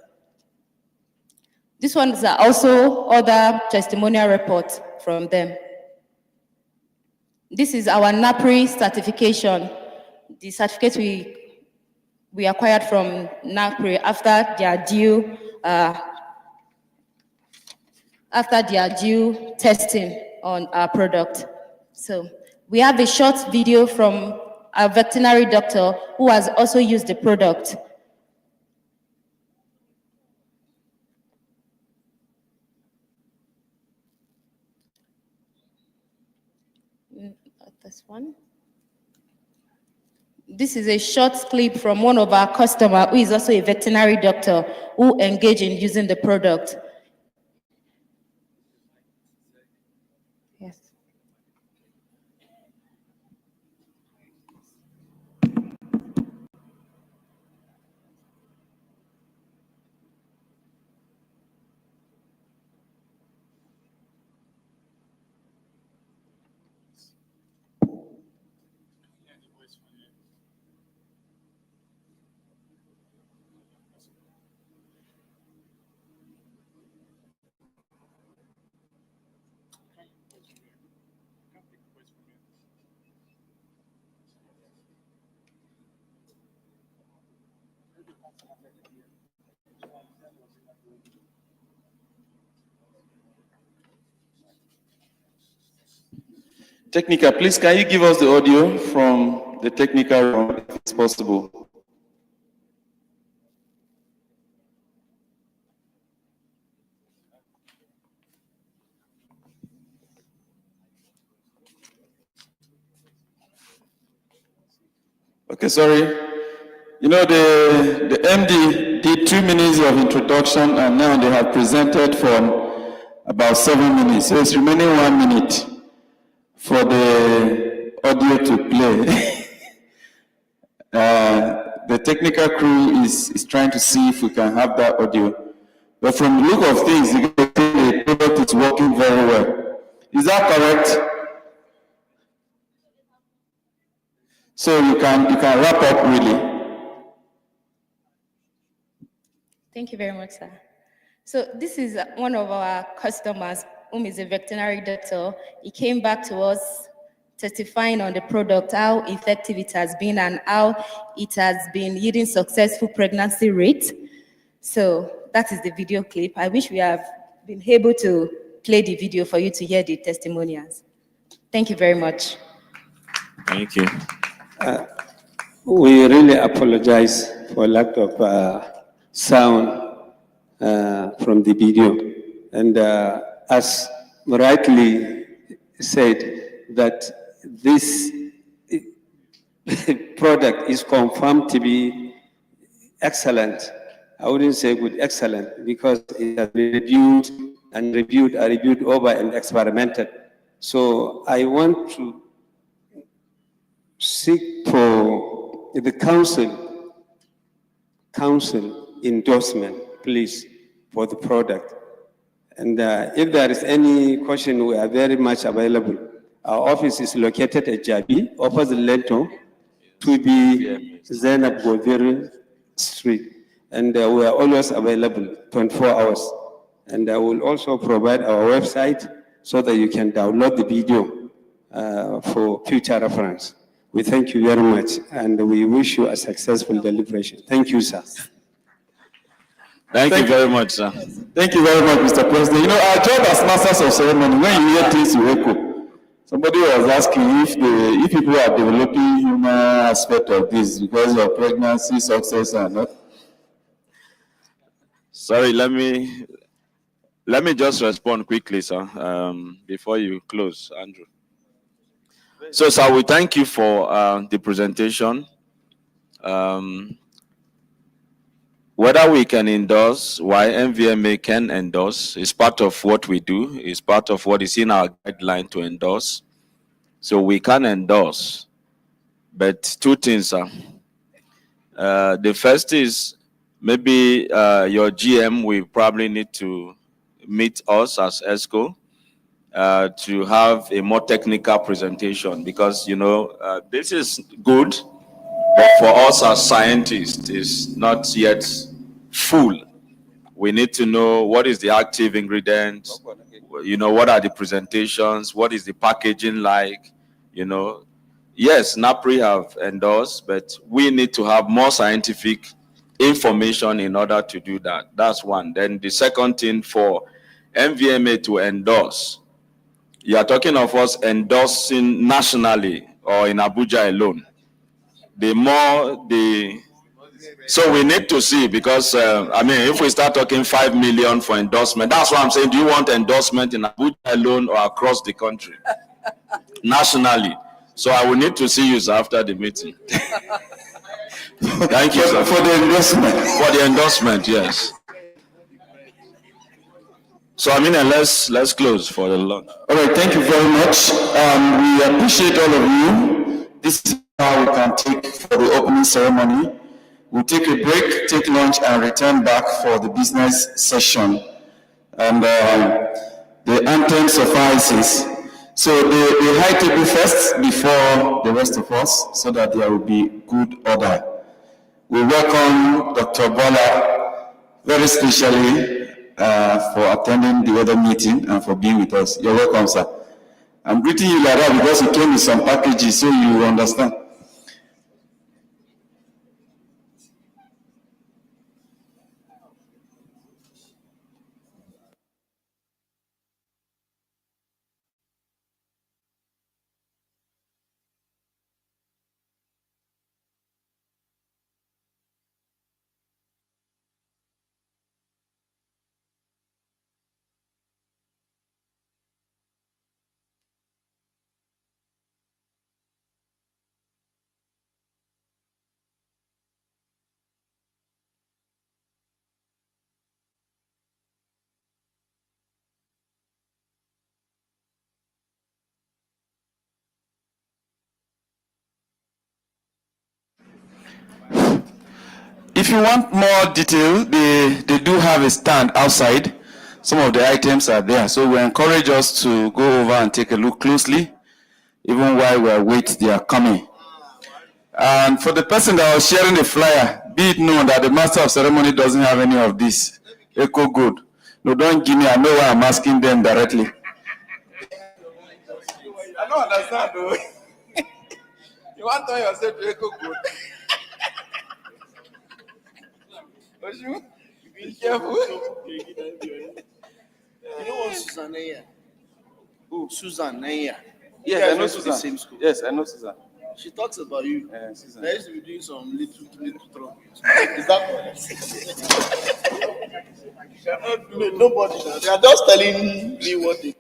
These ones are also other testimonial reports from them. This is our NAPRI certification, the certificate we acquired from NAPRI after their due testing on our product. So we have a short video from a veterinary doctor who has also used the product. this one. This is a short clip from one of our customers who is also a veterinary doctor who engaged in using the product. Yes. Technica, please, can you give us the audio from the technical room if it's possible? Okay, sorry. You know, the MD did 2 minutes of introduction and now they have presented for about 7 minutes. So it's remaining 1 minute for the audio to play. The technical crew is trying to see if we can have that audio. But from the look of things, the product is working very well. Is that correct? So you can wrap up really. Thank you very much, sir. So this is one of our customers, whom is a veterinary doctor. He came back to us testifying on the product, how effective it has been and how it has been yielding successful pregnancy rate. So that is the video clip. I wish we have been able to play the video for you to hear the testimonials. Thank you very much. Thank you. We really apologize for lack of sound from the video. And as rightly said, that this product is confirmed to be excellent. I wouldn't say good, excellent, because it has been reviewed over and experimented. So I want to seek for the council endorsement, please, for the product. And if there is any question, we are very much available. Our office is located at Jabi, opposite Lento, 2B Zainab Goveri Street. And we are always available 24 hours. And I will also provide our website so that you can download the video for future reference. We thank you very much, and we wish you a successful deliberation. Thank you, sir. Thank you very much, sir. Thank you very much, Mr. President. You know, our job as masters of ceremony, when you hear things, you echo. Somebody was asking if people are developing human aspect of this because of pregnancy, success, or not. Sorry, let me just respond quickly, sir, before you close, Andrew. So, sir, we thank you for the presentation. Whether we can endorse, why Nvma can endorse, is part of what we do, is part of what is in our guideline to endorse. So we can endorse, but two things, sir. The first is maybe your GM will probably need to meet us as ESCO to have a more technical presentation, because, you know, this is good, but for us as scientists, it's not yet full. We need to know what is the active ingredients, you know, what are the presentations, what is the packaging like, you know. Yes, NAPRI have endorsed, but we need to have more scientific information in order to do that. That's one. Then the second thing, for Nvma to endorse, you are talking of us endorsing nationally or in Abuja alone. So we need to see, because I mean, if we start talking 5 million for endorsement, that's why I'm saying, do you want endorsement in Abuja alone or across the country? Nationally. So I will need to see you after the meeting. Thank you, sir. For the endorsement. For the endorsement, yes. So let's close for the lunch. All right, thank you very much. We appreciate all of you. This is how we can take for the opening ceremony. We'll take a break, take lunch, and return back for the business session. And the anthem suffices. So the high table first before the rest of us, so that there will be good order. We welcome Dr. Bola very specially for attending the other meeting and for being with us. You're welcome, sir. I'm greeting you like that because you came with some packages, so you understand. If you want more detail, they do have a stand outside. Some of the items are there. So we encourage us to go over and take a look closely, even while we await their coming. And for the person that was sharing the flyer, be it known that the master of ceremony doesn't have any of this. Echo good. No, don't give me, I know why I'm asking them directly. I don't understand though. You want to turn yourself to Echo good. Be careful. You know what Susan Naya? Who? Susan Naya. Yes, I know The Susan. same school. Yes, I know Susan. She talks about you. Susan. I used to be doing some little trouble. Is that correct? Nobody. They are just telling me what they